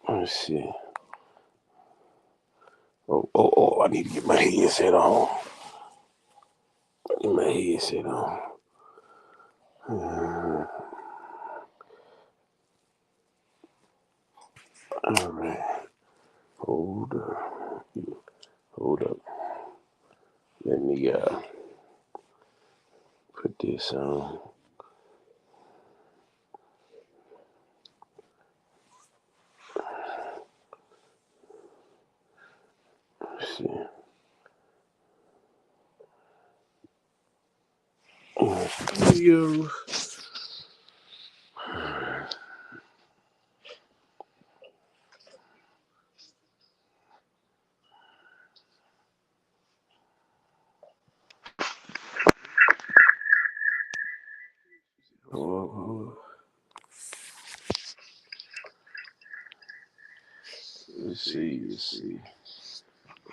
Let's see. Oh, I need to get my headset on. Get my headset on. All right. Hold up. Let me put this on. Let's see. Studio. Oh, let's see.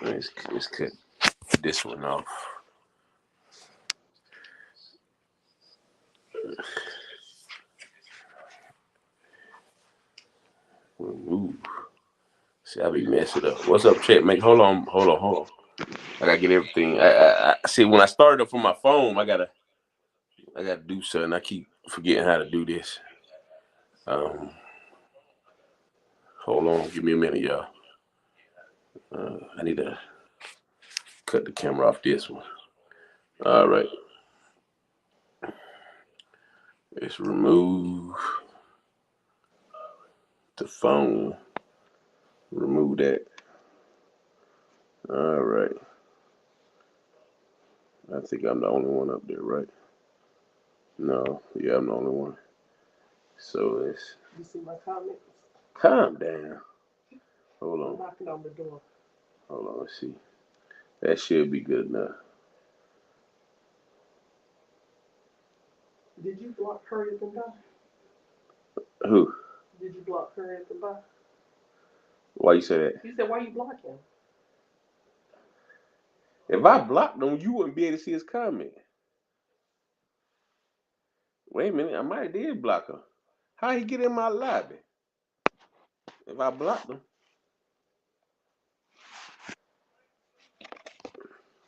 Let's cut this one off. Remove. See, I be messing up. What's up, chat, mate? Hold on. I gotta get everything. I see. When I started up from my phone, I gotta do something. I keep forgetting how to do this. Hold on. Give me a minute, y'all. I need to cut the camera off this one. All right. Let's remove the phone. Remove that. All right. I think I'm the only one up there, right? No. Yeah, I'm the only one. So let's. You see my comments? Calm down. Hold on. I'm knocking on the door. Hold on. Let's see. That should be good enough. Did you block Hurry Up and Buy? Who? Did you block Hurry Up and Buy? Why you say that? You said, why you block him? If I blocked him, you wouldn't be able to see his comment. Wait a minute. I might have did block him. How he get in my lobby? If I blocked him.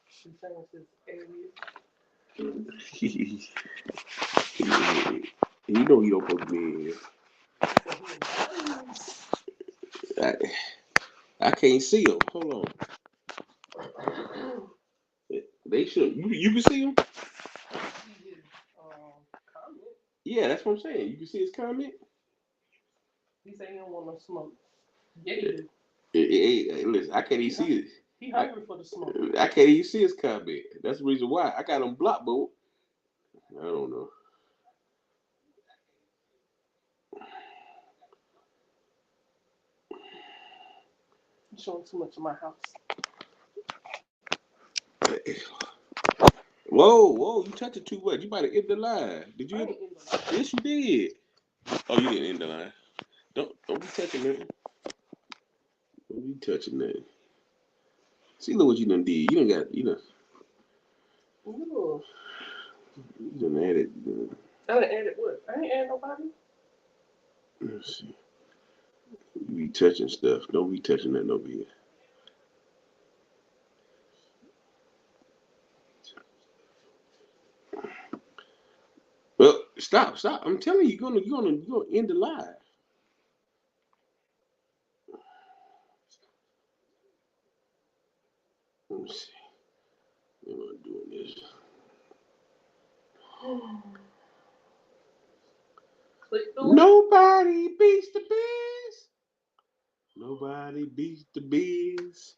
She changed his alias. You know you don't put me in here. I can't see him. Hold on. They should. You can see him? Comment. Yeah, that's what I'm saying. You can see his comment? He said he don't want no smoke. Yeah, he do. Hey, listen, I can't even see it. He hungry for the smoke. I can't even see his comment. That's the reason why. I got him blocked, but I don't know. You're showing too much of my house. Whoa, you touched it too much. You might have ended the line. Did you? Yes, you did. Oh, you didn't end the line. Don't be touching that. Don't be touching that. See, look what you done did. You done got, you done added. I done added what? I ain't added nobody. Let's see. You be touching stuff. Don't be touching that no be. Well, stop. I'm telling you, you're gonna end the live. Let me see. Am I doing this? Nobody beats the biz. Nobody beats the biz.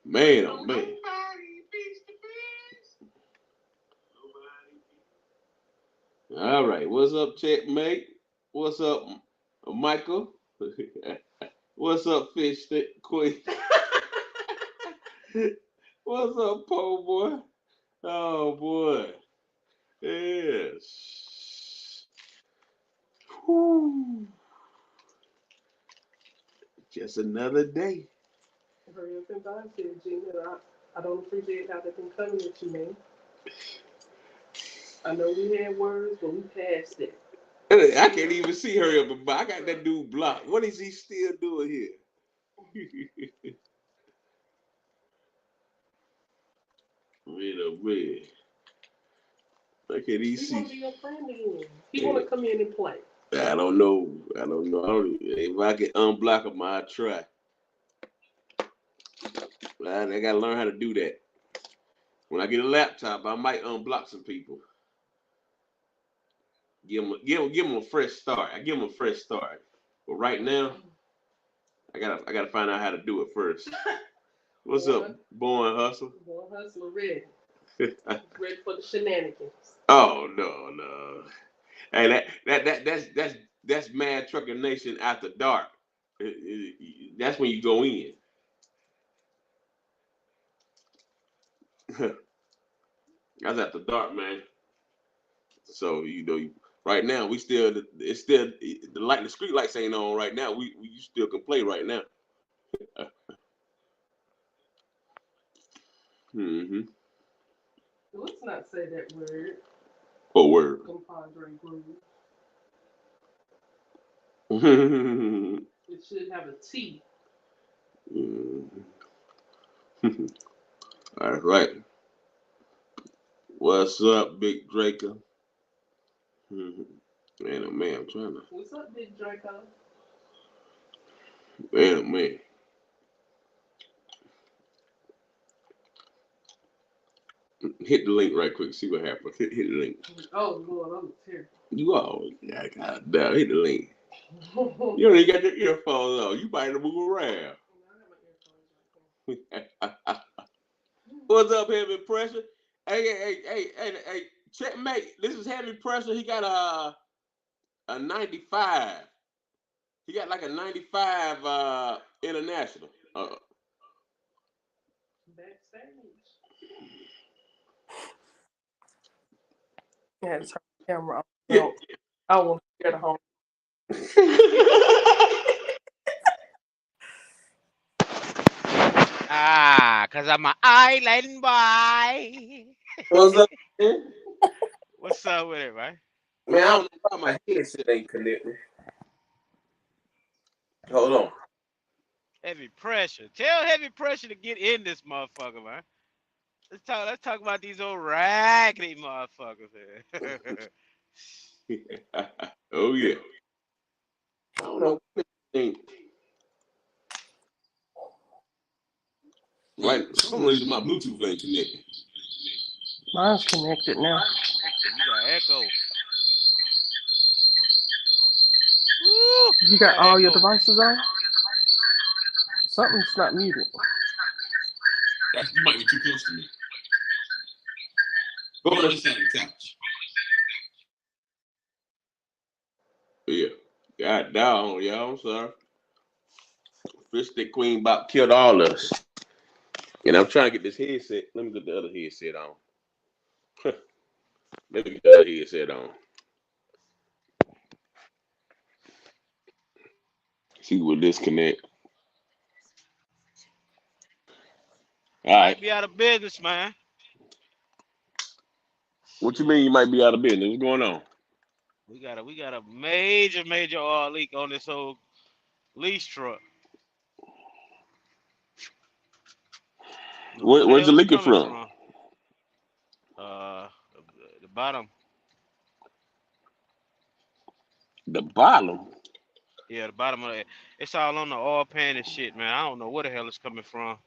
Man, oh man. Nobody beats the biz. All right, what's up, chat mate? What's up, Michael? What's up, Fish Queen? What's up, po boy? Oh boy, yes. Whew. Just another day. Hurry up and buy, said Gina. I don't appreciate how they've been coming at you, man. I know we had words, but we passed it. I can't even see her up, but I got that dude blocked. What is he still doing here? Wait a minute. I can't even see. He want to be your friend again. He want to come in and play. I don't know. If I can unblock him, I'll try. I gotta learn how to do that. When I get a laptop, I might unblock some people. Give them a fresh start. I give them a fresh start. But right now, I gotta find out how to do it first. What's up, Born Hustle? Born Hustler ready. Ready for the shenanigans. Oh no. Hey, that's Mad Trucker Nation after dark. That's when you go in. That's after dark, man. So right now it's still the street lights ain't on right now. You still can play right now. Mm-hmm. Let's not say that word. What word? Compadre groove. It should have a T. All right. What's up, Big Draco? Man, oh man, I'm trying to. What's up, Big Draco? Man, oh man. Hit the link right quick. See what happens. Hit the link. Oh Lord, I'm terrible. You always God damn. Hit the link. You don't even got your earphones on. You might move around. What's up, Heavy Pressure? Hey, checkmate. This is Heavy Pressure. He got a 95. He got like a 95 international. Backstage. Yeah, turn the camera on. Yeah. I want to get home. Cause I'm an island boy. What's up, man? What's up with it, man? Man, I don't know why my headset ain't connected. Hold on. Heavy Pressure. Tell Heavy Pressure to get in this motherfucker, man. Let's talk about these old raggedy motherfuckers here. Oh yeah. I don't know. Right, for some reason my Bluetooth ain't connected. Mine's connected now. You got echo. Woo, you got all your devices on? Something's not muted. You might be too close to me. Go on the other side of the couch. Yeah. God down, y'all. I'm sorry. Fish Stick Queen about killed all of us. And I'm trying to get this headset. Let me get the other headset on. Let me get the other headset on. See what disconnect. All right. Might be out of business, man. What you mean you might be out of business? What's going on? We got a major oil leak on this old lease truck. Where's it leaking from? The bottom. The bottom? Yeah, the bottom of it. It's all on the oil pan and shit, man. I don't know where the hell it's coming from.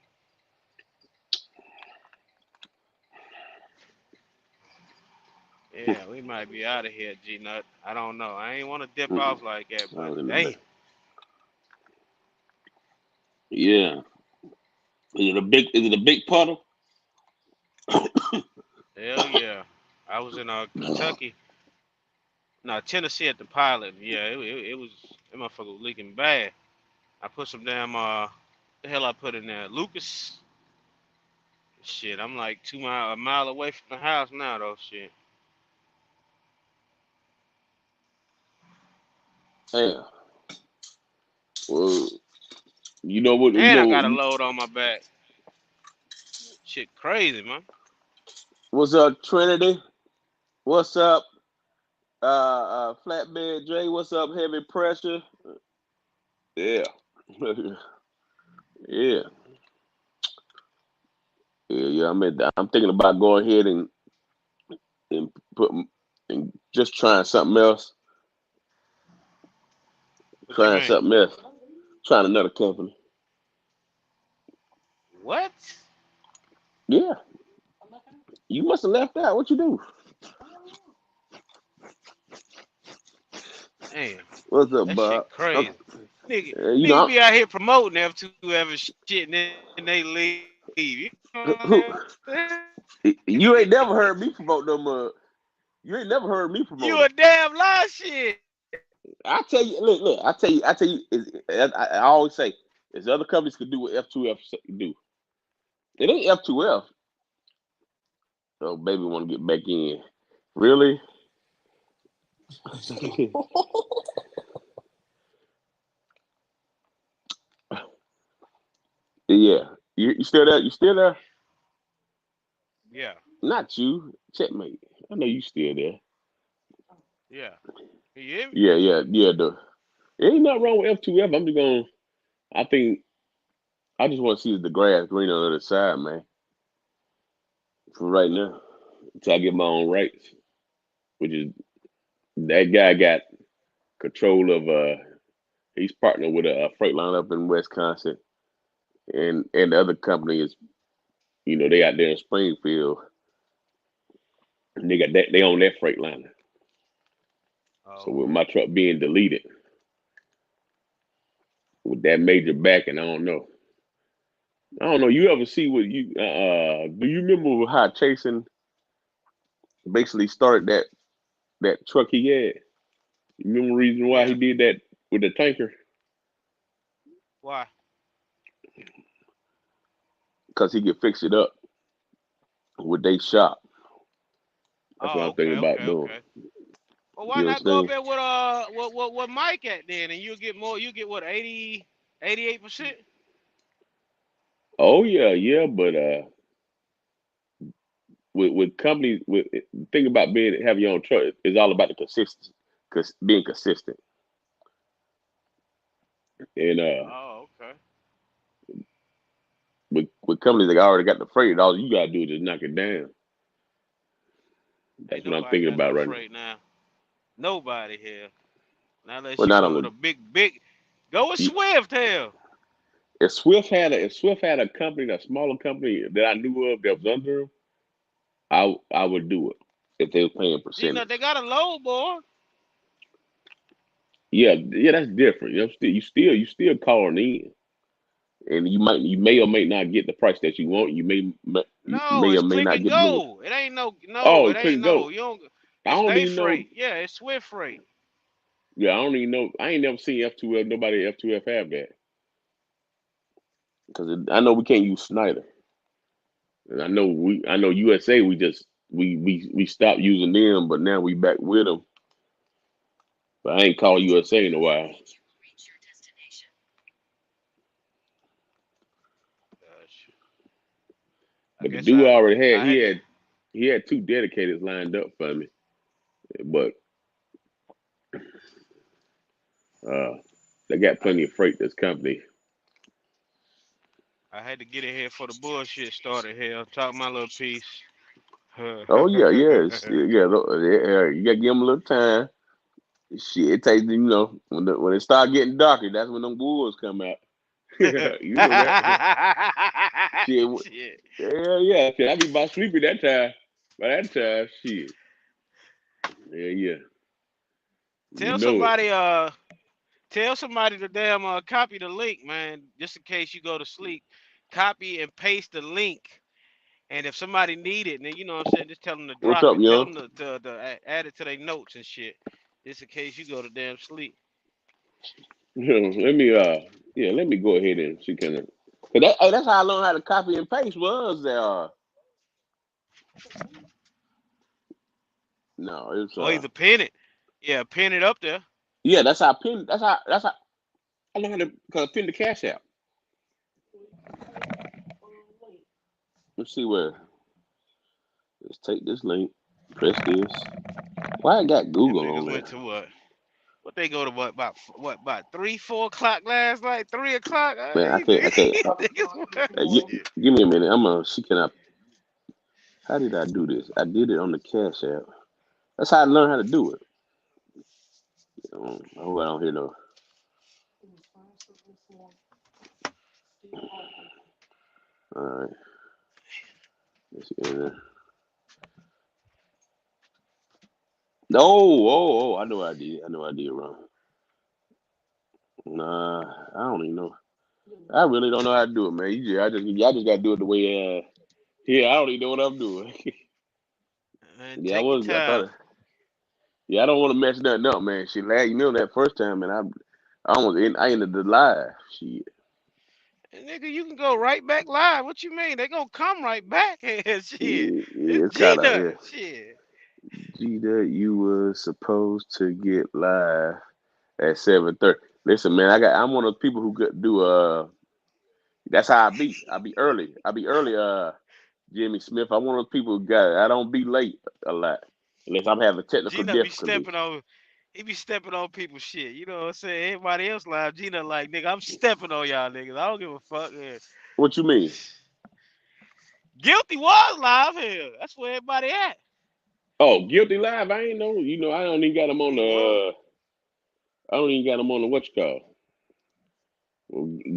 Yeah, we might be out of here, G-Nut. I don't know. I ain't want to dip off like that, but damn. Yeah. Is it a big puddle? Hell yeah. I was in Kentucky. No, Tennessee at the pilot. Yeah, it was, that motherfucker was leaking bad. I put some damn the hell I put in there? Lucas. Shit, I'm like a mile away from the house now though, shit. Yeah. Well, you know what? And I got a load on my back. Shit crazy, man. What's up, Trinity? What's up, Flatbed Dre, what's up? Heavy pressure. Yeah. Yeah. Yeah. I'm thinking about going ahead and put and just trying something else. What you Trying mean? something else. Trying another company. What? Yeah. You must have left out. What you do? Damn, What's up, that Bob? shit crazy. You Niggas know, be out here promoting F2F and shit, and then they leave. You know what who, I'm saying? you ain't never heard me promote them. You ain't never heard me promote You them. a damn lie shit. I tell you, look. I tell you. I always say, there's other companies can do what F2F do. It ain't F2F. Oh, baby, want to get back in. Really? Yeah. You still there? You still there? Yeah, Not you. Checkmate. I know you still there. yeah. You hear me? Yeah. There ain't nothing wrong with F2F. I'm just going. I think I just want to see the grass green on the other side, man. For right now, until I get my own rights, which is that guy got control of. He's partnered with a freight line up in Wisconsin, and the other company is, they out there in Springfield, and they got that. They own that freight liner. So Oh, with okay. my truck being deleted with that major backing, I don't know. I don't know. You ever see what you? Do you remember how Chasen basically started that truck he had? You remember the reason why he Yeah. did that with the tanker? Why? Because he could fix it up with they shop. That's what Oh, I'm thinking okay, about okay, doing. okay. Well, why You know not what I'm go up saying? there with what Mike at then, and you get more. You get what 88%. Oh yeah, but with companies, with the thing about having your own truck is all about the consistency, cause being consistent. And Oh, okay. with companies that already got the freight, all you gotta do is just knock it down. Ain't That's what I'm nobody thinking got about no right now. freight now. Nobody here. Now unless Well, you not go on with the a big. Go with Swift, hell. if Swift had a company, a smaller company that I knew of that was under them, I would do it if they were paying You know percentage. they got a low boy. Yeah, that's different. You still calling in, and you may or may not get the price that you want. You No, may or it's may click not and get a little. go. It ain't no. Oh, It it ain't couldn't no. go. You don't. I It's don't day even know. freight. Yeah, it's Swift freight. Yeah, I don't even know. I ain't never seen F2F. Nobody at F2F have that because I know we can't use Snyder, and I know USA. We stopped using them, but now we back with them. But I ain't called USA in a while. Gosh, I But the guess dude already had I had to. he had two dedicators lined up for me, but uh, they got I, plenty of freight. This company. I had to get in here for the bullshit started. Hell, talk my little piece. Oh yeah. You gotta give them a little time. Shit, it takes when it start getting darker. That's when them wolves come out. You know that. Shit, Shit. yeah. Shit, I be about sleepy that time. By that time, shit. Yeah. You Tell know it. somebody tell somebody to damn copy the link, man, just in case you go to sleep. Copy and paste the link. And if somebody need it, then you know what I'm saying, just tell them to What's drop up, it. Tell young? them to add it to their notes and shit. Just in case you go to damn sleep. Let me let me go ahead and she can. That's how I learned how to copy and paste was no, it's Or either pin it. Yeah, pin it up there. yeah, that's how I learned how to pin the cash out. Let's see where. Let's take this link, press this. Why I got Them Google on niggas there? went to what? What they go to about 3, 4 o'clock last night? 3 o'clock? Man, I These can't. I can't. niggas, shit. Give me a minute. I'm gonna see. Can I? How did I do this? I did it on the Cash App. That's how I learned how to do it. I hope I don't hear no. All right. Let's see. Oh, I know what I did. I know what I did wrong. Nah, I don't even know. I really don't know how to do it, man. Y'all just gotta do it the way. Yeah, I don't even know what I'm doing. Man, Yeah, take your I time. thought. Yeah, I don't want to mess nothing up, man. Shit, you know that first time, man. I ended the live. Shit. And nigga, you can go right back live. What you mean? They gonna come right back. Shit. Yeah, It's it's kind of Gina. yeah. Shit. Gina, you were supposed to get live at 7:30. Listen, man, I'm one of those people who could do That's how I be. I be early. I be early. Jimmy Smith. I'm one of those people who I don't be late a lot unless I'm having technical Gina be difficulties. stepping on. He be stepping on people's shit. You know what I'm saying? Everybody else live. Gina like, nigga, I'm stepping on y'all niggas. I don't give a fuck. Yeah. What you mean? Guilty was live here. That's where everybody at. Oh, guilty live. I ain't know. I don't even got them on He was. the. I don't even got them on the what you call.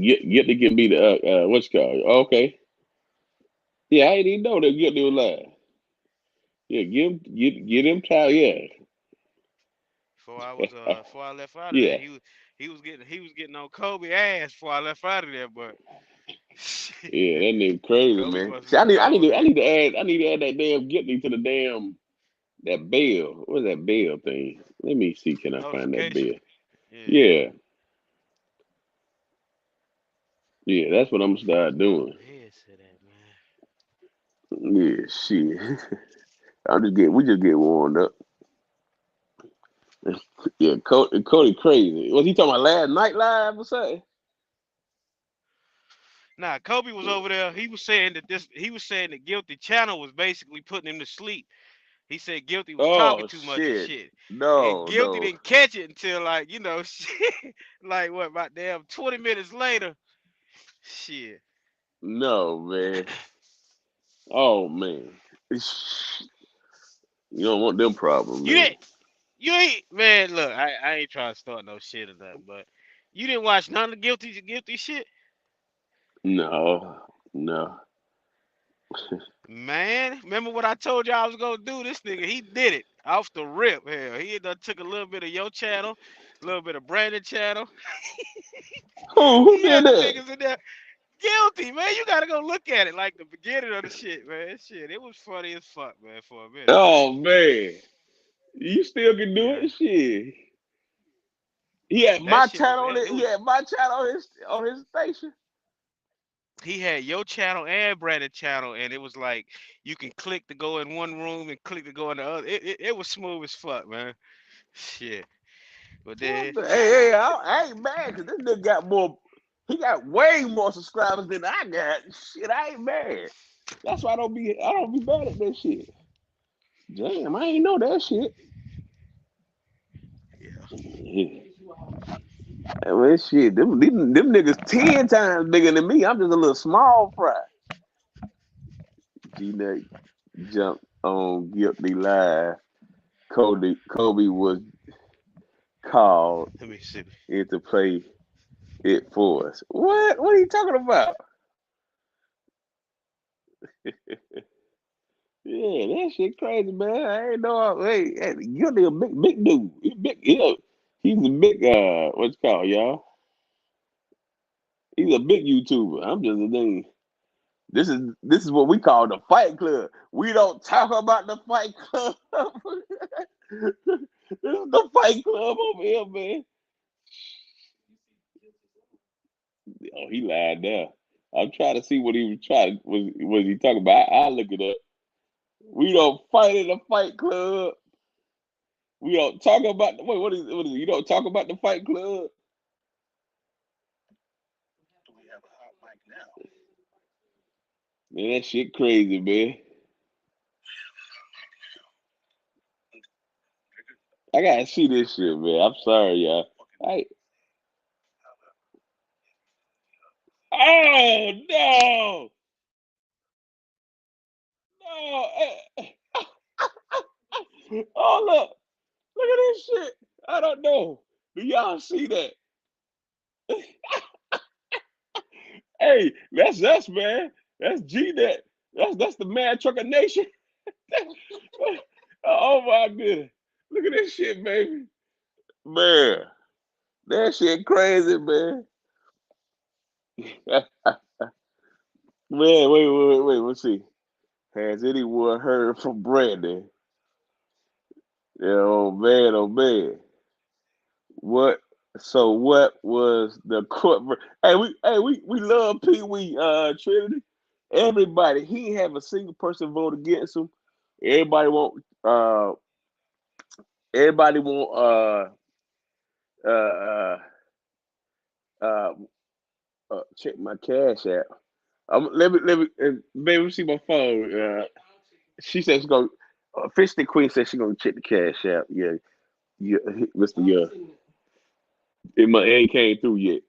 Get to give me the what you call. Okay. Yeah, I ain't even know that guilty was live. Yeah, get him tired. Yeah, Before I left out of there, yeah, he was getting on Kobe ass before I left out of there, but yeah. That nigga crazy, Kobe man. must See, be gone. I need to add that damn guilty to the damn that bell. What's that bell thing? Let me see. Can I find that Notification. bell? Yeah. Yeah, yeah. That's what I'm gonna start Where doing. my headset at, man? Yeah, shit. We just get warmed up. Yeah, Cody crazy. Was he talking about last night live or something? Nah, Kobe was over there. He was saying that Guilty Channel was basically putting him to sleep. He said Guilty was talking Oh too much and shit. shit. And No, Guilty no, didn't catch it until like, shit, like what, about damn 20 minutes later. Shit. no, man. Oh man. You don't want them problems, You man. didn't you ain't man, look, I ain't trying to start no shit or nothing, but you didn't watch none of the guilty shit? No, no. Man, remember what I told you I was gonna do? This nigga, he did it off the rip. Hell, he done took a little bit of your channel, a little bit of Brandon channel. Who He did had them that? niggas in there guilty, man. You gotta go look at it, like the beginning of the shit, man. Shit, it was funny as fuck, man, for a minute. Oh man. You still can do Yeah, it? Shit. He had that my shit was channel on it. it He was. had my channel on his station. He had your channel and Brandon channel, and it was like you can click to go in one room and click to go in the other. It was smooth as fuck, man. Shit, but then I ain't mad because this nigga got more. He got way more subscribers than I got. Shit, I ain't mad. That's why I don't be mad at that shit. Damn, I ain't know that shit. yeah, Yeah. Well, shit, them niggas 10 times bigger than me. I'm just a little small fry. G-Nut jumped on Guilty Live. Kobe was called let me see. in to play it for us. What? What are you talking about? Yeah, that shit crazy, man. I ain't know. Hey, Guilty a big dude. He's a big what's it called, y'all? He's a big YouTuber. I'm just a thing. This is what we call the Fight Club. We don't talk about the Fight Club. This is the Fight Club over here, man. Oh, he lied there. I'm trying to see what he was he talking about. I'll look it up. We don't fight in the Fight Club. We don't talk about wait. What is it? You don't talk about the Fight Club. Man, that shit crazy, man. I gotta see this shit, man. I'm sorry, y'all. I, oh no, no. Oh look at this shit. I don't know. Do y'all see that? Hey, that's us, man. That's G net. That's the mad trucker nation. Oh my goodness. Look at this shit, baby. Man, that shit crazy, man. Man, wait. Let's see. Has anyone heard from Brandon? Yeah, oh man. What? So what was the court? Hey, we love Pee Wee Trinity. Everybody, he ain't have a single person vote against him. Everybody want everybody want uh uh uh check my cash app. Let me baby see my phone. She said she's gonna Fish the Queen said she's gonna check the cash app. Yeah, yeah, Mr. Yeah. It ain't came through yet.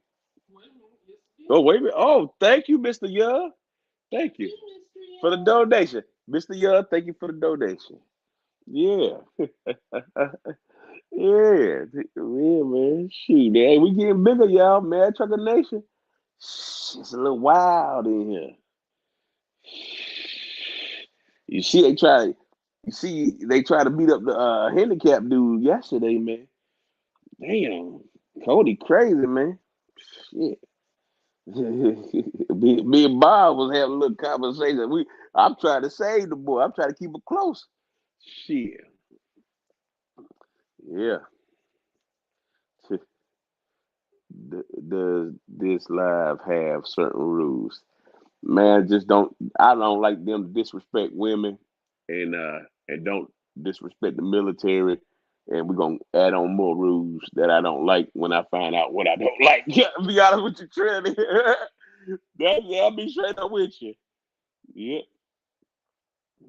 Oh, wait a minute. Oh, thank you, Mr. Young. Thank you for the donation. Mr. Young, thank you for the donation. Yeah. Yeah. Yeah, man. Shoot, man. We getting bigger, y'all, man. Trucker Nation. It's a little wild in here. You see, they try to beat up the handicap dude yesterday, man. Damn. Cody crazy, man. Shit. Me and Bob was having a little conversation. I'm trying to save the boy. I'm trying to keep it close. Shit. Yeah. Does this live have certain rules? Man, just don't. I don't like them to disrespect women, and don't disrespect the military. And we're gonna add on more rules that I don't like when I find out what I don't like. Yeah, to be honest with you, Trinity. I'll be straight up with you. Yeah,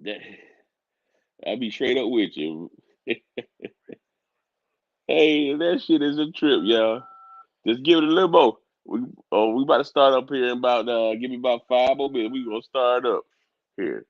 that, I'll be straight up with you. Hey, that shit is a trip, y'all. Just give it a little more. We about to start up here in about give me about 5 more minutes. We gonna start up here.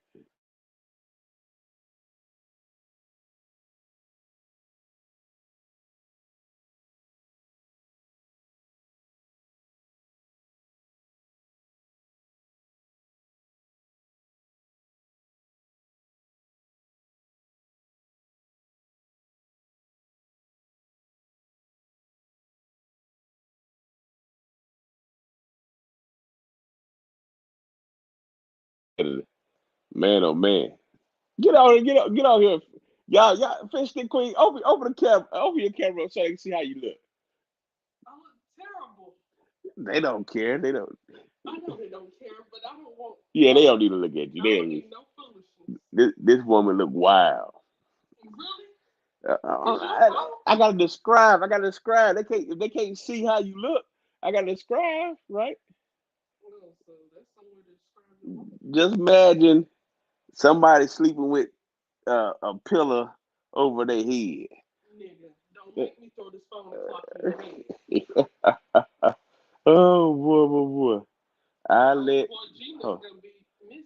Man, oh man. Get out here. Y'all, Fish the Queen, open the camera, open your camera so they can see how you look. I look terrible. They don't care. They don't. I know they don't care, but I don't want. Yeah, they don't need to look at you. I They don't don't need need. no foolishness. This woman look wild. Really? I gotta describe. I gotta describe. They can't see how you look. I gotta describe, right? Well, so that's somewhere to describe the woman. Just imagine somebody sleeping with a pillar over their head. Nigga, don't make me throw this phone o'clock in your Oh boy. I let. Boy, Gina's Huh, gonna be missing.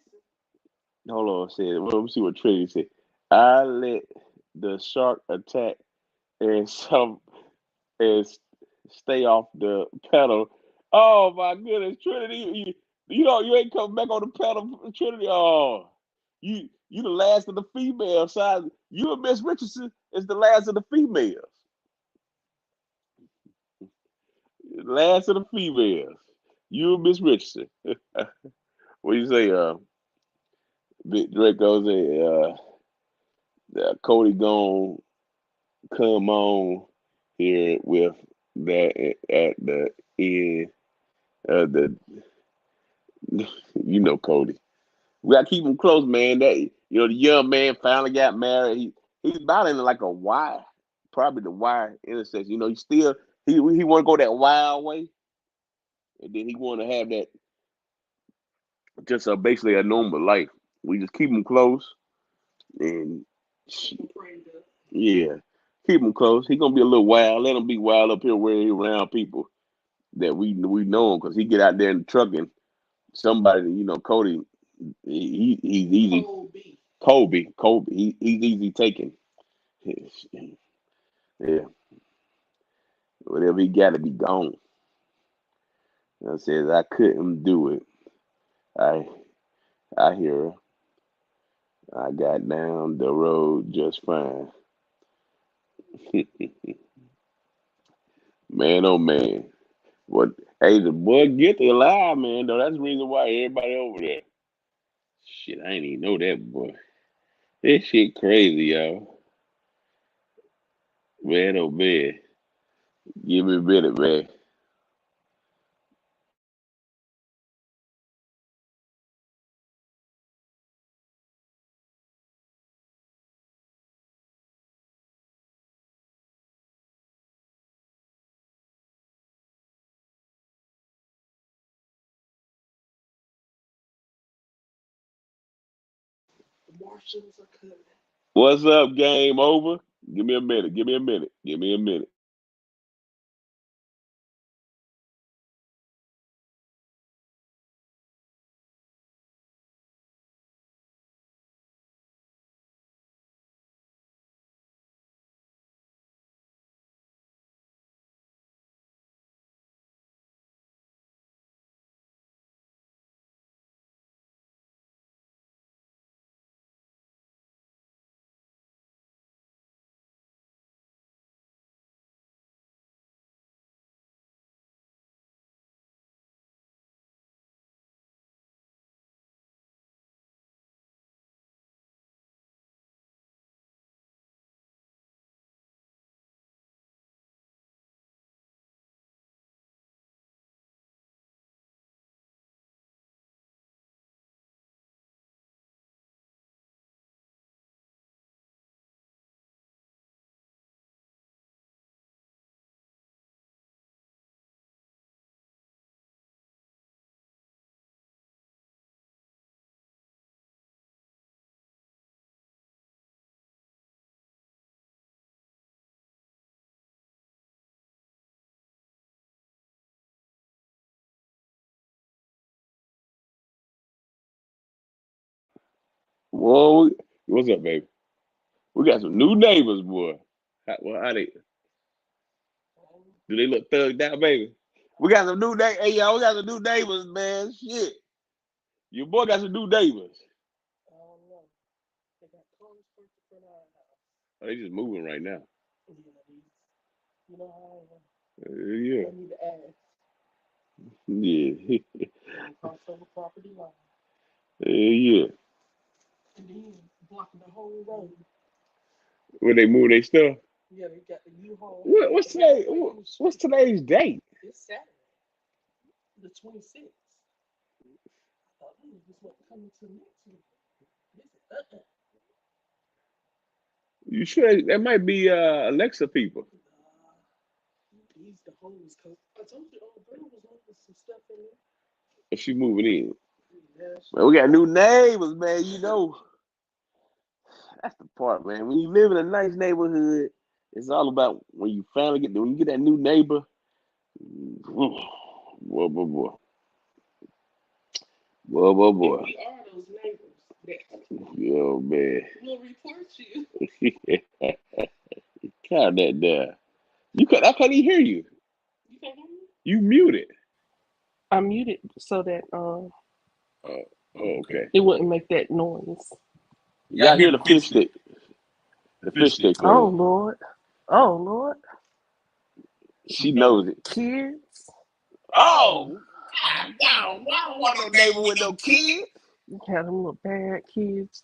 hold on, said. Well, let me see what Trinity said. I let the shark attack and some and stay off the pedal. Oh my goodness, Trinity, you ain't coming back on the pedal, Trinity. Oh, you the last of the female side. You and Miss Richardson is the last of the females. Last of the females. You and Miss Richardson. What do you say, Big Draco say, Cody gone come on here with that at the end of the Cody. We gotta keep him close, man. That the young man finally got married. He's about in like a Y, probably the Y intersection. He still he want to go that wild way, and then he want to have that just basically a normal life. We just keep him close, and I'm afraid of. yeah, Keep him close. He gonna be a little wild. Let him be wild up here where he around people that we know him, because he get out there in the truck and somebody, Cody, he's easy. Kobe, he's easy taken. Yeah, whatever he got to be gone. I says I couldn't do it. I I hear her. I got down the road just fine. Man, oh man. What? Hey, the boy get the alive, man. Though that's the reason why everybody over there. Shit, I ain't even know that, boy. This shit crazy, y'all. Man, oh man. Give me a minute, man. The Martians are coming. What's up, game over? Give me a minute. Give me a minute. Give me a minute. Whoa, what's up, baby? We got some new neighbors, boy. How they? Do they look thugged out, baby? We got some new neighbors. Hey, y'all, we got some new neighbors, man. Shit. Your boy got some new neighbors. I don't know. They got cars parked in front of our house. Oh, they just moving right now. Yeah, you know how I am. Yeah. I need to ask. Yeah. Cross over property line. Yeah. And then blocking the whole road. When they move their stuff. Yeah, they got the U-Haul. What's today? What's today's date? It's Saturday, the 26th. I thought this was coming to next week. This is You sure that might be Alexa people? He's the homeless coach. I told you, Bill was moving some stuff in there. If she moving in. Yeah, Man, we got new neighbors, man. That's the part, man. When you live in a nice neighborhood, it's all about when you finally when you get that new neighbor. Boy, boy, boy. Boy, boy, and boy. we are those neighbors that Yo, man. will report you. Calm that down. I can't even hear you. You can't hear me? You muted. I muted so that Oh, okay. it wouldn't make that noise. Y'all hear the fish stick? The fish stick Oh lady. Lord. Oh Lord. She knows it. Kids. Oh, God, no, I don't want no neighbor with no kids. You had them little bad kids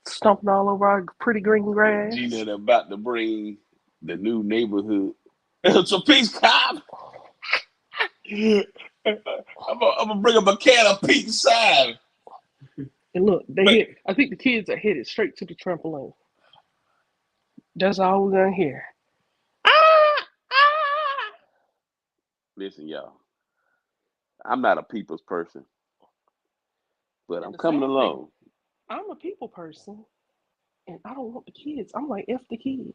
stomping all over our pretty green grass. Gina about to bring the new neighborhood. It's a peace cop. I'm gonna bring up a can of peach cider. And look, I think the kids are headed straight to the trampoline. That's all we're gonna hear. Ah, ah. Listen, y'all. I'm not a people's person, but I'm And the coming sad thing, along. I'm a people person, and I don't want the kids. I'm like, F the kids.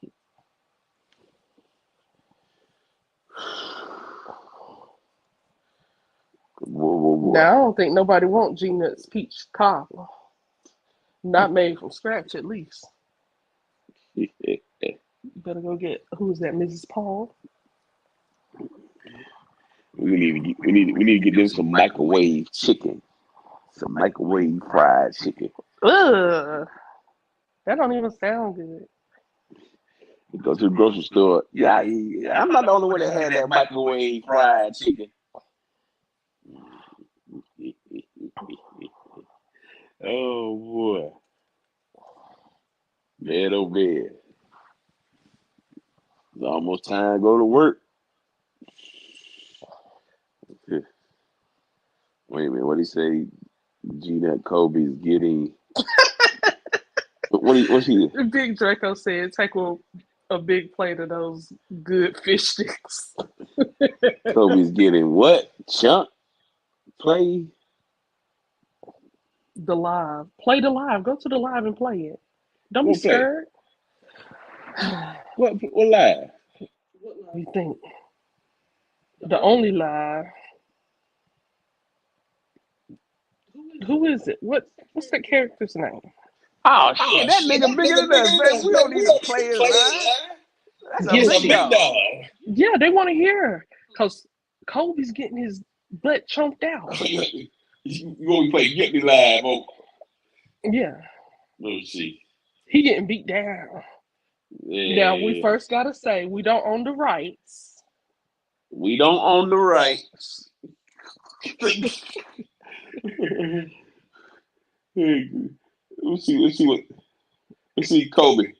Now, I don't think nobody wants G-Nuts peach cobbler. Not made from scratch, at least. You better go get, who's that, Mrs. Paul? We need to get them some microwave chicken. Some microwave fried chicken. Ugh. That don't even sound good. You go to the grocery store. Yeah, I'm not the only one that had that microwave fried chicken. Oh boy. Man, oh man. It's almost time to go to work. Wait a minute, what did he say? G-Nut Kobe's getting. What's he? Big Draco said, take a big plate of those good fish sticks. Kobe's getting what? Chunk? Play? The live. Play the live. Go to the live and play it. Don't be scared. What live? What do you think? The only live. Who is it? What's that character's name? Oh shit, that nigga bigger than us, man. We don't need to play it live. That's a big dog. Yeah, they want to hear. Because Kobe's getting his butt chomped out. You want to play Get Me Live, oh. Yeah. Let me see. He getting beat down. Yeah. Now, we first got to say, we don't own the rights. We don't own the rights. Let's see Kobe.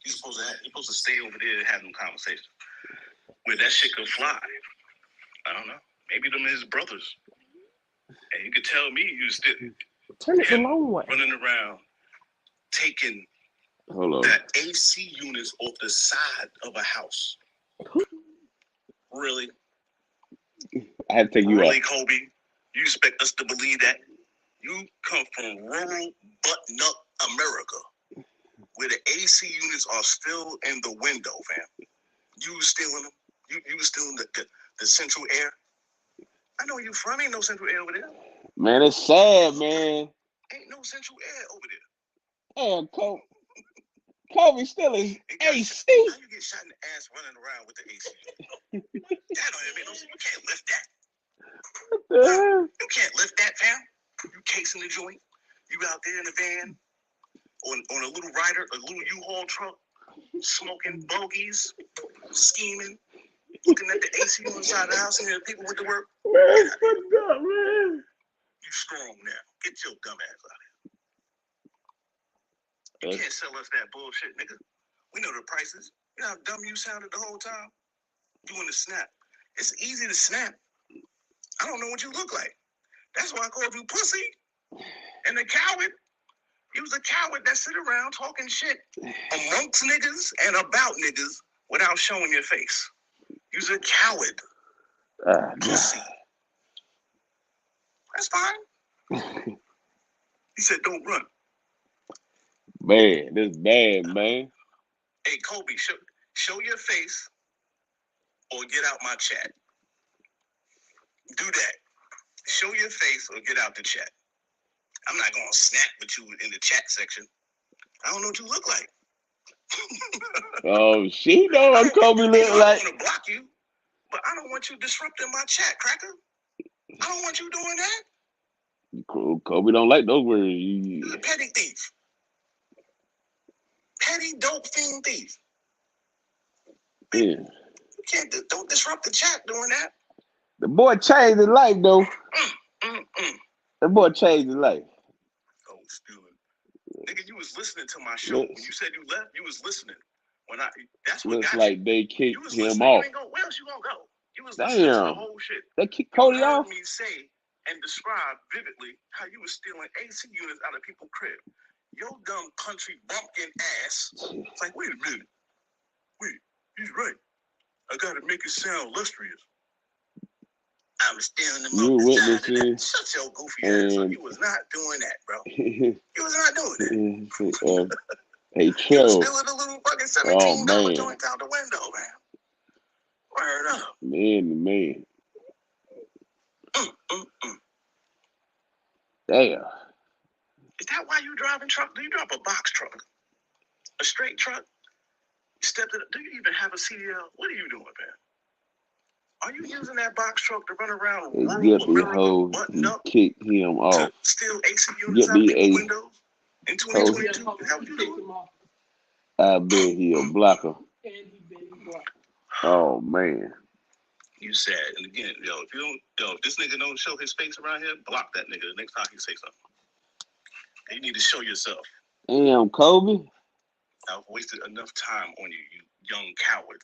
You're supposed to stay over there and have them conversations. Where that shit could fly. I don't know. Maybe them his brothers. And you could tell me you still turn it the long way. Running around taking that AC units off the side of a house. Really? I had to take you really, Kobe? You expect us to believe that? You come from rural butt-nut America, where the AC units are still in the window, fam. You was stealing them. You was stealing the central air. I know you from. Ain't no central air over there. Man, it's sad, man. Ain't no central air over there. Oh, Kobe still is AC. How you get shot in the ass running around with the AC? That don't even make no sense. You can't lift that. You can't lift that, fam. You casing the joint. You out there in the van on a little rider, a little U-Haul truck, smoking bogeys, scheming, looking at the AC on the side of the house and the people with the work. Man, fucked up, man. You strong now. Get your dumb ass out of here. You can't sell us that bullshit, nigga. We know the prices. You know how dumb you sounded the whole time? Doing the snap. It's easy to snap. I don't know what you look like. That's why I called you pussy and a coward. You was a coward that sit around talking shit amongst niggas and about niggas without showing your face. You was a coward. Pussy. That's fine. He said, don't run. Man, this bad, man. Hey, Kobe, show your face or get out my chat. Do that. Show your face or get out the chat. I'm not going to snap with you in the chat section. I don't know what you look like. Oh, she know what Kobe look like. I don't want to block you, but I don't want you disrupting my chat, cracker. I don't want you doing that. Kobe don't like those words. You're a petty thief. Petty dope fiend thief. Yeah. You can't, don't disrupt the chat doing that. The boy changed his life, though. The boy changed his life. Oh, stealing. Nigga, you was listening to my show. When you said you left, you was listening. That's what looks got like you. They kicked him You off. ain't go, where else you gonna go? You was listening to the whole shit. They kicked Cody off? You heard me say and describe vividly how you was stealing AC units out of people's crib. Your dumb country bumpkin ass. It's like, wait a minute. Wait, he's right. I gotta make it sound illustrious. I was stealing them up the side of that. Shut your goofy ass up. You was not doing that, bro. You was not doing that. Hey, chill. You was stealing the little fucking $17 joints out the window, man. Word up. Man. Mm. Damn. Is that why you driving truck? Do you drive a box truck? A straight truck? Do you even have a CDL? What are you doing, man? Are you using that box truck to run around rural America, buttoned up, kick him off, to steal AC units out people's windows in 2022? Is that what you doing? I bet he'll block him. Oh man. You sad. And again, if this nigga don't show his face around here, block that nigga the next time he say something. And you need to show yourself. Damn, Kobe. I've wasted enough time on you, you young coward.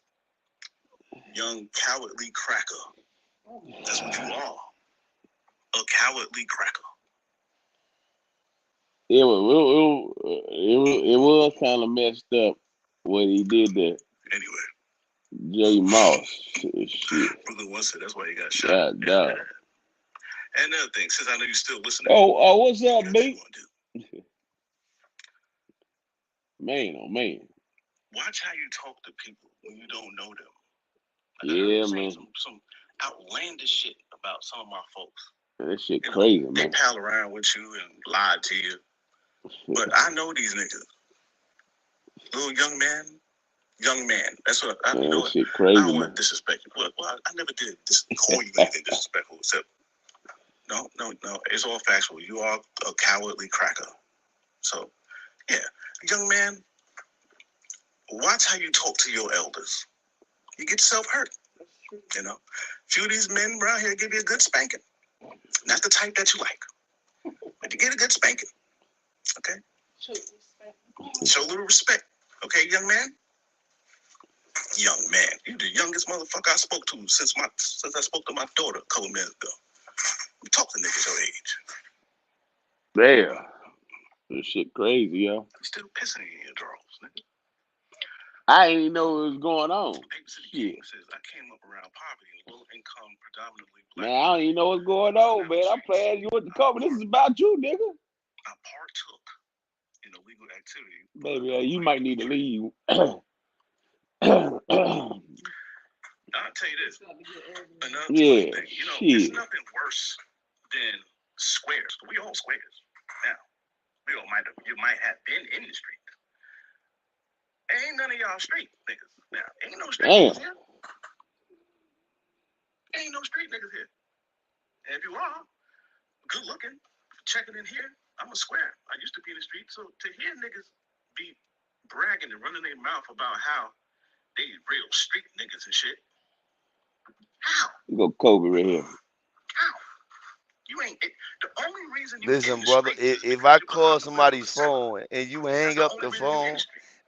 Young cowardly cracker. That's what you are. A cowardly cracker. It was kind of messed up when he did that. Anyway. J Moss. Shit. Brother once said that's why he got shot. God damn. And another thing, since I know you still listening. Oh, what's up, B? Man, oh man. Watch how you talk to people when you don't know them. Yeah, man. Some outlandish shit about some of my folks. That shit crazy, man. They pal around with you and lie to you. But I know these niggas. Little young man. That's what I know. That shit crazy, I don't want to disrespect you. Well, I never did call you anything disrespectful except no. It's all factual. You are a cowardly cracker. So, yeah, young man, watch how you talk to your elders. You get yourself hurt. You know, a few of these men around here give you a good spanking. Not the type that you like, but you get a good spanking. Okay. Show a little respect. Okay, young man. Young man, you the youngest motherfucker I spoke to since I spoke to my daughter a couple minutes ago. You talk to niggas your age. Damn. This shit crazy, yo. You still pissing in your drawers, nigga. I didn't even know what was going on. Shit. Says, I came up around poverty and low income, predominantly black. Man, I don't even know what's going on, man. I'm playing you with the cover. This is about you, nigga. I partook in illegal activity. Baby, you might need to leave. I'll tell you this. Another thing, it's nothing worse than squares. We all squares. Now, you might have been in the street. Ain't none of y'all street niggas. Now, ain't no street niggas here. Ain't no street niggas here. And if you are, good looking, checking in here, I'm a square. I used to be in the street. So to hear niggas be bragging and running their mouth about how they real street niggas and shit. How? You go Kobe right here. How? You ain't the only reason you listen, brother, if I call somebody's phone and you hang up the phone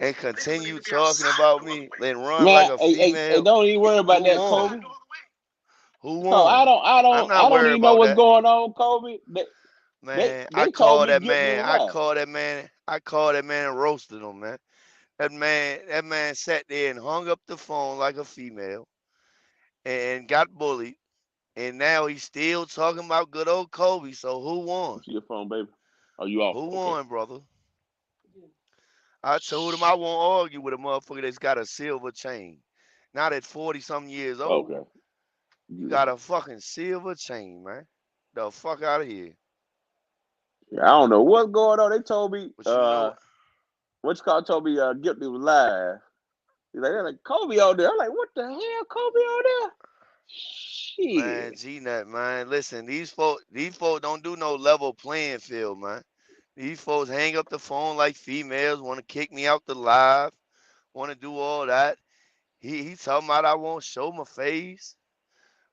and continue talking about me, then run like a female. Hey, don't even worry about that, Kobe. Who won? No, I don't even know what's going on, Kobe. Man, I called that man and roasted him, man. That man sat there and hung up the phone like a female and got bullied. And now he's still talking about good old Kobe. So who won? Your phone, baby. Are you off? Who won, brother? I told him I won't argue with a motherfucker that's got a silver chain. Not at 40-something years old. Okay. You got a fucking silver chain, man. The fuck out of here. Yeah, I don't know what's going on. They told me, what's told me Guilty was live. They're like, Kobe out there. I'm like, what the hell, Kobe out there? Shit. Man, G-Nut, man. Listen, these folks don't do no level playing field, man. These folks hang up the phone like females, want to kick me out the live, want to do all that. He talking about I won't show my face,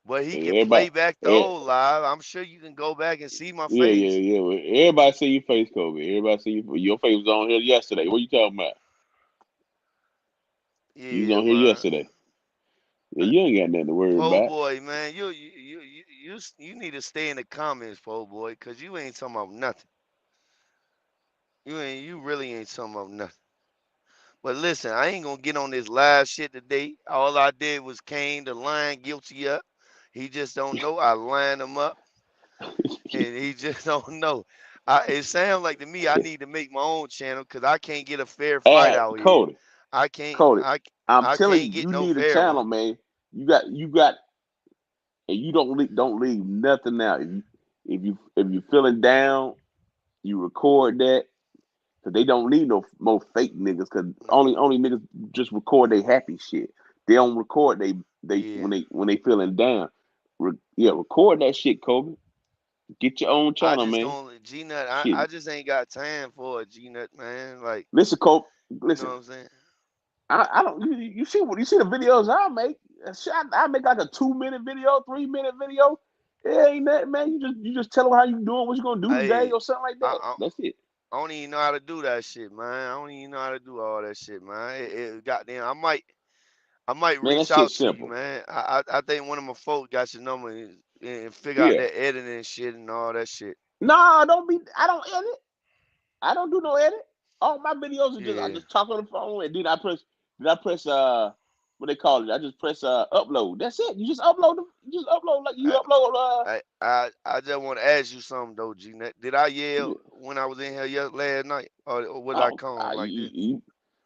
but he can play back the old live. I'm sure you can go back and see my face. Yeah. Everybody see your face, Kobe. Everybody see your face was on here yesterday. What you talking about? Yeah, you was on here yesterday. Yeah, you ain't got nothing to worry about. Po boy, man, you need to stay in the comments, po boy, because you ain't talking about nothing. You really ain't talking about nothing. But listen, I ain't gonna get on this live shit today. All I did was came to line Guilty up. He just don't know. I lined him up, and he just don't know. It sounds like to me I need to make my own channel because I can't get a fair fight out Cody, here. I can't. Cody, I'm I telling can't you, get you no need a fair channel, one. man. you got, and you don't leave nothing out. If you feeling down, you record that. Cause they don't need no more fake niggas. Cause only niggas just record they happy shit. They don't record they Yeah. when they feeling down. Yeah, record that shit, Kobe. Get your own I channel, just man. don't G Nut. I Shit. just ain't got time for a G Nut, man. Like, Listen, Kobe. you know Listen. what I'm saying? I don't. You see the videos I make. Shit, I make like a 2 minute video, 3 minute video. It ain't that, man. You just tell them how you doing, what you gonna do today, Hey, or something like that. I, That's it. I don't even know how to do that shit, man. I don't even know how to do all that shit, man. Goddamn, I might Man, that reach shit's out to you, simple. man. I think one of my folks got your number and figure out Yeah. that editing and shit and all that shit. Nah, don't be. I don't edit. I don't do no edit. All my videos are just I Yeah. just talk on the phone and then I press what they call it. I just press upload. That's it. You just upload them. You just upload like you I upload I just want to ask you something though, G. Did I yeah. yell when I was in here last night, or was I Oh, calm like this?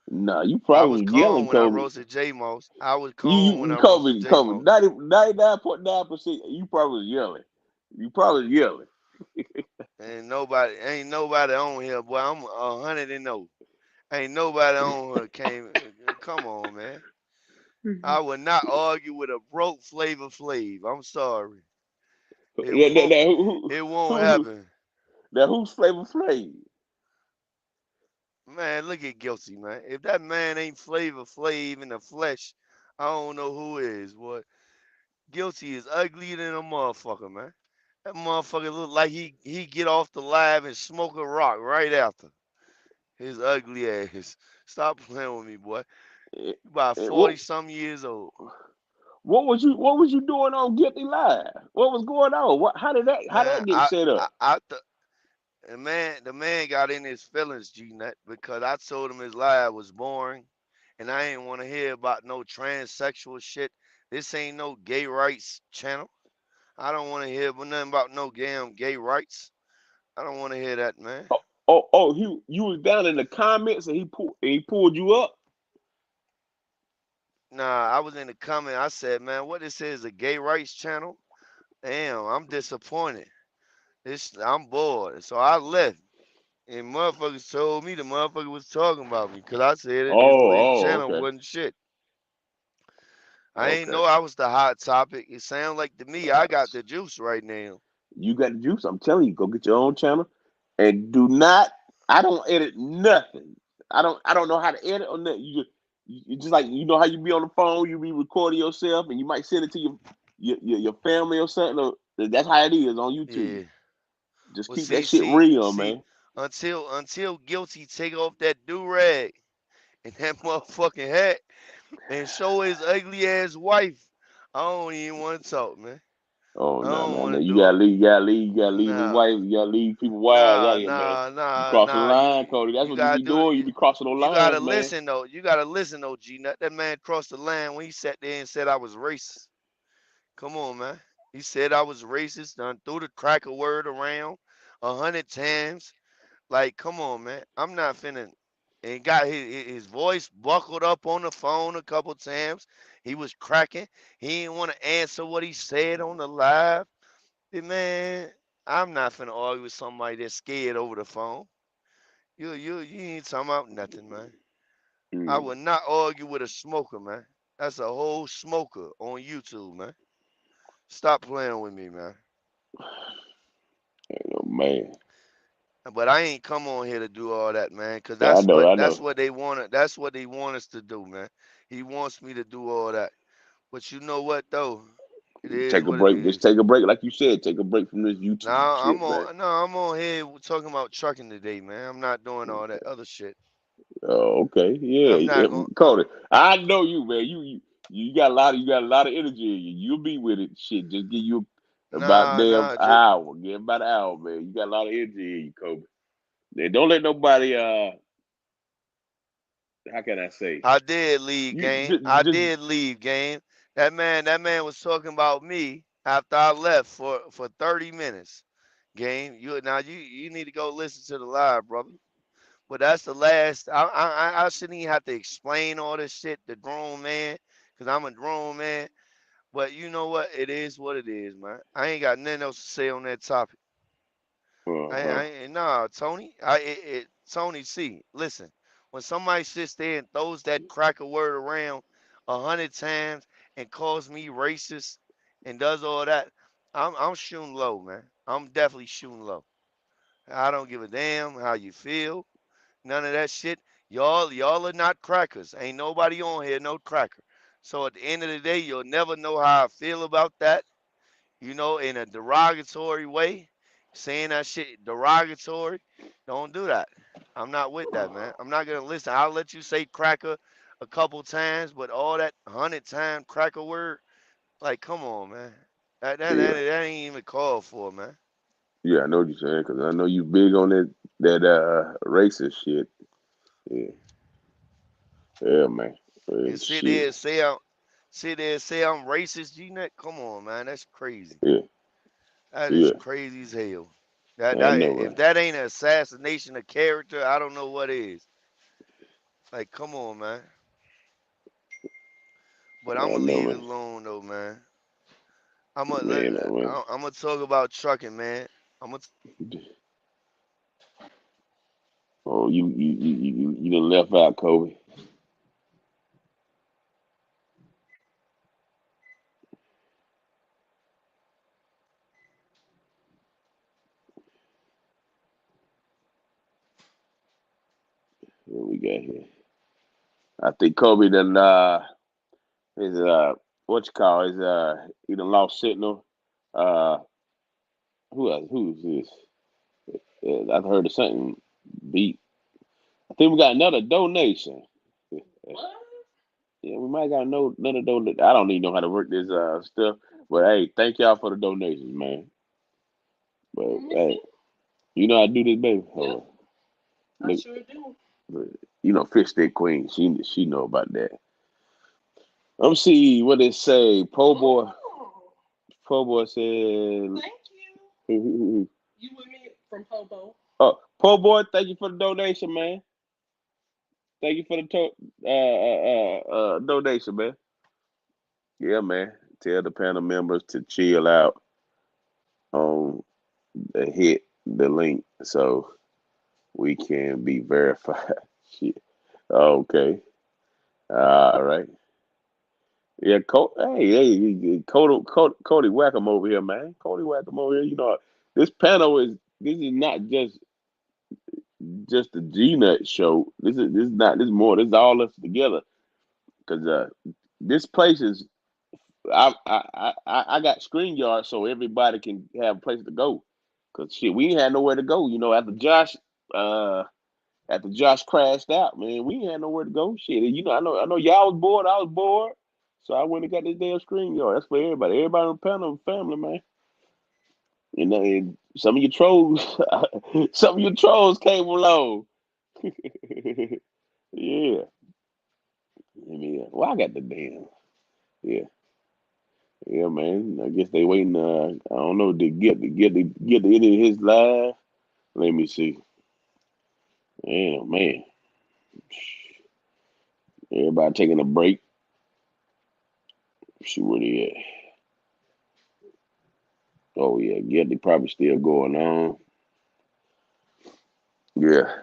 nah, you I probably was was calm yelling, when I Kobe. roasted J Moss. I was You calm when you I roasted Kobe J Kobe Moss. 99.9%. You probably was yelling. You probably was yelling. Ain't nobody on here, boy. I'm 100 and no. Ain't nobody on here came. Come on, man. I would not argue with a broke Flavor Flav. I'm sorry. It won't. That, It won't who happen. that who's Flavor Flav? Man, look at Guilty, man. If that man ain't Flavor Flav in the flesh, I don't know who is. Boy, Guilty is uglier than a motherfucker, man. That motherfucker look like he get off the live and smoke a rock right after. His ugly ass. Stop playing with me, boy. Eh, You about eh, 40 What some years old. what was you doing on Guilty Live? What was going on? How that Man, get set up? the man got in his feelings, G Nut, because I told him his live was boring, and I ain't want to hear about no transsexual shit. This ain't no gay rights channel. I don't want to hear nothing about no damn gay rights. I don't want to hear that, man. Oh, you was down in the comments and he pulled you up. Nah, I was in the comment. I said, man, what this is a gay rights channel? Damn, I'm disappointed. I'm bored. So I left. And motherfuckers told me the motherfucker was talking about me because I said it, his channel Okay, wasn't shit. I ain't okay. know I was the hot topic. It sounds like to me I got the juice right now. You got the juice. I'm telling you, go get your own channel, and do not. I don't edit nothing. I don't know how to edit on that. You just like how you be on the phone, you be recording yourself, and you might send it to your family or something. That's how it is on YouTube. Yeah. Just Well, keep see, that shit see, real, see. man. Until guilty take off that do rag and that motherfucking hat and show his ugly ass wife, I don't even want to talk, man. Oh I no don't no want no! to You do gotta it. leave. You gotta leave his Nah, wife. You gotta leave people wives out nah, here, man. nah, You nah, crossing the nah. line, Cody. That's You what you gotta be do. doing. You be crossing those You gotta lines, man. listen though. You gotta listen though, G Nut. That man crossed the line when he sat there and said I was racist. Come on, man. He said I was racist. Done threw the cracker word around 100 times. Like, come on, man. I'm not finna. And got his voice buckled up on the phone a couple times. He was cracking. He didn't want to answer what he said on the live. Man, I'm not finna argue with somebody that's scared over the phone. You ain't talking about nothing, man. I Mm, would not argue with a smoker, man. That's a whole smoker on YouTube, man. Stop playing with me, man. oh, man. But I ain't come on here to do all that, man, cause Yeah, I that's know. what I that's know. what they want. That's what they want us to do, man. He wants me to do all that. But you know what though? It is Take a what it break. Just is. take a break, like you said. Take a break from this YouTube Now shit, man. I'm on here talking about trucking today, man. I'm not doing all that other shit. Oh, okay. Yeah, I'm not going. Cody. I know you, man. You got a lot of energy in you. You'll be with it. Shit, just give you about Nah, damn nah. an hour. Give about an hour, man. You got a lot of energy in you, Kobe. Then don't let nobody. How can I say? I did leave You game. I just did leave game. That man was talking about me after I left for 30 minutes. Game. You need to go listen to the live, brother. But that's the last. I shouldn't even have to explain all this shit to grown man, cause I'm a grown man. But you know what? It is what it is, man. I ain't got nothing else to say on that topic. Uh-huh. Nah, Tony. Tony C. Listen, when somebody sits there and throws that cracker word around 100 times and calls me racist and does all that, I'm shooting low, man. I'm definitely shooting low. I don't give a damn how you feel. None of that shit. Y'all are not crackers. Ain't nobody on here no cracker. So at the end of the day, you'll never know how I feel about that. In a derogatory way, saying that shit derogatory. Don't do that. I'm not with that, man. I'm not gonna listen. I'll let you say cracker a couple times, but all that 100 time cracker word, like, come on, man. Yeah. That ain't even called for, man. Yeah, I know what you're saying, because I know you big on that racist shit. Yeah. Yeah, man. And Shit. sit there and say I'm racist, G-Net. Come on, man. That's crazy. Yeah. That is Yeah. crazy as hell. I know, If right? that ain't an assassination of character, I don't know what is. Like, come on, man. But I'm I gonna know, leave it man. alone though, man. Man, oh, man. I'm gonna talk about trucking, man. I'm gonna Oh, you done left out, Kobe. What we got here? I think Kobe done his what you call his he done lost signal. Uh, who else? Who's this? I've heard of something. Beat. I think we got another donation. What? Yeah, we might got another donation. I don't even know how to work this stuff, but hey, thank y'all for the donations, man. But Let me hey, see. you know how to do this, baby. Hold Yep, on. I Look, sure do. but, Fish Stick Queen. She know about that. I'm see what it say. Oh, Po boy said. thank you. Oh, You with me from Hobo? Po boy, thank you for the donation, man. Thank you for the donation, man. Yeah, man. Tell the panel members to chill out on hit the link so we can be verified. Shit. Okay. All right. Yeah, Cody Wackham over here, man. Cody Wackham over here. This panel this is not just a G Nut show. This is more. This is all us together. Cause this place is I got StreamYard so everybody can have a place to go. Cause shit, we ain't had nowhere to go. Uh after Josh crashed out, man, we ain't had nowhere to go. Shit, I know y'all was bored. I was bored, so I went and got this damn StreamYard. That's for everybody. Everybody on the panel, family, man. And some of your trolls, some of your trolls came along. Yeah, I mean, well, I got the damn. Yeah, yeah, man. I guess they waiting. I don't know to get the end of his live. Let me see. Damn, man. Everybody taking a break. See where they at. Oh yeah, Getty probably still going on. Yeah,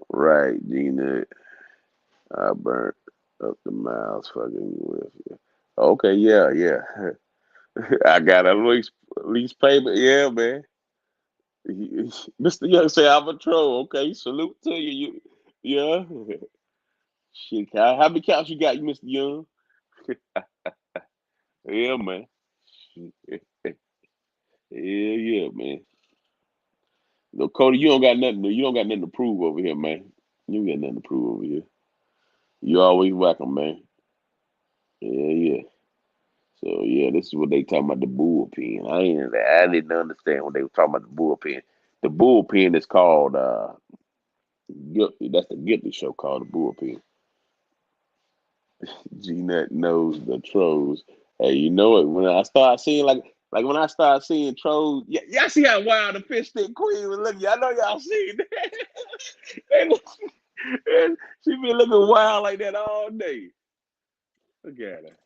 right, Gina. I burnt up the miles fucking with you. Okay, yeah, yeah. I got a lease payment. Yeah, man. Mr. Young say I'm a troll. Okay, salute to you. Yeah. Shit, how many counts you got, Mr. Young? Yeah, man. Yeah, yeah, man. No, Cody, you don't got nothing to prove over here, man. You ain't got nothing to prove over here. You always welcome, man. Yeah, yeah. So yeah, this is what they talking about the bullpen. I didn't understand when they were talking about the bullpen. The bullpen is called Guilty. That's the Guilty show called the bullpen. G Nut knows the trolls. Hey, you know it when I start seeing like when I start seeing trolls. Yeah, y'all see how wild the fish stick queen was looking. I know y'all seen that. She been looking wild like that all day. Look at her.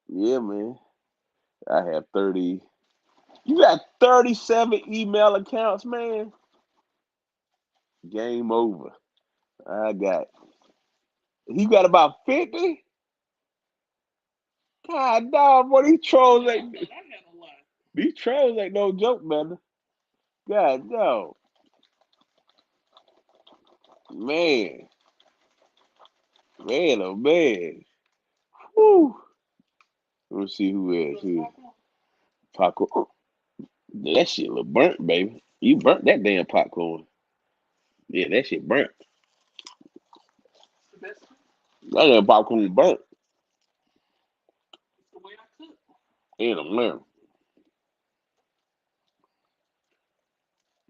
Yeah, man. I have 30. You got 37 email accounts, man. Game over. I got. He got about 50. God dog, boy, these trolls ain't no joke, man. God dog, man, man, oh man. Whew. Let me see who is who. Popcorn. That shit look burnt, baby. You burnt that damn popcorn. Yeah, that shit burnt. That damn popcorn burnt. And I'm learning.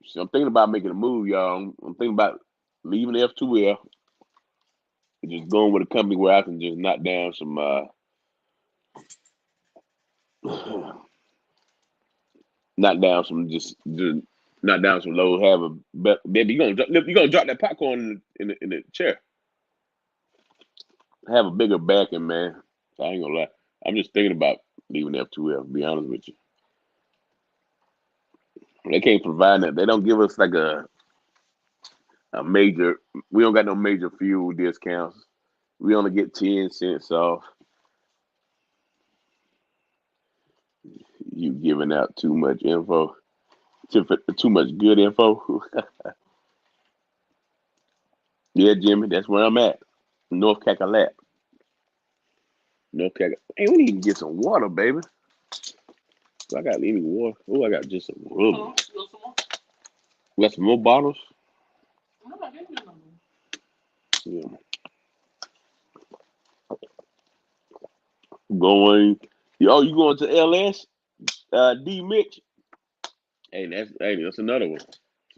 See, I'm thinking about making a move, y'all. I'm thinking about leaving F2L and just going with a company where I can just knock down some knock down some just knock down some lows. Have a baby, you gonna drop that popcorn in the chair. Have a bigger backing, man. So I ain't gonna lie. I'm just thinking about leaving F2L. To be honest with you, they can't provide that. They don't give us like a major. We don't got no major fuel discounts. We only get 10 cents off. You giving out too much info, too much good info. Yeah, Jimmy, that's where I'm at. North Cackalack. North Cackalack. Hey, we need to get some water, baby. I got any water? Oh, I got just some rubber. Got some more bottles? Yeah. Going. Oh, you going to LS? D Mitch? That's another one.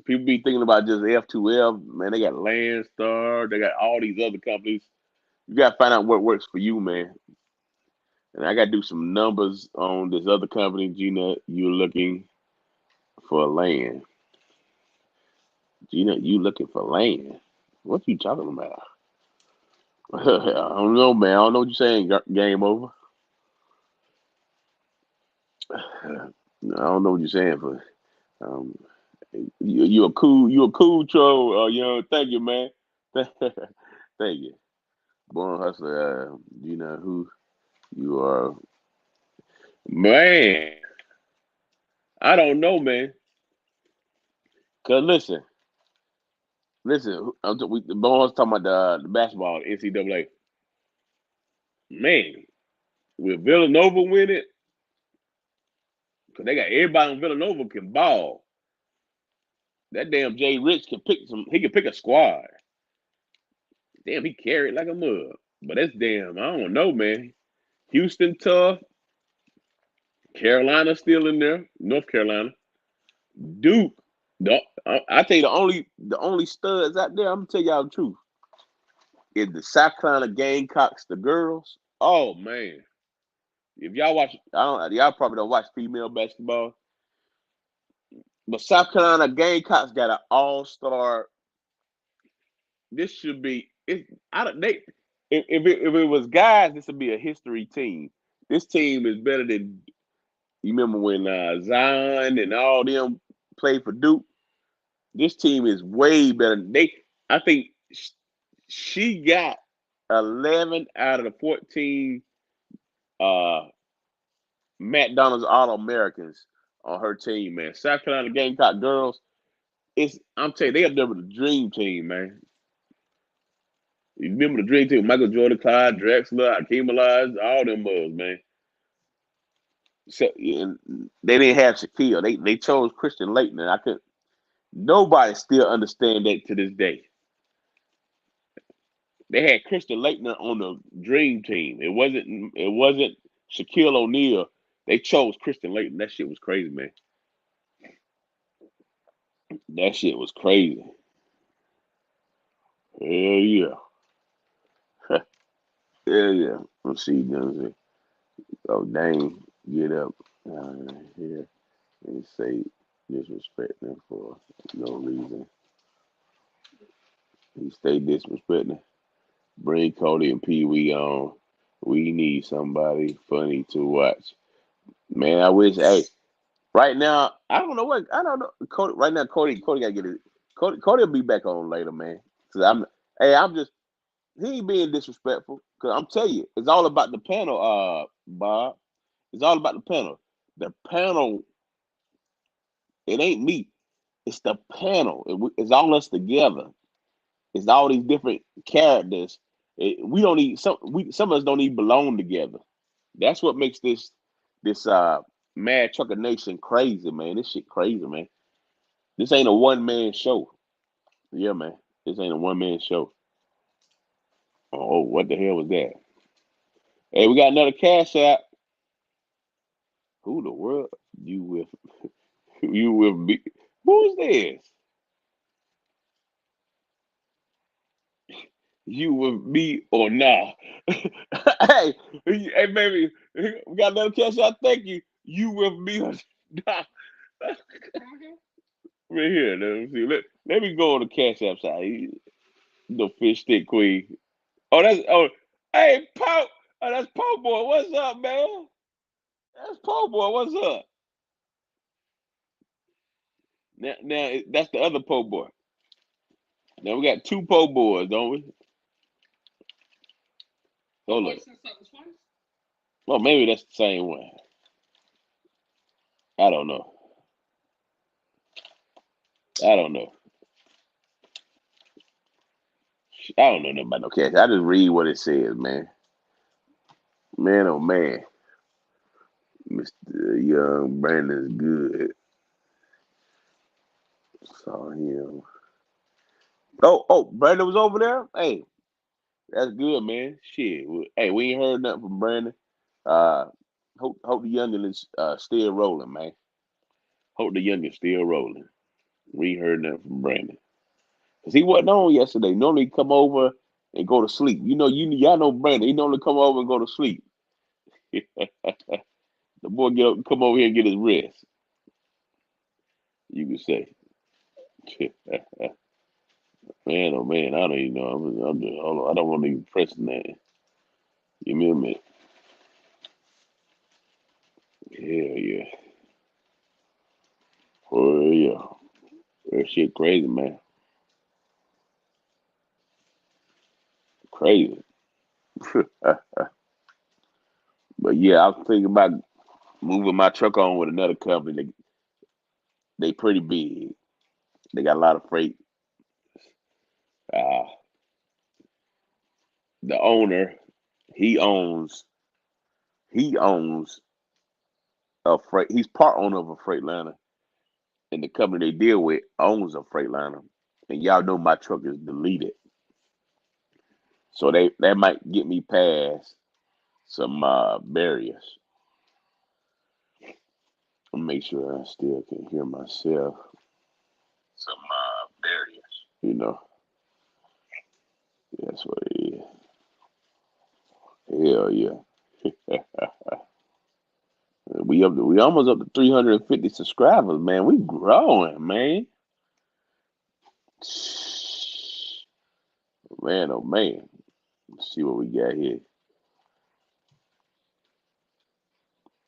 People be thinking about just F2L. Man, they got Landstar. They got all these other companies. You got to find out what works for you, man. And I got to do some numbers on this other company, Gina. You're looking for land. Gina, you looking for land. What you talking about? I don't know, man. I don't know what you're saying. Game over. I don't know what you're saying, but you a cool troll. Thank you, man. Thank you, born hustler. You know who you are, man. I don't know, man. Cause listen. The boys talking about the basketball, NCAA. Man, will Villanova win it? Cause they got everybody in Villanova can ball. That damn Jay Rich can pick some. He can pick a squad. Damn, he carried like a mug. But that's damn. I don't know, man. Houston tough. Carolina still in there. North Carolina. Duke. I tell you the only studs out there. I'm gonna tell y'all the truth. Is the South Carolina Gamecocks, the girls. Oh man. If y'all watch, y'all probably don't watch female basketball. But South Carolina Gamecocks got an all-star. This should be it. I don't they if it was guys, this would be a history team. This team is better than you remember when Zion and all them played for Duke. This team is way better. I think she got 11 out of the 14 uh, McDonald's All Americans on her team, man. South Carolina Gamecock girls, I'm telling you, they are the dream team, man. You remember the dream team? Michael Jordan, Clyde Drexler, Hakeem Elias, all them was, man. So, and they didn't have Shaquille. They chose Christian Laettner. I could Nobody still understand that to this day. They had Christian Laettner on the dream team. It wasn't Shaquille O'Neal. They chose Christian Laettner. That shit was crazy, man. That shit was crazy. Hell yeah. Hell yeah. Let's see. Oh dang. Get up. Here and say disrespecting for no reason. He stay disrespecting. Bring Cody and Pee Wee on. We need somebody funny to watch. Man, I wish. Hey, right now, I don't know what. I don't know. Cody, right now, Cody gotta get it. Cody will be back on later, man. Cause I'm just. He ain't being disrespectful. Cause I'm telling you, it's all about the panel. Bob. It's all about the panel. The panel. It ain't me. It's the panel. It's all us together. It's all these different characters. We don't need some. Some of us don't even belong together. That's what makes this Mad Trucker Nation crazy, man. This shit crazy, man. This ain't a one man show. Yeah, man. This ain't a one man show. Oh, what the hell was that? Hey, we got another cash app. Who the world you with? You with me? Who's this? You with me or nah? Hey, baby, we got another cash app. Thank you. You with me or nah? Right here. Let me see. Let me go on the cash app side. The fish stick queen. Hey, Pope. Oh, that's Pope boy. What's up, man? That's Pope boy. What's up? Now that's the other Pope boy. Now we got two Pope boys, don't we? Hold up. Well, maybe that's the same one. I don't know. I don't know. I don't know nothing about no cash. I just read what it says, man. Man, oh man, Mr. Young Brandon's good. Saw him. Oh, Brandon was over there. Hey, that's good, man. Shit. Hey, we ain't heard nothing from Brandon. Uh, hope the youngin is still rolling, man. Hope the youngin still rolling. We ain't heard nothing from Brandon. Cause he wasn't on yesterday. Normally he come over and go to sleep. Y'all know Brandon. He normally come over and go to sleep. The boy get up, come over here and get his rest. You could say, man, oh man, I don't even know. I'm just, hold on. I don't want to even press that. Give me a minute. Hell yeah. Oh yeah. That shit crazy, man. Crazy. But yeah, I was thinking about moving my truck on with another company. They pretty big. They got a lot of freight. Uh, the owner, he owns he owns a freight. He's part owner of a Freightliner, and the company they deal with owns a Freightliner. And y'all know my truck is deleted, so that might get me past some barriers. I'll make sure I still can hear myself. Some barriers. That's what it is. Hell yeah. We almost up to 350 subscribers, man. We growing, man. Man, oh man. Let's see what we got here.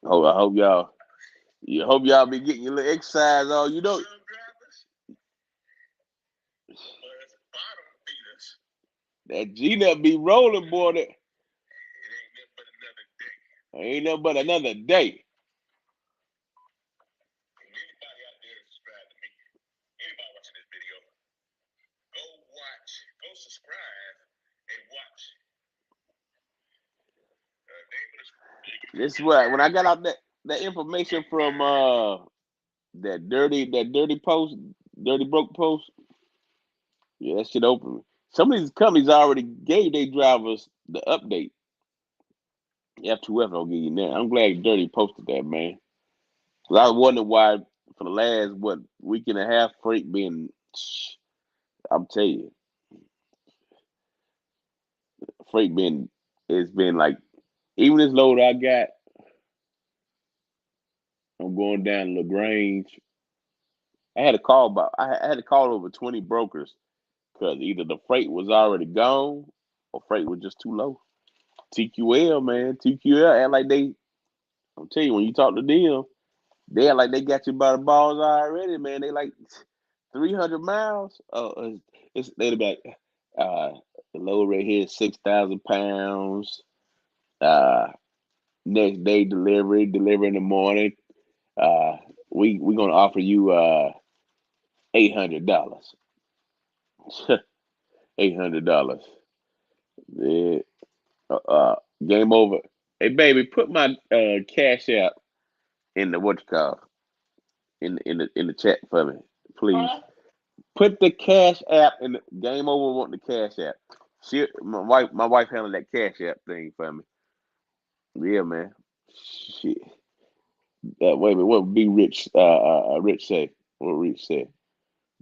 I hope y'all. Hope y'all be getting your little exercise on. That G nut be rolling, boy. That ain't nothing but another day. This is what when I got out that information from that dirty post, dirty broke post. Yeah, that shit open. Some of these companies already gave their drivers the update. F2F don't give you that. I'm glad Dirty posted that, man. 'Cause I was wondering why for the last week and a half, freight been. I'm telling you, freight been. It's been like even this load I got. I'm going down Lagrange. I had to call over 20 brokers because either the freight was already gone or freight was just too low. TQL, man. TQL act like they. I'm telling you, when you talk to them, they act like they got you by the balls already, man. They like 300 miles. It's they be like, the load right here is 6,000 pounds. Uh, Next day deliver in the morning. Uh, we gonna offer you $800. $800. Yeah. Game over. Hey baby, put my cash app in the what you call in the chat for me, please. Huh? Put the cash app in the game over. Want the cash app? My wife handled that cash app thing for me. Yeah, man. Shit. Wait a minute. What be Rich? Rich say? What Rich say?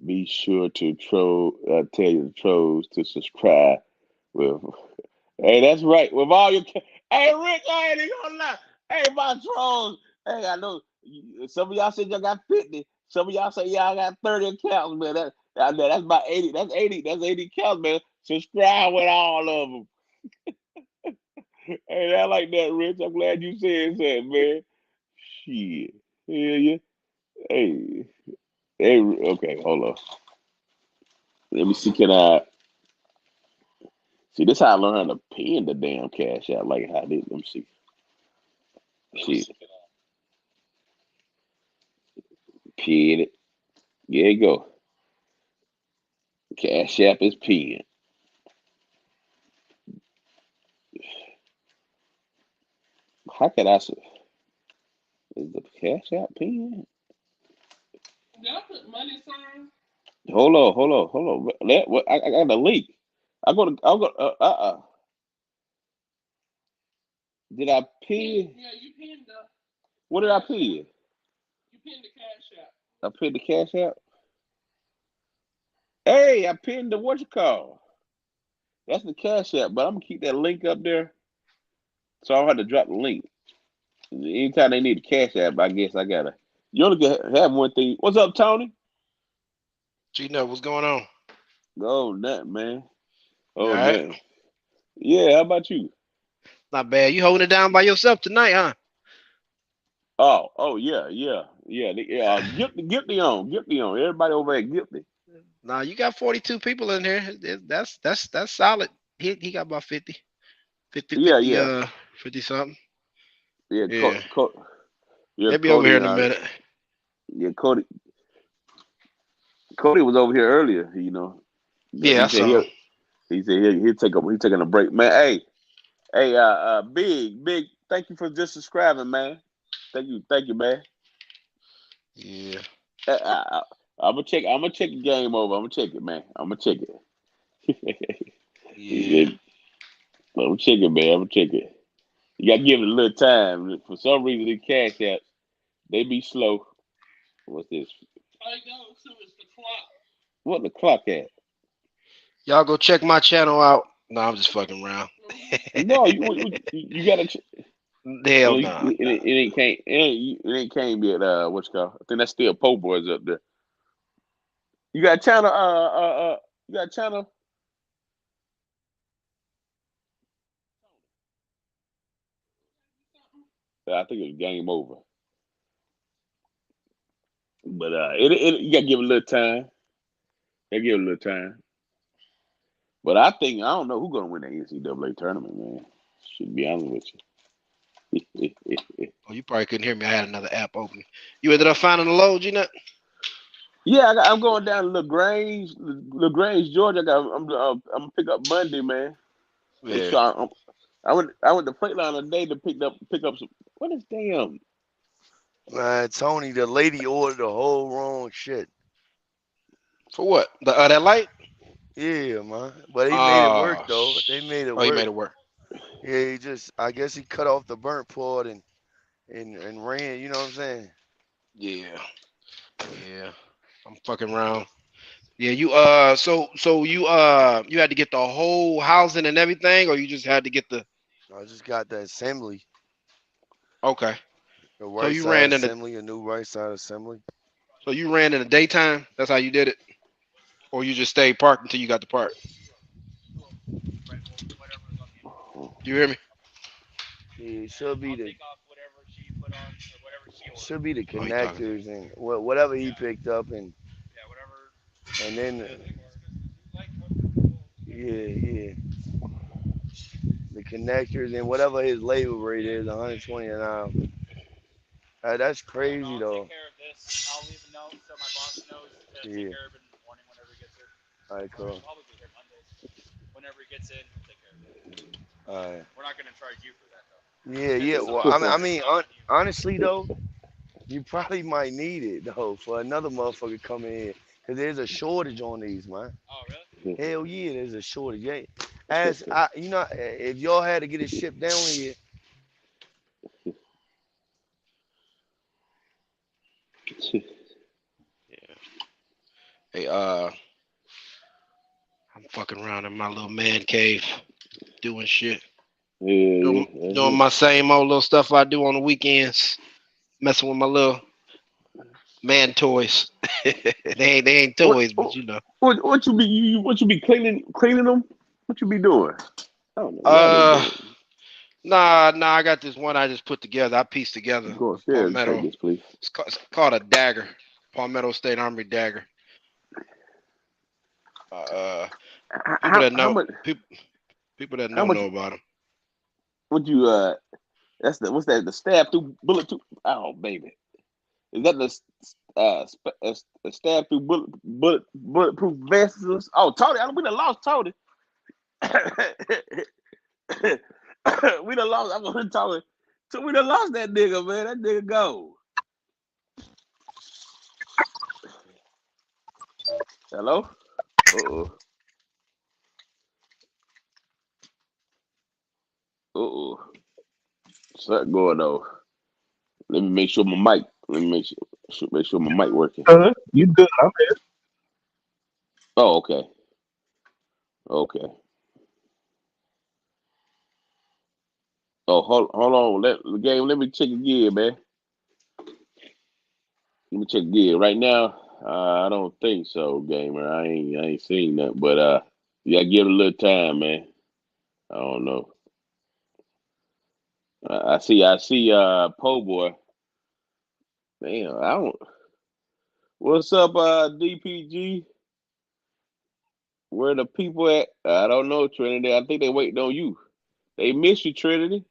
Be sure to tell your trolls to subscribe. With hey, that's right. With all your hey Rich, I ain't even gonna lie. Hey, my trolls. Hey, I know some of y'all said y'all got 50. Some of y'all say y'all got 30 accounts, man. That's about 80. That's 80. That's 80 accounts, man. Subscribe with all of them. Hey, I like that, Rich. I'm glad you said that, man. Shit. Yeah, yeah. Hey, hey. Okay, hold on. Let me see. Can I? See, this how I learn how to pin the damn cash out. Like how they, let me see. See, pin it. There you go. Cash app is pinned. How can I say? Is the cash app pinned? Y'all put money signs. Hold on. I got the link. I go. Did I pin? Yeah, you pinned the What did I pin? you pinned the cash app. I pinned the cash app. Hey, I pinned the what you call? That's the cash app, but I'm gonna keep that link up there, so I don't have to drop the link. Anytime they need a cash app, I guess I gotta. You only can have one thing. What's up, Tony? G-Nut, what's going on? Oh, nothing, man. You all Oh, right? nothing. Yeah, how about you? Not bad. You holding it down by yourself tonight, huh? Oh, yeah. Guilty on. Everybody over there guilty. Nah, you got 42 people in here. That's solid. He got about 50, 50, Yeah, 50, yeah, 50 something. yeah. Yeah. Yeah, They'll be over here Cody. in a minute. Yeah, Cody was over here earlier. But Yeah, I he said saw him. he'll take a he taking a break, man. Hey, big. Thank you for just subscribing, man. Thank you, man. Yeah. I'm gonna check. I'm gonna check the game over. I'm gonna check it, man. I'm gonna check it. He Yeah. said, I'm gonna check it, man. I'm gonna check it. You gotta give it a little time. For some reason, the cash apps they be slow. What's this? All you go to is the clock. What the clock at? Y'all go check my channel out. No, I'm just fucking around. No, you gotta. Hell Well, no. it ain't came yet. What's it called? I think that's still po' boys up there. You got channel. You got channel. I think it was game over. But you gotta give it a little time. They give it a little time. But I don't know who's gonna win the NCAA tournament, man. Should be honest with you. Oh, you probably couldn't hear me. I had another app open. You ended up finding the load, G-Nut? Yeah, I'm going down to LaGrange, Georgia. I'm gonna pick up Monday, man. Make Yeah. sure I went to Freightliner today to pick up some. What is damn? Tony, the lady ordered the whole wrong shit. For what? That light? Yeah, man. But they made it work Oh, though. They made it oh, he made work. it work. Yeah, I guess he cut off the burnt part and ran. You know what I'm saying? Yeah. Yeah. I'm fucking around. Yeah, you had to get the whole housing and everything, or you just had to get the I just got the assembly, okay. the So right you side ran in the assembly, a new right side assembly. so you ran in the daytime. That's how you did it, or you just stayed parked until you got the part. You hear me? Yeah, it should be the Oh, you talking? connectors and whatever he picked up and then yeah the connectors and whatever his labor rate is 120 an hour. That's crazy though. Yeah. All right, cool. All right. Yeah. Well, honestly though, you probably might need it though for another motherfucker to come in here because there's a shortage on these, man. Hell yeah, there's a shortage. Yeah. If y'all had to get it shipped down here, Yeah. Hey, I'm fucking around in my little man cave, doing shit, doing my same old little stuff I do on the weekends, messing with my little man toys. they ain't toys, but you know. What you be cleaning them? What you be doing? I don't know what I've been Uh, doing. nah. I got this one I just put together. I pieced together. Go upstairs and take Palmetto. this, please. It's called a dagger. Palmetto State Armory dagger. People that How know much? people that How much? know about them. Would you what's that? The stab through bullet tooth? Oh baby, is that the stab through bulletproof vests? Oh Tony, we done lost Tony. We done lost. I'm gonna Tony. So we done lost that nigga, man. That nigga go. Hello. Uh-oh. Uh-oh. Something going on. Let me make sure my mic. Let me make sure my mic working. You good? I'm here. Oh, okay. Okay. Oh, hold on. Let me check again, man. Let me check again. Right now, I don't think so, gamer. I ain't seen that, but yeah, give it a little time, man. I don't know. I see Po boy. Damn, I don't. What's up, DPG? Where the people at? I don't know, Trinity. I think they waiting on you. They miss you, Trinity.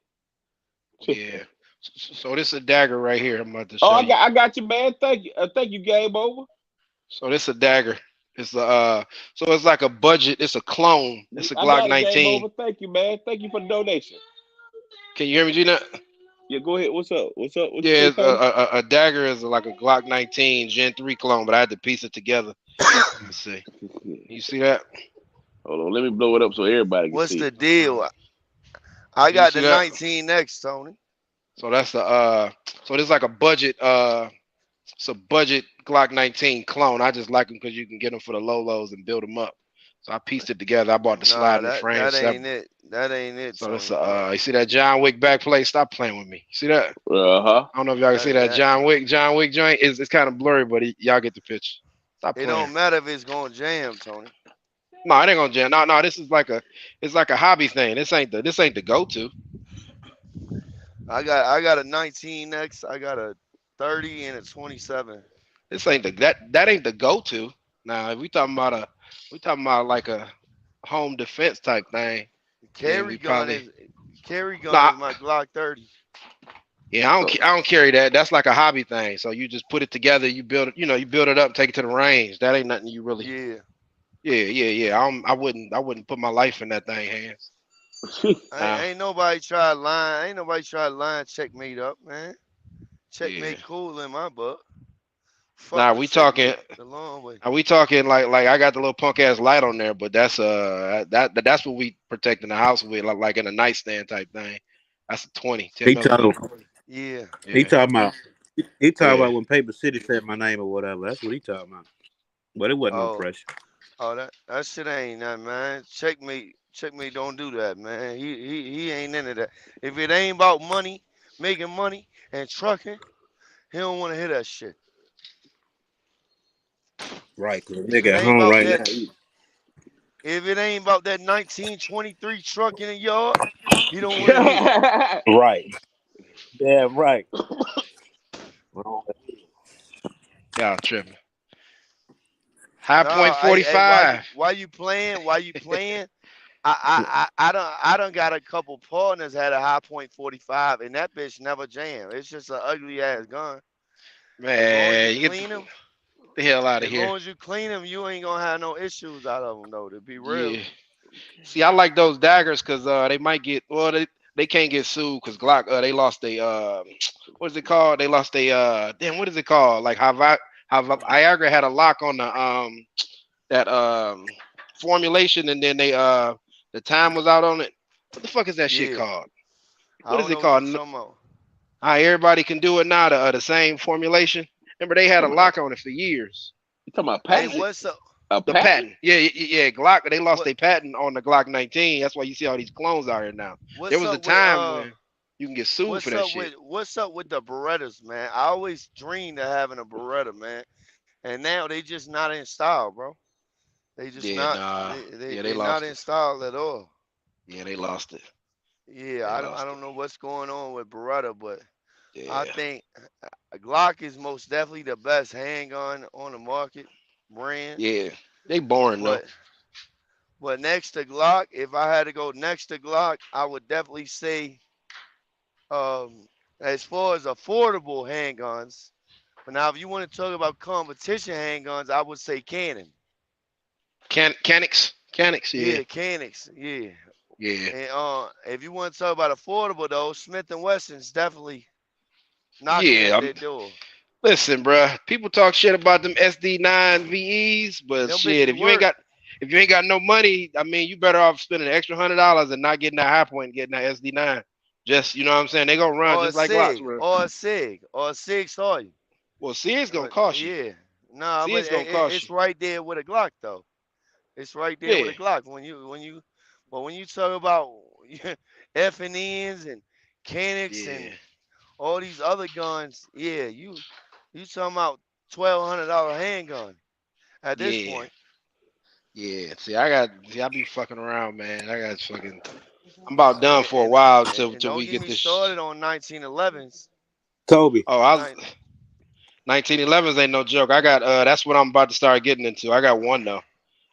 Yeah. So this is a dagger right here. I'm about to Oh, show you. I got you, man. Thank you, Game Over. So this is a dagger. It's so it's like a budget. It's a clone. It's a I Glock got it, Game 19. Over. Thank you, man. Thank you for the donation. Can you hear me, Gina? Yeah, go ahead. What's up? What you Yeah, say, Tony? a dagger is like a Glock 19 Gen 3 clone, but I had to piece it together. Let me see. You see that? Hold on, let me blow it up so everybody can what's see. the deal? I You got see the that? 19X, Tony. So that's the so this is like a budget it's a budget Glock 19 clone. I just like them because you can get them for the low lows and build them up. So I pieced it together. I bought the Nah, sliding frame that ain't separate. it. That ain't it, So that's Tony. you see that John Wick back plate? Stop playing with me. You see that? Uh-huh. I don't know if y'all can see that That John Wick joint. It's kind of blurry, but y'all get the picture. Stop it playing. don't matter if it's gonna jam, Tony. No, it ain't gonna jam. No, this is it's like a hobby thing. This ain't the go-to. I got a 19X. I got a 30 and a 27. This ain't that ain't the go-to. Now, if we talking about like a home defense type thing, then Carry we gun probably is carry gun nah. is my Glock 30. Yeah, I don't carry that. That's like a hobby thing. So you just put it together. You build it. You build it up, take it to the range. That ain't nothing you really. Yeah. Yeah. I wouldn't put my life in that thing hands. Ain't nobody try line. Ain't nobody try line checkmate up, man. Yeah. Checkmate cool in my book. Fuck Now the we talking. checkmate the long way. Are we talking like I got the little punk ass light on there, but that's that's what we protecting the house with, like in a nightstand type thing. That's a 10 He talking. millimeter. Yeah. He Yeah, talking about. He talking yeah. about when Paper City said my name or whatever. That's what he talking about. But it wasn't no Oh, pressure. that shit ain't nothing, man. Checkmate don't do that, man. He ain't into that. If it ain't about money, making money and trucking, he don't want to hear that shit. Right, cause the If it nigga at ain't home about right that, now. If it ain't about that 1923 truck in the yard, he don't want to hear it. Right. Yeah, right. Well, Y'all tripping. High No, point why 45. you playing? Why you playing? I done got a couple partners had a high point 45, and that bitch never jam. It's just an ugly ass gun. As long as you Man, you get clean them, the hell out of as here. long as you clean them, you ain't gonna have no issues out of them though. To be real, Yeah. See, I like those daggers because they might get well they can't get sued because Glock they lost they what is it called? They lost they damn what is it called? Like how Viagra had a lock on that formulation and then they the time was out on it. What the fuck is that shit yeah. called? I What is don't it know what called? you're talking about. How everybody can do it now, the same formulation. Remember they had a Talking about, lock on it for years. you talking about Hey, patent? what's up? A The patent? patent, yeah. Glock they lost What their patent on the Glock 19. That's why you see all these clones out here now. There what's was a up with time when you can get sued for that shit. what's up with the Berettas, man? I always dreamed of having a Beretta, man, and now they just not in style, bro. They just Yeah, not nah, they they yeah they they not lost in it. style at all. Yeah, they lost it. Yeah, They I lost it. don't know what's going on with Beretta, but I Yeah, think a Glock is most definitely the best handgun on the market brand. yeah. They boring though. But next to Glock, if I had to go next to Glock, I would definitely say as far as affordable handguns. But now if you want to talk about competition handguns, I would say Canon. Canics, yeah, Yeah, Canics. Yeah. yeah, And if you want to talk about affordable though, Smith and Wesson's definitely knocking yeah. at their door. Listen, bruh. People talk shit about them SD9 VEs, but Them shit, bitches work. if you ain't got no money, I mean, you better off spending an extra $100 and not getting that high point and getting that SD9. Just you know what I'm saying? They gonna run Or a just like Glocks Sig, run. or a Sig Sawyer. Well, see, it's gonna cost you. Yeah, nah, See, but it's gonna cost you. it's right there with a Glock though. It's right there with Yeah, a Glock. But when you talk about F and N's and Canics yeah, and all these other guns, yeah, you talking about $1,200 handgun at this yeah, point. yeah. See, I be fucking around, man. I got fucking. I'm about done for a And, while and till don't we get get me this. started on 1911s. Kobe. Oh, I was Nine, 1911s ain't no joke. I got that's what I'm about to start getting into. I got one though.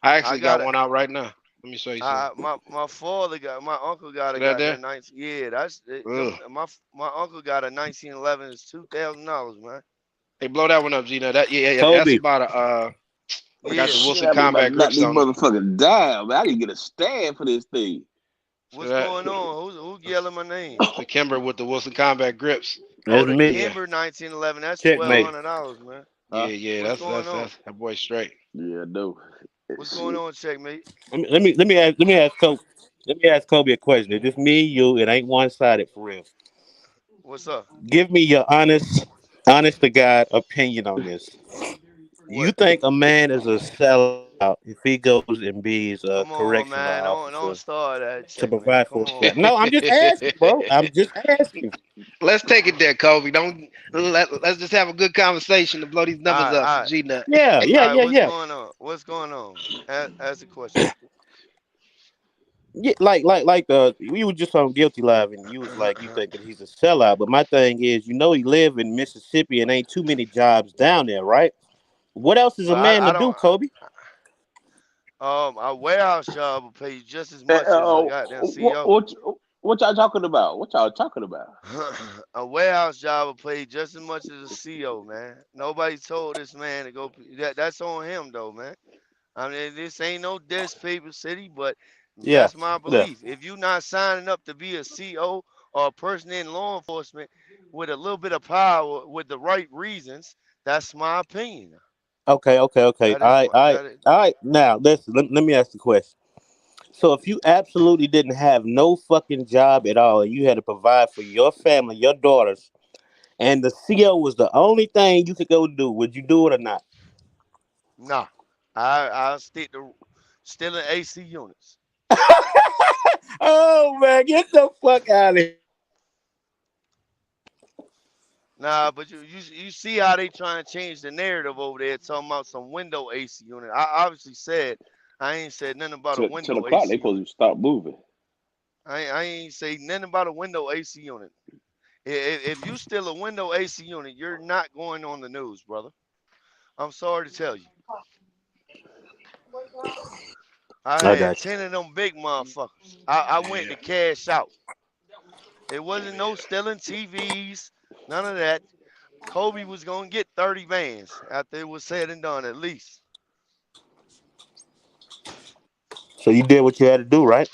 I I actually got got a one out right now. Let me show you something. my father got my uncle got See a that goddamn there? 19. Yeah, that's them. Ugh. My uncle got a 1911. It's $2,000, man. Hey, blow that one up, Gina. That yeah, that's Kobe. about a I got the Yeah. Shit, Wilson I be about to combat knock grips this on it. motherfucker down, man. I can get a stand for this thing. See What's that? going on? Who's yelling my name? It's the Kimber with the Wilson combat grips. Oh, That's the me. Yeah. Kimber 1911. That's twelve Checkmate. hundred dollars, man. Huh? Yeah, What's going on? that's that boy straight. Yeah, no. What's going Shit. on, checkmate? Let me ask Kobe a question. It's just me and you. It ain't one sided for real. What's up? Give me your honest to God opinion on this. You What? think a man is a sellout if he goes and be a Come on, correctional man. Don't officer start that, to checkmate. provide Come for his on, family? man. No, I'm just asking, bro. I'm just asking. Let's take it there, Kobe. Don't let's just have a good conversation to blow these All numbers right, up all for right, G Nut. Yeah, all yeah, right. yeah, What's yeah. going on? What's going on? Ask the question. Yeah, like we were just on Guilty Live, and you was like, you thinking he's a sellout. But my thing is, he live in Mississippi, and ain't too many jobs down there, right? What else is a Well, man to I do, don't. Kobe? A warehouse job will pay you just as Uh, much as a uh, goddamn what, CEO. what, what y'all talking about? What y'all talking about? A warehouse job will pay just as much as a CEO, man. Nobody told this man to go. That's on him, though, man. I mean, this ain't no diss paper city, but Yeah, that's my yeah. belief. If you not signing up to be a CEO or a person in law enforcement with a little bit of power, with the right reasons, that's my opinion. Okay, okay, okay. That is my that is. All right. Now, listen. Let me ask the question. So, if you absolutely didn't have no fucking job at all, and you had to provide for your family, your daughters, and the CO was the only thing you could go do, would you do it or not? Nah. I stick to stealing AC units. Oh man, get the fuck out of here. Nah, but you see how they trying to change the narrative over there, talking about some window AC unit. I obviously said I ain't said nothing about a 10 window o'clock, they AC supposed unit. to stop moving. I ain't say nothing about a window AC unit. If you steal a window AC unit, you're not going on the news, brother. I'm sorry to tell you. I I had got you. 10 of them big motherfuckers. I went to cash out. It wasn't no stealing TVs, none of that. Kobe was gonna get 30 bands after it was said and done, at least. So you did what you had to do, right?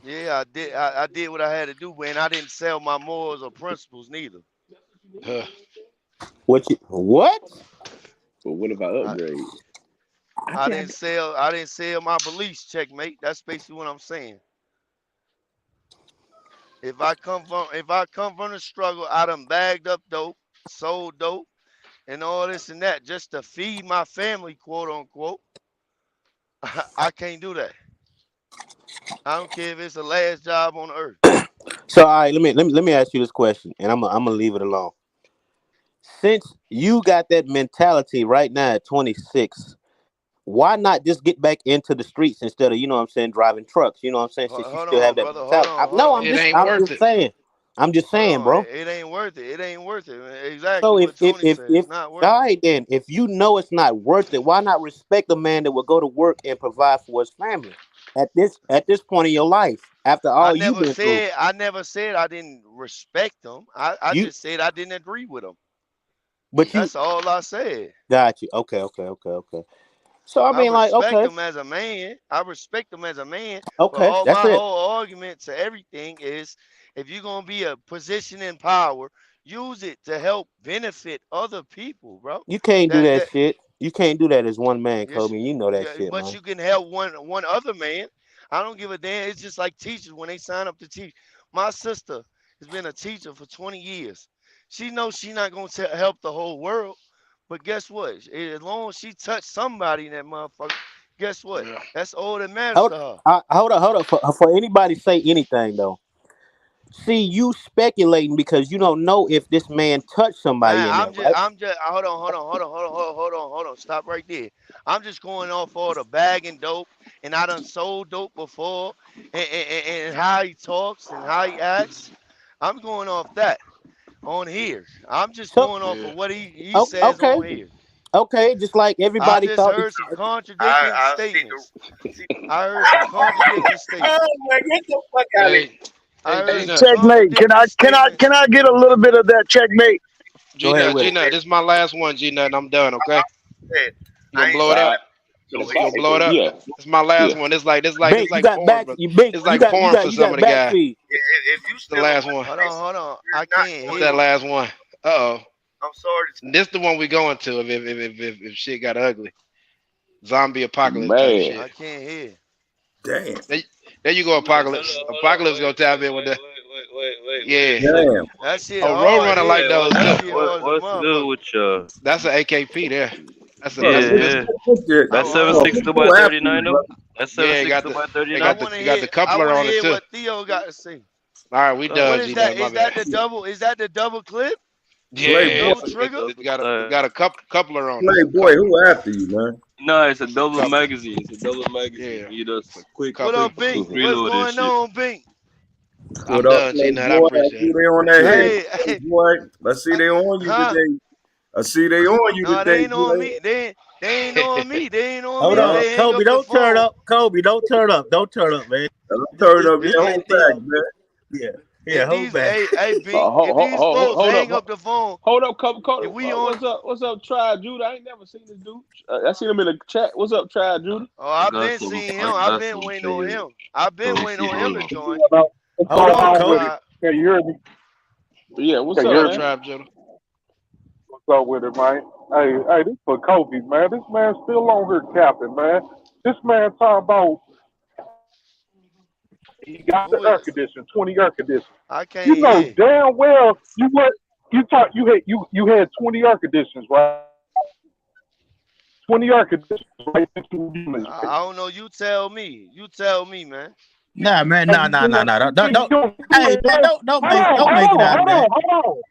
Yeah, I did. I did what I had to do, and I didn't sell my morals or principles neither. Huh. What? But what if I I, upgrade? I didn't sell. I didn't sell my beliefs. Checkmate. That's basically what I'm saying. If I come from the struggle, I done bagged up dope, sold dope, and all this and that just to feed my family, quote unquote. I can't do that. I don't care if it's the last job on earth. So all right, let me ask you this question, and I'm gonna leave it alone. Since you got that mentality right now at 26, why not just get back into the streets instead of, you know what I'm saying, driving trucks? You know what I'm saying? Since you Hold still have on, that brother. Hold mentality. on. Hold No, on. It ain't Hold I'm worth on. just it. saying. I'm just Hold saying, on. bro. It ain't worth it. It ain't worth it. Exactly So what Tony said. if It's not worth all it. right then, if you know it's not worth it, why not respect a man that will go to work and provide for his family at this point in your life after I all you've never been through? said I never said I didn't respect them. I You just said I didn't agree with them. but you That's all I said. got you. Okay. So I I mean, like, respect okay, him as a man. I respect him as a man. But okay, all that's my it. whole argument to everything is if you're gonna be a position in power, use it to help benefit other people, bro. You can't do That that that shit. You can't do that as one man, yes, Kobe. You know that yeah, shit, but man. you can help one other man. I don't give a damn. It's just like teachers when they sign up to teach. My sister has been a teacher for 20 years. She knows she's not gonna help the whole world, but guess what? As long as she touched somebody in that motherfucker, guess what? Yeah. That's all that matters Hold, to her. hold up. For anybody to say anything though, see you speculating because you don't know if this man touched somebody Man, in there, right? I'm just, hold on. Stop right there. I'm just going off all the bagging dope, and I done sold dope before, and how he talks and how he acts. I'm going off that on here. I'm just So, going off Yeah. of what he says okay, on here. just like I everybody just thought that. heard some contradicting statements. I heard some contradicting Oh statements. man, get the fuck out of here. Hey, I hey, heard G some Nut, Checkmate. contradicting Can statements. I get a little bit of that checkmate? Go G ahead Nut, with G it. Nut. This is my last one, G Nut, and I'm done. Okay. You gonna blow All it up? right. 10 You o'clock, gonna blow it up? yeah. It's my last Yeah. one. It's Bink, you like got porn, back. but You Bink, it's like porn for you some got of the back guys. feed. If you The still a last window one. Hold on, hold on. you're I not can't It's going hear that you. last one. Uh oh. I'm sorry to This the one we going to if shit got ugly. Zombie apocalypse type Man. shit. I can't hear. damn. There, there you go, apocalypse. Apocalypse gonna tap in with that. Yeah. Damn. That shit Oh, hard Roadrunner like there, boy. those That too. shit hard as a motherfucker. That's an AKP there. Bro, That's a pistol. Hold on. people after you, bro. Yeah, I it got the coupler wanna on it hear too. what Theo got to say. All right, we What done, is G that? Nut. My Is that bad. the double? Is that the double clip? Yeah, Double trigger? it's got a coupler on it. Playboy, Coupler. who after you, man? Coupler. Yeah. What Coupler. up, Bink? Mhm. What's going on, Bink? What I'm up, done, G Nut. I Playboy? I appreciate see it. they on that head, Hey, hey, Playboy. I see they on you huh? today. I see they on you No, they today, ain't on boy. me. They ain't on me. They ain't on Hold me till on, they hang Kobe. up the Don't turn phone. up, Kobe. Don't turn up, man. I'm turning up Just your let whole back, Theo. man. Yeah, hold back. Hey, Bink, if these folks Hold up. hang up the phone, Hold up, Cody. we on. What's up, Try Judah? I ain't never seen this dude. I seen him in the chat. What's up, Try Judah? Oh, I've been seeing him. I've been waiting on him. I've been waiting on him to join. What's Hold Come going on, on, on with Kobe. it? Tribe. Can you hear me? Yeah, what's Can you up, hear What up, me? man? Tribe Judah? What's up with it, man? Hey, this for Kobe, man. This man still on here capping, man. This man talking about he got the Who is air it? condition, 20 air conditions. I You can't know hear. damn well you had 20 air conditions, right? 20 air conditions, right? I don't know. You tell me. You tell me, man. Nah, man. Hey, Nah, nah, you nah, know, nah. Don't, you don't. don't Hey, man. Don't make it out of that. hold on.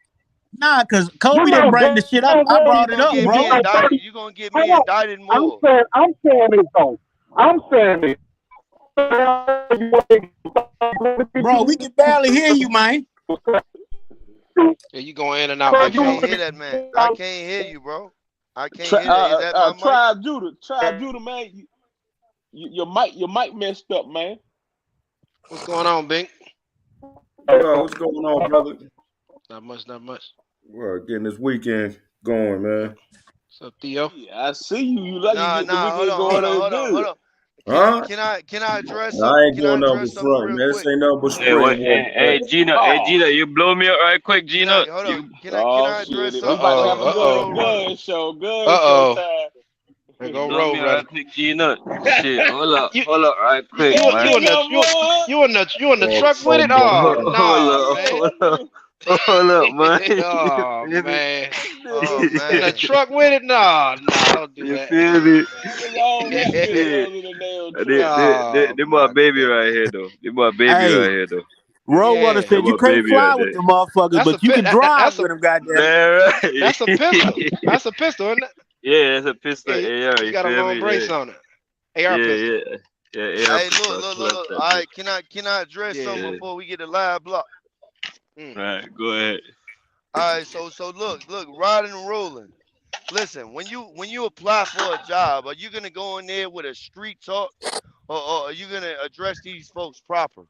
Nah, cause You Kobe didn't know bring the shit up. damn I well You brought it gonna up, get you me bro. got indicted. 30. You gonna get me Hold on. indicted I'm more. saying this though. I'm saying it. Bro, we can barely hear you, man. Yeah, you going in and out, I big can't fella. hear that, man. I can't hear you, bro. I can't Try, hear that. Is that my mic? Try Judah, man. Your mic messed up, man. What's going on, Bink? What's going on, brother? Not much, not much. Well, getting this weekend going, man. What's up, Theo? Yeah, I see you. You lucky Nah, get the hold weekend on, going. hold That's on, good. hold on. Huh? Can I address I something? ain't Can I doing nothing address but something front, real man. This quick? ain't nothing but Hey, spray wait, water, hey, Gina, you blow me up right quick, Can Gina. I hold on? Can I Oh address shit! We something about to before have you a go, gun Roller? show time. There You go blow roll, me up right brother. quick, Gina. Shit, You hold up right quick, you man. you in the truck with it? Oh Hold no, up, man. hold up, man. Oh You feel me? man. Oh In the man. truck with it? No, don't do You that. feel me? Shit. Shit. In the damn truck. Oh They my my baby god. right here, though. They my baby Hey, right here, though. Roadrunner Yeah. They said you my can't baby fly right with there. them motherfuckers, That's a but you pit. can drive That's a with them, goddamn. That that's a pistol. right. That's a pistol, isn't it? Yeah, it's a pistol Yeah, AR, you you got a feel long me? brace Yeah. on it. AR pistol. Yeah, AR Hey, pistol, look. clutch All that bit. right, can I address something Yeah. Yeah. before we get the live block? Right, go ahead. All right, so look, riding and rolling. Listen, when you apply for a job, are you gonna go in there with a street talk, or are you gonna address these folks proper?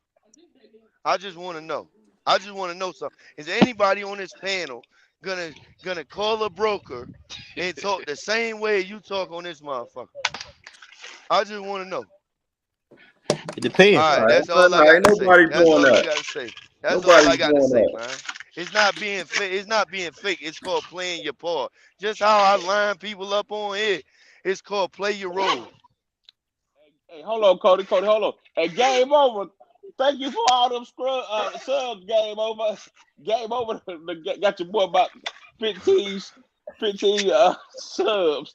I just want to know. I just want to know something. Is there anybody on this panel gonna call a broker and talk the same way you talk on this motherfucker? I just want to know. It depends. All right, that's all I Nah, got ain't to say. nobody That's doing all you that. got to say. That's all I Nobody's got to doing say, that. man. It's not being fake. It's not being fake. It's called playing your part. Just how I line people up on here, it's called play your role. Hey, hold on, Cody, hold on. Hey, game over. Thank you for all them subs. Game over. Game over. Got your boy about 15 subs.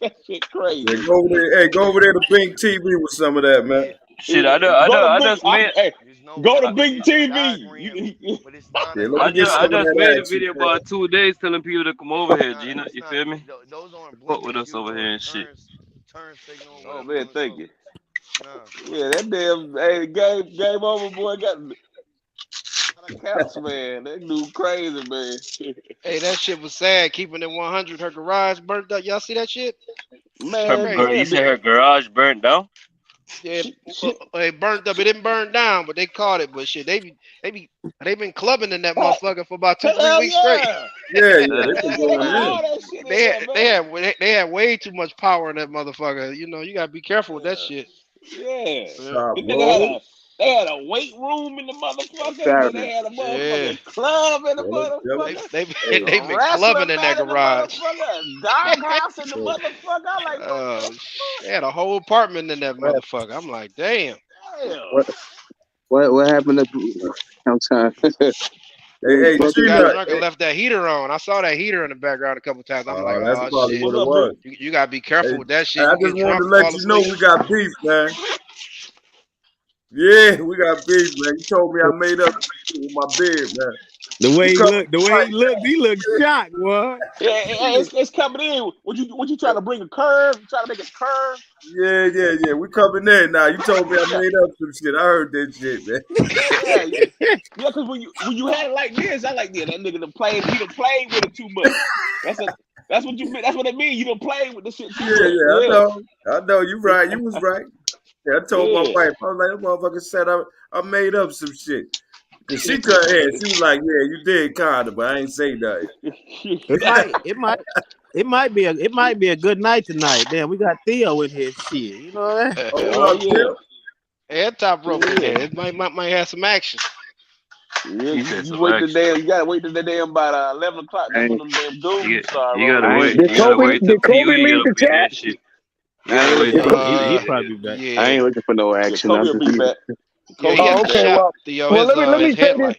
That shit crazy. Yeah, go over there. Hey, go over there to Pink TV with some of that, man. Shit, Go to I Big. just made Hey, There's no go to fucking. Big It's a TV. diagram, but it's not Yeah, a let me get I some of just diagram. made that a action, video man. about 2 days telling people to come over It's here, not. Gina. It's You not. feel me? Those aren't Fuck with blinkers. us Those over are here and shit. turn signal or Oh whatever you man, want to thank call you. it. Nah. Yeah, that damn game over, boy. Got counts, man. That dude crazy, man. Hey, that shit was sad. Keeping it 100. Her garage burnt up. Y'all see that shit? Man, Crazy. You damn said it. her garage burnt down? Yeah, Shit. it burnt up. It didn't burn down, but they caught it. But shit, they been clubbing in that Oh, motherfucker for about 3 hell weeks straight. yeah. Yeah, Uh, they've been Hell yeah, they going got in. all that shit in They there, had they man. had they had way too much power in that motherfucker. You know, you gotta be careful with that shit. Yeah. Yeah, Top The roll. they had a weight room in the motherfucker, and then Saturday. they had a yeah. motherfucking club in the Yep. They motherfucker, they Hey, they a been clubbing wrestling in that mat in the garage. motherfucker, a doghouse in the hey, motherfucker. I'm like, what the They had a whole apartment in that What motherfucker. I'm like, damn. hell? what what happened to I'm sorry. hey, Must have got Gina. drunk and Hey, left that heater on. I saw that heter in the background a couple times. I'm like, that's oh probably shit. what What's it up, was. B? You gotta be Hey, careful with that shit. I You just get wanted drunk, to let fall you know asleep. we got beef, man. Yeah, we got beef, man. You told me I made up with my bid, man. The We way he coming looked, fight. he looked shocked, boy. Yeah, it's coming in. What you trying to bring a curve? You trying to make a curve? Yeah. We coming in now. You told me I made up some shit. I heard that shit, man. Yeah. Yeah, because when you had it like this, I like that nigga done played. He done played with it too much. That's what you mean. That's what it mean. You done played with the shit too much. Yeah. I know. You right. You was right. Yeah, I told my Yeah. wife, I was like, that motherfucker said I made up some shit. Cause she cut hair. She was like, yeah, you did kinda, but I ain't say nothing. It might be a good night tonight. Damn, we got Theo in here. Shit, you know what? Oh, And what Oh up, yeah. Tip? top rope in Yeah. there. It might have some action. Yeah. he said You some wait the action. damn. You gotta wait till the damn about 11 o'clock. I That's when ain't, them damn goons start You gotta rolling I ain't, wait. in. did You gotta Kobe wait till did Pee Kobe Wee get leave up the in here chat? and shit. You I gotta ain't wait looking till for Pee Wee He get in probably here. back. I Yeah. ain't looking for no Yeah, action. I'm Kobe will just be back. Yeah, Kobe he will Oh, had be the okay. back. shot, Well Theo, well let me his say this. headlight.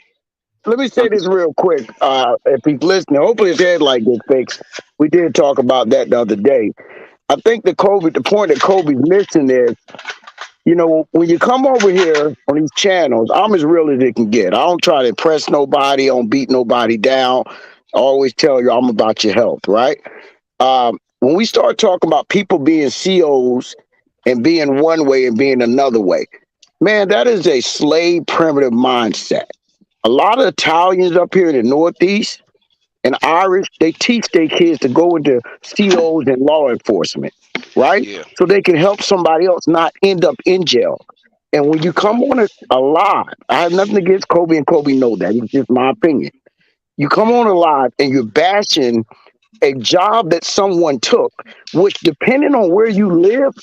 Let me say this real quick. If he's listening, hopefully his headlight gets fixed. We did talk about that the other day. I think the point that Kobe's missing is, when you come over here on these channels, I'm as real as it can get. I don't try to impress nobody. I don't beat nobody down. I always tell you I'm about your health, right? When we start talking about people being COs and being one way and being another way. Man, that is a slave primitive mindset. A lot of Italians up here in the Northeast and Irish, they teach their kids to go into COs and law enforcement, right? Yeah. So they can help somebody else not end up in jail. And when you Yeah. come on it alive, I have nothing against Kobe, and Kobe know that. It's just my opinion. You come Yeah. on alive and you're bashing a job that someone took, which depending on where you live,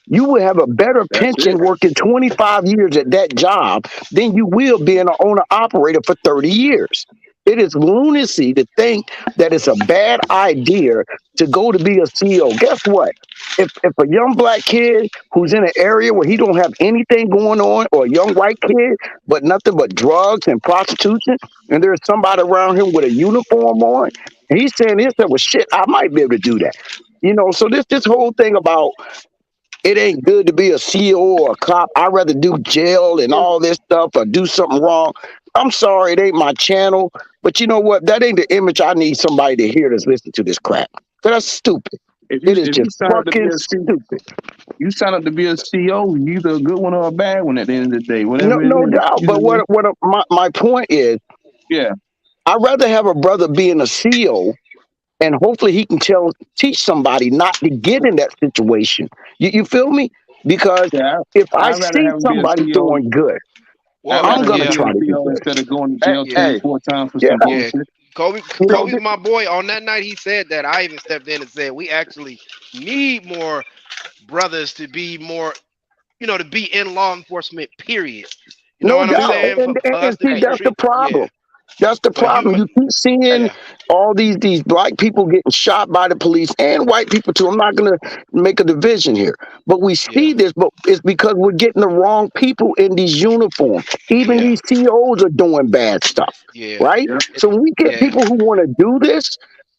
you will have a better That's pension it. working 25 years at that job than you will being an owner operator for 30 years. It is lunacy to think that it's a bad idea to go to be a CEO. Guess what? If a young black kid who's in an area where he don't have anything going on, or a young white kid, but nothing but drugs and prostitution, and there's somebody around him with a uniform on, and he's saying this, that was shit, I might be able to do that. So this whole thing about it ain't good to be a CEO or a cop. I'd rather do jail and all this stuff or do something wrong. I'm sorry, it ain't my channel. But you know what? That ain't the image I need somebody to hear that's listening to this crap. 'Cause that's stupid. It is If you just sign up to be fucking a stupid. you sign up to be a CEO, you either a good one or a bad one at the end of the day, No, whatever it no is. doubt. You know But what I mean? my point is, Yeah, I'd rather have a brother being a CEO, and hopefully he can teach somebody not to get in that situation. You feel me? Because yeah. if I I'd rather see have him be a somebody CEO. doing good, I'd Well, I'm rather him gonna yeah, be a try to do CEO good. instead of going to Hey, jail yeah, 3 or 4 times for Yeah, some yeah. bullshit. you know, Kobe's my boy. On that night, he said that. I even stepped in and said we actually need more brothers to be more, to be in law enforcement. Period. You know no what I'm doubt. saying? For And us to see, be that's the yeah, problem. That's the for problem. human. You keep seeing Yeah, all these black people getting shot by the police and white people too. I'm not gonna make a division here, but we yeah, see this, but it's because we're getting the wrong people in these uniforms. Even yeah, these CEOs are doing bad stuff, yeah. right? Yeah. It, So when we get yeah, people who want to do this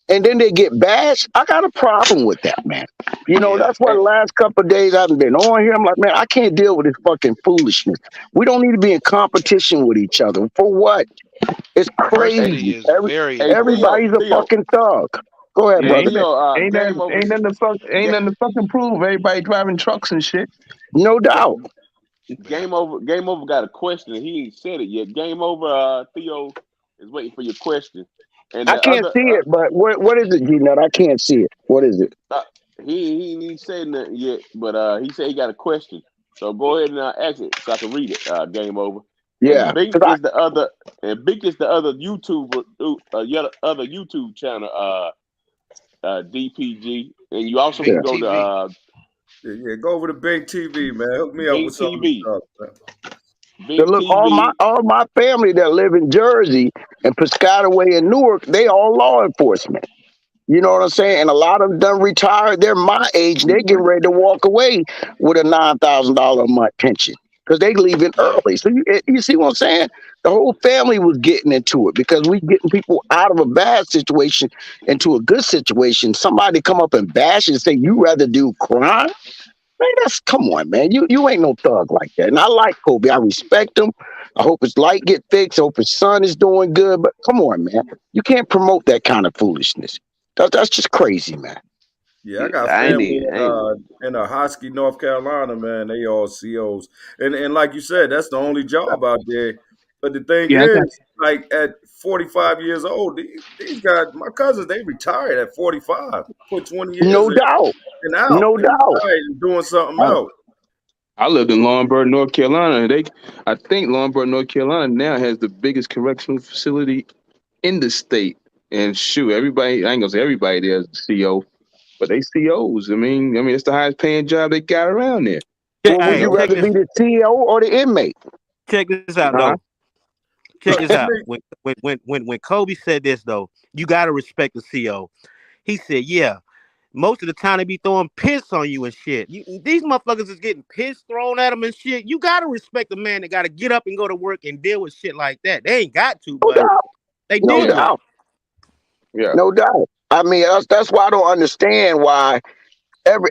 and then they get bashed, I got a problem with that, man. yeah, That's why hey, the last couple of days I haven't been on here. I'm like, man, I can't deal with this fucking foolishness. We don't need to be in competition with each other. For what? It's hey, diversity crazy. is very hey, important. Theo, Everybody's a Theo, fucking thug. Go ahead, Yeah, brother. Theo, game over. ain't nothing to Ga- fucking prove. Everybody driving trucks and shit. No doubt. Yeah. Game over got a question. He ain't said it yet. Game over. Theo is waiting for your question, and I the can't other, see it, but what is it, G Nut? I can't see it. What is it? uh, he ain't said nothing yet, but he said he got a question. So go ahead and ask it so I can read it. Game over. And Yeah, Bink because is the other, YouTuber, yet other YouTube channel. DPG, and you also yeah. can Big go to TV. Yeah, go over to Bing TV, man. Hook me up with Bink some of the TV. stuff, man. So Bink look, all my TV. all my family that live in Jersey and Piscataway and Newark, they all law enforcement. You know what I'm saying? And a lot of them done retired. They're my age. They're getting ready to walk away with a $9,000 a month pension because they leaving Yeah, early. So you see what I'm saying? The whole family was getting into it because we getting people out of a bad situation into a good situation. Somebody come up and bash and say you rather do crime. Man, that's come on, man. You ain't no thug like that. And I like Kobe. I respect him. I hope his light get fixed. I hope his son is doing good. But come on, man. You can't promote that kind of foolishness. That's just crazy, man. Yeah, I Yeah, got I ain't family even, I ain't. in Hosky, North Carolina, man. They all COs, and like you said, that's the only job out there. But the thing Yeah, I got is, like at 45 years old, these guys, my cousins, they retired at 45, put 20 years No in doubt. and out. No They doubt. retired and doing something I, else. I lived in Lawrenceburg, North Carolina. I think Lawrenceburg, North Carolina now has the biggest correctional facility in the state. And shoot, everybody, I ain't gonna say everybody there's a CO, but they COs. I mean, it's the highest paying job they got around there. Well, would You you Hey, know? rather be the CEO or the inmate? check this out Huh? though. Check So, this and out. When Kobe said this though, you gotta respect the CO. He said, "Yeah, most of the time they be throwing piss on you and shit. These motherfuckers is getting piss thrown at them and shit. You gotta respect the man that gotta get up and go to work and deal with shit like that. They ain't got to, No but doubt. they No deal yeah, with it. doubt. Yeah. No doubt. I mean, that's why I don't understand why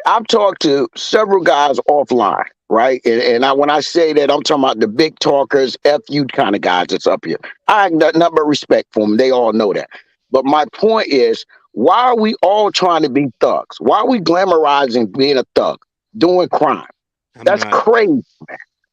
I've talked to several guys offline, right? And when I say that, I'm talking about the big talkers, FU kind of guys that's up here. I have nothing but respect for them. They all know that. But my point is, why are we all trying to be thugs? Why are we glamorizing being a thug, doing crime? I'm That's not. crazy.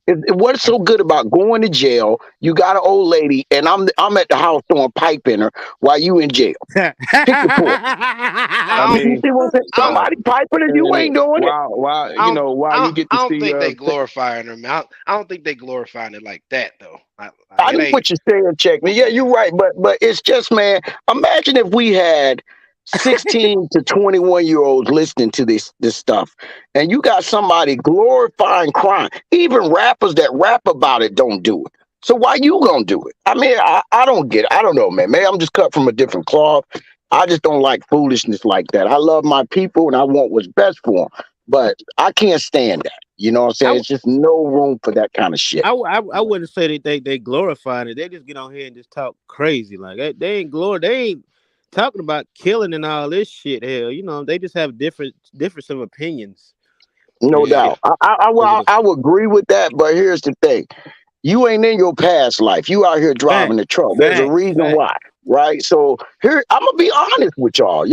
What's I'm, so good about going to jail? You got an old lady, and I'm at the house throwing pipe in her while you in jail. Pick your poison. I I don't. You mean, see what I'm saying? I don't. Somebody piping and you and ain't doing it. while I don't. while you get to I don't see think they glorifying her, man. I don't think they glorifying it like that though. I It get ain't. what you're saying, check me. Yeah, you're right, but it's just, man. Imagine if we had 16 to 21-year olds listening to this stuff, and you got somebody glorifying crime. Even rappers that rap about it don't do it. So why you gonna do it? I mean, I don't get it. I don't know, man. Maybe I'm just cut from a different cloth. I just don't like foolishness like that. I love my people and I want what's best for them, but I can't stand that. You know what I'm I, saying? It's just no room for that kind of shit. I wouldn't say that they glorifying it. They just get on here and just talk crazy. Like they ain't they ain't talking about killing and all this shit. Hell, they just have difference of opinions. No And Yeah. doubt. I would agree with that, but here's the thing. You ain't in your past life. You out here driving facts, the truck. There's a facts, reason facts. why, right? So here, I'm gonna be honest with y'all.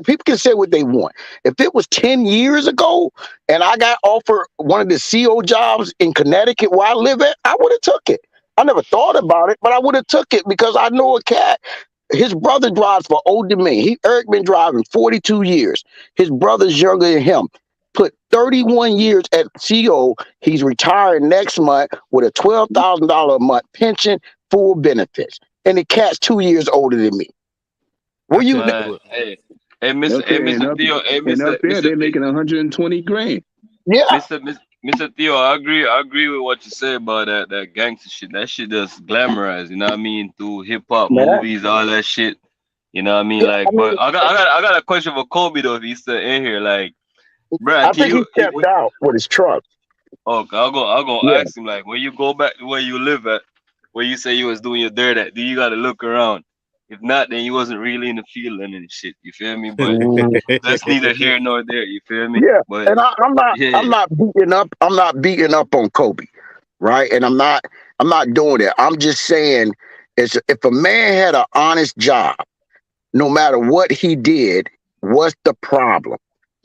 People can say what they want. If it was 10 years ago and I got offered one of the CO jobs in Connecticut where I live at, I would have took it. I never thought about it, but I would have took it because I know a cat. His brother drives for Old Domain. Eric been driving 42 years. His brother's younger than him. Put 31 years at CO. He's retiring next month with a $12,000 a month pension, full benefits. And the cat's 2 years older than me. I Where you? tell you Man, what, hey, up there Mr. Theo, hey, and up there Mr. they're making 120 grand. Yeah, Mr. Theo, I agree with what you say about that gangster shit. That shit just glamorized, you know what I mean, through hip hop man. movies, all that shit. You know what I mean? Yeah, Like, I but mean, I got a question for Kobe though, if he's still in here. Like, bruh, I think he stepped out with his truck. okay, I'll go Yeah. ask him like when you go back to where you live at, where you say you was doing your dirt at, do you gotta look around? If not, then you wasn't really in the field and shit. You feel me? But Mhm. that's neither here nor there. You feel me? Yeah. But And I'm not I'm yeah, not beating up. I'm not beating up on Kobe, right? And I'm not doing that. I'm just saying, if a man had an honest job, no matter what he did, what's the problem?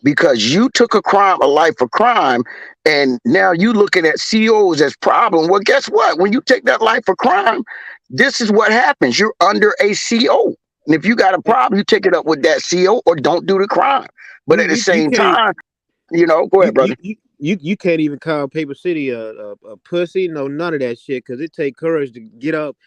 Because you took a life of crime, and now you looking at COs as problem. Well, guess what? When you take that life of crime, this is what happens. You're under a CO. And if you got a problem, you take it up with that CO or don't do the crime. But you at the you same can't time, go you ahead, you brother. you you can't even call Paper City a pussy. No, none of that shit. Cause it take courage to get up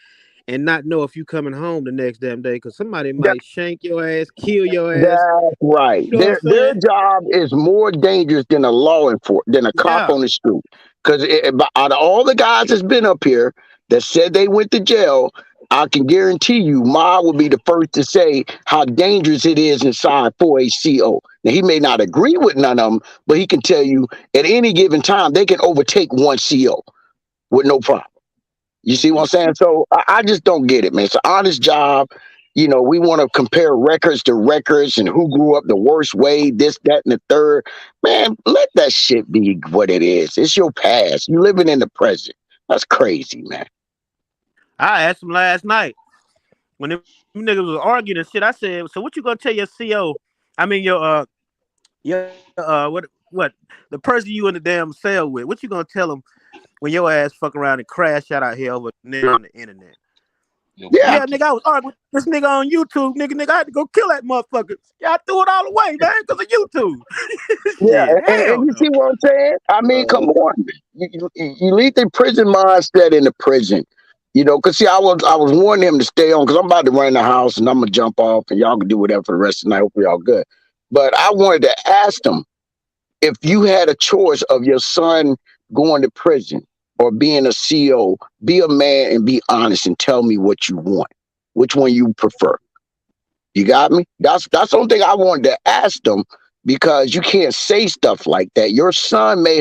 and not know if you coming home the next damn day. Cause somebody might shank your ass, kill your ass. That's right. You know what I'm Their saying? job is more dangerous than a law enforcement than a cop Yeah. on the street. Because out of all the guys that's been up here that said they went to jail, I can guarantee you, Ma will be the first to say how dangerous it is inside for a CO. Now he may not agree with none of them, but he can tell you at any given time they can overtake one CO with no problem. You see what I'm saying? So I just don't get it, man. It's an honest job. We want to compare records to records and who grew up the worst way, this, that, and the third. Man, let that shit be what it is. It's your past. You living in the present. That's crazy, man. I asked him last night when them niggas was arguing and shit. I said, "So what you gonna tell your CO? I mean what the person you in the damn cell with? What you gonna tell them when your ass fuck around and crash out here over a nigga on the internet?" yo, Yeah, Yeah, Punky. nigga, I was arguing with this nigga on YouTube, nigga. I had to go kill that motherfucker. Yeah, I threw it all away, man, because of YouTube. yeah. Shit, And hell you see no. what I'm saying? I mean, come on. You leave the prison mindset in the prison. Because see, I was warning him to stay on because I'm about to run the house and I'm going to jump off and y'all can do whatever for the rest of the night. Hopefully, y'all good. But I wanted to ask him, if you had a choice of your son going to prison or being a CO, be a man and be honest and tell me what you want. Which one you prefer? You got me? That's the only thing I wanted to ask them because you can't say stuff like that. Your son may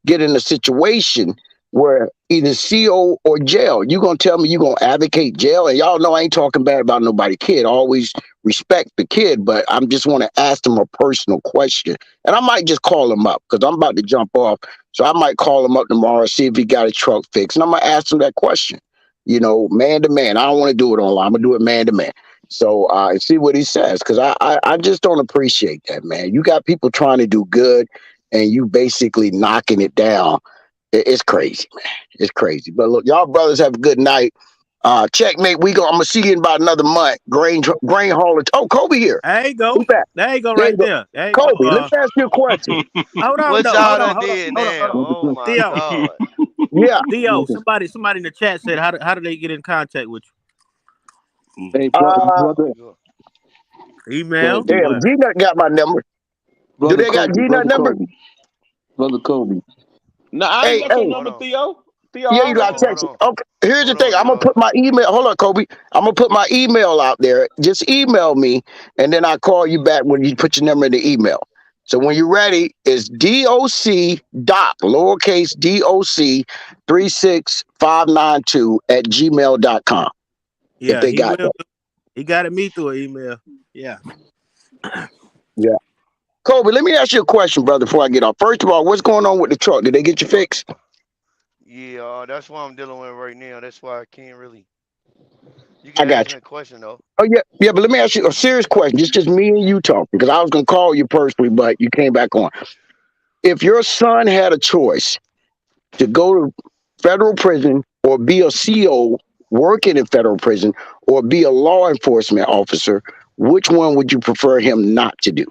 get in a situation where either CO or jail. You gonna tell me you gonna advocate jail? And y'all know I ain't talking bad about nobody kid. Always respect the kid, but I'm just want to ask them a personal question. And I might just call him up because I'm about to jump off. So I might call him up tomorrow, see if he got a truck fixed. And I'm gonna ask him that question. Man to man. I don't want to do it online. I'm gonna do it man to man. So see what he says, because I just don't appreciate that, man. You got people trying to do good, and you basically knocking it down. It's crazy, man. It's crazy. But look, y'all brothers have a good night. Checkmate. I'm gonna see you in about another month. Grain hauler. Oh, Kobe here. There you go. Who's that? There you go, There you right go. there. There you go. Kobe, let me ask you a question. Hold on, What though. y'all Hold on. done Hold on. did Hold on. Hold now? on. Oh my Theo, God. Yeah. Theo. Somebody in the chat said, how do they get in contact with Hey, Uh, brother, you? Email? Kobe, damn, What? G Nut got my number. Do brother they got Kobe, G Nut brother number? Kobe, brother Kobe. Nah, I ain't Hey, got hey. your Hold number, on. Theo. Theo, Yeah, I you don't got got your Hold on. number. Hold text. on. Okay, here's the Hold thing. on, I'm gonna y'all. put my email. Hold on, Kobe. I'm gonna put my email out there. Just email me, and then I call you back when you put your number in the email. So when you're ready, it's doc lowercase doc 36592 at gmail.com. If Yeah, they he got will. that. He got it me through an email. Yeah. Yeah. Kobe, let me ask you a question, brother, before I get off. First of all, what's going on with the truck? Did they get you fixed? Yeah, that's what I'm dealing with right now. That's why I can't really. You can I ask got me you. a question though. Oh yeah, yeah, but let me ask you a serious question. Just me and you talking, because I was gonna call you personally, but you came back on. If your son had a choice to go to federal prison or be a CO working in federal prison or be a law enforcement officer, which one would you prefer him not to do?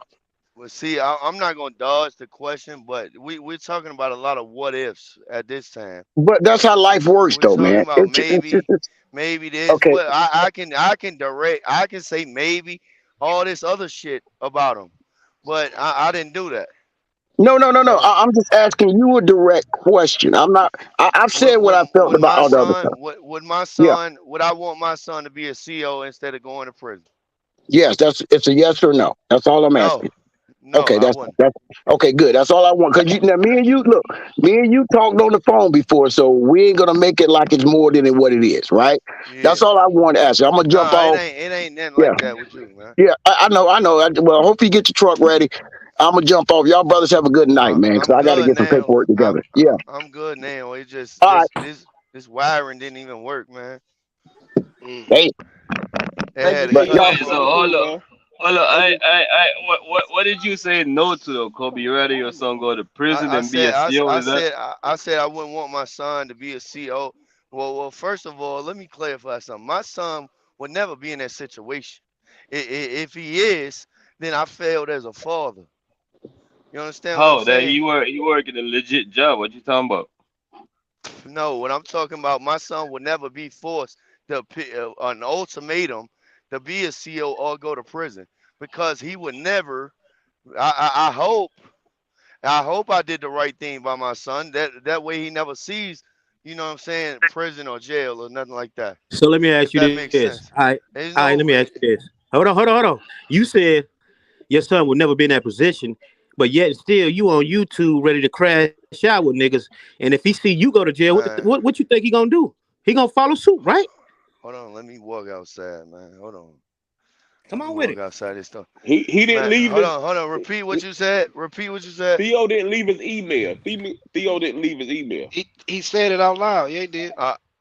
Well, see, I'm not gonna dodge the question, but we're talking about a lot of what ifs at this time. But that's how life works, We're though, talking man. about maybe this. Okay. What I can say maybe all this other shit about him, but I didn't do that. No, no, no, no. So I'm just asking you a direct question. I'm not. I've said what I felt would about my all the other son stuff. would my Yeah. son would I want my son to be a CO instead of going to prison? Yes. It's a yes or no. That's all I'm No, asking. no, Okay, I wouldn't. that's okay. Good. That's all I want. Cause now me and you look, me and you talked on the phone before, so we ain't gonna make it like it's more than what it is, right? Yeah. That's all I want to ask you. I'm gonna jump Nah, off. it ain't nothing Yeah, like that with you, man. yeah. I know, I know. Well, I hope you get your truck ready. I'm gonna jump off. Y'all brothers have a good night, man. Cause I'm I got to good get some now. paperwork together. Yeah. I'm good now. It just All right. this wiring didn't even work, man. Mm. Hey, It Thank you had for but to your cut y'all. them Hey, so off. honesty too, man. hold on. Thank you. What did you say no to though, Kobe? You rather your son go to prison than be a CO? Is that? I said I wouldn't want my son to be a CO. Well, first of all, let me clarify something. My son would never be in that situation. If he is, then I failed as a father. You understand what I'm How that saying? he working a legit job? What you talking about? No, what I'm talking about, my son would never be forced to an ultimatum to be a CO or go to prison because he would never. I hope I did the right thing by my son. That way he never sees, you know what I'm saying, prison or jail or nothing like that. So let me If ask you that makes this. sense. All right. There's All right. Let no me ask you this. Hold on. You said your son would never be in that position, but yet still you on YouTube ready to crash out with niggas. And if he see you go to jail, man. what you think he gonna do? He gonna follow suit, right? Hold on, let me walk outside, man. Hold on. Come Let me on with walk it. outside this stuff. He didn't Man, leave his hold on. Repeat what you said. Repeat what you said. Theo didn't leave his email. Theo didn't leave his email. He said it out loud. Yeah, he did.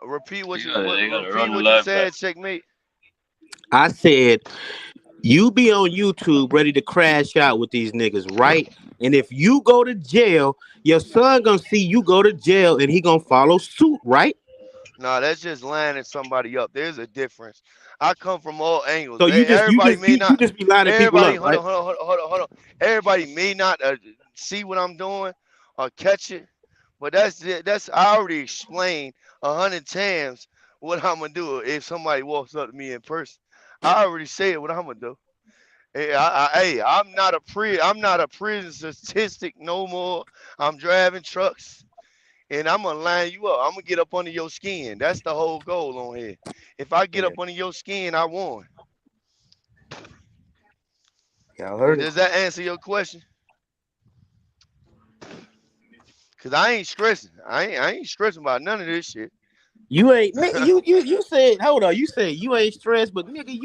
Repeat what you They gotta repeat run the what you life back. said. Checkmate. I said you be on YouTube ready to crash out with these niggas, right? And if you go to jail, your son gonna see you go to jail and he gonna follow suit, right? No, that's just lining somebody up. There's a difference. I come from all angles. So Everybody may you not. just be lining people Everybody, up, right? hold on. Everybody may not see what I'm doing or catch it, but that's I already explained 100 times what I'm gonna do if somebody walks up to me in person. I already said what I'm gonna do. Hey, I'm not a prison statistic no more. I'm driving trucks and I'm gonna line you up. I'm gonna get up under your skin. That's the whole goal on here. If I get Yeah, up under your skin, I won. y'all heard it. Does that answer your question? Cause I ain't stressing. I ain't stressing about none of this shit. You ain't nigga. You said hold on. You said you ain't stressed, but nigga,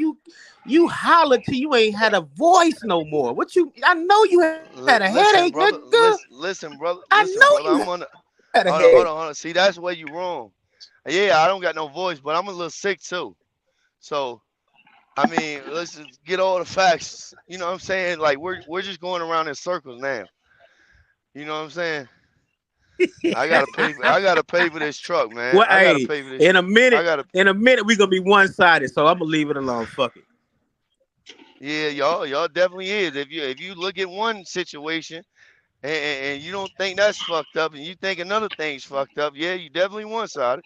you holler till you ain't had a voice no more. What you? I know you had a headache, Listen, brother. nigga. Listen, brother. I Listen, know brother. you I'm on. had a Hold on, headache. See, that's where you wrong. Yeah, I don't got no voice, but I'm a little sick too. So I mean, let's just get all the facts. You know what I'm saying? Like we're just going around in circles now. You know what I'm saying? I gotta pay. I gotta pay for this truck, man. Well, I gotta hey, pay for this. in a I minute, gotta. we gonna be one sided. So I'm gonna leave it alone. Fuck it. Yeah, y'all definitely is. If you look at one situation and you don't think that's fucked up, and you think another thing's fucked up, yeah, you definitely one sided.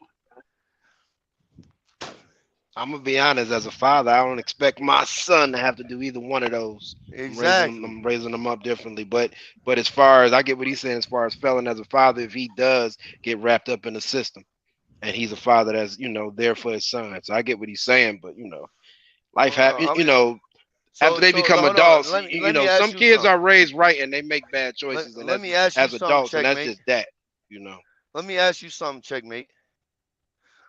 I'm gonna be honest. As a father, I don't expect my son to have to do either one of those. Exactly. I'm raising them up differently. But as far as I get what he's saying, as far as failing as a father, if he does get wrapped up in the system, and he's a father that's there for his son, so I get what he's saying. But life Well, happens. I'm just After they so become hold on. adults, Let me some ask you kids are something. raised right and they make bad Let, choices, and let that's me ask you as something, adults, and that's checkmate. just that. Let me ask you something, checkmate.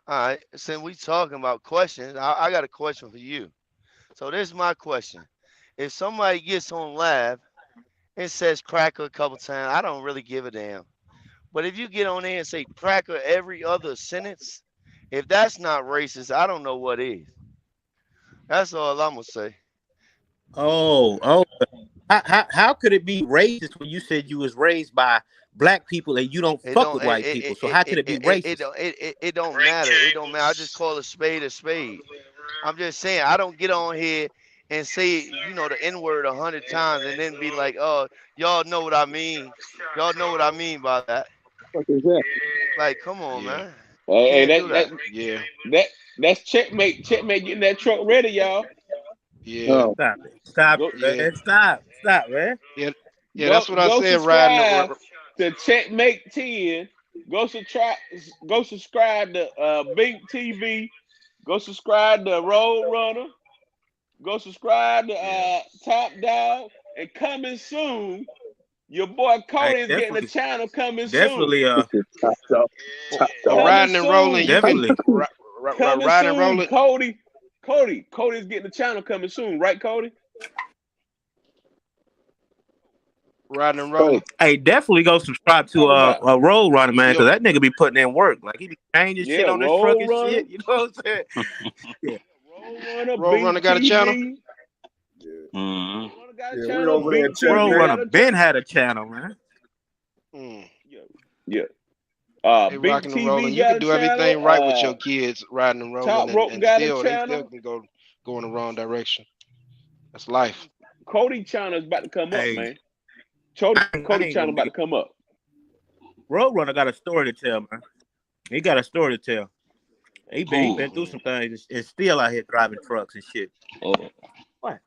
All right, since we talking about questions, I got a question for you. So this is my question. If somebody gets on live and says cracker a couple times, I don't really give a damn. But if you get on there and say cracker every other sentence, if that's not racist, I don't know what is. That's all I'm gonna say. Oh. How could it be racist when you said you was raised by black people and you don't It fuck don't with it white it, people? So it, how could it, it be it, it, it racist? don't it don't matter. It don't matter. I just call a spade a spade. I'm just saying I don't get on here and say the N word 100 times and then be like, oh, y'all know what I mean. Y'all know what I mean by that. What is that? Like, come on, Yeah, man. You Hey, can't do that. yeah, that's checkmate. Checkmate getting that truck ready, y'all. yeah, Oh, Stop it. Stop Go it, yeah, man. Stop, man. yeah, yeah. go That's what I go said. Riding. subscribe to Checkmate 10. Go subscribe to Bink TV. Go subscribe to Road Runner. Go subscribe to Yeah, Top Dog. And coming soon, your boy Hey, Cody is getting a channel coming soon. definitely, this is top dog. well, Top well, dog. Coming riding and rolling. soon. You can definitely. Coming riding and soon, rolling. Cody. Cody's getting a channel coming soon, right, Cody? Riding and Oh, rolling. Hey, definitely go subscribe to Talking about. a Road Runner, man, You because that nigga be putting in work. Like he be changing shit Yeah, on his truck Road and Runner. shit. You know what I'm saying? Yeah. Road Runner, Road Bink runner got a channel. TV. Yeah, Mm-hmm. Road Runner got a yeah, we channel. over there Bink at Road TV checkmate. Runner got a Ben channel. had a channel, man. Mm. Yeah. Yeah. They Bink rocking and rolling. TV You got could a do channel. everything right with your kids riding and rolling, Top and, Rope and got a still they still channel. can go in the wrong direction. That's life. Cody channel is about to come up, Hey, man. I Cody ain't gonna channel about to be. come up. Road Runner got a story to tell, man. He got a story to tell. He Who? been through some things and still out here driving trucks and shit. Oh. What?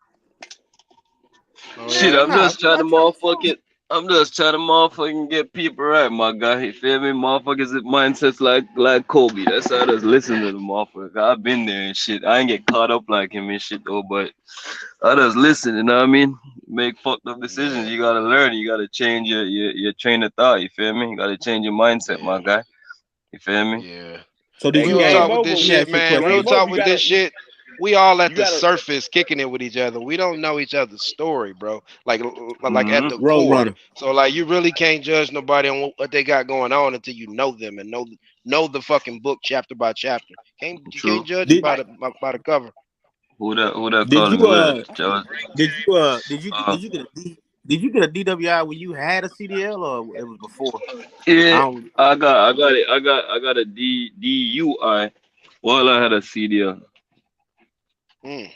Oh Shit, yeah. I'm Nah, just I'm trying to not trying to tell. motherfucking get people right, my guy. You feel me? Motherfuckers with mindsets like Kobe. That's how I just listen to the motherfucker. I've been there and shit. I ain't get caught up like him and shit though, but I just listen, you know what I mean? Make fucked up decisions. Yeah, You gotta learn. You gotta change your train of thought, you feel me? You gotta change your mindset, my yeah, guy. You feel me? yeah. So did Hey, you Real talk game with this over. let me shit, ask you a man. Real Game question. over. talk with this shit. We all at You the gotta surface kicking it with each other. We don't know each other's story, bro. Like at Mm-hmm. the Road core. Runner. So like you really can't judge nobody on what they got going on until you know them and know the fucking book chapter by chapter. You can't True. judge them Did by right. the cover. Who that did calling you me? That? Uh, did you get a DWI when you had a CDL or it was before? I yeah, don't. I got it. I got a DUI while I had a CDL. Mm.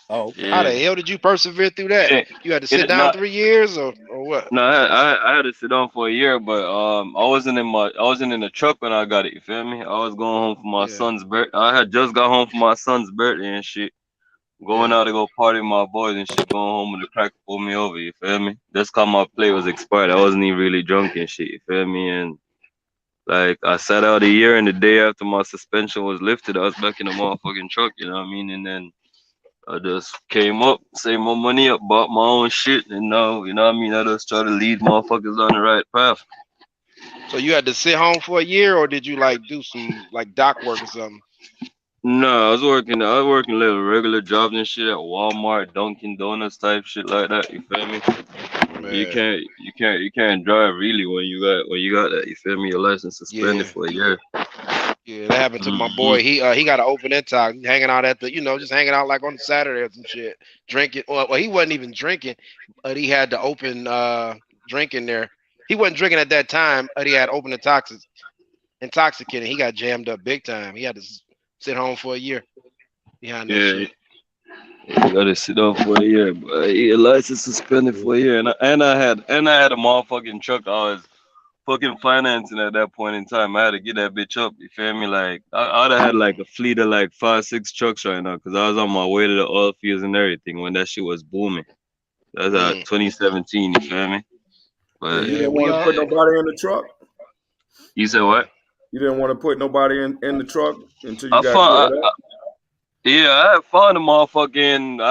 Oh, okay. How the Yeah. hell did you persevere through It that? ain't You had to sit it down not 3 years or what? no, I had to sit down for a year, but I wasn't in the truck when I got it. You feel me? I was going home for my Yeah, son's birth. I had just got home for my son's birthday and shit. Going yeah, out to go party with my boys and shit. Going home and the crack pulled me over. You feel me? That's cause my plate was expired. I wasn't even really drunk and shit. You feel me? And like I sat out a year, and the day after my suspension was lifted, I was back in the motherfucking truck. You know what I mean? And then I just came up, saved my money up, bought my own shit, and now, you know what I mean? I just try to lead motherfuckers on the right path. So you had to sit home for a year, or did you like do some like dock work or something? No, I was working little regular jobs and shit at Walmart, Dunkin' Donuts type shit like that. You feel me? You Man, can't, you can't drive really when you got that. You feel me? Your license suspended yeah, for a year. yeah. That happened to my Hmm. boy. He got an open end talk, hanging out at the just hanging out like on Saturday or some shit, drinking. Well, he wasn't even drinking, but he had the open drinking there. he wasn't drinking at that time, but he had open intoxicant, and he got jammed up big time. He had to sit home for a year behind that Yeah, shit. you gotta sit down for a year. But your license suspended for a year, and I had a motherfucking truck. I was fucking financing at that point in time. I had to get that bitch up. You feel me? Like I'd have had like a fleet of like 5, 6 trucks right now, cause I was on my way to the oil fields and everything when that shit was booming. That's Mm. 2017. You feel me? Yeah, But you Yeah, didn't we want to all. put nobody in the truck. you said what? You didn't want to put nobody in the truck until you I got found. cleared up. Yeah, I had found a motherfucking.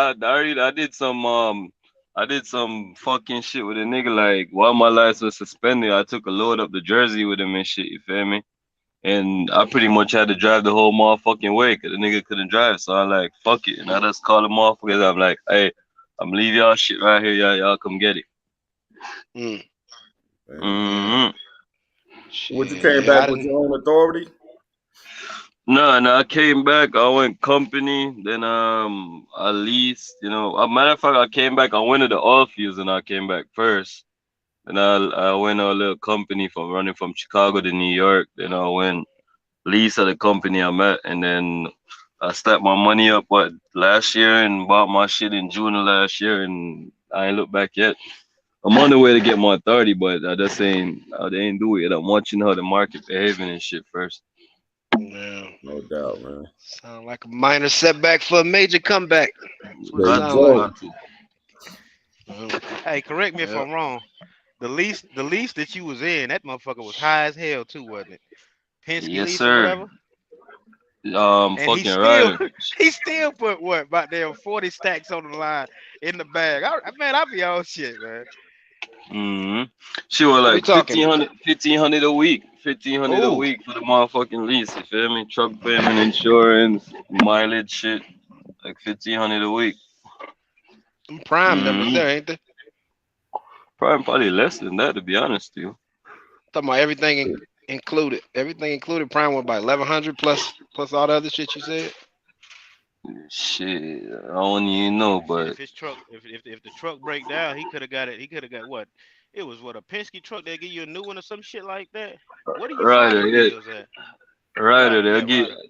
I did some fucking shit with a nigga. Like while my license was suspended, I took a load up to Jersey with him and shit. You feel me? And I pretty much had to drive the whole motherfucking way because the nigga couldn't drive. So I like fuck it, and I just called the motherfuckers. I'm like, hey, I'm leave y'all shit right here. Y'all come get it. Mm. Mm-hmm. Would you Shit, came yeah, back I with didn't. your own authority? No, I came back. I went company. Then I leased. A matter of fact, I came back. I went to the oil fields and I came back first. Then I went to a little company from running from Chicago to New York. Then I went lease at the company I'm at, and then I stacked my money up last year and bought my shit in June of last year, and I ain't looked back yet. I'm on the way to get my authority, but they ain't do it yet. I'm watching how the market behaving and shit first. Yeah, No doubt, man. sound like a minor setback for a major comeback. That's what it Got sound to, like. Exactly. got to. Hey, correct me if Yeah. I'm wrong. The lease that you was in, that motherfucker was high as hell too, wasn't it? Penske Yes, lease or sir. whatever. And he Fucking still rider. he still put what about there 40 stacks on the line in the bag. Man, I be all shit, man. Mm-hmm. She was What we like talking? 1500 a week. 1500 a Oh, week for the motherfucking lease. You feel me? Truck payment, insurance, mileage, shit. Like 1500 a week. Them prime numbers Mm-hmm. there, ain't they? Probably less than that, to be honest with you. Talking about everything included. Everything included. Prime was about 1100 plus all the other shit you said. Shit, I don't even know, shit. but If his truck, if the truck break down, he could have got it. He could have got what? It was what, a Penske truck. They give you a new one or some shit like that. Where do you find rider, them yeah, deals at? rider, Rider, they'll yeah, get rider.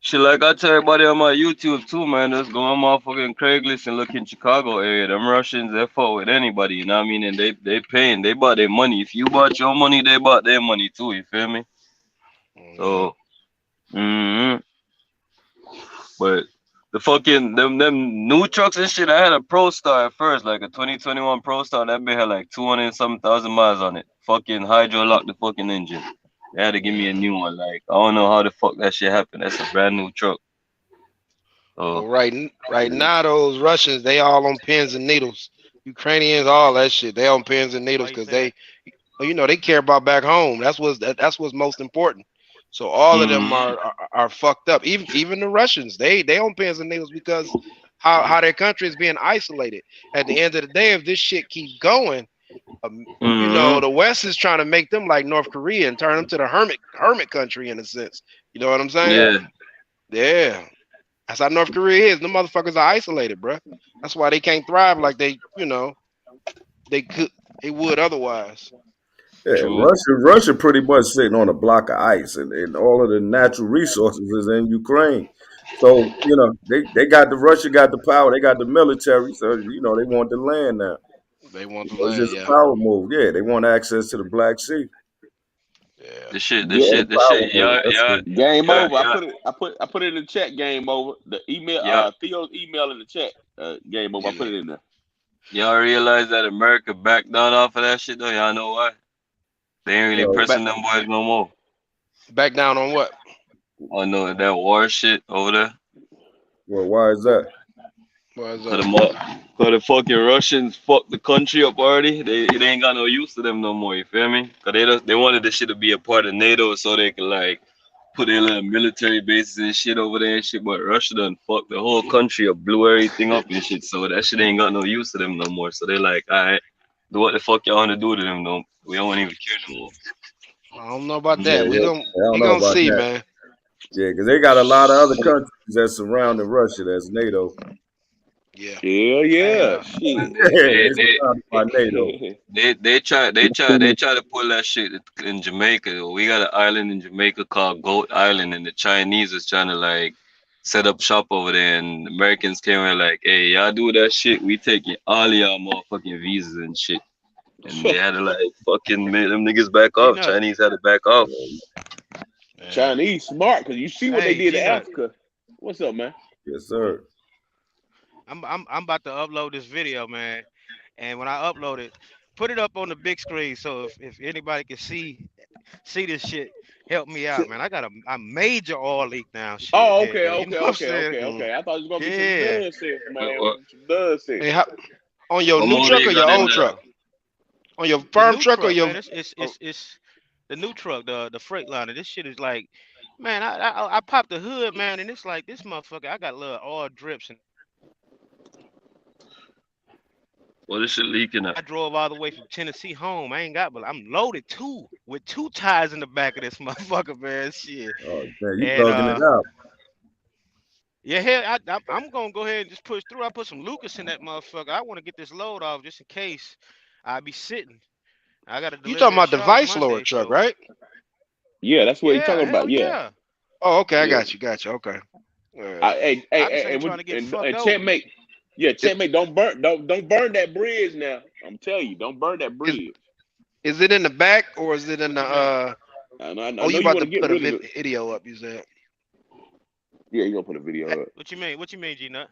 shit like I tell everybody on my YouTube too, man. Just go on motherfucking Craigslist and look in Chicago area. Them Russians, they fuck with anybody, you know what I mean? And they paying, they bought their money. If you bought your money, they bought their money too. You feel me? Yeah. So, mm but the fucking them new trucks and shit. I had a Pro Star at first, like a 2021 Pro Star. That bitch had like 200 and some thousand miles on it. Fucking hydro locked the fucking engine. They had to give me a Yeah. new one. Like I don't know how the fuck that shit happened. That's a brand new truck. Well, So right now those Russians they all on pins and needles. Ukrainians, all that shit, they on pins and needles Why you because say that? they care about back home. That's what's most important. So all of them mm are fucked up. Even the Russians, they on pins and needles because how their country is being isolated. At the end of the day, if this shit keep going, mm the West is trying to make them like North Korea and turn them to the hermit country in a sense. You know what I'm saying? yeah, Yeah. That's how North Korea is. The motherfuckers are isolated, bruh. That's why they can't thrive like they could they would otherwise. Yeah, true. Russia pretty much sitting on a block of ice, and all of the natural resources is in Ukraine. So they got Russia got the power, they got the military, so they want the land now. They want the It's land, just a yeah. power move. Yeah, they want access to the Black Sea. Yeah. It's a Get, The power shit. move. Yeah, That's yeah, it. game yeah, over. yeah, I put it in the chat. Game over. The email. yeah. Theo's email in the chat. Game over. I put Yeah. it in there. Y'all realize that America backed down off of that shit though? Y'all know why? They ain't really So, Back pressing them boys no more. back down on what? Oh no, that war shit over there. well, why is that? What is Cause that? the fucking Russians fucked the country up already. They ain't got no use to them no more. You feel me? Cause they wanted this shit to be a part of NATO so they could like put their little military bases and shit over there and shit. But Russia done fucked the whole country up, blew everything up and shit. So that shit ain't got no use to them no more. So they like, alright, do what the fuck y'all want to do to them though. We don't even care no more. I don't know about Yeah, that. Mm-hmm. I don't We know gonna about see, that. man. Yeah, because they got a lot of other countries that surrounding Russia that's NATO. Yeah. Hell Hey, yeah, shit. They It's they founded by NATO. they try to pull that shit in Jamaica. We got an island in Jamaica called Goat Island, and the Chinese was trying to like set up shop over there, and Americans came and like, hey, y'all do that shit, we taking all y'all motherfucking visas and shit, and they had to like fucking make them niggas back G off. Nut. Chinese had to back off. Yeah. Chinese smart, because you see what they Hey, did G to Nut. Africa. What's up, man? Yes, sir. I'm about to upload this video, man. And when I upload it, put it up on the big screen so if anybody can see this shit, help me out, man. I got a major oil leak now, shit. Oh, Head okay, there. You know okay, what I'm okay, saying? okay, Mm. okay. I thought it was gonna be some Yeah. nonsense, man. What Some nonsense. Hey, on your what new motor truck you or your got in old there? truck? On your The farm new truck or truck, your? man. It's the new truck, the Freightliner. This shit is like, man. I popped the hood, man, and it's like this motherfucker. I got little oil drips, and What is shit leaking at? I drove all the way from Tennessee home. I ain't got, but I'm loaded too with two tires in the back of this motherfucker, man. Shit, Oh, damn, you and bugging it out. yeah, hell, I'm gonna go ahead and just push through. I put some Lucas in that motherfucker. I want to get this load off just in case I be sitting. I got to You deliver talking at about the Charlotte vice lower Monday, truck, so right? Yeah, that's what he yeah, talking hell about. Yeah, yeah. Oh, okay. I yeah. got you. Okay. Yeah. Hey, I just ain't and, trying to get fucked and over. checkmate. Yeah, Is checkmate. Don't burn that bridge now. I'm telling you, don't burn that is bridge. is it in the back or is it in What the you mean? I Oh, know you you about want to to get put a rid of it. video up? You said. Yeah, you gonna put a video up. What you mean? What you mean, G Nut?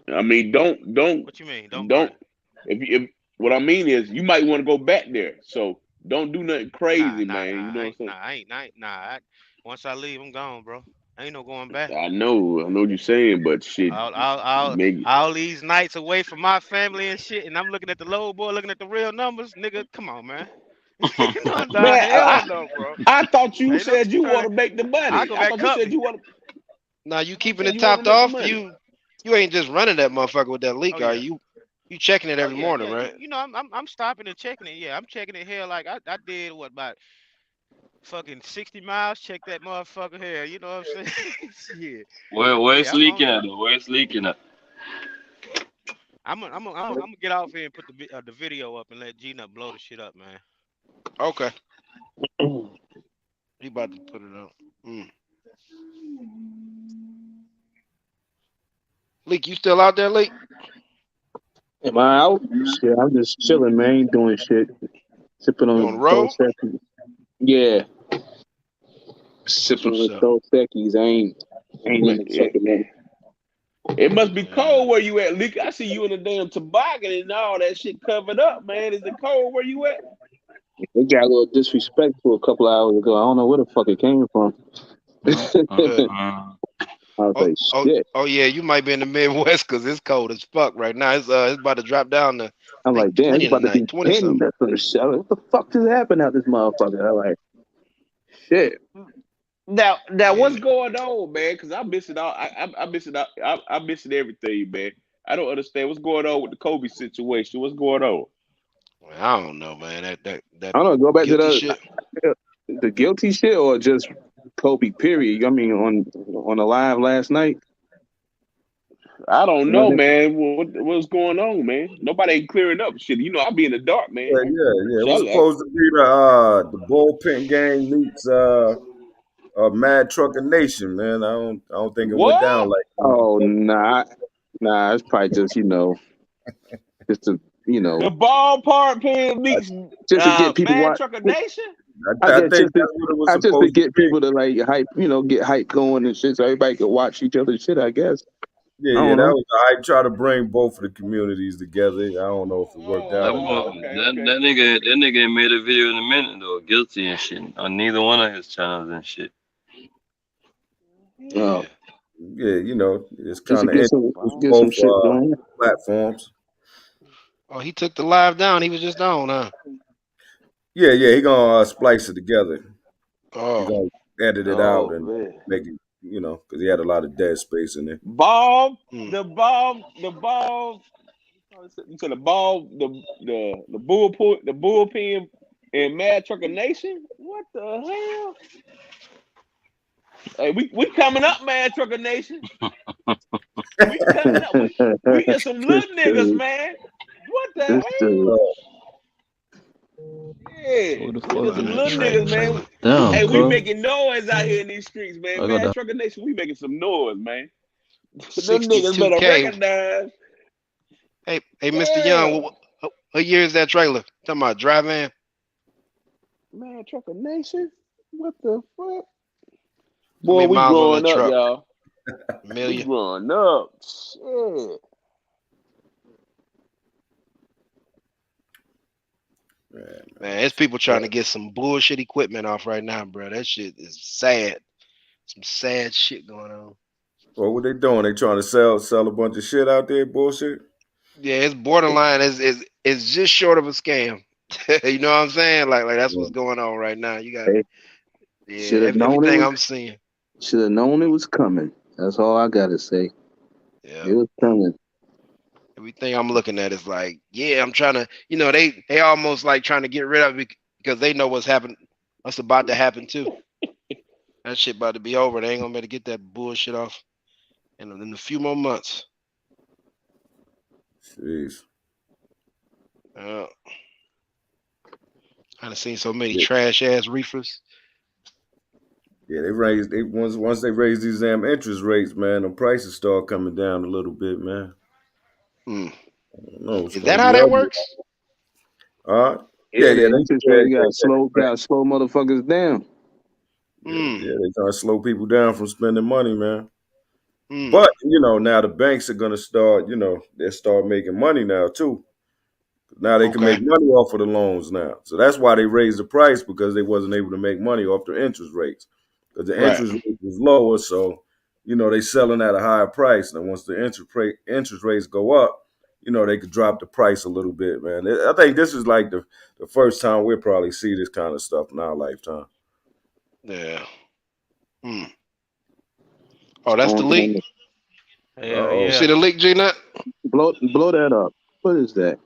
I mean, What you mean? Don't burn don't. it. If what I mean is, you might want to go back there. So don't do nothing Nah, crazy, nah, man. You nah. know I what ain't, I'm nah, I ain't, nah, nah. Once I leave, I'm gone, bro. Ain't no going back. saying? I know what you're saying, but shit, make it. All these nights away from my family and shit, and I'm looking at the low boy, looking at the real numbers, nigga. Come on, man. Nah, Man, hell no, bro. I thought you Ain't no said you trying want to. to make the I money. go I back thought you said company. you want to. Now you I thought you keeping said it you wanted topped to make the off. money. You ain't just running that motherfucker with that Oh leak, are yeah. you? You checking it Oh every yeah, morning, yeah. right? You know, I'm stopping and checking it. Yeah, I'm checking it. Hell, like I did what about fucking 60 miles? Check that motherfucker here. You know what I'm saying? Shit. Where it's Yeah, I'm on leaking it. at though? Where it's leaking at? I'm gonna get off here and put the video up and let G Nut blow the shit up, man. Okay. He about to put it up. Mm. Leak, you still out there, Leak? Am I out? Shit, I'm just chilling, man. Ain't doing shit. Sipping You on the on road? Dos Equis. Yeah, That's sipping what's on up. Dos Equis. I ain't Man, in the checking man. it must be Yeah. cold where you at, Leak. I see you in the damn toboggan and all that shit covered up, man. Is it cold where you at? They got a little disrespectful a couple hours ago. I don't know where the fuck it came from. Uh, I was oh, like, oh, shit. oh yeah, you might be in the Midwest because it's cold as fuck right now. It's about to drop down to I I'm think like, damn, it's 20 about to tonight, be 20 10. something. That's what the shit. What the fuck just happened out this motherfucker? I'm like, shit. Now, Yeah. what's going on, man? Because I miss it all. I miss it. I miss it everything, man. I don't understand what's going on with the Kobe situation. What's going on? Well, I don't know, man. That I don't know. Go back to guilty shit. the guilty shit or just Kobe. Period. I mean, on the live last night. I don't You know know, that? man. What's going on, man? Nobody ain't clearing up shit. You know, I be in the dark, man. Yeah. It So was supposed to be the bullpen game meets Mad Trucker Nation, man. I don't think it went down what? like Oh nah. It's probably just just to The ballpark playing meets just to get people Mad watch. Trucker Nation? I I guess think that's what it was just to supposed to get be. people to like hype, get hype going and shit, so everybody can watch each other's shit. I guess. I Yeah, don't that know. was I try to bring both of the communities together. I don't know if it worked That out or Oh, not. boy, okay, that, okay. that nigga, that nigga ain't made a video in a minute though, guilty and shit on neither one of his channels and shit. Oh, Yeah. Yeah, it's just to kind of get some both shit going. platforms. Oh, he took the live down. He was just on, huh? Yeah, he gonna splice it together. He Oh. gonna edit it out Oh and man. make it, because he had a lot of dead space in there. Mm. The ball. You said the ball, the bullpen in Mad Trucker Nation. What the hell? Hey, we coming up, man, Trucker Nation. We coming up. We get some This little niggas, dude, man. What the this dude. hell? Yeah, Who the we get fuck some in that little niggas, trailer? man. Damn, Hey, we cuz. making noise out here in these streets, man. I got Man, that. Trucker Nation, we making some noise, man. Them niggas better 62K. recognize. Hey, Mr. Yeah, Young, what year is that trailer? Talking about drive-in? man, Trucker Nation. What the fuck? How Boy, many we miles on growing that up, truck? y'all. A We million? growing up. Shit. Man, it's people trying to get some bullshit equipment off right now, bro. That shit is sad. Some sad shit going on. Well, what they doing? They trying to sell a bunch of shit out there, bullshit. Yeah, it's borderline. It's just short of a scam. You know what I'm saying? Like that's what's Yeah. going on right now. You got Should have known it everything was. I'm seeing. Should have known it was coming. That's all I gotta say. Yeah. It was coming. Everything I'm looking at is like, yeah, I'm trying to, they almost like trying to get rid of it because they know what's about to happen too. That shit about to be over. They ain't gonna be able to get that bullshit off in a few more months. Jeez. I done seen so many Yeah, trash ass reefers. yeah. Once they raise these damn interest rates, man, the prices start coming down a little bit, man. Hmm. I don't know, it's Is that gonna how be that ugly. works? Yeah, Yeah, the interest rate got slow motherfuckers down. Hmm. yeah. They trying to slow people down from spending money, man. Hmm. But now the banks are gonna start. They start making money now too. Now they can Okay. make money off of the loans now. So that's why they raised the price, because they wasn't able to make money off the interest rates. Because the Right. interest rate was lower, so they selling at a higher price. And once the interest rates go up, they could drop the price a little bit, man. I think this is like the first time we'll probably see this kind of stuff in our lifetime. Yeah. Hmm. Oh, that's the On, leak. on Hell You Uh-oh. see yeah. the leak, G Nut? blow that up. What is that?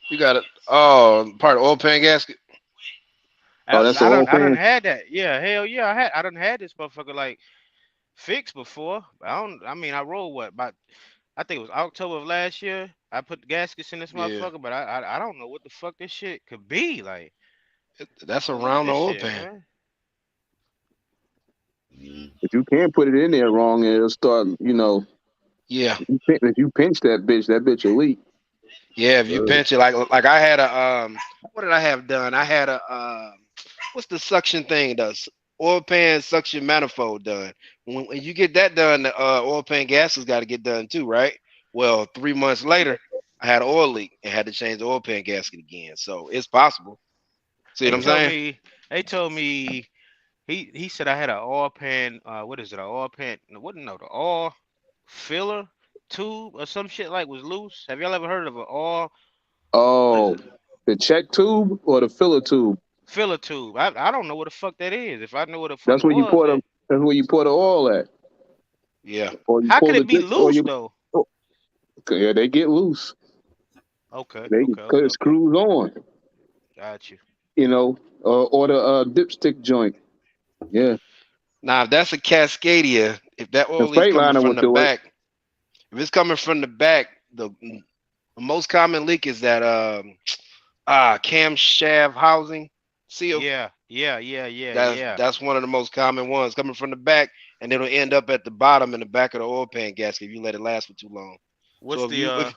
You got it. Oh, part of oil pan gasket. Oh, that's the oil I done pan. had that. Yeah, hell yeah. I done had this motherfucker like fixed before. I mean I rolled what about I think it was October of last year. I put the gaskets in this Yeah. motherfucker, but I don't know what the fuck this shit could be. Like, That's what is around the this oil shit, pan. man? If you can't put it in there wrong, it'll start. Yeah. If you pinch that bitch will leak. Yeah, if you pinch it, like I had what did I have done? I had what's the suction thing does? Oil pan suction manifold done. When you get that done, the oil pan gaskets got to get done too, right? Well, 3 months later, I had an oil leak and had to change the oil pan gasket again. So it's possible. See what They I'm told saying? me they told me he said I had an oil pan. What is it? An oil pan? Wouldn't know the oil filler tube or some shit like was loose. Have y'all ever heard of an oil? What is Oh, it? the check tube or the filler tube? Filler tube. I don't know what the fuck that is. If I knew what the fuck That's it where you was, pour the. then That's where you pour the oil at, Yeah. or you how pull could the it be drip, or loose you. though? Oh, yeah, they get loose. Okay, They okay, cut okay, it okay. screws on. Got you. Or the dipstick joint. Yeah, Now, if that's a Cascadia, if that the oil leak's coming Freightliner from would the do it. back, if it's coming from the back, the most common leak is that camshaft housing seal. Yeah, yeah, yeah, yeah, That's yeah. that's one of the most common ones coming from the back, and it'll end up at the bottom in the back of the oil pan gasket if you let it last for too long. What's So if the you uh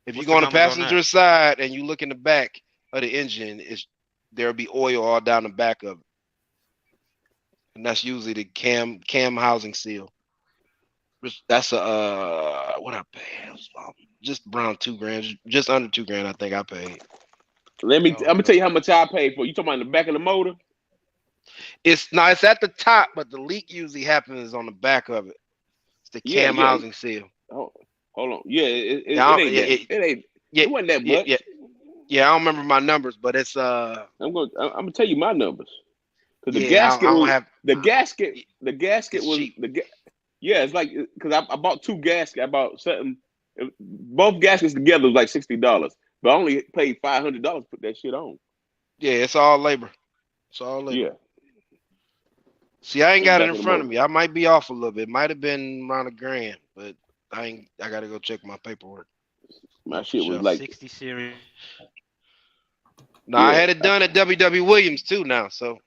if you what's go the on the numbers on that? passenger side and you look in the back of the engine, there'll be oil all down the back of it, and that's usually the cam housing seal. That's a what I paid. It was just around 2 grand, just under 2 grand. I think I paid. I'm gonna tell Okay. you how much I paid for. You talking about in the back of the motor? It's at the top, but the leak usually happens on the back of it. It's the Yeah, cam yeah. housing seal. Hold on. Yeah, Yeah, it ain't that. It ain't. yeah, It wasn't that yeah, yeah, much. yeah. I don't remember my numbers, but it's I'm gonna tell you my numbers. Cause yeah. I don't have. the gasket It's was cheap. yeah. It's like because I bought two gaskets. I bought something. Both gaskets together was like $60, but I only paid $500 to put that shit on. Yeah, it's all labor. It's all labor. Yeah. See, I ain't in the got it back in of the front of motor. me. I might be off a little bit. Might have been around $1,000, but I ain't. I gotta go check my paperwork. My For shit was sure. like, 60 series. No, I yeah. had it done at W.W. Williams too now. So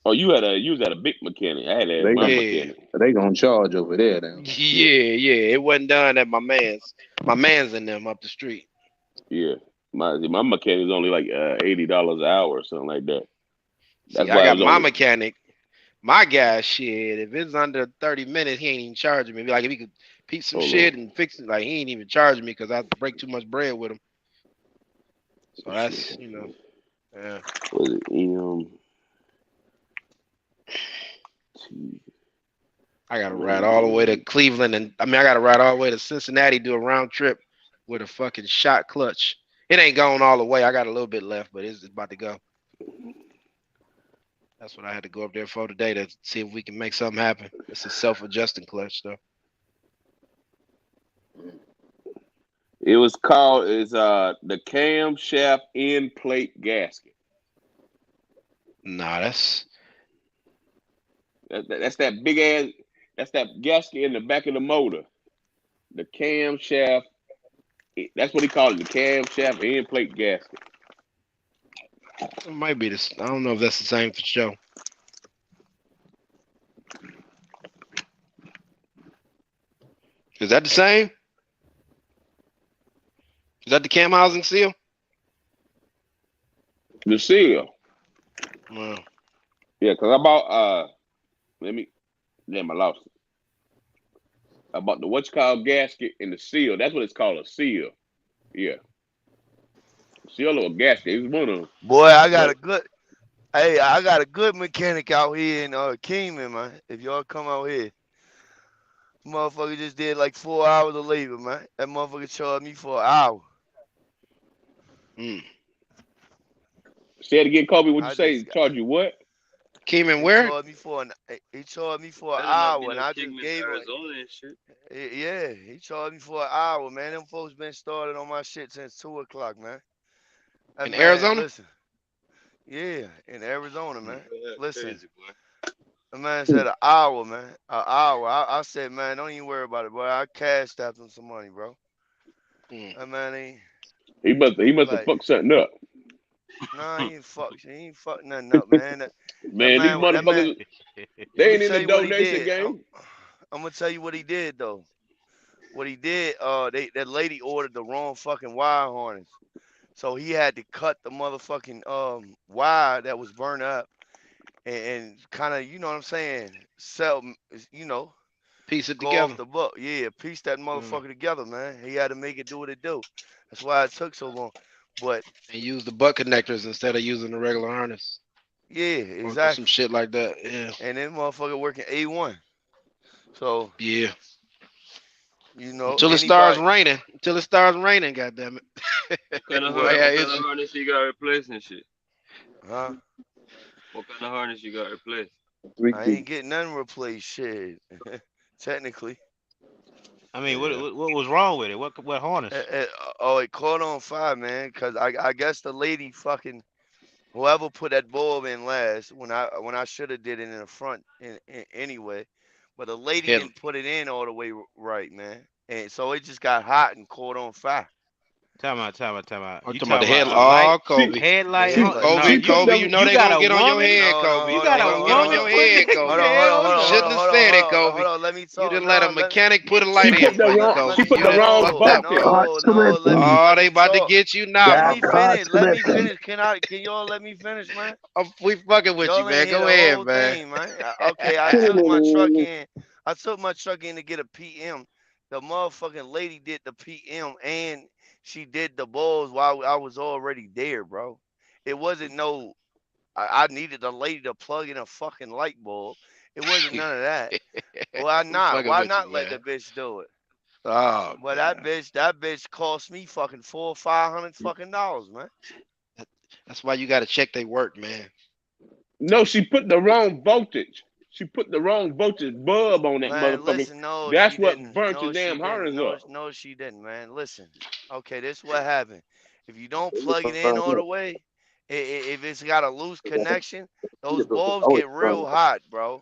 Oh, you was at a big mechanic. I had to have They my gon' yeah, mechanic. they gonna charge over there now. Yeah, yeah. It wasn't done at my man's. My man's in them up the street. yeah. My mechanic is only like $80 an hour or something like that. See, That's I why it got was my only. mechanic. My guy, shit. If it's under 30 minutes, he ain't even charging me. Like if he could piece some Hold on. shit and fix it, like he ain't even charging me because I break too much bread with him. So Shit. that's yeah. Was it I gotta ride all the way to EMT? Cleveland, and I mean I gotta ride all the way to Cincinnati, do a round trip with a fucking shot clutch. It ain't going all the way. I got a little bit left, but it's about to go. That's what I had to go up there for today to see if we can make something happen. It's a self-adjusting clutch though. It was called the camshaft end plate gasket. Nah, that's That's that big ass. That's that gasket in the back of the motor. The camshaft. That's what he called it. The camshaft end plate gasket. it might be this. I don't know if that's the same for sure. Is that the same? Is that the cam housing seal? The seal. Well, Yeah, because I bought I lost it. I bought the what you call gasket and the seal. That's what it's called, a seal. Yeah. Seal or a gasket. It's one of them. Boy, I got But a good. Hey, I got a good mechanic out here in Kingman, man. If y'all come out here, motherfucker just did like 4 hours of labor, man. That motherfucker charged me for an hour. mm. say it again, Kobe, what'd you I say? just Charge you what? Keeman, he where? charged me for an Better not be hour, and no I just Kingman, gave him. Arizona and shit. Yeah, he charged me for an hour, man. Them folks been started on my shit since 2 o'clock, man. That In man, Arizona? listen, yeah, in Arizona, man. That's Listen, crazy, boy. the man said an hour, man. An hour. I said, man, don't even worry about it, boy. I cashed out him some money, bro. Mm. That man ain't He must have like, fucked something up. nah, he ain't fucked nothing up, man. Man, these That man. motherfuckers, Let they me ain't in tell the you what he donation did. game. I'm gonna tell you what he did though. What he did, that lady ordered the wrong fucking wire harness. So he had to cut the motherfucking wire that was burned up and kind of, you know what I'm saying, sell, you know, Piece it go off together. the book. Yeah, piece that Mm. motherfucker together, man. He had to make it do what it do. That's why it took so long. But And use the butt connectors instead of using the regular harness yeah, or some exactly. shit like that. Yeah. And then motherfucker working A1. So, Yeah. you know, Until it starts anybody, raining. Until it starts raining, goddamn it. We might what? have What kind of issues. harness you got replaced and shit? Huh? What kind of harness you got replaced? Three I feet. ain't getting nothing replaced. Shit. Technically. I mean, Yeah. what was wrong with it? What harness? Oh, it caught on fire, man. Cause I guess the lady fucking whoever put that bulb in last when I should have did it in the front anyway, but the lady Head, didn't put it in all the way right, man. And so it just got hot and caught on fire. Time out. I'm You talking about the talking head. about a light Oh, She Kobe. The headlight? she headlight. No, Kobe, she put Kobe, you them. know you they got gonna a get on your woman. head, No, no, Kobe. You hold on, got They hold a on, gonna hold get on, on hold woman on. your putting head, it in Hold Kobe. on, your hold on, hell hold You on, hold shouldn't on, have hold on, said hold it, on, Kobe. hold on. Let me You talk. didn't let a No, mechanic put a She light in put the for you, wrong. Kobe. She put You the done wrong fucked up, voltage. Kobe. Caught slipping. Oh, let they me about to talk. get you now, Let Got my me brother. caught finish. slipping. Can y'all let me finish, man? We fucking with you, Y'all ain't man. hear Go the ahead, whole man. thing, man. Okay, I took my truck in. I took my truck in to get a PM. The motherfucking lady did the PM and she did the balls while I was already there, bro. It wasn't no. I needed the lady to plug in a fucking light bulb. It wasn't none of that. Why We not? fucking Why with not you, let the man. bitch do it? Oh But god, that bitch cost me fucking $400-500 fucking dollars, man. that's why you got to check they work, man. No, she put the wrong voltage. She put the wrong voltage bulb on that Man, motherfucker. listen, no, That's she what didn't. burnt your No, she damn didn't. harness No, up. no, she didn't, man. Listen. Okay, this is what happened. If you don't plug it in all the way, if it's got a loose connection, those bulbs get real hot, bro.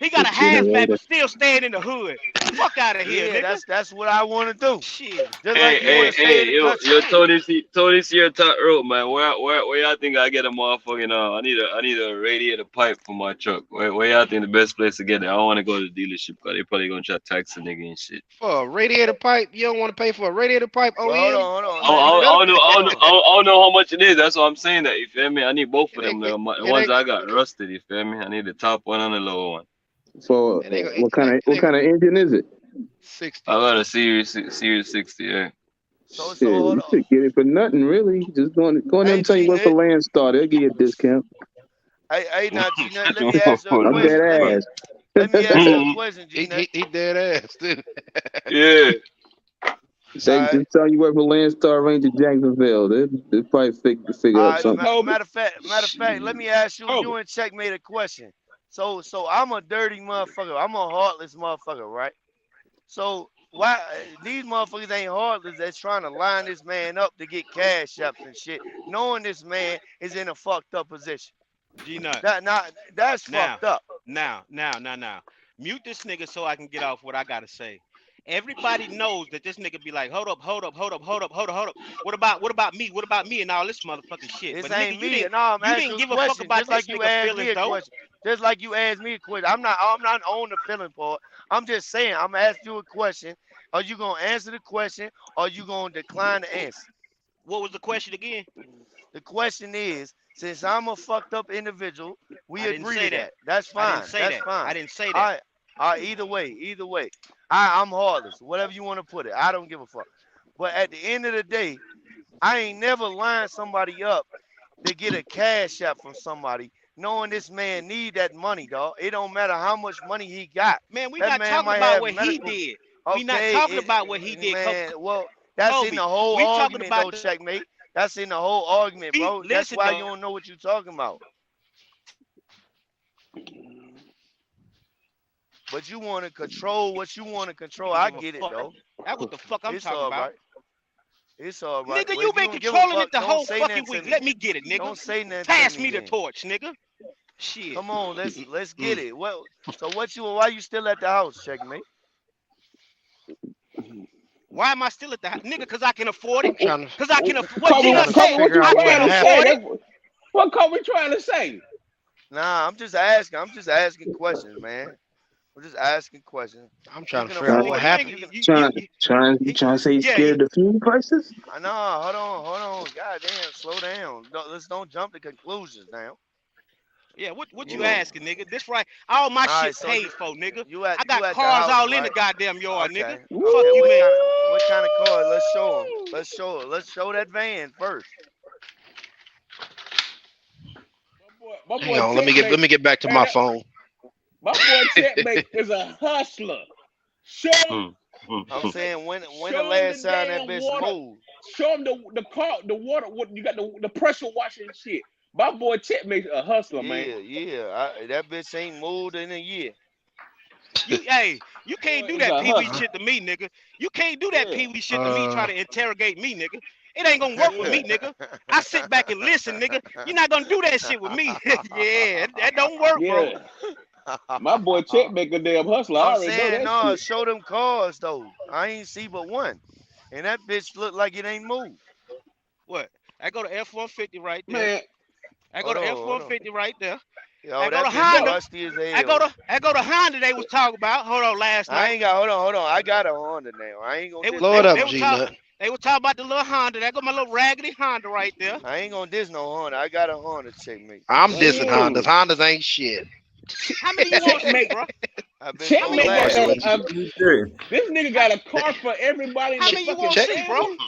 He got a halfback, but still staying in the hood. Fuck out of here, Yeah, nigga. that's what I want to do. Shit. Just like you want to stay in the Yo, country. Tony Sierra top rope, man. Where y'all think I get a motherfucking I need a radiator pipe for my truck. Where y'all think the best place to get it? I don't want to go to the dealership because they probably gonna try to tax the nigga and shit. For a radiator pipe, you don't want to pay for a radiator pipe Well, OEM? hold on. I don't know how much it is. That's what I'm saying. That you feel me? I need both of them. The ones ain't- I got rusted. You feel me? I need the top one and the lower one. So what kind of engine is it? 60. I got a Series 60. Yeah. So Shit, hold you on. should get it for nothing, really. Just go in there Hey, and tell you what for land start. They'll give you a discount. Hey, now G Nut, let me ask you a I'm dead question. Let me ass. ask you a question, G Nut. He dead ass too. Yeah. Say, All right. just tell you what for land start range of Jacksonville. They'll probably figure All out right. something. Kobe. Matter of fact, let me ask you Kobe. and Checkmate a question. So I'm a dirty motherfucker. I'm a heartless motherfucker, right? So why these motherfuckers ain't heartless that's trying to line this man up to get cash apps and shit, knowing this man is in a fucked up position. G Nut. That's Now, fucked up. now. Mute this nigga so I can get off what I gotta say. Everybody knows that this nigga be like, hold up. What about me? What about me and all this motherfucking shit? This But nigga, ain't me. No, I'm you asking didn't you a give a fuck question, about just this like you nigga asked feelings me a though. question. Just like you asked me a question. I'm not on the feeling part. I'm just saying, I'm asking you a question. Are you gonna answer the question or are you gonna decline the answer? What was the question again? The question is, since I'm a fucked up individual, we I didn't agree to say that. that. That's I didn't fine. say That's that. fine. I didn't say All that. right. All right. Either way. I'm heartless. Whatever you want to put it. I don't give a fuck. But at the end of the day, I ain't never lined somebody up to get a cash app from somebody, knowing this man need that money, dog. It don't matter how much money he got. Man, we That not man talking might about have what he medical. did. We not Okay, talking about what he did. man. Well, that's in Kobe, the whole we talking argument, about though, the Checkmate. That's in the whole argument, bro. That's listen why you though. don't know what you're talking about. But you want to control what you want to control. Don't I give a get it, fuck. though. That's what the fuck I'm It's talking all about. right. It's all right. Nigga, Well, you if you been don't give a controlling it fuck, the don't whole say fucking nothing to week. me. Let me get it, nigga. Don't say nothing to Pass me me the then. torch, nigga. Shit. Come on, let's get it. Well, so why you still at the house, Checkmate? Why am I still at the house? Nigga, because I can afford it. I'm trying to Because I can afford what Kobe, Gina trying to Kobe, said. what figure you I out what can trying to say? afford happened. it. What Kobe trying to say? Nah, I'm just asking. I'm just asking questions, man. I'm just asking questions. I'm You trying to can figure out afford. what Nigga, you ain't happened. You can. You trying to say you yeah, scared of the fuel prices? No, hold on. God damn, slow down. Let's don't jump to conclusions now. yeah, what you Mm. asking, nigga? This right. All my All right, shit so paid for, nigga. I you got at the cars house, all in the right? goddamn yard, nigga. Okay. Fuck Okay. you, man. What kind of car? Let's show them. Let's show it. Let's show that van first. My Hang boy on, let Checkmate, me get back to man, my phone. my boy Checkmate is a hustler. Show him, I'm saying when the show him last the time that damn bitch water. moved. Show him the car, the water. What you got the pressure washing shit. My boy Checkmate a hustler, man. Yeah. That bitch ain't moved in a year. You can't Boy do is that a pee wee Uh, hustler. shit to me, nigga. You can't do that Yeah, pee wee shit to me. Try uh, to interrogate me, nigga. It ain't gonna work with yeah, me, nigga. I sit back and listen, nigga. You're not gonna do that shit with me. Yeah, that don't work, bro. yeah. My boy Checkmate a damn hustler. I I'm already know saying that no, shit. show them cars though. I ain't see but one. And that bitch look like it ain't moved. What? I go to F-150 right there. Man, I go Hold to on, hold on. F-150 right there. I Yo, go to that bitch bro, Honda. rusty as hell. I go to Honda. They was talking about. Hold on, last I night. ain't got hold on. I got a Honda now. I ain't gonna They was diss they load no were up, they were Honda. G talking. Nut. They were talking about the little Honda. That got my little raggedy Honda right there. I ain't gonna diss no Honda. I got a Honda, Checkmate. I'm dissing Hondas. mm, Hondas ain't shit. How many you want to see, Checkmate, bro? I bitch How don't many you Checkmate want got to last. see? this nigga How, got a car for everybody in how the many you fucking want to see, bro? family.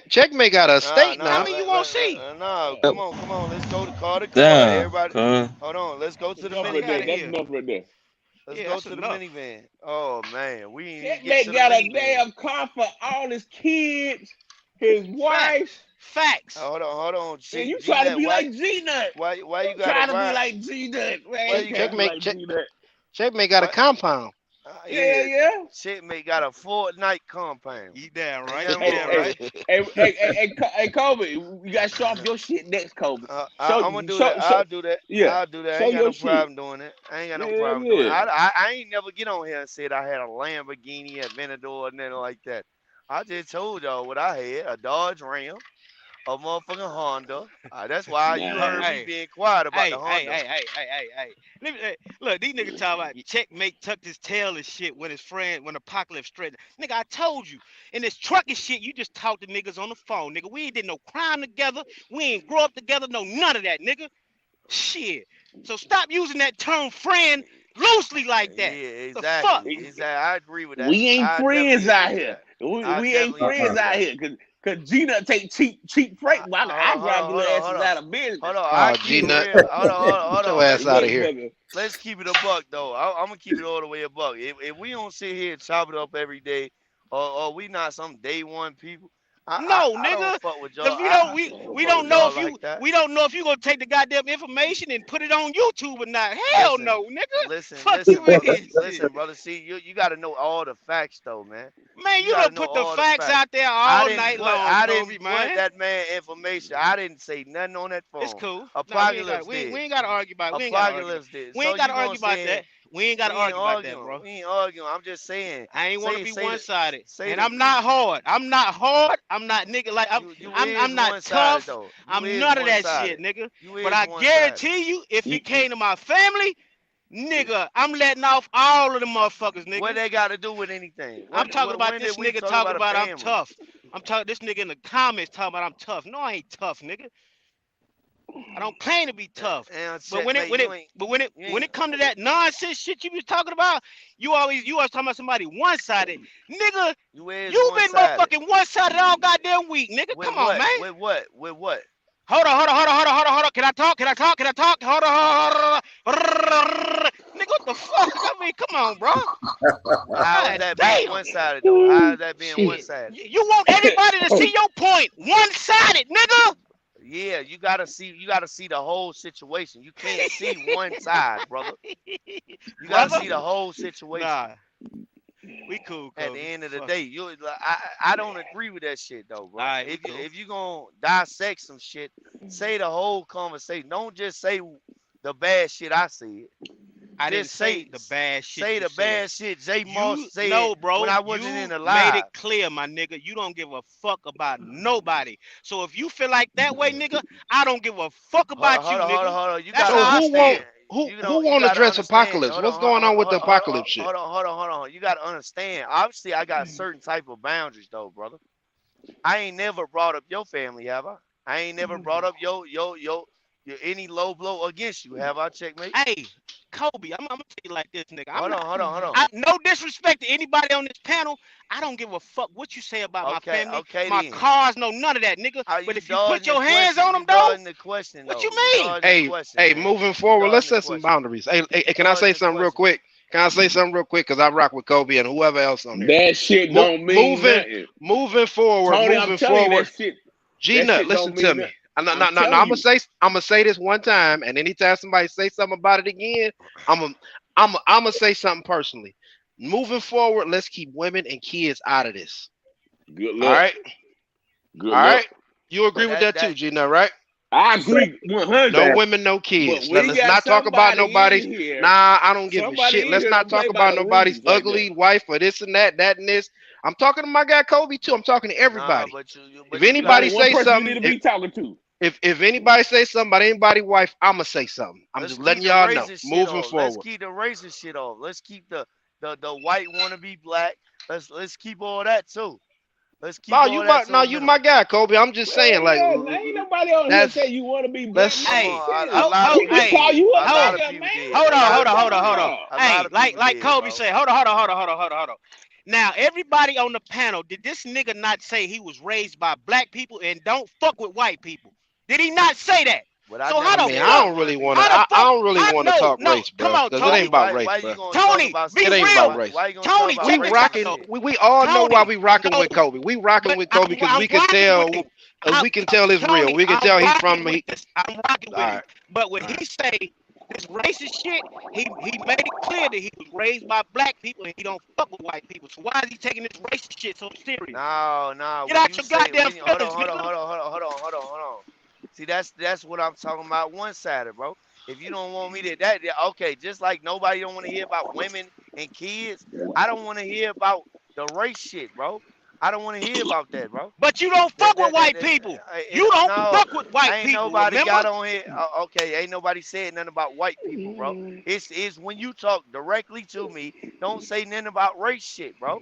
Checkmate got a Nah, estate How nah, now. many you want to see? nah. Oh, Uh, Come on. Let's go to car to car. Damn, Everybody, cuz. hold on. Let's go Get to the the enough fuck right out there. of minivan. That's here. enough right there. Let's Yeah, go that's to the enough. minivan. Oh man, we didn't even get Checkmate to the got a minivan. damn car for all his kids, his wife, Facts. Facts. Hold on. and you G try to Nut, be like G Nut. why you gotta Trying to be ride? like G Nut. Man, Why you you can't got? be Checkmate like G Nut. Checkmate got a What? compound. Yeah, Yeah, yeah. Checkmate got a Fortnite compound. You damn Ain't right. nothing You Hey, wrong damn with hey, right. that. hey, Kobe, you gotta show off your shit next, Kobe. I'm gonna do that. I'll do that. Yeah, I'll do that. I show ain't got your no shit. problem doing it. I ain't got no Yeah, problem doing it. yeah. I ain't never get on here and said I had a Lamborghini, a Aventador, or nothing like that. I just told y'all what I had: a Dodge Ram, a motherfucking Honda. That's why you Nah, heard me Hey, being quiet about the hey, hey, Honda. hey, hey, hey, hey, hey. Look, these niggas talking about checkmate tucked his tail and shit when his friend, when apocalypse threatened. Nigga, I told you. In this trucking shit, you just talk to niggas on the phone, nigga. We ain't did no crime together. We ain't grow up together, no none of that, nigga. Shit. So stop using that term friend loosely like that. Yeah, The fuck? exactly. I agree with that. we ain't I friends definitely out agree with here. that. We, I we ain't definitely friends agree with out that. here, Cause G-Nut take cheap freight. But I drive your asses hold on. out of business. Hold on, I Oh, keep it G-Nut. real. Hold on. Get your ass out of here. Motherfucker. Let's keep it a buck though. I'm gonna keep it all the way a buck. If we don't sit here and chop it up every day, or we not some day one people, No, I don't nigga. fuck with y'all. Cause we don't know if you gonna take the goddamn information and put it on YouTube or not. Hell no, nigga. Listen, Fuck listen, you with brother. this Listen, shit. brother. See, you got to know all the facts though, man. Man, you gotta done know put the all the facts facts. out there I all didn't night put, long, I Kobe, didn't man. put that man information. I didn't say nothing on that phone. It's cool. Apocalypse We did. ain't gotta argue about it. Apocalypse did. We So ain't gotta you gonna argue about say that. We ain't gotta we ain't argue about that, arguing. bro. We ain't arguing. I'm just saying. I ain't want to be Say one-sided, say and the- I'm not hard. I'm not hard. I'm not nigga like you I'm is not one-sided tough. though. I'm none of that shit, nigga. You But is I one-sided. guarantee you, if it came to my family, nigga, I'm letting off all of the motherfuckers, nigga. What they got to do with anything? I'm talking about when this did we nigga talk talking about a about I'm family? tough. I'm talking this nigga in the comments talking about I'm tough. No, I ain't tough, nigga. I don't claim to be tough. But when it come to that nonsense shit you was talking about, you always talking about somebody one-sided. Nigga, you been motherfucking one-sided all goddamn week, nigga. Come on, man. With what? Hold on. Can I talk? Hold on. Nigga, what the fuck? I mean, come on, bro. How is that being one-sided though? How is that being one-sided? You want everybody to see your point. One-sided, nigga. Yeah, you gotta see the whole situation. You can't see one side, brother. You gotta see the whole situation. Nah, we cool. At the end of the day, I don't agree with that shit though, bro. Right, if you gonna dissect some shit, say the whole conversation. Don't just say the bad shit I said. I didn't say the bad shit. Say the bad shit Jay Moss said bro, when I wasn't in the live. Made it live. clear, my nigga. You don't give a fuck about nobody. So if you feel like that way, nigga, I don't give a fuck about you, nigga. Hold on. You That's gotta how understand. Who won't address apocalypse? What's going on with the apocalypse shit? Hold on. You gotta understand. Obviously, I got certain type of boundaries though, brother. I ain't never brought up your family, have I? I ain't never brought up your any low blow against you, have I, checkmate? Hey, Kobe, I'm gonna tell you like this, nigga. Hold on. No disrespect to anybody on this panel. I don't give a fuck what you say about my family, my cars, no none of that, nigga. But if you put your hands on them, though, what you mean? Hey, moving forward, let's set some boundaries. Hey, can I say something real quick? Because I rock with Kobe and whoever else on here. That shit don't mean nothing. Moving forward, Tony, I'm telling you that shit. G-Nut, listen to me. I'm gonna say this one time, and anytime somebody say something about it again, I'm gonna say something personally. Moving forward, let's keep women and kids out of this. Good luck. All right. All right. You agree with that too, G-Nut, right? I agree 100. No women, no kids. Let's not talk about nobody's. Nah, I don't give a shit. Let's not talk about nobody's ugly wife or this and that and this. I'm talking to my guy Kobe too. I'm talking to everybody. If anybody say something, you need to be talking to. If anybody say something about anybody's wife, I'ma say something. I'm just letting y'all know. Moving forward. Let's keep the racist shit off. Let's keep the white wanna be black. Let's keep all that too. Let's keep all that. No, you my guy, Kobe. I'm just saying, like, ain't nobody on here say you want to be black. Hey, hold on. Hey, like Kobe said, hold on. Now, everybody on the panel, did this nigga not say he was raised by black people and don't fuck with white people? Did he not say that? So I don't really want to talk race, bro. Come on, Tony. It ain't about race, bro. Tony, be real. Tony, we all know why we rocking with Kobe. We rocking with Kobe because we can tell. We can tell it's real. We can tell he's from. I'm rocking with him. But when he say this racist shit, he made it clear that he was raised by black people and he don't fuck with white people. So why is he taking this racist shit so serious? No. Get out your goddamn hold on. See, that's what I'm talking about. One-sided, bro. If you don't want me to okay, just like nobody don't want to hear about women and kids, I don't want to hear about the race shit, bro. I don't want to hear about that, bro. But you don't fuck with white people. You don't fuck with white people. Ain't nobody remember? Got on here. Okay, ain't nobody said nothing about white people, bro. It's when you talk directly to me, don't say nothing about race shit, bro.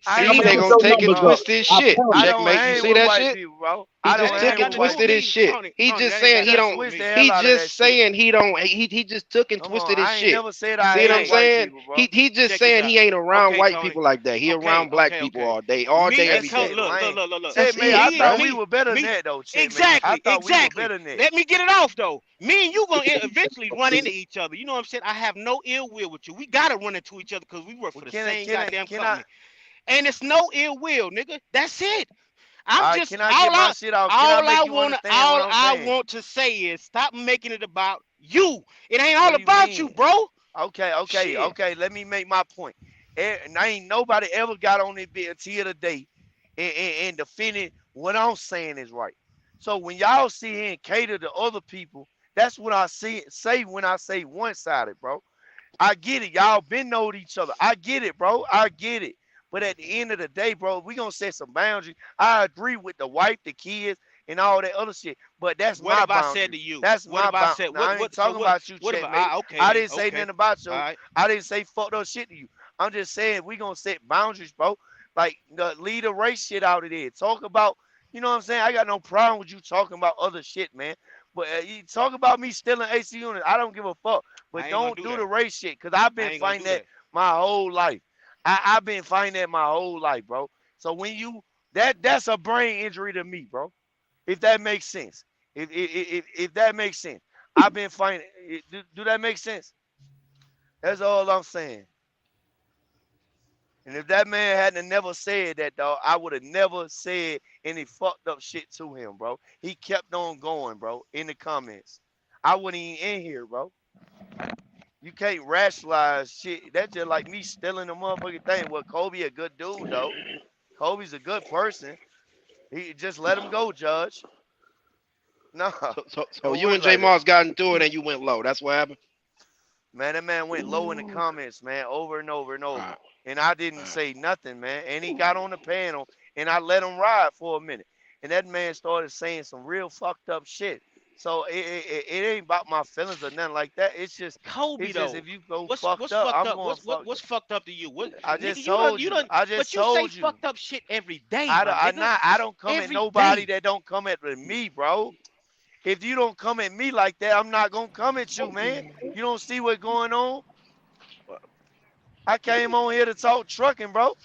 I See, ain't they never gonna your said, take and numbers up. bro. twist his I shit. I promise. don't Checkmate. You hang see with that white shit? people, bro. He I That just don't ain't took hang and got with to do white with twisted his people. me, shit. Tony. He Tony, just that ain't saying got he nothing to Just do don't. with twist the me. hell He out of that just shit. saying he don't. He just took and Come on, twisted his I ain't shit. never said You I see what hate I'm white saying? people, bro. He just Check this saying out. he ain't around Okay, white Tony. people like that. He Okay, around black okay, people okay. all Me day, That every and Tony, day. shit look, look. Checkmate, Me, I thought me, we were better than me. that, though. Checkmate. I Exactly, thought we were exactly. better than that. Let me get it off though. Me and you gonna eventually run into each other. You know what I'm saying? I have no ill will with you. We gotta run into each other because we work for the same goddamn company. And it's no ill will, nigga. That's it. I'm just can I get my shit off? Can I make you understand what I'm saying? I want to say is stop making it about you. It ain't all about you, bro. Okay. Shit. Let me make my point. And ain't nobody ever got on this bit until today and defended what I'm saying is right. So when y'all sit here and cater to other people, that's what I say when I say one-sided, bro. I get it. Y'all been knowing each other. I get it, bro. I get it. But at the end of the day, bro, we gonna set some boundaries. I agree with the wife, the kids, and all that other shit. But that's what my have boundary. I said to you? That's what my boundary. I ain't talking about you, Checkmate. I didn't say nothing about you. Right. I didn't say fucked up shit to you. I'm just saying we gonna set boundaries, bro. Like leave the race shit out of there. Talk about, you know what I'm saying? I got no problem with you talking about other shit, man. But you talk about me stealing AC units. I don't give a fuck. But don't do the race shit, because I've been fighting that my whole life. I've been fighting that my whole life, bro. So when you that's a brain injury to me, bro. If that makes sense. If that makes sense. I've been fighting. Do that make sense? That's all I'm saying. And if that man hadn't never said that, dog, I would have never said any fucked up shit to him, bro. He kept on going, bro, in the comments. I wasn't even in here, bro. You can't rationalize shit. That's just like me stealing the motherfucking thing. Well, Kobe a good dude, though. Kobe's a good person. He just let him go, Judge. No. So you and J Moss got into it and you went low. That's what happened? Man, that man went low in the comments, man, over and over and over. Right. And I didn't say nothing, man. And he got on the panel and I let him ride for a minute. And that man started saying some real fucked up shit. So it ain't about my feelings or nothing like that. It's just Kobe, it's though. Just if you go fucked up, I'm going fucked up. What's fucked up to you? What, I just told you. I just told you. But you say fucked up shit every day. I don't come at nobody that don't come at me, bro. If you don't come at me like that, I'm not gonna come at you, man. You don't see what's going on. I came on here to talk trucking, bro.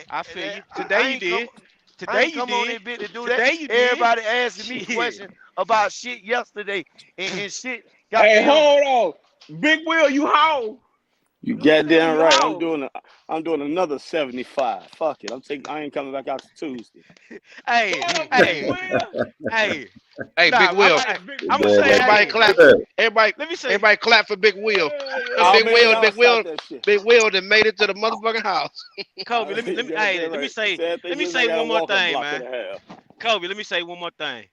I feel you. Today you did. Today you come did. on this bit to do Today that. You Everybody did. asking me questions about shit yesterday and shit. Hey, hold on, Big Will, you home? You goddamn right. I'm doing another 75. Fuck it. I ain't coming back out to Tuesday. Hey, Big Will. I'm gonna say everybody clap. Everybody clap for Big Will. Big Will that made it to the motherfucking house. Kobe, let me say one more thing, man. Kobe, let me say one more thing.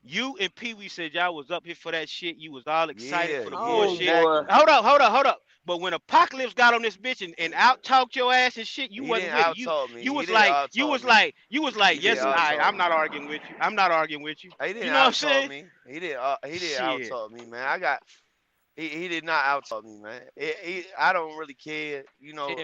You and Pee Wee said y'all was up here for that shit. You was all excited for the bullshit. Hold up. But when Apocalypse got on this bitch and out talked your ass and shit, you wasn't with it. You was like, yes, I'm not arguing with you. I'm not arguing with you. He didn't you know what I'm saying? Me. He didn't out talk me, man. He did not out talk me, man. I don't really care,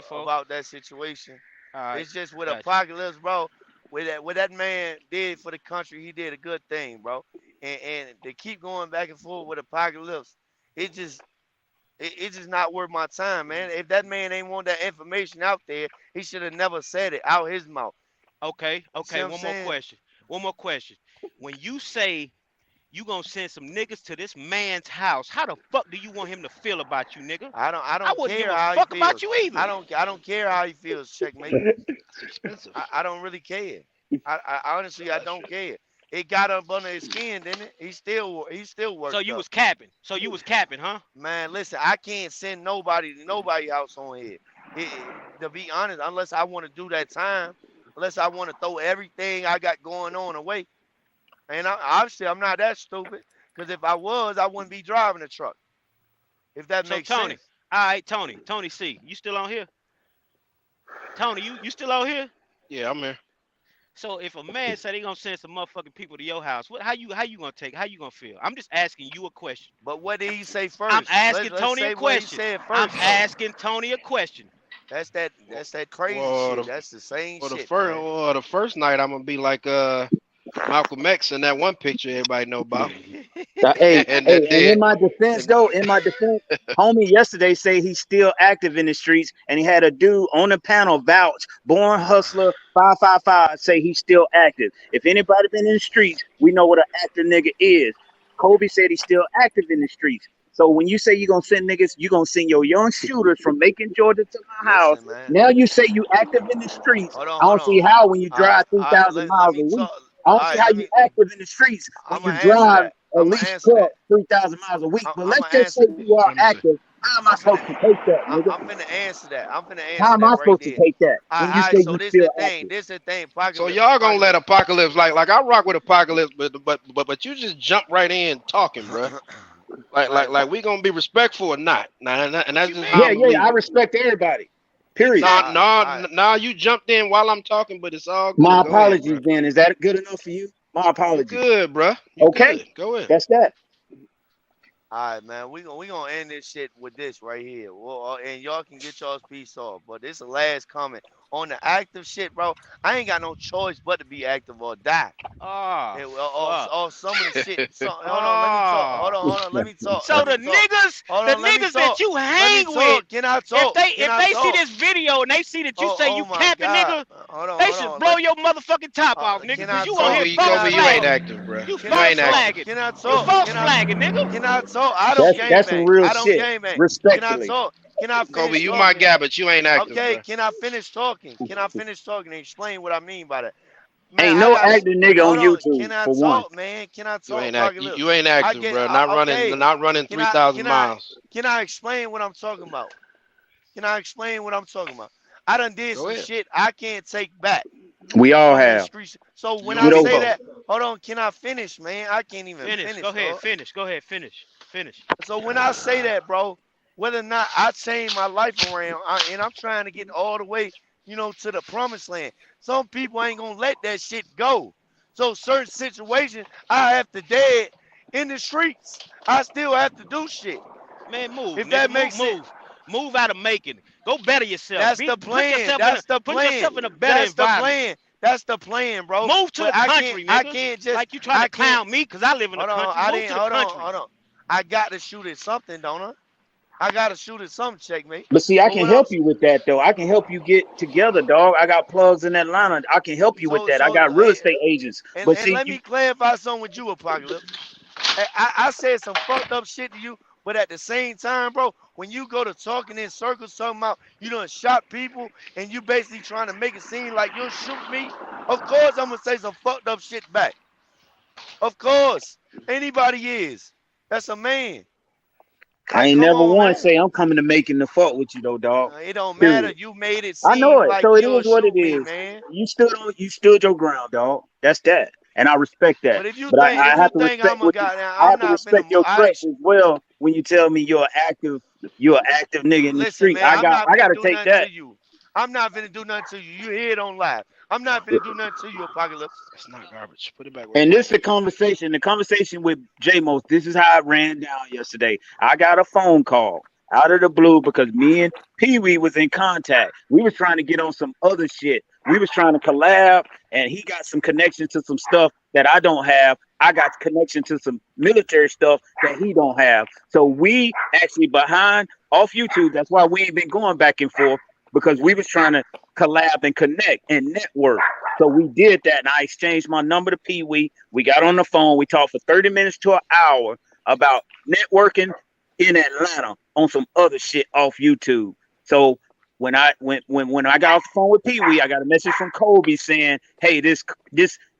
about that situation. Right. It's just with Apocalypse, bro. What that man did for the country, he did a good thing, bro. And to keep going back and forth with Apocalypse, it's just not worth my time, man. If that man ain't want that information out there, he should have never said it out his mouth. Okay. One more question. When you say you gonna send some niggas to this man's house, how the fuck do you want him to feel about you, nigga? I wouldn't care give a fuck about you either. I don't care how he feels, Checkmate. It's expensive. I don't really care. I honestly don't care. It got up under his skin, didn't it? He still worked. So you was capping. Huh? Man, listen, I can't send nobody to nobody's house on here. To be honest, unless I want to do that time, unless I want to throw everything I got going on away. And obviously, I'm not that stupid. Because if I was, I wouldn't be driving a truck. If that makes sense. All right, Tony C, you still on here? Tony, you still on here? Yeah, I'm here. So if a man said he gonna send some motherfucking people to your house, how you gonna take? How you gonna feel? I'm just asking you a question. But what did he say first? I'm asking Tony a question. Asking Tony a question. That's that crazy shit. That's the same shit. The first night I'm gonna be like Malcolm X in that one picture everybody know about. Hey, and hey, that and in did. my defense, though, homie yesterday say he's still active in the streets, and he had a dude on the panel vouch, Born Hustler 555, say he's still active. If anybody been in the streets, we know what an active nigga is. Kobe said he's still active in the streets. So when you say you're gonna send niggas, you're gonna send your young shooters from Macon, Georgia to my house. Listen, man. Now you say you active in the streets. Hold on, I hold don't see on. how when you drive All right, 3,000 let miles me a week. talk. I All don't see right, how let you me. active in the streets when I'm you gonna answer drive that. at I'm gonna least answer truck that. 3,000 miles a week. But I'm let's gonna just say answer. you are Let me see. active. How am I I'm finna. supposed to take that, nigga? I'm finna answer that. I'm finna How answer am I that right supposed to there. take that All when you right, all say right. So you this still the thing. active? This the thing. So Apocalypse. y'all gonna let Apocalypse. Apocalypse like I rock with Apocalypse, but you just jump right in talking, bruh. Right. Like we gonna be respectful or not? Nah, and What that's you just how Yeah, I'm mean? yeah, I leaving. respect everybody. Period. Nah, Exactly. nah, All right. nah. You jumped in while I'm talking, but it's all My good. Go ahead, apologies, bruh. then. Is that good enough for you? My You apologies. good, bruh. You Okay, good. Go ahead. that's that. All right, man. We gonna end this shit with this right here. Well, and y'all can get y'all's piece off. But this is the last comment on the active shit, bro. I ain't got no choice but to be active or die. Oh fuck. Some of the shit. So, hold on, let me talk. Oh. Hold on, let me talk. So Let the me talk. niggas, Hold the on, let me niggas that talk. you Let me hang with, talk. Can I if talk? they Can if I they see talk? this video and they see that you say Oh you my capping, God. nigga, Hold on, they hold should on. blow your motherfucking top off, nigga, Can cause I you on here talk? Kobe, Can false I Kobe, you ain't talk? flagging. active, bruh. You Can You I false ain't talk? active. flagging. Can I You talk? false flagging, nigga. Can I talk? I don't game That's some bang. real I don't shit. game bang. Can I Respectfully. talk? Can I Kobe, finish you my talking? guy, but you ain't active, Okay, bruh. can I finish talking? Can I finish talking and explain what I mean by that? Man, Ain't I no gotta active nigga on hold on. YouTube, Can I for one. talk, man? Can I You talk, ain't act. Apocalypse? You ain't I active, get bruh. Not running. okay. Not running Can I 3,000 can I miles. can I explain what I'm talking about? Can I explain what I'm talking about? I done did Go some ahead. shit I can't take back We all from the have. streets. So when You I and me Good say old both. that, hold on, can I finish, man? I can't even Finish. Go finish, ahead. dog. Finish. Go ahead. Finish. Finish. So when I say that, bro, whether or not I change my life around, and I'm trying to get all the way, to the promised land. Some people ain't gonna let that shit go. So certain situations, I have to dead in the streets. I still have to do shit. Man, move, If nigga. that Move, makes sense, move. Move out of Macon. Go better yourself. that's Be the put plan. yourself in a That's the put plan. yourself in a better That's the environment. plan. That's the plan, bro. Move to But the country, I nigga. can't just, Like you trying to I can't. clown me because I live in the Hold on, country. I Move didn't. to the Hold on, country. hold on. I got to shoot at something, don't I? I got to shoot at some checkmate. But see, I But can what I'm help you with that though. I can help you get together, dog. I got plugs in Atlanta. I can help you with so that. I so got real estate agents. But and see, let you me clarify something with you, Apocalypse. I said some fucked up shit to you, but at the same time, bro, when you go to talking in circles, talking about you done shot people, and you basically trying to make it seem like you'll shoot me, of course I'm gonna say some fucked up shit back. Of course, anybody is. That's a man. I Like, ain't come never on, once man. say I'm coming to making the fuck with you though, dog. It don't matter. Period. You made it I know seem it. like So it you'll is what it shoot me, is. man. You stood your ground, dog. That's that. And I respect that. But if you But think I have to respect I'm a what you guy, now I I'm have to not respect finna. your threats as well when you tell me you're an active nigga in the Listen, street. man, I'm not I finna gotta do take nothing that. to you. I'm not finna do nothing to you. You hear it on live. I'm not finna do nothing to you, Apocalypse. It's not garbage. Put it back where it And came this is from. the conversation with J Most. This is how it ran down yesterday. I got a phone call out of the blue because me and Pee Wee was in contact. We was trying to get on some other shit. We was trying to collab, and he got some connection to some stuff that I don't have. I got connection to some military stuff that he don't have. So we actually behind off YouTube. That's why we ain't been going back and forth because we was trying to collab and connect and network. So we did that, and I exchanged my number to Pee Wee. We got on the phone. We talked for 30 minutes to an hour about networking in Atlanta on some other shit off YouTube. So when I got off the phone with Pee Wee, I got a message from Kobe saying, "Hey, this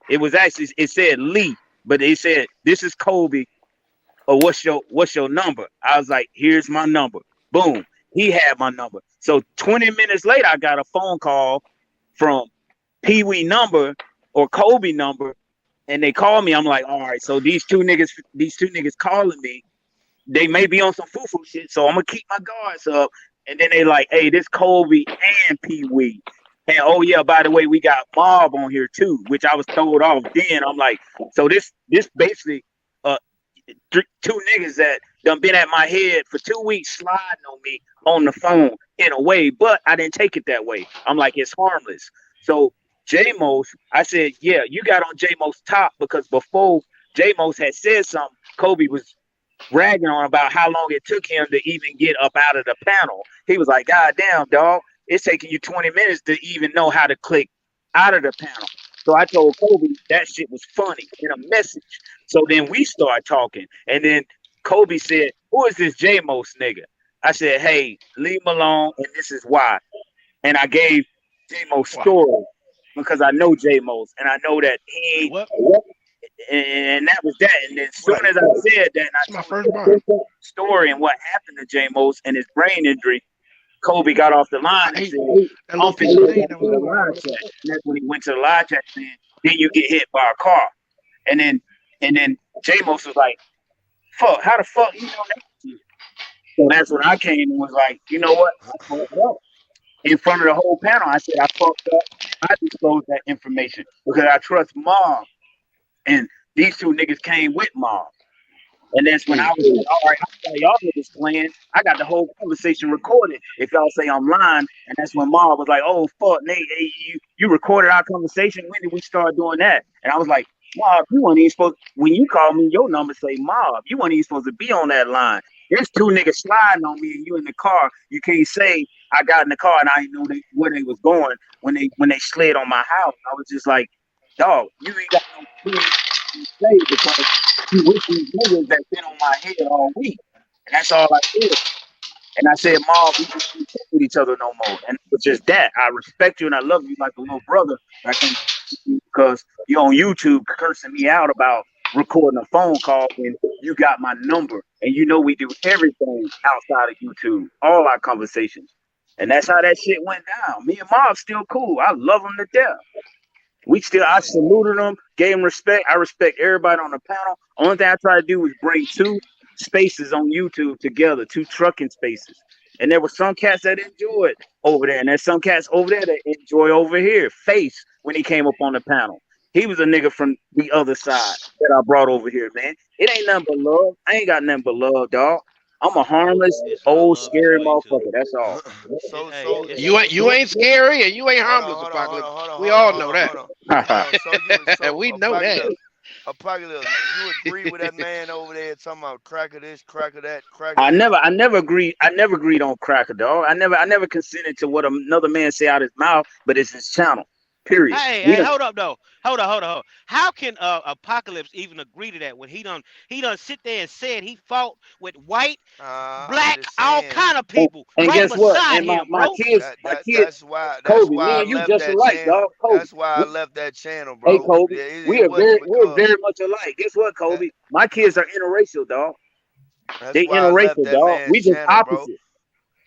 it was actually it said Lee, but they said this is Kobe. Or what's your number?" I was like, "Here's my number." Boom. He had my number. So 20 minutes later, I got a phone call from Pee Wee number or Kobe number, and they call me. I'm like, all right, so these two niggas calling me. They may be on some foo shit, so I'm gonna keep my guards up. And then they like, hey, this Kobe and Pee Wee. And oh yeah, by the way, we got Mob on here too, which I was told off. Then I'm like, so this basically uh two niggas that done been at my head for 2 weeks sliding on me on the phone in a way, but I didn't take it that way. I'm like, it's harmless. So J-Mos, I said, yeah, you got on J-Mos top because before J-Mos had said something, Kobe was bragging on about how long it took him to even get up out of the panel. He was like, God damn, dog, it's taking you 20 minutes to even know how to click out of the panel. So I told Kobe that shit was funny in a message. So then we start talking. And then Kobe said, who is this J-Most nigga? I said, hey, leave him alone, and this is why. And I gave J-Most story because I know J-Most, and I know that he and that was that. And then as soon as I said that, and I told the story and what happened to J-Most and his brain injury, Kobe got off the line and said, I'm finna go back to the live chat. And that's when he went to the live chat saying, then you get hit by a car. And then J-Most was like, fuck, how the fuck you know that shit? So that's when I came and was like, you know what? I fucked up. In front of the whole panel, I said I fucked up. I disclosed that information because I trust Mom. And these two niggas came with Mom. And that's when I was like, all right, I got y'all niggas playing. I got the whole conversation recorded. If y'all say I'm lying, and that's when Mom was like, oh, fuck, Nate, hey, you recorded our conversation. When did we start doing that? And I was like, Mob, you weren't even supposed, when you called me, your number say Mob. You weren't even supposed to be on that line. There's two niggas sliding on me and you in the car. You can't say I got in the car and I didn't know where they was going when they slid on my house. I was just like, dog, you ain't got no clue to say because you with these niggas that been on my head all week. And that's all I did. And I said, Mom, we just can't with each other no more. And it was just that. I respect you and I love you like a little brother. I can't because you're on YouTube cursing me out about recording a phone call when you got my number. And you know we do everything outside of YouTube, all our conversations. And that's how that shit went down. Me and Mom still cool. I love them to death. I saluted them, gave them respect. I respect everybody on the panel. Only thing I try to do was bring two spaces on YouTube together, two trucking spaces. And there were some cats that enjoyed over there, and there's some cats over there that enjoy over here. Face when he came up on the panel. He was a nigga from the other side that I brought over here, man. It ain't nothing but love. I ain't got nothing but love, dog. I'm a harmless, old, scary motherfucker. That's all. So you ain't scary and you ain't harmless, Apocalypse. We all know that. We know that. Apocalypse, you agree with that man over there talking about crack of this, crack of that, crack? I never agreed on cracker, dog. I never consented to what another man say out his mouth, but it's his channel. Period. Hey, hold up though. Hold on. How can Apocalypse even agree to that when he done sit there and said he fought with white, black, all kind of people and right guess what? beside And him, my bro? kids, That's why Kobe, I me and you left just that alike, channel. dog. Kobe. That's why I left that channel, bro. Hey, Kobe, we're very much alike. Guess what, Kobe? My kids are interracial, dog. They interracial, dog. We just opposite.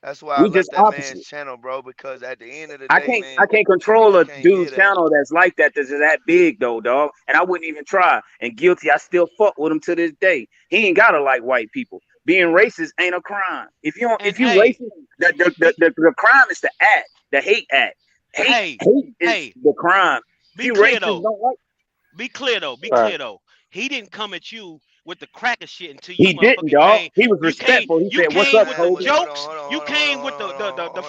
That's why I left that man's channel, bro, because at the end of the day, I can't control a dude's channel that's like that's that big though, dog. And I wouldn't even try. And guilty, I still fuck with him to this day. He ain't gotta like white people. Being racist ain't a crime. If you racist, the crime is the act, the hate act. Hate is the crime. Be clear though. He didn't come at you with the cracker shit until you didn't, dog. He was respectful. He said, "What's up, Kobe?" Jokes. You came with the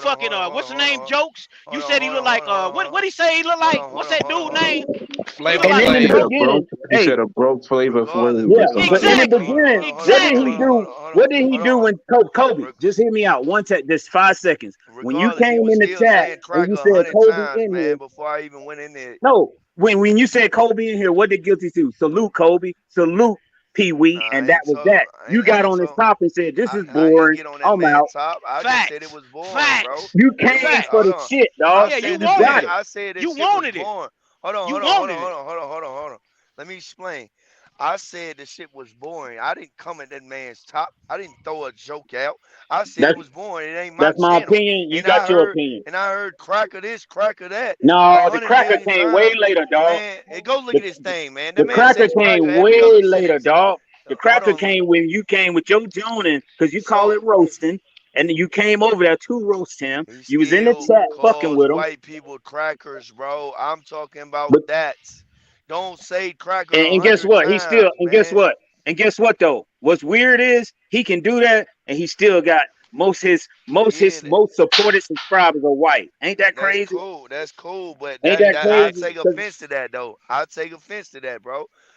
fucking what's the name? Jokes. You said he looked like what he say he looked like? What's that dude name? Flavor and in the Flav. beginning, He said a broke Flavor Flav. Yeah, but in the beginning, what did he do when Kobe? Just hear me out. Just 5 seconds. When you came in the chat and you said Kobe in here before I even went in there. No, when you said Kobe in here, what did Guilty do? Salute Kobe, salute Pee Wee, and that was that. You got on this top and said, "This is boring. I'm out." I just said it was boring, bro. You came for the shit, dog. Yeah, you wanted it. I said you wanted it. Hold on. Let me explain. I said the shit was boring. I didn't come at that man's top. I didn't throw a joke out. I said it was boring. It ain't my That's my opinion. You got your opinion. And I heard crack of this, crack of that. No, the cracker came way later, dog. Man, go look at this thing, man. The cracker came way later, dog. The cracker came when you came with your Jonan, because you call it roasting. And then you came over there to roast him. You was in the chat fucking with him. White people crackers, bro. I'm talking about that. Don't say cracker. And guess what? He still guess what though? What's weird is he can do that and he still got most supported subscribers are white. Ain't that crazy? That's cool. But ain't that crazy? I take offense to that though. I take offense to that, bro.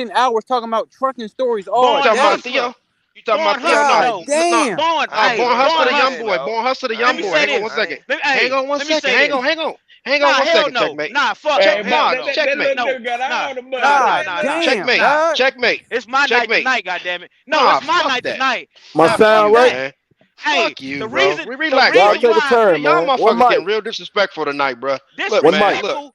10 hours talking about trucking stories all Born You talking about day. Hustler. Theo? You talking Born about Theo? Hustler No, God though. damn. Born, I ain't Born hey, Hustler, Born the young saying Hustler. boy. though. Born Hustler, the I Let young me ain't boy. say Hang on saying. one this. I second. ain't. Hang on one Let me second. say Hang this. on. Hang on. Hang on Nah, one hell second. no. Checkmate. Nah, fuck Hey, Checkmate. hell Bob, Nah. no. that Checkmate. little No, nigga got nah, all the money, nah, nah, God man. nah, Let nah, him damn, Checkmate. nah. dog. Checkmate. It's my night Checkmate. tonight, goddammit. No, Nah, it's my fuck night that. tonight. My Now Fuck fuck sound you, right? that. man. Hey, Fuck you, the bro. reason, the Relax, bro. Y'all reason take a why disrespectful, Y'all man. One motherfuckers mic. getting real disrespectful tonight, bro. Look, One man. mic. Look. disrespectful,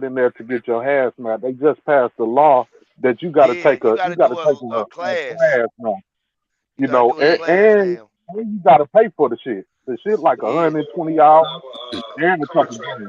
more than that to get your hazmat. They just passed the law that you got to Yeah, take you a got to do a a class. class now. You You got to know, do a class now. and you got to pay for the shit. The shit like Yeah. 120 hours and a couple days.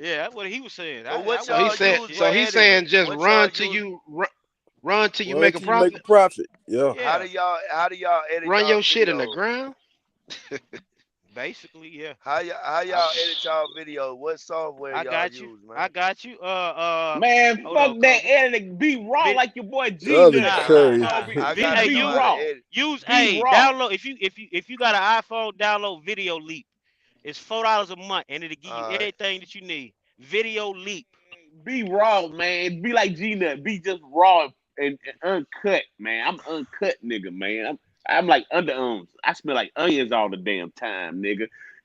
Yeah, that's what he was saying. So I what So he's y'all wasn't saying, saying use shit. for so he's editing? saying just What y'all run till use? run till you Well, make a until you make a profit. profit. Yeah. How Yeah, do y'all edit Run y'all your shit in the videos? ground. basically, yeah. How y'all edit y'all videos? What software I y'all got you. use, man? I got you. Man, Hold fuck on, that Kobe. editing. Be raw Vid- like your boy G That is Nut. crazy. Kobe, I Vid- gotta hey, be know how to raw. edit. Be raw. download if you got an iPhone, download Video Leap. It's $4 a month, and it'll give you All right. everything that you need. Video Leap. Be raw, man. Be like G Nut. Be just raw and uncut, man. I'm uncut nigga, man. I'm like underarms. I smell like onions all the damn time, nigga.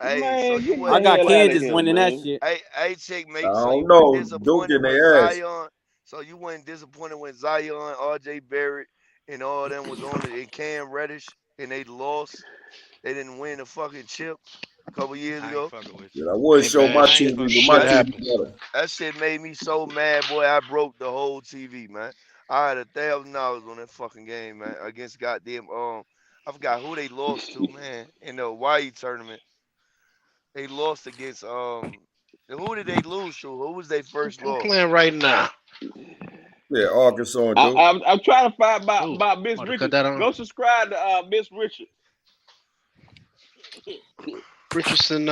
Hey, so Man, you get the I wouldn't got hell out of Kansas here, winning that man. shit. hey chick I mate, so don't you weren't know. Duke disappointed in when their ass. Zion so you weren't disappointed when Zion, RJ Barrett, and all of them was on it in Cam Reddish and they lost. They didn't win the fucking chip a couple years I ain't ago. fucking with you. Yeah, I would Hey show man, my I ain't TV, shit, fucking but with my shit you. TV happens. better. That shit made me so mad, boy. I broke the whole TV, man. I had $1,000 on that fucking game, man, against goddamn I forgot who they lost to, man, in the Hawaii tournament. They lost against who did they lose to? Who was their first I'm loss? playing right now. Yeah, Arkansas and I, Duke. I'm I'm trying to find about Ooh, about Miss about to cut Richards. that on. Go subscribe to Miss Richards. Richardson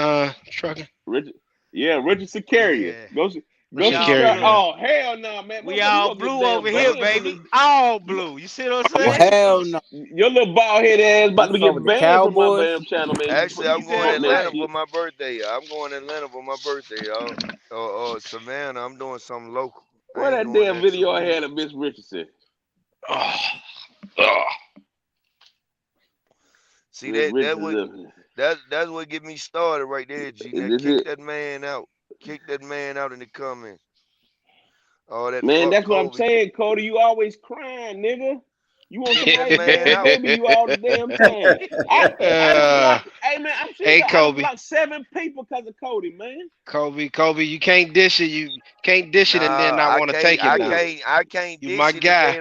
trucking. Richard, yeah, Richard Sicarius. Yeah. Go We Richard all Carey, subscribe. yeah. blue. Oh hell no, man, We motherfucker, you all gonna get blue over damn here, banned from baby. the All you, blue. You see what I'm Oh saying? hell no! your little bald head ass about You to fuck get with the banned from my Cowboys? damn channel, man. Actually, You I'm You going to damn promoting that Atlanta right. for shit. my birthday. I'm going to Atlanta for my birthday, y'all. Savannah, I'm doing something local. I Where ain't that doing damn that video too I deep. had of Miss Richardson? Oh, oh. See Miss that's Richardson. what get me started right there, G. Is Now this kick it? that man out. Kick that man out in the comments. All that Man, fuck that's what I'm Kobe. saying, Cody. You always crying, nigga. You want Kick that somebody to man stand out. with you all the damn time. I done uh, blocked. Hey man, I'm serious. hey I done Kobe, blocked 7 people because of Cody, man. Kobe, you can't dish it. You can't dish it and then Nah, not want to take it now. I can't You my dish it if guy.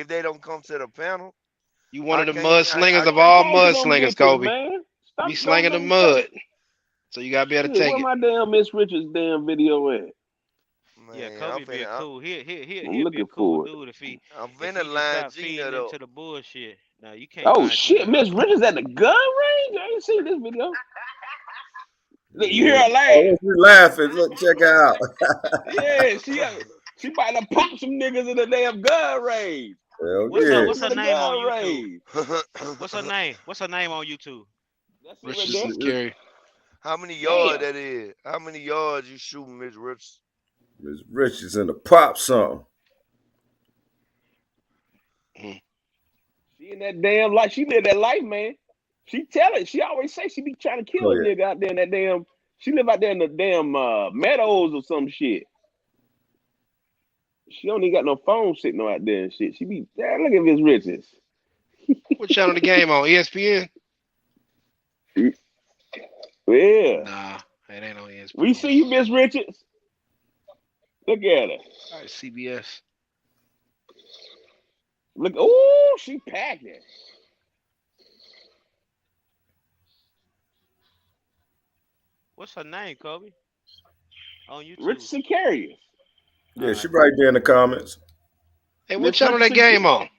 they don't come to the panel. You one I of the can't mudslingers I of What all panel gonna mudslingers, get to, Kobe. man? We Stop, slinging the stop. mud, so you gotta be able to Shit, take where it. my damn Miss Richards damn video at? Yeah, man, Kobe be a cool. I'm He'll be a looking cool for it. dude I'm if finna he just line stop Gina feeding though. into the bullshit. Now you can't Oh line Gina shit, up. Miss Richards at the gun range? I ain't seen this video. Look, you hear Yeah. her laugh? Oh, she's laughing. Look, check her out. Yeah, she about to pop some niggas in the damn gun range. Hell What's yeah. what's her The name on gun YouTube? range. What's her name? What's her name on YouTube? That's it right there. Richardson Carey. How many yards Damn. that is? How many yards you shooting, Miss Rips? Miss Richards in the pop song. She in that damn life. She live that life, man. She tell it. She always say she be trying to kill Oh a yeah. nigga out there in that damn. She live out there in the damn meadows or some shit. She don't even got no phone sitting out there and shit. She be, damn, look at Miss Richards. What channel the game on? ESPN? Yeah. Nah, it ain't on We ESPN. see you, Miss Richards. Look at her. All right, CBS. Look, oh, she packing. What's her name, Kobe? On YouTube. Richard Sicarius. All Yeah, she right. right there in the comments. Hey, what Miss channel that Richardson, game on?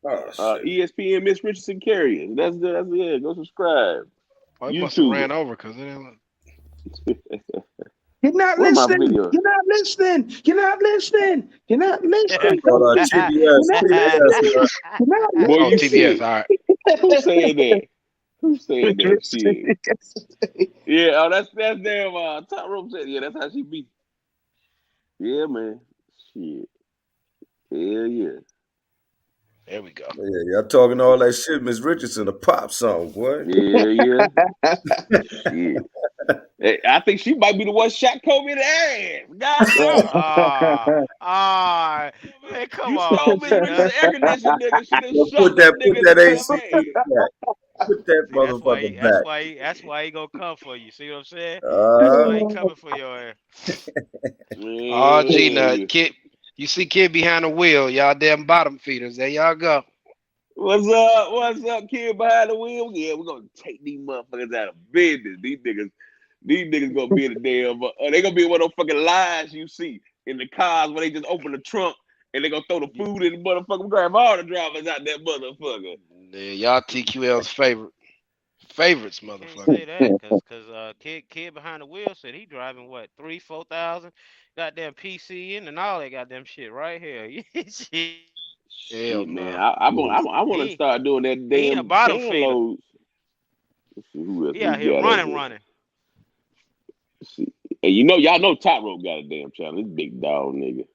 Oh shit. ESPN Miss Richardson Carriers. That's yeah. Go subscribe. Oh, it must have YouTube ran over because it ain't. it. You're not Where my listening. video? You're not listening. You're not listening. You're not listening. Called Kobe. TBS. You're not TBS. listening. You're not Boy, Oh, you TBS. sick. All right. Who said that? Who said that listening. shit? Yeah, oh, that's damn top rope said. Yeah, that's how she be. Yeah, man. Shit. Hell yeah. There we go. Yeah, y'all talking all that shit. Miss Richardson, a pop song, boy. Yeah. Shit. Hey, I think she might be the one shot Kobe in the ass. God Man, come you on, stole Miss Richardson Gina. air conditioning nigga. She done Well, shot that nigga put in the that damn AC ass. back. Put that See, motherfucker back. that's why he gonna come for you. See what I'm saying? That's Uh, why he coming for your ass. Oh, Man, Gina, hell yeah. kid, you see kid behind the wheel. Y'all damn bottom feeders. There y'all go. What's up? What's up, kid behind the wheel? Yeah, we're gonna take these motherfuckers out of business. These niggas gonna be in the damn. They gonna be one of those fucking lies you see in the cars where they just open the trunk and they gonna throw the food in the motherfucker. Grab all the drivers out that motherfucker. Yeah, y'all TQL's favorites, You can't motherfucker. say that because kid behind the wheel said he driving what 3,000-4,000 goddamn PCN and all that goddamn shit right here. Shit. Hell Shit, man. no. I He want to start doing that he ain't a damn bottom can feeder. loads. Let's see who else He we out here got up running, here. running. Let's see. And y'all know Top Rope got a damn channel. This big dog nigga.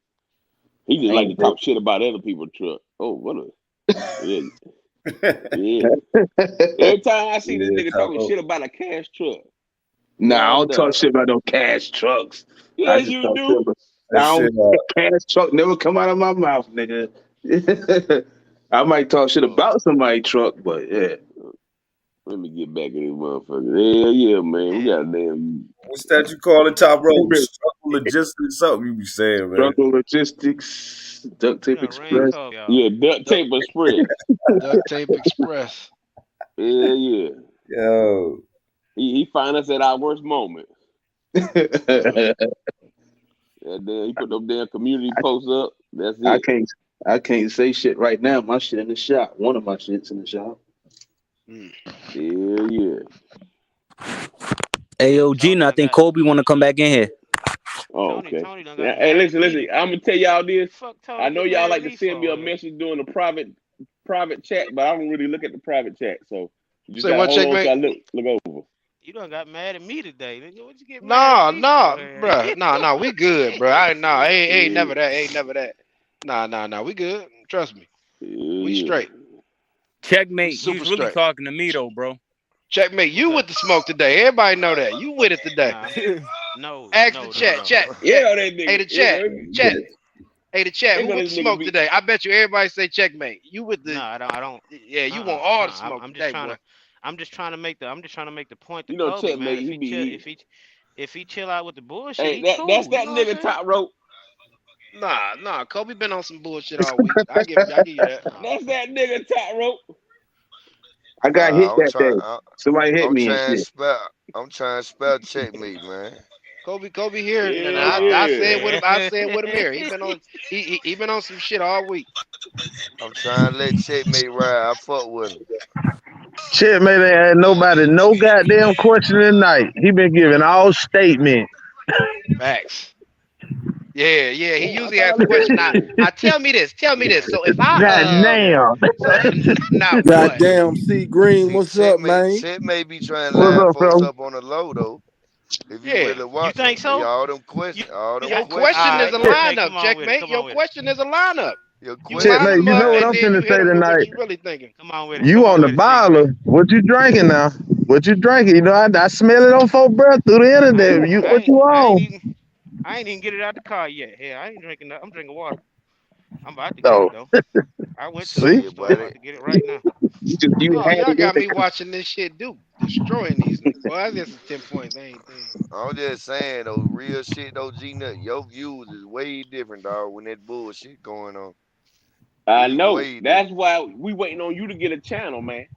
He just like to Ain't big. talk shit about other people's truck. Oh, what a yeah. Yeah. Every time I see this Yeah, nigga top talking rope. shit about a cash truck, Nah, I man, don't talk dog. shit about no cash trucks. I Yes, just you talk shit do. about. That I shit. don't. Cash truck never come out of my mouth, nigga. I might talk shit Oh, about somebody's truck, but yeah. Let me get back in this motherfucker. Hell yeah, man. We got a man. damn. What's that you call it? Top rope struggle logistics? Something you be saying, man. Struggle Logistics, Duct You Tape done ran Express. Kobe off. Yeah, duct Duck, tape express. Duct Tape Express. Hell yeah. Yo, He find us at our worst moment. Mm. And then he put them damn community posts up. That's I it. can't I can't say shit right now. My shit in the shop. One of my shit's in the shop. Mm. Hell yeah. Hey, yo, Tony Gina, I done think got Kobe want to come back in here. Oh, Tony. okay. Tony done Yeah, got hey, mad at listen. me. I'm gonna tell y'all this. Fuck I Tony know get y'all mad at like to me send me a for. message during the private chat, but I don't really look at the private chat. So you just Say gotta what, hold on till checkmate? I look over. You done got mad at me today. Nigga, what you get mad at Nah, me for? nah, bruh. Nah, we good, bruh. Ain't never that. Ain't never that. Nah, we good. Trust me. We Yeah. straight. We Checkmate. He super was really straight. talking to me though, bro. Checkmate, What's you up? with the smoke today. Everybody know that. You with it today. Nah, no, Ask the no, no, chat. no. Chat. Yeah, that Hey, nigga. the Yeah, chat. Hey, the chat. they Who gonna with the this nigga smoke be. today? I bet you everybody say checkmate. You with No, the I don't. yeah. You want all the smoke I'm just today, trying boy. to. I'm just trying to make the point to You know, Kobe, man. checkmate. If He he be. chill, if he chill out with the bullshit, Hey, he that's cool. You that know what I'm nigga saying? top rope. Nah. Kobe been on some bullshit all week. I give you that. Oh, That's that nigga top rope. I got hit I'm that trying. day. Somebody hit I'm me and trying to shit. spell. I'm trying to spell checkmate, man. Kobe here, and Yeah, I oh said yeah. with him. I man. said with him here. He been on some shit all week. I'm trying to let checkmate ride. I fuck with him. Shit, man, ain't had nobody no goddamn question tonight. He been giving all statement. Facts. Yeah. He I usually thought asks I the looked question. at Now, you. tell me this. So if God I damn. so now what? Goddamn, C Green, See, what's up, man? checkmate be trying to What's line up, folks fella? up on the low though. If you Yeah. really You watch think them, they so? You all you them got Your all questions. question is right, a okay, lineup, come on with it. checkmate. Come Your on with it. question is a lineup. Your You question line Checkmate, is them you know up, what lined and I'm up. then you finna hit say them with what tonight? you really thinking. Come on with it. You Come on on the with it, secret. bottler. What you drinking now? What you drinking? You know, I smell it on folk breath through the internet. What you on? I ain't even get it out the car yet. Hell, I ain't drinking that. I'm drinking water. I'm about to get Oh, it though. I went to the see? liquor Shit, store. I'm boy. about to get it right now. You Oh, had y'all it in got the me watching this shit destroying these niggas. Boy, that's just 10 points. They ain't thing. I'm just saying though, real shit though, G Nut, your views is way different, dog, when that bullshit going on. I It's know. way That's different. why we waiting on you to get a channel, man.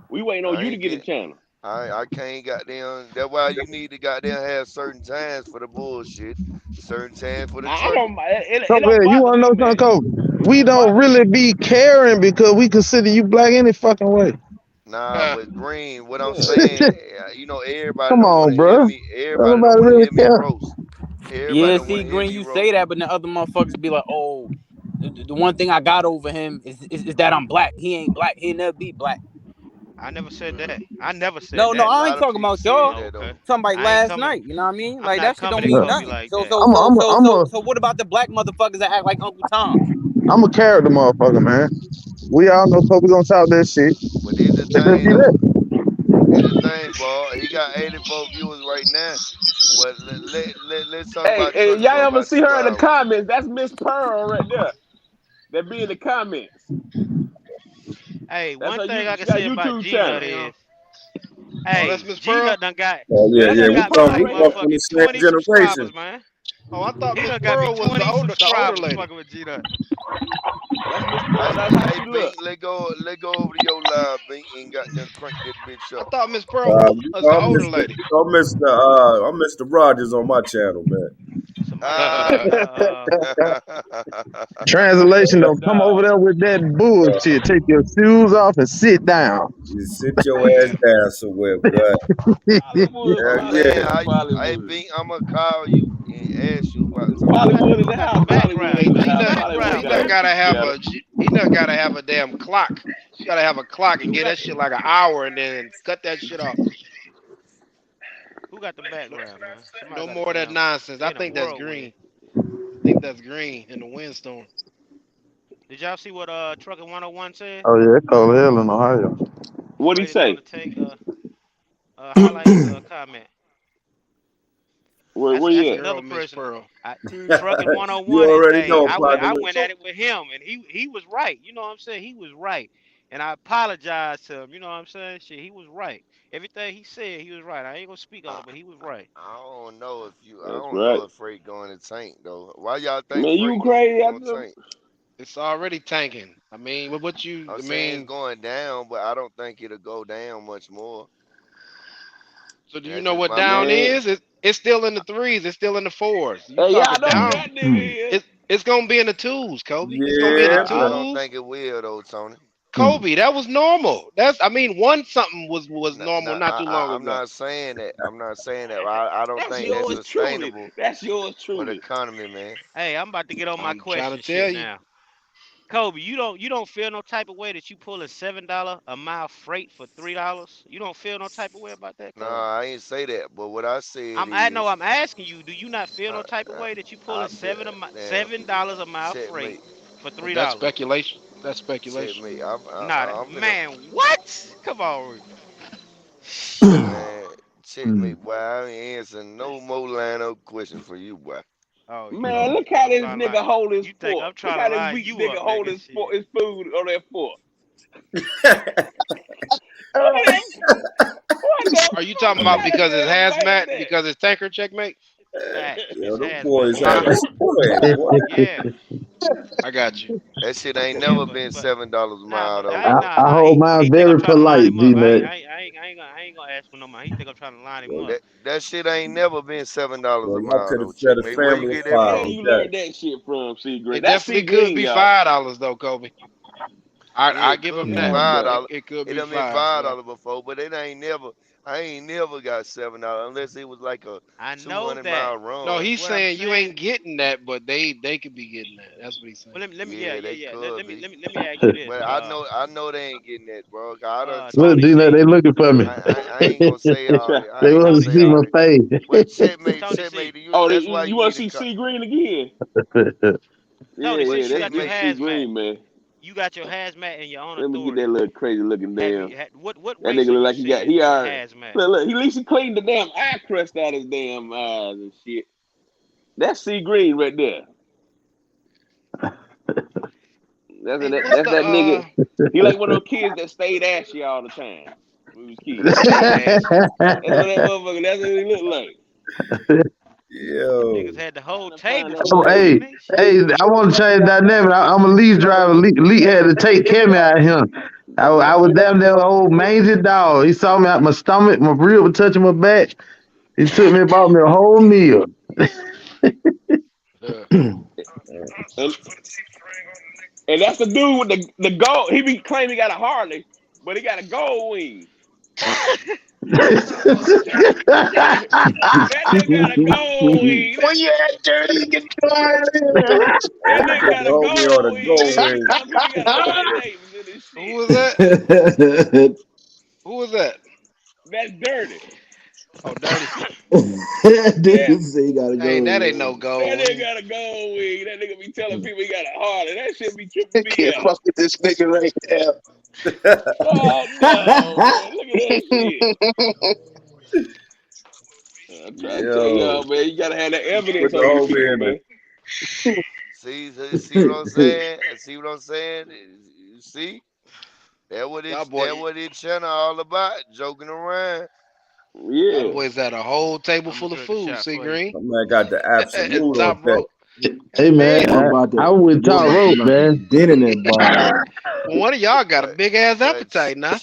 We waiting on I you to ain't get a get channel. I can't goddamn that's why you need to goddamn have certain times for the bullshit, certain times for the I trucking. don't. It Kobe, don't you bother wanna me, know something, man. Kobe? It We don't don't bother me. really be caring because we consider you black any fucking way. Nah, but Green, what I'm Yeah. saying, everybody Come don't want on, to hear bro. me. Everybody don't Nobody want to really hear me care. roast. Everybody Yeah, don't want see, to hear Green, me you say roast. that, but the other motherfuckers be like, oh, the one thing I got over him is that I'm black. He ain't black. He'll never be black. I never said Mm. that. I never said No, that. A I ain't lot of talking people about said y'all. Oh, that okay. though. Talking about I ain't last coming. night. You know what I mean? I'm Like not that shit coming don't at mean Kobe nothing. like So that. so so so I'm so a so what about the black motherfuckers that act like Uncle Tom? I'm a character motherfucker, man. We all know Kobe gonna talk that shit. But here's the Let just thing be though. that. Here's the thing, boy. He got 84 viewers right now. But let's talk Hey, about hey, trucking y'all for ever about see 2 her in the hours. comments? That's Miss Pearl right there. That be in the comments. Hey, That's one her. thing I She can got a say about YouTube G Nut channel. Damn. is, Oh, that's hey, Miss G Pearl. Nut done got oh Yeah, yeah, he that's yeah. done Miss We got me come, Pearl we like right come there. from the motherfucking same 20 generation. subscribers, man. Oh, I thought He Miss done got me Pearl was 20 the older subscribers lady. fucking with G Nut. That's Miss Pearl. Hey, That's how hey, she look. Bink, let go over to your live, Bink, and got them crank that bitch I up. thought Miss Pearl was the older lady. I'm Mr. Rogers on my channel, man. Somebody put Ah. in the Translation don't come over Nah. there with that bullshit. Take your shoes off and sit down. You sit your ass down somewhere, boy. Hollywood, I'm Hell saying, yeah. Hollywood, I Hollywood. Bink, I'm gonna call you and ask you about something. Hollywood in who the got the house. Hollywood background? Hey, in the Who got the house. background, Hollywood G got Nut man? a gotta YouTube have channel. a damn clock. Gotta have a clock and Who get got that shit like an hour and then cut that shit off. who got the No, background, man? Somebody no got a more of that damn. nonsense. They I in a think that's whirlwind. green. I think that's green in the windstorm. Did y'all see what Trucking 101 said? Oh yeah, it's cold as hell in Ohio. He What'd he waited on say? the take. Highlight his comment. Where That's you at? another Girl, Miss person. Pearl. Trucking You 101 is. already Hey, know, I partner. went at it with him, and he was right. You know what I'm saying? He was right, and I apologized to him. You know what I'm saying? Shit, he was right. Everything he said, he was right. I ain't gonna speak on I, it, but he was right. I don't know if I That's don't know right. if Freight going to tank though. Why y'all think Man, you Freight crazy gonna after tank? It's already tanking. I mean, what you? I'm I saying it's mean, going down, but I don't think it'll go down much more. so do you That's know just what my down man. opinion. is? It's still in the threes. It's still in the fours. You Hey, y'all talking know who down? that nigga is? It's gonna be in the twos, Kobe. It's gonna be in the Yeah, I but don't twos. think it will though, Tony. Kobe, that was normal. I mean, one something was No, normal no, not too long I'm ago. not saying that. I'm not saying that. I don't That's think that's yours truly. sustainable That's yours for the truly. economy, man. Hey, I'm about to get on my I'm trying to question tell shit you. now. Kobe, you don't feel no type of way that you pull a $7 a mile freight for $3? You don't feel no type of way about that, No, Kobe? I ain't say that. But what I said I know is, I'm asking you, do you not feel no uh, type of way that you pull I a bet, damn, $7 a mile freight checkmate, for That's $3? speculation. That's speculation. checkmate. Nah, I'm in a man, what? Come on, shit. man, checkmate, boy. I ain't answering no more line up question for you, boy. Oh, Man, you look think how I'm this trying to lie? nigga hold his You think fork. I'm Look trying to how this line weak you nigga up, hold nigga? his fork, Shit. his food on that fork. Look at him. What the Are you fuck? talking Look about how the because it's damn bite hazmat? that. Because it's tanker checkmate? Facts. yeah, It's them hazmat. boys Huh? had a spread, boy. Yeah. I got you. That shit ain't Yeah, never been but $7 a nah, mile but though. I hold mine He think I'm very trying to line polite, him up. G Nut. I ain't gonna ask for no money. He think I'm trying to line him up. That shit ain't never been $7 Boy, a y'all mile could have though, set a checkmate. Where you family of get that Where the five hell from? with you that. learned that shit from, C Green? It That's C definitely could Green, be y'all. $5 though, Kobe. Yeah, I it give could him be that. five Man. dollars. It could It be done been five. five Yeah. dollars before, but I ain't never got $7 unless it was like a I two know hundred that. mile No, run. he's What I'm saying you saying. ain't getting that, but they could be getting that. That's what he's saying. Well, let me. Yeah, Yeah, yeah, they yeah. could be. Let me ask you this. But I know they ain't getting that, bro. 'Cause I done Look, talked Tony G to Nut, C. they looking for me. I ain't gonna say all that. I They ain't gonna want Tony to say see all my C. that. But face. Tony checkmate, C. Oh, that's why you you want need to to see cut. C Green again? Yeah, Tony, But yeah, since you got your checkmate, C hazmat, Green, man. you got your hazmat and your own Let me get that authority. little crazy looking Have damn. you? What That race nigga are look you like he got, seeing he in the already, hazmat? look, he at least he cleaned the damn eye crust out his damn eyes and shit. That's C Green right there. Hey, what's That's the that nigga. He like one of those kids that stayed ashy all the time when he was kids. stayed ashy? That's what that motherfucker. That's what he look like. Them niggas Yo. had the whole Trying to find table that Oh, full, motherfucker. didn't hey, they? hey, Shit. I want to change dynamic. I'm a lease driver. Lee had to take Cammy out of him. I was damn there old mangy dog. He saw me out my stomach, my rib was touching my back. He took me and bought me a whole meal. And, and that's the dude with the gold. He be claiming he got a Harley, but he got a gold wing. That nigga got a gold wing. Well, yeah, dirty, get your ass in Hey, That you nigga put got the a homie on gold a wing. gold Nigga be wing. telling people he got a Harley Davidson and this Who shit. was that? here. Who was that? That's dirty. Oh, dirty. Yeah. Dude say you gotta Hey, go that ain't no away. That gold nigga wing. got a gold wing. That nigga be telling people he got a Harley. That shit be tripping I me can't out. fuck with this nigga right now. Oh no, man. Look at that shit. I'm trying to tell Yo. y'all, man, you gotta have that Put evidence the on these homie people, in the man. see what I'm saying? See what I'm saying? You see? Y'all That boy, what it channel all about, joking around. y'all Yeah. boys had a whole table I'm gonna full of drink a food. shot See for you. green. my man got the absolute on Top deck. rope. Hey God man, damn. Boy about I to would boy top about to rope, knock a man. dent in that bottle. Well, one of y'all got a But big ass but appetite now.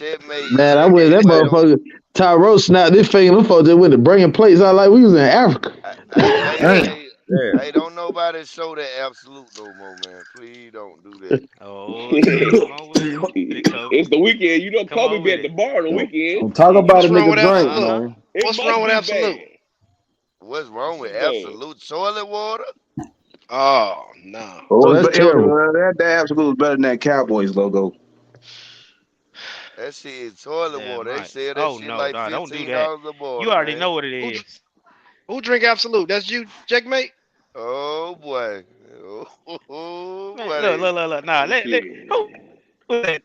Man, I went that checkmate don't. motherfucker. Top rope snapped this finger. Them folks just went to bringing plates out like we was in Africa. Damn. Damn. Don't nobody show that absolute no more, man. Please don't do that. Oh shit! Come on with it. Come on with it, Kobe. It's the weekend. You know Come Kobe on be with at the it. bar on the weekend. Don't talk You, about a What's wrong with nigga drink, absolute? huh? man. It What's wrong must with be absolute? bad. What's It's wrong with too bad. absolute toilet water? Oh no. Oh, Oh, that's terrible. that absolute is better than that Cowboys logo. That shit is toilet Damn water. They right. sell that Oh shit no, like no, don't do that. $15 a You bottle, already man. know what it Who is. who drink absolute? That's you, checkmate. Oh boy. Oh, Man, buddy. look. Nah, who was that?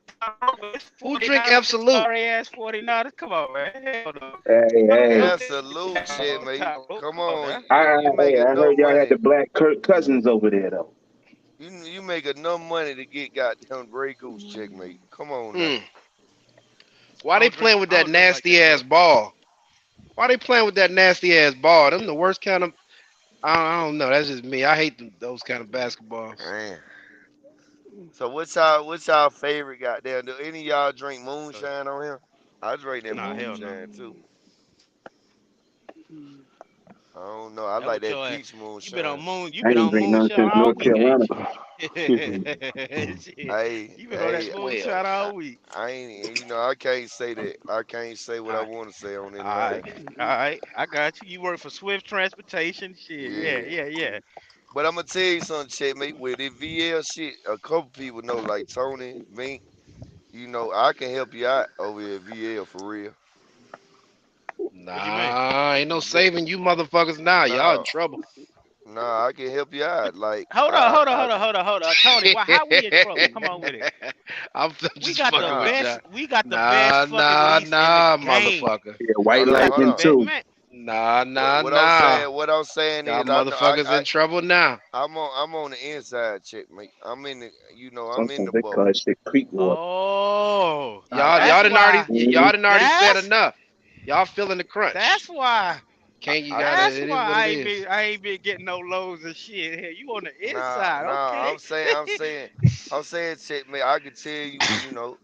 It's Who drink 49ers with them Absolute? sorry ass 49ers. Come on, man. Hell no. Hey, hey, Absolute shit, mate. Come Come on on, now. you make I enough heard y'all had money. the black Kirk Cousins over there though. You make enough money to get goddamn Grey Goose check, mate. Come on now. Mm. Why they playing with I that don't drink like nasty that, ass bro. ball? Why they playing with that nasty ass ball? Them the worst kind of. I don't know. That's just me. I hate those kind of basketballs. Man. So what's y'all favorite goddamn? Do any of y'all drink So, moonshine on here? I drink that nah, hell no. moonshine too. I don't know. I That like what that your ass. peach You been on moonshine. moon. You I been ain't on drink none moonshine since all North week, ain't Carolina. you? Shit. Hey, You been on that hey, moonshine I, all week. I ain't. I can't say that. I can't say what All I right, want to say on this all line. right, all right. I got you. You work for Swift Transportation. Shit. Yeah, Yeah. yeah, yeah. But I'm gonna tell you something, checkmate. With this VL shit, a couple people know, like Tony, Mink. I can help you out over at VL for real. What you mean? Nah, ain't no That, saving you motherfuckers now. Y'all in no, trouble. no, I can help you What? out. Like Hold on, hold on, hold on, hold on, hold on. Tony, why? How we in trouble? Come on with it. I'm We just got the fucking with nah. best. y'all. We got the best Nah, fucking nah, lease in the nah, game. motherfucker. Yeah, white Hold We on, got hold the lightning on. best too. man. Nah, What nah, what I'm nah. saying, what I'm saying Y'all is, I know I motherfuckers I in trouble now. I'm on the inside, checkmate. I'm in the, I'm in Sometimes the they call bubble. that shit creek water. Oh, I Y'all I that's didn't already why. Mhm. y'all didn't already said That's enough. Y'all feeling the that's crunch. why. Can't you I gotta That's it is why what I it ain't is. been. I ain't been getting no lows and shit. Here, you on the Nah, inside? nah. Okay. I'm saying, checkmate. I could tell you,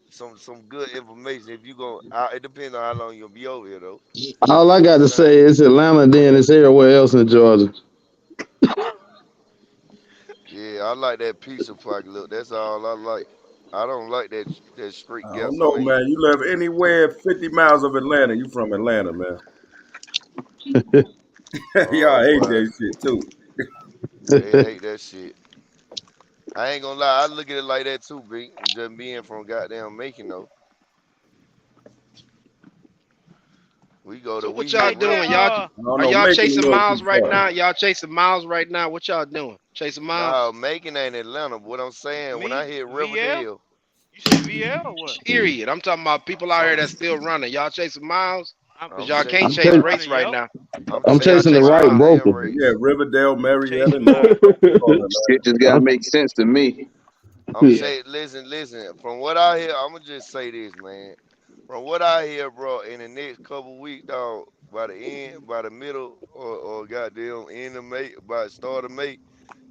some good information if you go. It depends on how long you'll be over here, though. All You I know what got I'm to saying? say is Atlanta, then it's everywhere else in Georgia. Yeah, I like that pizza pocket look. That's all I like. I don't like that straight I gap don't know, lane. man. You live anywhere 50 miles of Atlanta, you from Atlanta, man. Oh Y'all hate boy, that shit too. they hate that shit. I ain't gonna lie. I look at it like that too, B. Just being from goddamn Macon, though. So We what y'all hit Hey, real doing? tell quick. I don't Are know, y'all making a chasing little miles too right far. now? Y'all chasing miles right now? What y'all doing? Chasing No, miles? Macon ain't Atlanta. What I'm saying, when I me hit VL. Riverdale, You say VL or what? Period. I'm talking about people out I'm here that's still running. Y'all chasing miles? Cause I'm y'all can't chasing. I'm chase chasing, rates Running, right yo. now. I'm I'm So y'all chasing chasing the chasing right miles miles. and broker. Yeah, race. Riverdale, I'm Marietta, chasing and all mine. all that, Shit man. just gotta I'm, make sense to me. I'm Yeah. saying, listen. From what I hear, I'm gonna just say this, man. From what I hear, bro, in the next couple weeks, dog, by the middle, or goddamn end of May, by the start of May,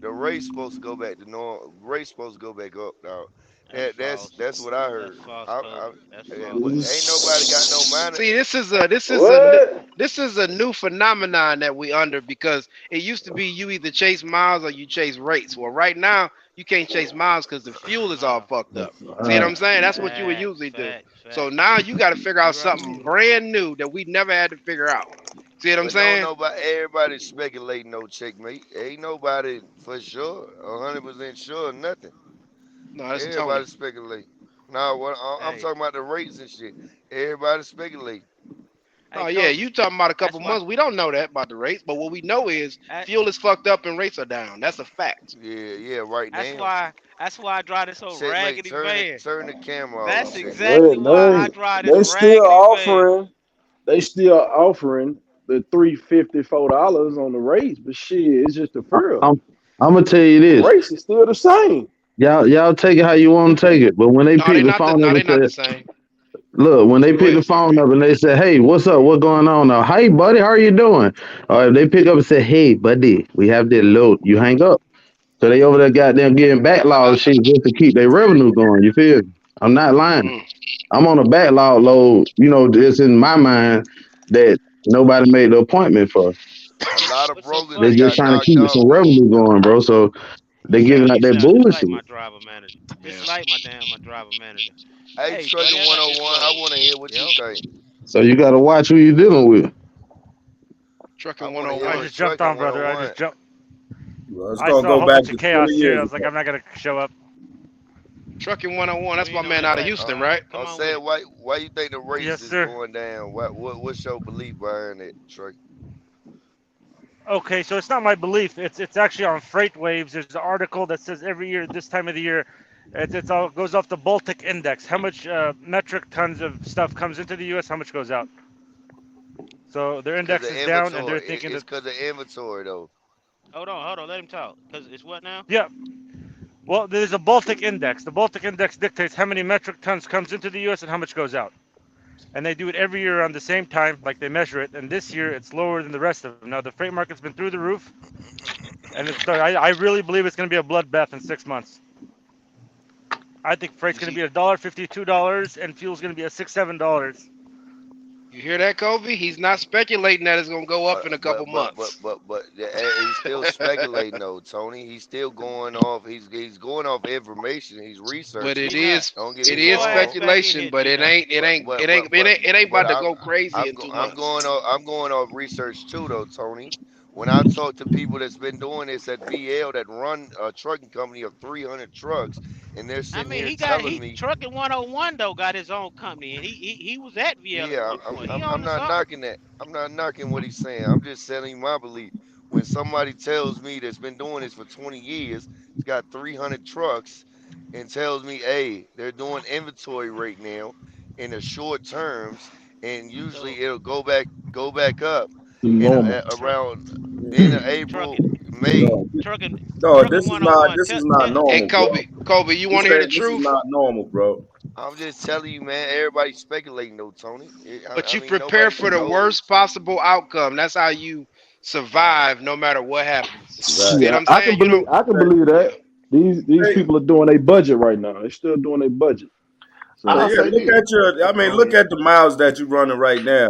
the race supposed to go back to normal. Race supposed to go back up, dog. That's false. That's what I That's heard. false, I Kobe. That's yeah, false. but ain't nobody got no money. See, What? this is a new phenomenon that we under because it used to be you either chase miles or you chase rates. Well, right now you can't chase miles because the fuel is all No. fucked up. See what uh, I'm saying? That's what you would Facts, usually do. facts, So facts. now you got to figure out You right. something brand new that we never had to figure out. See what I'm But don't saying? nobody, everybody speculating no checkmate. Ain't nobody for sure, 100% sure, nothing. No, that's Everybody Tony. speculating. Now, I'm Hey, talking about the rates and shit. Everybody speculating. hey, Oh yeah, Kobe. you talking about a That's couple why. months. We don't know that about the rates, but what we know is I, fuel is fucked up and rates are down. That's a fact. Yeah, yeah, right that's now. why. That's why I drive this old Checkmate, raggedy van. turn the camera off, That's checkmate. exactly Well, why I they drive this they still raggedy van. offering they still offering the $354 on the race, but shit, it's just a fuel. I'm, I'm gonna tell you The this. race is still the same. Y'all take it how you want to take it. But when they No, pick the phone up they and not the say, same. look, when they Go pick the ahead. phone up and they say, hey, what's up? What's going on now? Hey, buddy, how are you doing? Or if they pick up and say, hey, buddy, we have this load. You hang up. So they over there goddamn getting backlog shit just to keep their revenue going. You feel me? I'm not lying. Mm. I'm on a backlog load, just in my mind that nobody made the appointment for. A lot of What's so brokers They're done funny just got is trying to knocked keep off. some revenue going, bro. So they giving out that you sound just like bullshit. my driver manager. Just Yeah. like my driver manager. Hey, Hey, Trucking buddy, I got this 101, I load. want to hear what you Yep. think. So you got to watch who you dealing with. I Trucking want to hear I 101. what just jumped Trucking on, brother. I 101. just jumped. Well, it's I gonna saw a go whole back bunch of to chaos 20 shit. I years was like, ago. I'm not gonna show up. Trucking 101. We That's my ain't on man that out of type of Houston, Uh, right? time. Come I'm on with saying, it. why you think the race Yes, is sir. going down? What's your belief behind it, Truck? Okay, so it's not my belief. It's actually on Freight Waves. There's an article that says every year this time of the year, it's all goes off the Baltic Index. How much metric tons of stuff comes into the U.S. How much goes out? So their It's because index of is down, and they're inventory. thinking It's that because of inventory though. Hold on, let him talk. Cause it's what now? yeah. Well, there's a Baltic Index. The Baltic Index dictates how many metric tons comes into the U.S. and how much goes out. And they do it every year around the same time, like they measure it. And this year, it's lower than the rest of them. Now the freight market's been through the roof, and I really believe it's going to be a bloodbath in 6 months. I think freight's You going to see, be $1.50, $2, and fuel's going to be a $6, $7. you hear that, Kobe? He's not speculating that it's gonna go up in a couple months. He's still speculating though, Tony. He's still going off. He's going off information. He's But researching. He not. Don't get it me is Your ass wrong. back in speculation, here, but Gino. it ain't But about to go crazy in 2 months. I'm going off research too though, Tony. When I talk to people that's been doing this at VL that run a trucking company of 300 trucks, and they're I sitting mean, here telling he me, trucking 101 though got his own company, and he was at VL at yeah, one point. He I'm owning not something. knocking that. I'm not knocking what he's saying. I'm just telling my belief. When somebody tells me that's been doing this for 20 years, it's got 300 trucks, and tells me, hey, they're doing inventory right now in the short terms, and So usually it'll go back up in Normal. truck around end of April, trucking May. No, trucking no, trucking this 101. is not Hey, normal, bro. Kobe, you want to hear the This is truth? not normal, bro. I'm just telling you, man. Everybody's speculating though, Tony. But I you mean, prepare nobody for the knows. worst possible outcome. That's how you survive no matter what happens. You Exactly. get Yeah, what I'm saying? You don't. I can believe Yeah. that. These Hey, people are doing a budget right now. They're still doing a budget. yeah, I'll So say look this. at your. I mean, look um, at the miles that you're running right now,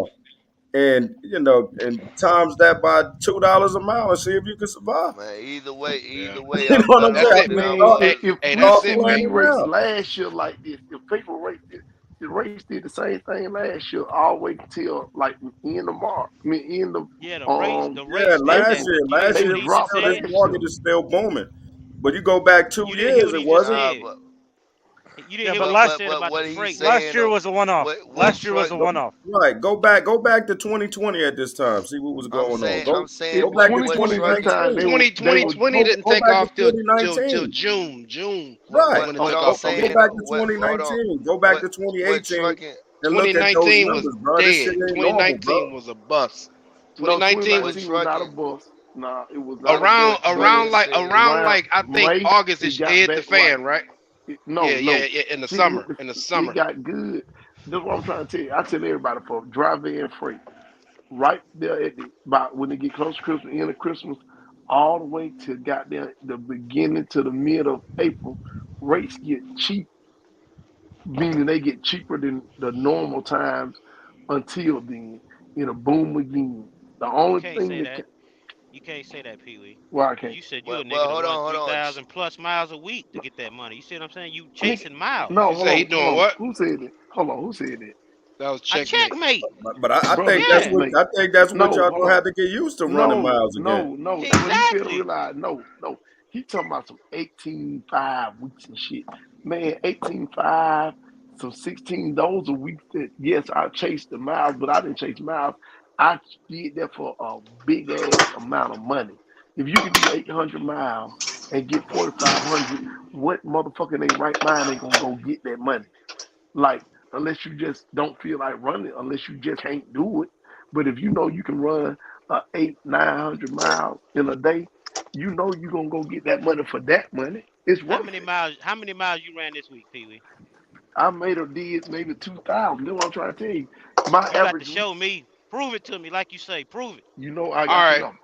and and times that by $2 a mile, and see if you can survive. Man, Yeah. either way, You know I'm what I'm better That's saying? off I it. than mean, I Man, start, was. if Hey, fleet that's start it, playing Big. rate rates around. last year like this, if people rate the rates did the same thing last year, all the way till like end of March. I mean end of Yeah, the Yeah, rates did last that, April. year, but you didn't hear They what he just dropped still this said. last market year. is still booming. But you go back two You didn't hear years, what it he just wasn't. Nah, said. You didn't Yeah, hear but what he just last said about the what he's freight last saying rates. year though, was a one-off. what Last year was truck? a Go, one-off. right, go back to 2020 at this time. See what was going on. I'm Go saying, back to what 2020 this time 2019. they 2020 were didn't Go take back to off till 2019. June. what Right. Is what when it what took I'm off for Go saying. real. back to Hold on. 2019. Go back What to what 2018 trucking? and look at those 2019 was numbers, bro. This shit dead. ain't normal, bro. 2019 was a bust. no 2019 What was 2019 was not a trucking? bust. No, it was not a around bust. But around Trucking like said. around around like I think May August it it got hit the back right. fan, right? No, Yeah, no. in the See, it, summer. In the it summer. got good. That's what I'm trying to tell you. I tell everybody for drive in freight. Right there at the about when they get close to Christmas, end of Christmas, all the way to goddamn the beginning to the mid of April, rates get cheap, meaning they get cheaper than the normal times until then. It'll boom again. The You only can't thing say that that. can, You can't say that, Pee Wee. well, I Cause can't. you said you a Well, nigga to run hold on. 3,000 plus miles a week to get that money. You see what I'm saying? You Nigga, chasing miles. no, You say he hold doing on. what? Who said that? Hold on, who said that? That was A checkmate. checkmate. But I Brother, think that's Yeah, what checkmate. y'all No, hold gonna on. have to get used to running No, miles again. no, no. What he failed to exactly. realize, no, no. He talking about some 18.5 weeks and shit. Man, 18.5, some 16, those are weeks that, yes, I chased the miles, but I didn't chase miles. I did that for a big ass amount of money. If you can do 800 miles and get 4,500, what motherfucker in their right mind ain't gonna go get that money? Like, unless you just don't feel like running, unless you just can't do it. But if you know you can run 900 miles in a day, you know you're gonna go get that money for that money. It's worth it. How many miles you ran this week, Pee Wee? I made or did maybe 2,000. That's what I'm trying to tell you. My You got to average week, show me. Prove it to me, like you say. Prove it. I All got the right. number.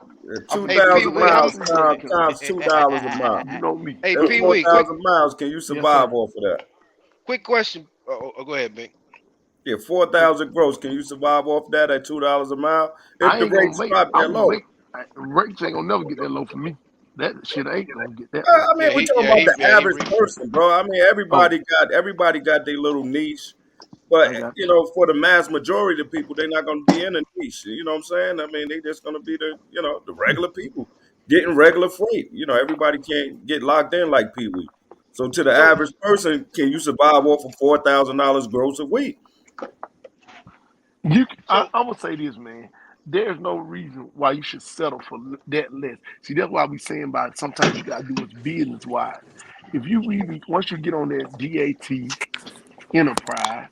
I'm Two gonna Hey give you Pee the thousand Wee, link to miles prove that, times $2 a mile. You know me. hey That's Pee four Wee, thousand miles. Can you Yes, survive sir. off of that? quick question. Go ahead, Bink. Yeah, 4,000 gross. Can you survive off that at $2 a mile? If I the ain't gonna rates make. drop that I'm gonna low. make. Rates ain't gonna never get that low for me. That shit ain't gonna get that low. I mean, we're talking about the He average reached. person, bro. I mean, Oh, everybody got their little niche. But I got for the mass majority of people, they're not going to be in a niche. You know what I'm saying? I mean, they just going to be the regular people getting regular freight. Everybody can't get locked in like Pee Wee. So to the so. average person, can you survive off of $4,000 gross a week? You, So I'm gonna say this, man. there's no reason why you should settle for that less. See, that's why we saying about it. Sometimes you gotta do what's business wise. If you really once you get on that DAT enterprise,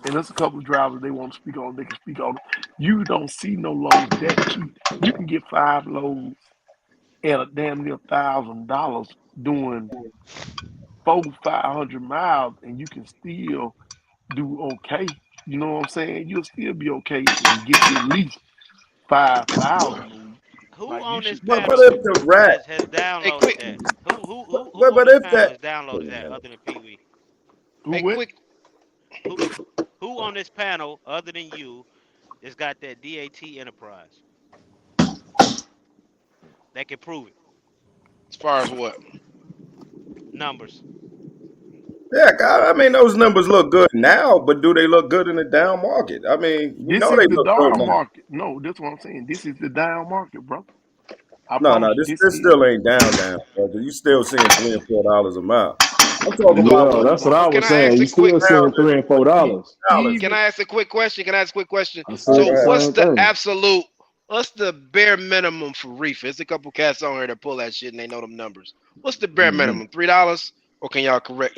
and there's a couple of drivers they want to speak on, they can speak on it. You don't see no loads that cheap. You can get 5 loads at a damn near $1,000 doing 500 miles, and you can still do okay. You know what I'm saying? You'll still be okay and get you at least 5,000 a week. Who Like you on this should But panel if the rat, has Hey, downloaded quick, that? Who but on but this if panel that, has downloaded that other than Pee Wee? who hey, what? quick. Who who on this panel other than you has got that DAT Enterprise that can prove it? As far as what? Numbers. yeah, I mean those numbers look good now, but do they look good in the down market? I mean, we This know is they the look good down now. market. No, that's what I'm saying. This is the down market, bro. I No, promise no, you, this this this is. still ain't down, brother. You still seeing $3 and $4 a mile. I'm But talking this what about I'm Yeah, when that's talking what about. I Well, can was I saying. ask You a quick? still down seeing $3 and to E- $4. $20. Can even I ask a quick question? Can I ask a quick question? I All said So, the right. what's same the thing. absolute? What's the bare minimum for reefer? There's a couple cats on here that pull that shit and they know them numbers. What's the bare Hmm. minimum? $3? Or can y'all correct?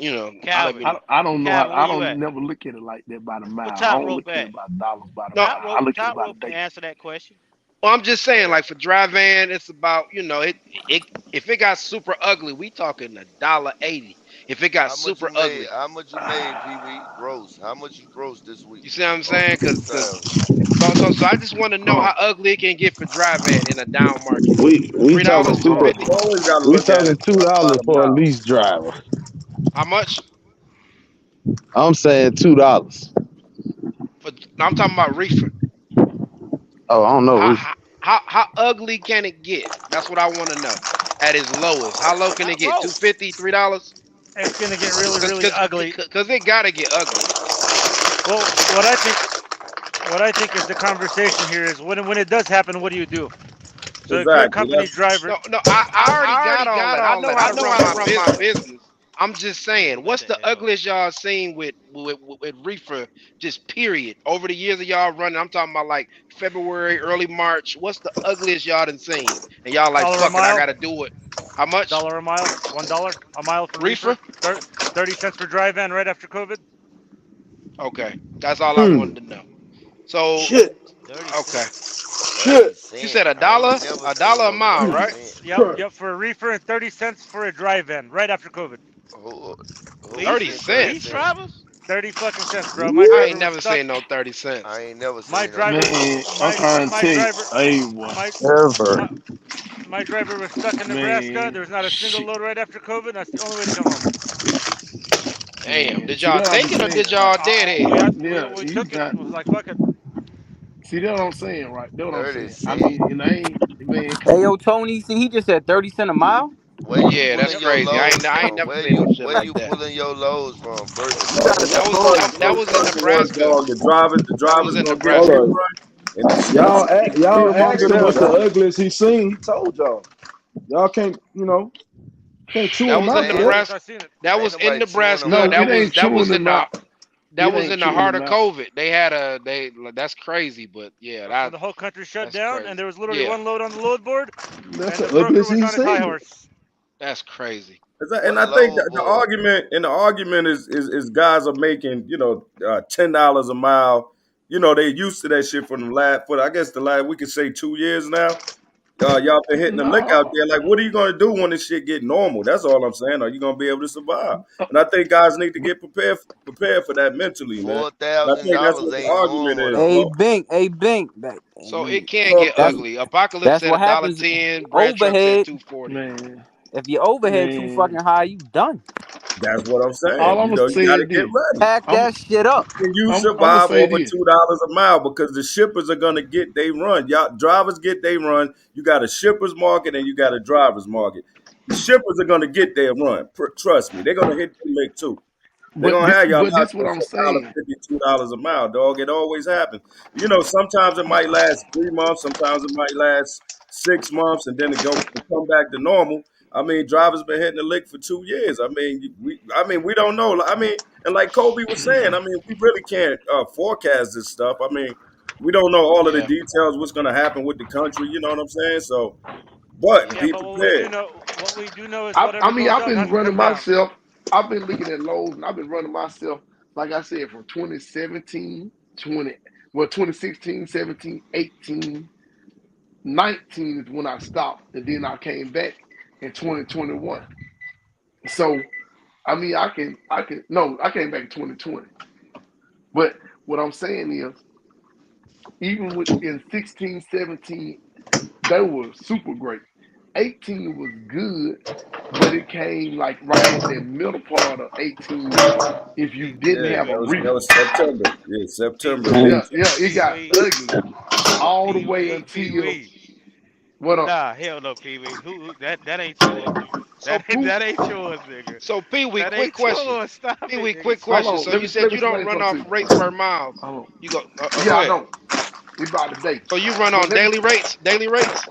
I don't Calvin. even. I don't know how Calvin, where I you don't at? never look at it like that by the Where mile. I top don't rope look at at? it by dollars by the No, mile. I look at it Top by the rope can day. answer that question. well, I'm just saying, like for dry van, it's about it. If it got super ugly, we talking $1.80. If it got How much super you made? ugly, How much you made, Pee Wee? Gross. How much you gross this week you see what I'm off saying? the Cause 2,000? so I just want to know Huh. how ugly it can get for dry van in a down market. We Three talking dollars, two Hold on. fifty. You always got to we look at talking it by $2 the for a mile. lease driver. How much? I'm saying $2. For I'm talking about reefer. Oh, I don't know. How how ugly can it get? That's what I want to know. At its lowest, how low can it Top get? rope. 250, $3? It's gonna get really, Cause really cause ugly. cause it gotta get ugly. Well, what I think is the conversation here is when it does happen, what do you do? So if you're a Exactly. company driver, No, I already got all that. I know how to run my business. I'm just Man, saying, just let what's that the echo. ugliest y'all seen with reefer? Just period. Over the years of y'all running, I'm talking about like February, early March. What's the ugliest y'all done seen? And y'all like, dollar a fuck it, I mile, gotta do it. How much? dollar a mile, $1 a mile for reefer, Reefer? 30 cents for dry van right after COVID. Okay, that's all I Hmm. wanted to know. So, Shit. 30 okay, cents. 30 Shit. you cent. said a I ain't dollar, never a seen dollar a no mile, 30 right? cent. Yep, yep, for a reefer and 30 cents for a dry van right after COVID. Who, who Thirty Leasing? said 30 Lease cents. cent? drivers? 30 fucking cents, bro. My I What? ain't driver was never stuck. seen no 30 I cents. ain't never My seen no driver, 30 Man, cent. I'm my trying to my tell you, driver, hey boy, my Ever. my my driver was stuck in Nebraska. man, There was not a single shit, load right after COVID. That's the only way to come home. Damn, man. did See y'all that I take be it or saying, did right? y'all deadhead? We You took it. got It was like fuck it. see that what I'm saying, right? That what I'm 30 saying. I cent. mean, and I ain't man, Hey, come yo, on. Tony, see, he just said 30 cents a mile. Where you Yeah, that's pulling Yep. your crazy. loads I ain't from? never seen no shit Where like you that. pulling your loads from? You gotta That Burton. was slow that First, was in first it was Nebraska. dog. The That was drivers in gonna get hold their Nebraska. on. run, and the shippers gonna get their Y'all run. asked Get him up, what's the bro. ugliest he seen. He told y'all. Y'all can't, can't chew That him was in out Man, for ain't, that. Nebraska. I seen it. That ain't was in nobody chewing them Nebraska. No, out. it ain't That was chewing in them the out. It ain't in the chewing heart them of out. COVID. They that's crazy, but yeah, So the whole country shut that's down, and crazy. there was literally Yeah, one load on the load board, That's and the the broker ugliest was he on his high seen. horse. that's crazy. And What I think load that board? the argument is guys are making $10 a mile. They used to that shit from the last for I guess the last we could say 2 years now. Y'all been hitting the lick out No. there. Like, what are you gonna do when this shit get normal? That's all I'm saying. Are you gonna be able to survive? And I think guys need to But get prepared for that mentally, man. Four And I thousand think that's dollars what the ain't argument normal is, though. bro. Hey, Bink, So it can get that's ugly. Apocalypse that's said a what dollar happens. ten. Brad Truck said Overhead. 240. man, If your overhead too fucking man. high, you done. That's what I'm All saying. I'm gonna You say got to is get this. ready. Pack I'm that shit up. Can you I'm gonna survive say over this. $2 a mile? Because the shippers are gonna get they run. Y'all drivers get they run. You got a shippers market and you got a drivers market. The shippers are gonna get their run. Trust me, they're gonna hit the lick too. They're But gonna this have y'all but out this what there I'm for a dollar saying. fifty, $2 a mile, dog. It always happens. Sometimes it might last 3 months, sometimes it might last 6 months, and then it come back to normal. I mean, drivers been hitting the lick for 2 years. I mean, we don't know. I mean, and like Kobe was saying, I mean, we really can't forecast this stuff. I mean, We don't know all of the Yeah. details, what's going to happen with the country. You know what I'm saying? So, but Yeah, be but prepared. what we do know is I whatever mean, goes I've up been has to running come down. myself. I've been looking at lows, and I've been running myself, like I said, from 2017, 2016, 17, 18, 19 is when I stopped, and then I came back in 2021. So, I mean, no, I came back in 2020. But what I'm saying is, even in 16, 17, they were super great. 18 was good, but it came like right at that middle part of 18 if you Pee didn't Pee Yeah, have a Wee, that reefer. was September. Yeah, Pee September of Wee, Man, 18. Yeah, it Pee got Wee, ugly all the way Pee until Wee. what up? Nah, hell no, Pee Wee. That ain't yours. So Who? That ain't yours, nigga. so Pee Wee, That quick ain't question. yours. Stop Pee it, Wee, nigga. quick Hold question. on. So Let you me let said me you don't explain run something off to you. rates per mile. Hold on. You go Yeah, go I ahead. don't. It's about the day. So you run But on let me daily rates? Daily rates?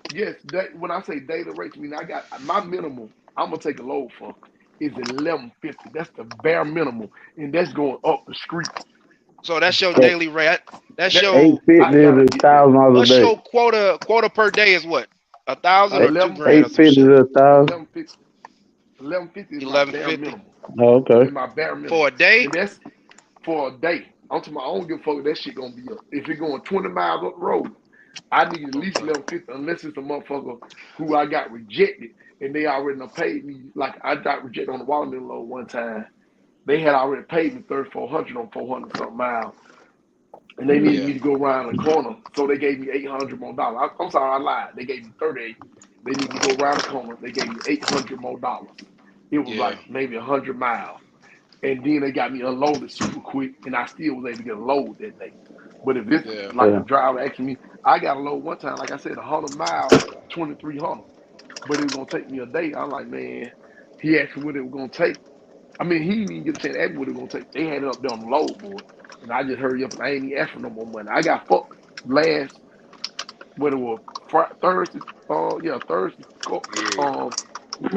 yes, when I say data rates, I mean I got my minimum I'm gonna take a load for is 1150. That's the bare minimum. And that's going up the street. So that's your so daily rate. That's That eight your fifty I is gotta a get there. thousand dollars what's a day. your quota per day is what? A thousand or two Eleven grand Eight or fifty. some fifty is shit. a thousand. 1150. 1150 is my bare 1150 minimum. Oh, okay. In my bare for minimum. a day. And that's for a day. I'm talking about I don't give a fuck if that shit gonna be up. If it going 20 miles up the road, I need at least Okay. 1150 unless it's a motherfucker who I got rejected and they already done paid me. Like I got rejected on the watermelon load one time. They had already paid me 3400 on 400 something miles. And they needed Yeah. me to go around the corner. So they gave me 800 more dollars. I'm sorry, I lied. They gave me 38. They need me to go around the corner. They gave me 800 more dollars. It was Yeah. like maybe 100 miles. And then they got me unloaded super quick, and I still was able to get a load that day. But if it's Yeah. like Yeah. a driver asking me, I got a load one time, like I said, 100 miles, 2300, but it was gonna take me a day. I'm like, man, he asked me what it was gonna take. I mean, he didn't even get a chance to ask me what it was gonna take. They had it up there on the load board, and I just hurry up and I ain't even ask for no more money. I got fucked last what it was Thursday. Yeah, Thursday. Yeah. Um,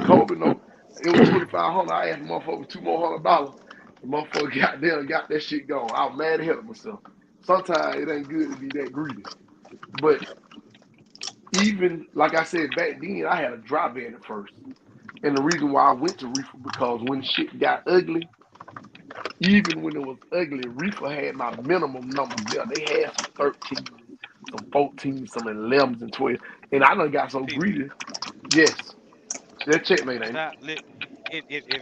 COVID note, it was 2500. I asked the motherfucker $200. The motherfucker got there and got that shit gone. I was mad at hell at myself. Sometimes it ain't good to be that greedy. But even like I said back then, I had a dry van at first. And the reason why I went to reefer because when shit got ugly, even when it was ugly, reefer had my minimum numbers there. They had some 13s, some 14s, some 11s and 12s. And I done got so Pee Wee. greedy. Yes, that checkmate ain't it? Stop.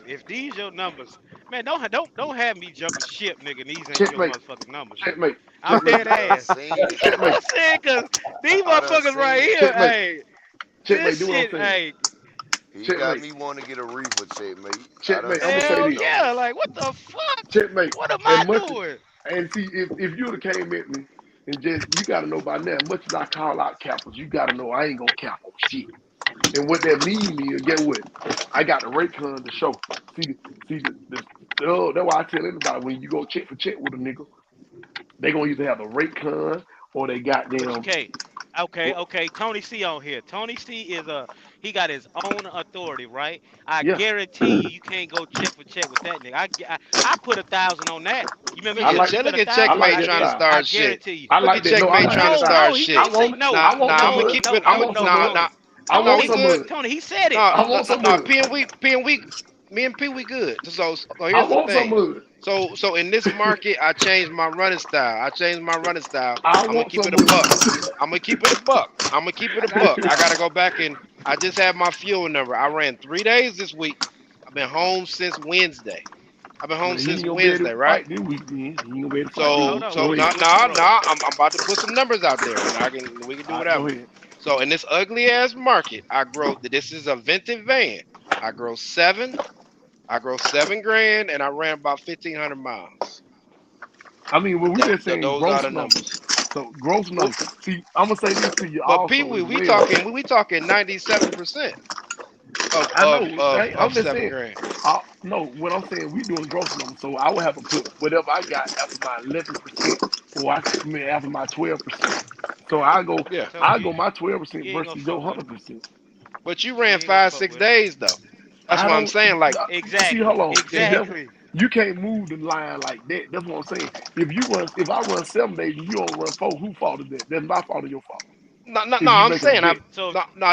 If these your numbers, man, don't have me jumping ship, nigga. And these ain't your Checkmate, motherfucking numbers, nigga. checkmate, I'm checkmate, dead I done ass. seen it. checkmate, I'm saying, cause these I done motherfuckers right seen it. here, checkmate, hey, checkmate. this Do what I'm shit, saying. hey, He got Checkmate, me wanting to get a reefer check, mate. I done checkmate. I'm gonna say seen the hell this. yeah, numbers. like what the fuck? Checkmate. What am I And much doing? and see if you'd have came at me and just you gotta know by now, much as I call out cappers, you gotta know I ain't gonna cap on shit. And what that mean is, get what? I got the rate con to show. See, that's why I tell anybody when you go check for check with a nigga, they gonna either have a rate con or they But you goddamn can't. Okay. Tony C on here. Tony C is he got his own authority, right? I yeah. guarantee you can't go check for check with that nigga. I put 1,000 on that. You remember Look I you at like you spent look a at I thousand? like checkmate I that trying to guarantee. style. I start shit. guarantee you. I Look like at that. No, I checkmate like trying that to style. start No, I shit. want Nah, I want nah. some I'm gonna of it. keep it. I want some of it. Nah. I No, want he some of good. it. Tony, he said it. I want some of it. P and we, me and P we good. So I here's the want some thing. of it. So in this market, I changed my running style. I changed my running style. I I'm gonna want keep it some a of buck. it. I'm gonna keep it a buck. I'm gonna keep it I a got buck. you. I gotta go back and I just had my fuel number. I ran 3 days this week. I've been home since Wednesday. I've been home Well, he since ain't gonna be able Wednesday, to right? fight this week, then. He ain't gonna be able to fight this Hold So week. on. so Go What you ahead. nah what you nah run? nah. I'm about to put some numbers out there, and we can do All right, go whatever. ahead. So in this ugly ass market, I grow. This is a vented van. I grow seven. I grow 7 grand, and I ran about 1,500 miles. I mean, well, we just saying Those are gross the numbers. numbers. So gross Well, numbers. See, I'm gonna say this to you but Pee also Wee, as well. we talking 97% I know. I'm of just seven saying. grand. No, what I'm saying, we doing gross numbers. So I would have to put whatever I got after my 11%, or I mean after my 12%. So Yeah, I Tony, go my you 12% ain't gonna versus your fuck with him. 100%. but you You ran ain't gonna five fuck six with him. days though. That's I what I'm don't saying. Like see. Exactly. Hold on. See, Exactly. You can't move the line like that. That's what I'm saying. If I run 7 days and you don't run 4, who fault is that? That's my fault or your fault. No. If you I'm making a saying bet, So no.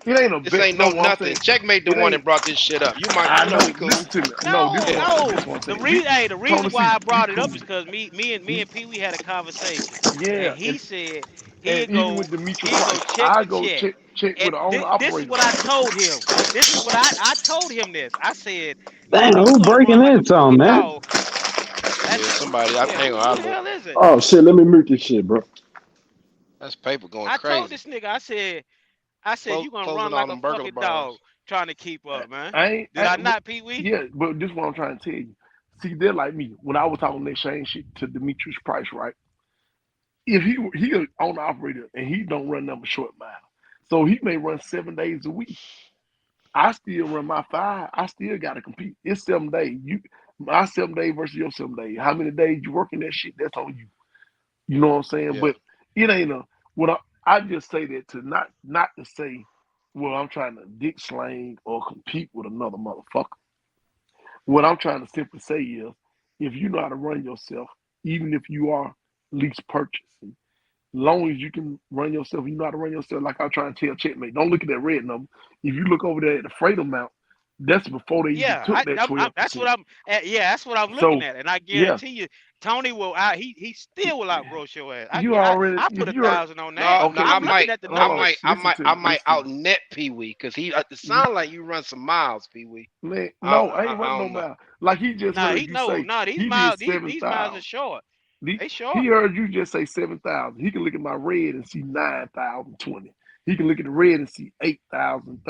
it ain't no bet. No, nothing. what I'm saying, Checkmate the it one ain't. that brought this shit up. I We know. cool. Listen to me. No, no, Yeah. this no. what I'm The saying. reason, hey, the Tony reason C, why I we brought it up cool. is because me and Pee Wee had a conversation, and Yeah, he said and he'd even with go Demetrius he'd go Price, check I to go check. check And with the owner this is operator. what I told him. This is what I told him this. I said, Damn, Tony, you who gonna breaking run like a this on, fucking man? dog. That's Yeah. Somebody. yeah. Hang Who on. the I look. hell is it? Oh shit, let me mute this shit, bro. That's paper going I told crazy. this nigga. I said you gonna run Closing all like a them burglar fucking dog bars. trying to keep up, man. Did I I ain't but, not, Pee Wee? yeah, but this is what I'm trying to tell you. See, they're like me. When I was talking that same shit to Demetrius Price, right? If he an owner operator and he don't run number short mile, so he may run 7 days a week. I still run my 5. I still got to compete. It's 7 days. My 7 days versus your 7 days. How many days you working that shit? That's on you. You know what I'm saying? Yeah. But it ain't a what I just say that to not to say, well, I'm trying to dick slang or compete with another motherfucker. What I'm trying to simply say is, if you know how to run yourself, even if you are lease purchasing, long as you can run yourself, you know how to run yourself. Like I try to tell checkmate, don't look at that red number. If you look over there at the freight amount, that's before they even Yeah, took that that's what 12%. that's what I'm looking So at, and I yeah, guarantee you, Tony will out. He still will outgross your ass. you already I put if a you are thousand on that. No, okay. I I'm looking might, at the numbers. Listen to I me. might Listen to me. out net Pee Wee because he. It sound like you run some miles, Pee Wee. Man, no, I ain't I running no don't know. mile. Like he just Nah, heard he you no, say nah. These he did miles, seven these miles are thousand. short. They He short. heard you just say 7,000. He can look at my red and see 9,020. He can look at the red and see 8,000,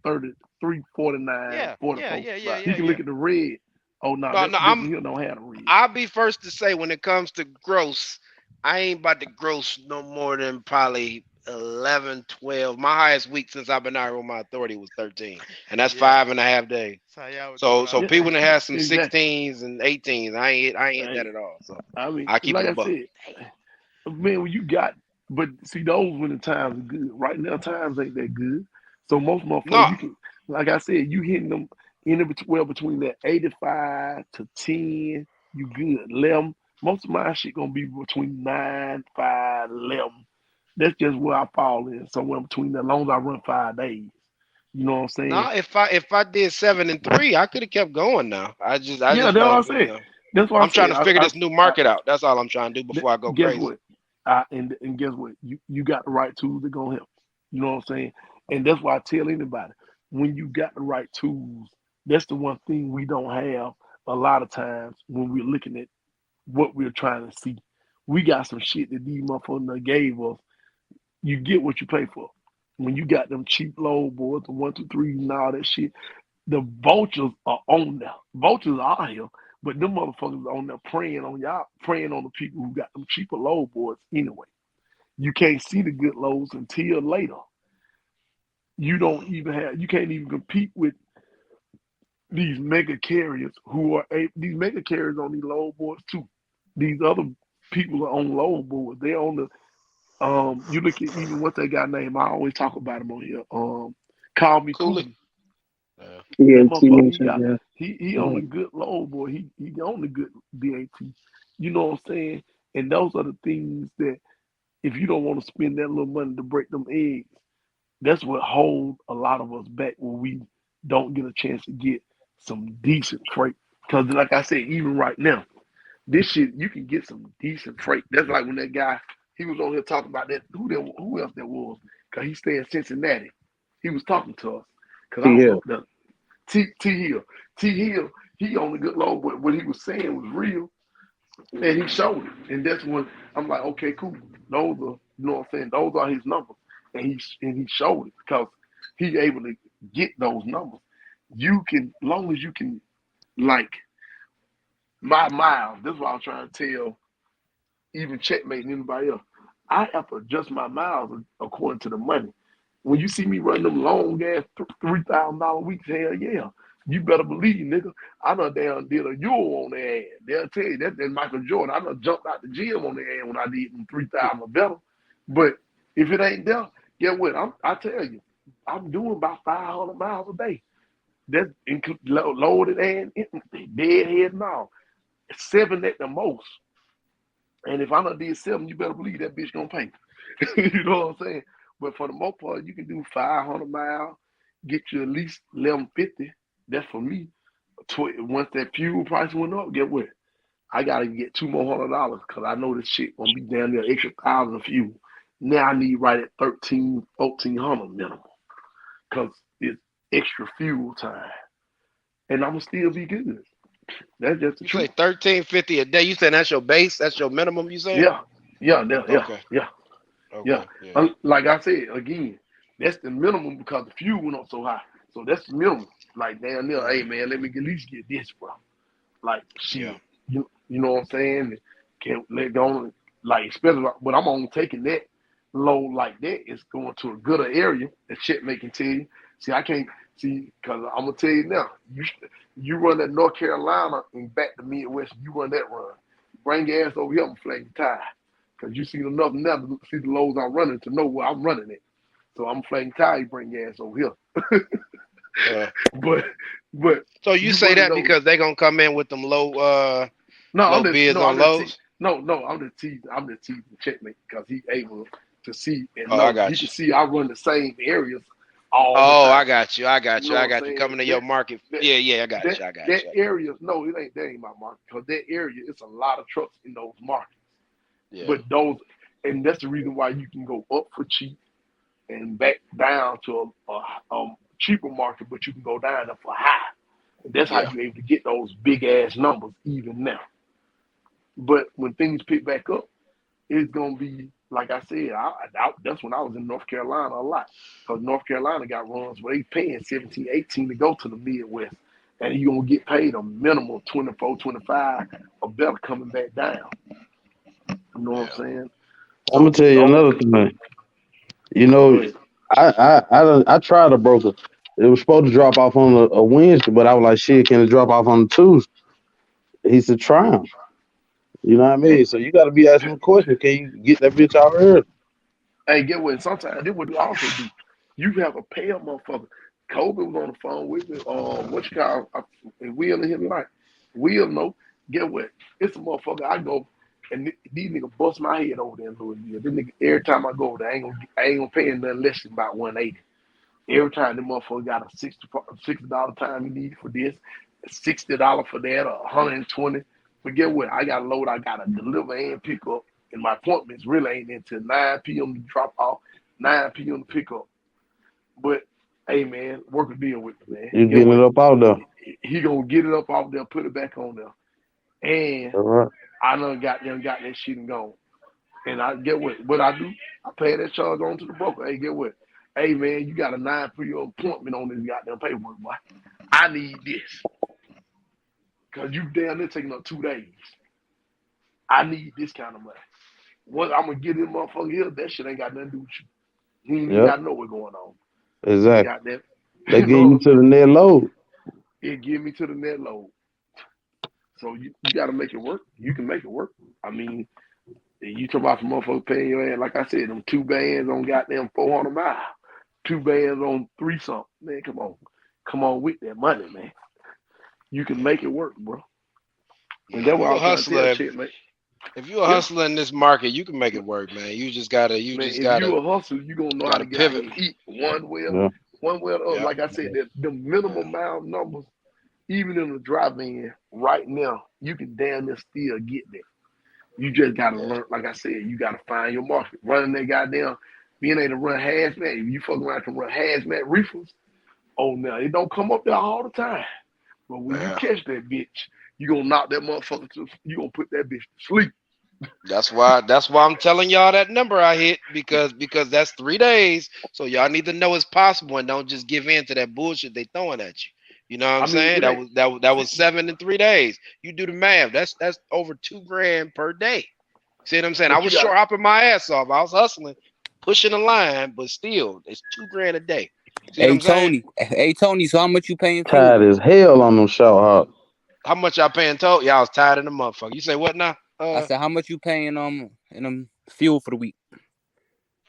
33, 49, Yeah, yeah, 44. yeah, yeah, Right. He yeah, can yeah. look at the red. Oh no, No, that's no. different. He don't have the red. I'll be first to say when it comes to gross, I ain't about to gross no more than probably 11, 12. My highest week since I've been out here with my authority was 13, and that's Yeah. 5.5 days. That's how y'all was So doing so out Yeah, people there. that have some exactly. 16s and 18s, I ain't hit that Hey, at all. So I mean, I keep it like a I buck. said, man, when you got, but see, those when the times are good. Right now, times ain't that good. So most motherfuckers, No, you can, like I said, you hitting them in the well between that 85 to 10, you good. 11. Most of my shit gonna be between 9, 5, 11. That's just where I fall in. Somewhere between that, as long as I run 5 days. You know what I'm saying? no. If I did 7 and 3, I could have kept going. Now I Yeah, just that's what I don't. said. That's what I I'm trying said. to figure this new I market out. That's all I'm trying to do before I go guess crazy. what? And guess what? You got the right tools that gonna help. You know what I'm saying? And that's why I tell anybody when you got the right tools, that's the one thing we don't have a lot of times when we're looking at what we're trying to see. We got some shit that these motherfuckers gave us. You get what you pay for. When you got them cheap low boards, the 1, 2, 3, and all that shit, the vultures are on there. Vultures are here, but them motherfuckers are on there preying on y'all, preying on the people who got them cheaper low boards anyway. You can't see the good lows until later. You can't even compete with these mega carriers who are these mega carriers on these low boards too. These other people are on low boards. They're on the you look at even what's that guy name? I always talk about him on here. Call Me Cooley. Cooley. Yeah. Yeah, That T motherfucker, mentioned yeah. he on the good low boy. He on the good DAT. You know what I'm saying? And those are the things that if you don't want to spend that little money to break them eggs, that's what holds a lot of us back when we don't get a chance to get some decent freight. Because like I said, even right now, this shit you can get some decent freight. That's like when that guy he was on here talking about that who else that was because he stayed in Cincinnati. He was talking to us because I T don't Hill. know the T Hill. T Hill, he on the good low, but what he was saying was real, and he showed it. And that's when I'm like, okay, cool. Those are, you know what I'm saying? Those are his numbers, and he showed it because he able to get those numbers. You can, long as you can, like my miles. That's what I was trying to tell even checkmate and anybody else. I have to adjust my miles according to the money. When you see me running them long ass $3,000 weeks, hell yeah. You better believe, nigga. I done damn did a euro on their ass. They'll tell you that Michael Jordan. I done jumped out the gym on their ass when I did them 3,000 or better. But if it ain't there, get what? I tell you, I'm doing about 500 miles a day. That's loaded and deadhead and all. 7 at the most. And if I done did 7, you better believe that bitch gonna pay. You know what I'm saying? But for the most part, you can do 500 miles, get you at least 1150. That's for me. Once that fuel price went up, get what? I gotta get $2 more $100 because I know this shit gonna be down there extra 1,000 fuel. Now I need right at 1,400 minimum because it's extra fuel time, and I'm gonna still be good. That's just the You say truth. 1350 a day. You saying that's your base? That's your minimum? You saying? Yeah, yeah, Okay. yeah. Okay. Yeah. Like I said again, that's the minimum because the fuel went up so high. So that's the minimum. Like down there, hey man, let me at least get this, bro. Like shit, Yeah. you know what I'm saying? Can't let go. Like especially, but I'm on taking that load like that. It's going to a gooder area. That shit making tell you. See, I can't see because I'm gonna tell you now. You run that North Carolina and back to Midwest. You run that run. Bring your ass over here. I'm flaying tire. Cause you see enough now to see the loads I'm running to know where I'm running it. So I'm flaying tire. You bring your ass over here. But So you say running that those. because they gonna come in with them low bids on I'm loads? the teasing checkmate because he able to see and Oh, I know. He got can you. see I run the same areas all the Oh, time. I got you. I got You you. know I what I'm got you. saying? Coming to your market. Yeah, I got That you. I got that you. area, no, that ain't my market because that area, it's a lot of trucks in those markets. Yeah. But those, and that's the reason why you can go up for cheap and back down to a cheaper market, but you can go down there for high. And that's how Yeah. you able to get those big ass numbers even now. But when things pick back up, it's gonna be like I said. That's when I was in North Carolina a lot because North Carolina got runs where they paying 17, 18 to go to the Midwest, and you gonna get paid a minimum 24, 25 or better coming back down. You know what I'm saying? I'm gonna So tell you those. another thing. You Go know, ahead. I tried a broker. It was supposed to drop off on a Wednesday, but I was like, shit, can it drop off on a Tuesday? He said, try 'em. You know what I mean? So you got to be asking the question, can you get that bitch out early? Hey, get what? Sometimes this what you also do. You have a pay a motherfucker. Kobe was on the phone with me. What you call? Will in his life. Will know. Get what? It's a motherfucker. I go and these niggas bust my head over there in Louisville. This nigga every time I go over there, I ain't gonna pay him nothing less than about 180. Every time the motherfucker got a $60 time you need for this, $60 for that, or 120. But get what? I got a load I gotta deliver and pick up. And my appointments really ain't until 9 p.m. to drop off, 9 p.m. to pick up. But hey man, work a deal with me, man. You Get getting it what? up out there. He gonna get it up off there, put it back on there. And All right. I done got that shit and gone. And I get what I do? I pay that charge on to the broker. Hey, get what? Hey man, you got a 9 p.m. appointment on this goddamn paperwork, boy. I need this. Cause you damn near taking up 2 days. I need this kind of money. Once I'm gonna get this motherfucker here, that shit ain't got nothing to do with you. He ain't even Yep. gotta know what's going on. You Exactly. got that. They You get know you what I'm to the saying? net load. It give me to the net load. So you gotta make it work. You can make it work. I mean, you talk about some motherfuckers paying your ass, like I said, them 2 bands on goddamn 400 miles. 2 bands on 3 something. Man, come on. Come on with that money, man. You can make it work, bro. Yeah. And If that's what you I a was trying to tell hustler, shit, man. if you a Yeah. hustler in this market, you can make it work, man. You just gotta Man, if you a hustler, you gonna know how to get out pivot. here and eat one way Yeah. or the other. Yeah. Like I said, the minimum amount numbers, even in the drive-in right now, you can damn near still get there. You just gotta learn, like I said, you gotta find your market. Running that goddamn, being able to run hazmat. If you fucking around to run hazmat reefers, oh no, it don't come up there all the time. But when you Yeah. catch that bitch, you gonna knock that motherfucker to, you gonna put that bitch to sleep. That's why I'm telling y'all that number I hit because that's 3 days. So y'all need to know it's possible and don't just give in to that bullshit they throwing at you. You know what I'm I mean, saying? it ain't. That was 7 in 3 days. You do the math. That's over $2,000 per day. See what I'm saying? I But you was got, sure hopping my ass off. I was hustling, pushing the line, but still, it's $2,000 a day. See what Hey I'm saying? Tony, so how much you paying fuel? Tired as hell on them short hops. How much y'all paying total? Y'all was tired of the motherfucker. You say what now? I said, how much you paying in fuel for the week?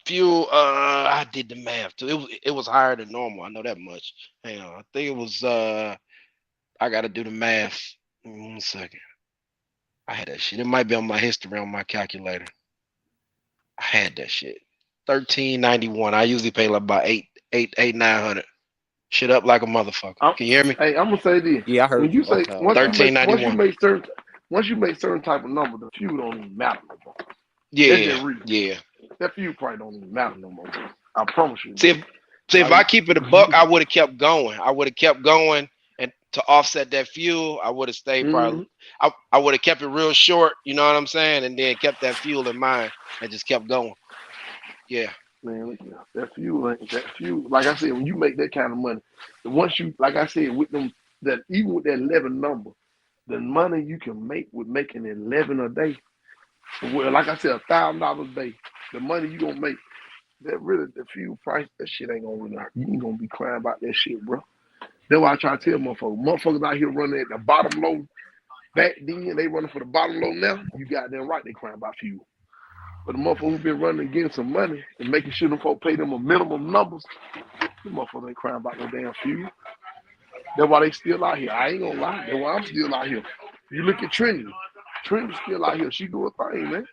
Fuel, I did the math too. It was higher than normal. I know that much. Hang on. I think it was I gotta do the math. 1 second. I had that shit. It might be on my history on my calculator. I had that shit. 1391. I usually pay like about 900. Shit up like a motherfucker. Can you hear me? Hey, I'm gonna say this. Yeah, I heard When you you. say Okay. once you 1391. make certain type of number, the fuel don't even matter no more. That's Yeah, just real. yeah. That fuel probably don't even matter no more. I promise you. See if I keep it a buck, I would have kept going. I would have kept going, and to offset that fuel, I would have stayed probably. I would have kept it real short. You know what I'm saying? And then kept that fuel in mind and just kept going. Yeah. Man, look here. That fuel, like I said, when you make that kind of money, once you, like I said, with them, that even with that 11 number, the money you can make with making 11 a day, well, like I said, $1,000 a day, the money you gonna make, that really, the fuel price, that shit ain't gonna really, you ain't gonna be crying about that shit, bro. That's why I try to tell motherfuckers out here running at the bottom low. Back then, they running for the bottom low now. You got them right, they crying about fuel. But the motherfucker who been running and getting some money and making sure them folk pay them a minimum numbers, the motherfuckers ain't crying about no damn fuel. That's why they still out here. I ain't gonna lie. That's why I'm still out here. You look at Trinity. Trinity's still out here. She do a thing, man.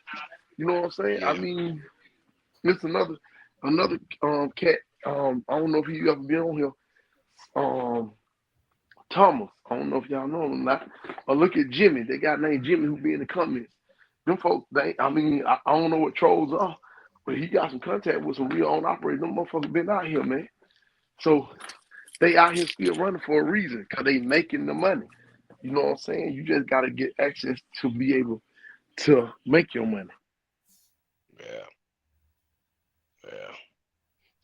You know what I'm saying? Yeah. I mean, it's another cat. I don't know if you ever been on here. Thomas. I don't know if y'all know him or not. Or look at Jimmy. They got named Jimmy who be in the comments. Them folks, I don't know what trolls are, but he got some contact with some real own operators. Them motherfuckers been out here, man. So they out here still running for a reason, because they making the money. You know what I'm saying? You just got to get access to be able to make your money. Yeah.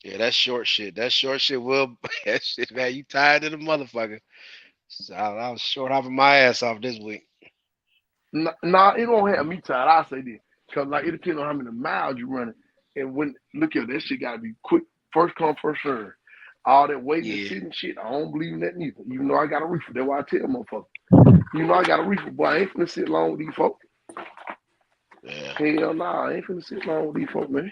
Yeah, that's short shit. That short shit will that shit, man. You tired of the motherfucker. So I was short off of my ass off this week. Nah, it don't have me tired. I say this. Because like it depends on how many miles you running. And when look here, that shit gotta be quick, first come, first serve. All that waiting and sitting shit, I don't believe in that neither. Even though I got a reefer. That's why I tell motherfuckers. You know I got a reefer, boy. I ain't finna sit long with these folks. Yeah. Hell nah, I ain't finna sit long with these folks, man.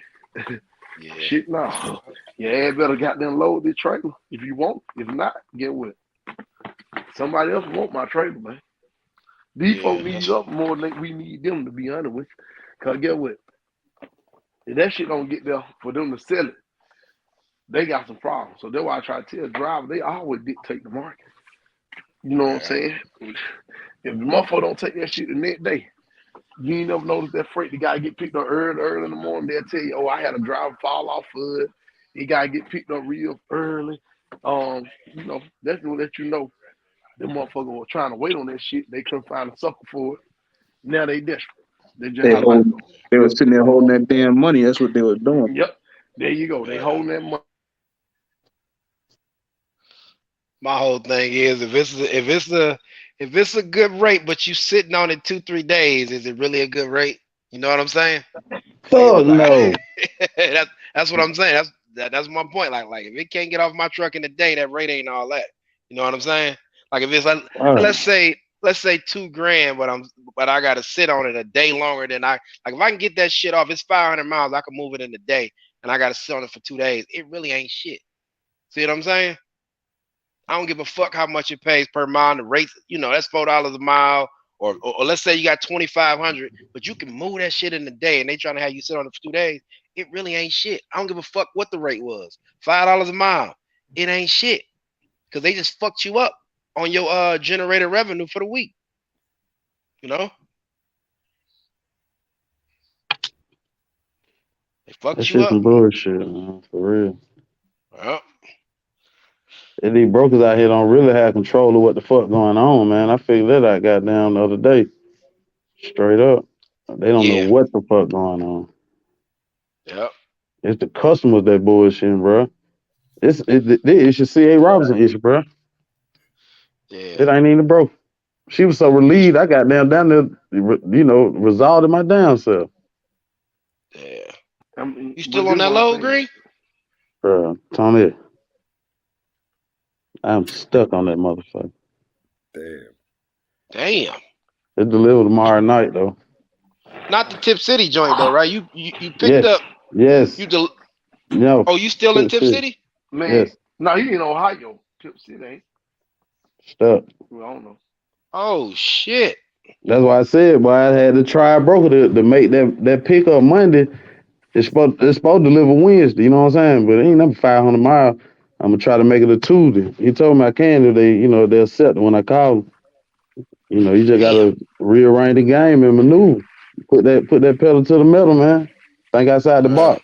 Yeah. Shit nah. Yeah, better goddamn load this trailer if you want. If not, get with it. Somebody else want my trailer, man. These folks need us more than we need them, to be honest with you. Because get what? If that shit don't get there for them to sell it, they got some problems. So that's why I try to tell drivers, they always dictate the market. You know what I'm saying? If the motherfucker don't take that shit the next day, you ain't never noticed that freight, the guy get picked up early in the morning, they'll tell you, oh, I had a driver fall off foot. He got to get picked up real early. You know, that's gonna let you know them motherfuckers were trying to wait on that shit. They couldn't find a sucker for it. Now they desperate. They just They were sitting there holding that damn money. That's what they were doing. Yep. There you go. They holding that money. My whole thing is if it's a good rate, but you sitting on it 2-3 days, is it really a good rate? You know what I'm saying? Fuck no. That's what I'm saying. That's my point. Like if it can't get off my truck in a day, that rate ain't all that. You know what I'm saying? Like if it's like let's say $2,000, but I gotta sit on it a day longer than if I can get that shit off, it's 500 miles, I can move it in a day, and I gotta sit on it for 2 days. It really ain't shit. See what I'm saying? I don't give a fuck how much it pays per mile. The rate, that's $4 a mile, or let's say you got 2,500, but you can move that shit in a day, and they trying to have you sit on it for 2 days. It really ain't shit. I don't give a fuck what the rate was. $5 a mile. It ain't shit, because they just fucked you up on your generated revenue for the week. You know? They fucked That you shit up. some bullshit, man. For real. Well, and these brokers out here don't really have control of what the fuck going on, man. I figured that out goddamn the other day. Straight up. They don't know what the fuck going on. Yep. It's the customers that bullshitting, bro. It's a C.A. Robinson issue, bro. Yeah. It ain't even the broker. She was so relieved I got down there, resolved in my damn self. Yeah. You still on that low, Green? Bro, Tony, I'm stuck on that motherfucker. Damn. It delivered tomorrow night though. Not the Tip City joint though, right? You picked up. Yes. No, Oh, you still in Tip Tip City. City? Man, Yes, no, he in Ohio. Tip City ain't. stuck. Well, I don't know. Oh shit. That's why I said, boy, I had to try a broker to make that pickup Monday. It's supposed to deliver Wednesday, you know what I'm saying? But it ain't number 500 miles. I'm gonna try to make it a Tuesday. He told me I can if they accept it when I call them. You just Damn. gotta rearrange the game and maneuver. Put that pedal to the metal, man. Think outside the Well, box.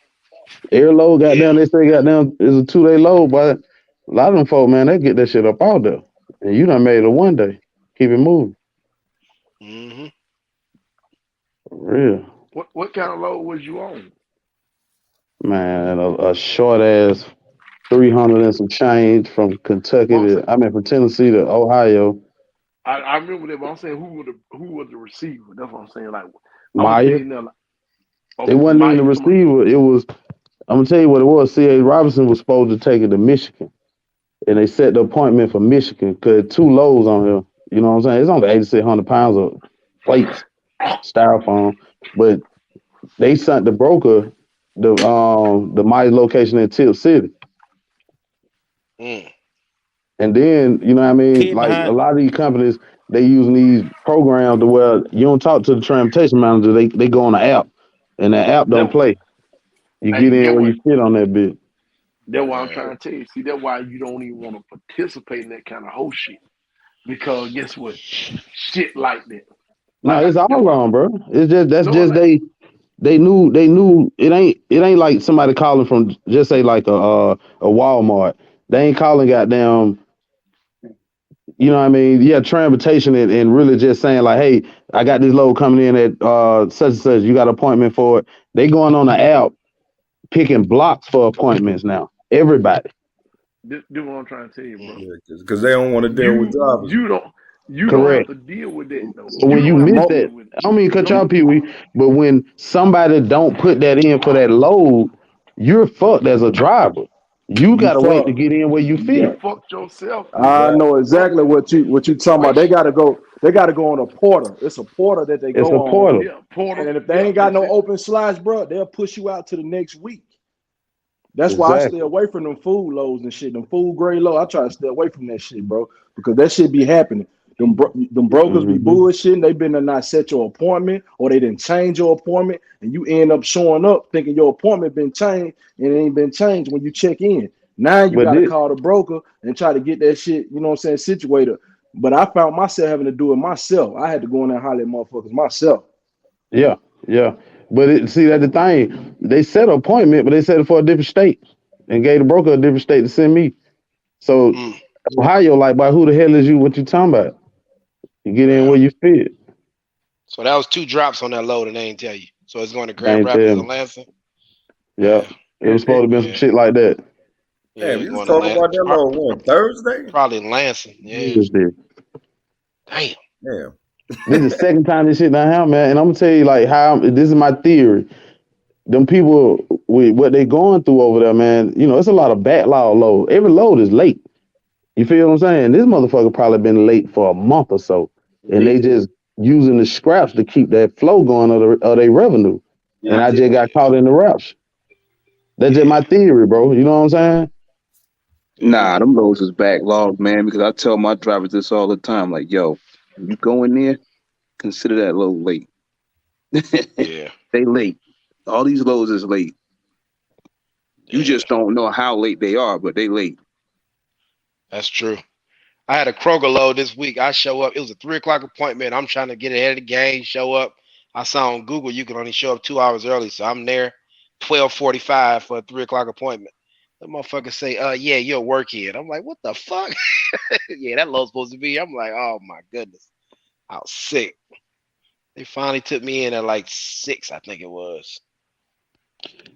Air load, yeah. goddamn, they say goddamn is a 2-day load, but a lot of them folk, man, they get that shit up out there. And you done made it a 1 day. Keep it moving. Mm-hmm. For real. What kind of load was you on? Man, a short ass 300 and some change from Kentucky Well, I'm saying, from Tennessee to Ohio. I remember that, but I'm saying who was the receiver? That's what I'm saying. Like I was Maya. sitting there, like, It okay, wasn't even Mike, the you talking receiver. It was, I'm gonna tell you what it was. C.A. Robinson was supposed to take it to Michigan. And they set the appointment for Michigan because two loads on here. You know what I'm saying? It's only 8,600 pounds of plates, styrofoam. But they sent the broker the Maya location in Tip City. Mm. And then, you know what I mean? Kid Like a behind. lot of these companies, they using these programs to where you don't talk to the transportation manager. They go on the app, and the app don't that? play. You get Hey, in get where what? you fit on that bit. That's why I'm trying to tell you. See, that's why you don't even want to participate in that kind of whole shit. Because guess what? Shit like that. No, Like it's that's all why. on, bro. It's just that's No, just like they knew it ain't like somebody calling from just say like a Walmart. They ain't calling goddamn, you know what I mean? Yeah, transportation and really just saying like, hey, I got this load coming in at such and such. You got an appointment for it. They going on the app picking blocks for appointments now. Everybody. this what I'm trying to tell you, bro. Mm. Yeah, because they don't want to deal with You drivers. you don't you don't have Correct. to deal with that though. So when You you don't have to miss Mo- deal that, with it. I don't mean to cut No, y'all, Pee Wee, but when somebody don't put that in for that load, you're fucked as a driver. You you gotta wait to fuck. get in where you you fit. fucked yourself, I Exactly. know bro. exactly what you talking about. Wait, They gotta go. They gotta go on a portal. It's a portal that they It's go a on, portal. yeah, Porter. and if they Yeah, ain't got that's no it. open slots, bro, they'll push you out to the next week. That's why I stay Exactly. away from them food loads and shit. Them food grade low. I try to stay away from that shit, bro, because that shit be happening. Them brokers be Hmm. bullshitting. They been to not set your appointment, or they didn't change your appointment, and you end up showing up thinking your appointment been changed, and it ain't been changed when you check in. Now you But got to this, call the broker and try to get that shit, you know what I'm saying, situated. But I found myself having to do it myself. I had to go in there and holler at motherfuckers myself. yeah, yeah. But see, that's the thing. They set an appointment, but they set it for a different state and gave the broker a different state to send me. So Mm. Ohio, like, by who the hell is you? What you talking about? You get in Well, where you fit. so that was two drops on that load, and they ain't tell you. So it's going to They Grand ain't Rapids tell and me. Lansing. Yeah. Yeah, It was supposed to be some yeah, shit like that. yeah. Damn, It's you was going to talking about that little one Thursday? probably Lansing. Yeah. Tuesday. Damn. Damn. This is the second time this shit done happened, man. And I'm gonna tell you like how this is my theory. Them people with what they going through over there, man. It's a lot of backlog load. Every load is late. You feel what I'm saying? This motherfucker probably been late for a month or so, and Yeah, they just using the scraps to keep that flow going of their revenue. And yeah. I just got caught in the rush. That's just Yeah. my theory, bro. You know what I'm saying? Yeah. Nah, them loads is backlogged, man, because I tell my drivers this all the time. Like, yo, when you go in there, consider that load late. Yeah. They late. All these loads is late. You Yeah. just don't know how late they are, but they late. That's true. I had a Kroger load this week. I show up. It was a 3 o'clock appointment. I'm trying to get ahead of the game. Show up. I saw on Google you can only show up 2 hours early, so I'm there 12:45 for a 3 o'clock appointment. The motherfucker say, yeah, you'll work here." I'm like, "What the fuck?" Yeah, that load's supposed to be. I'm like, "Oh my goodness." I was sick. They finally took me in at like 6, I think it was.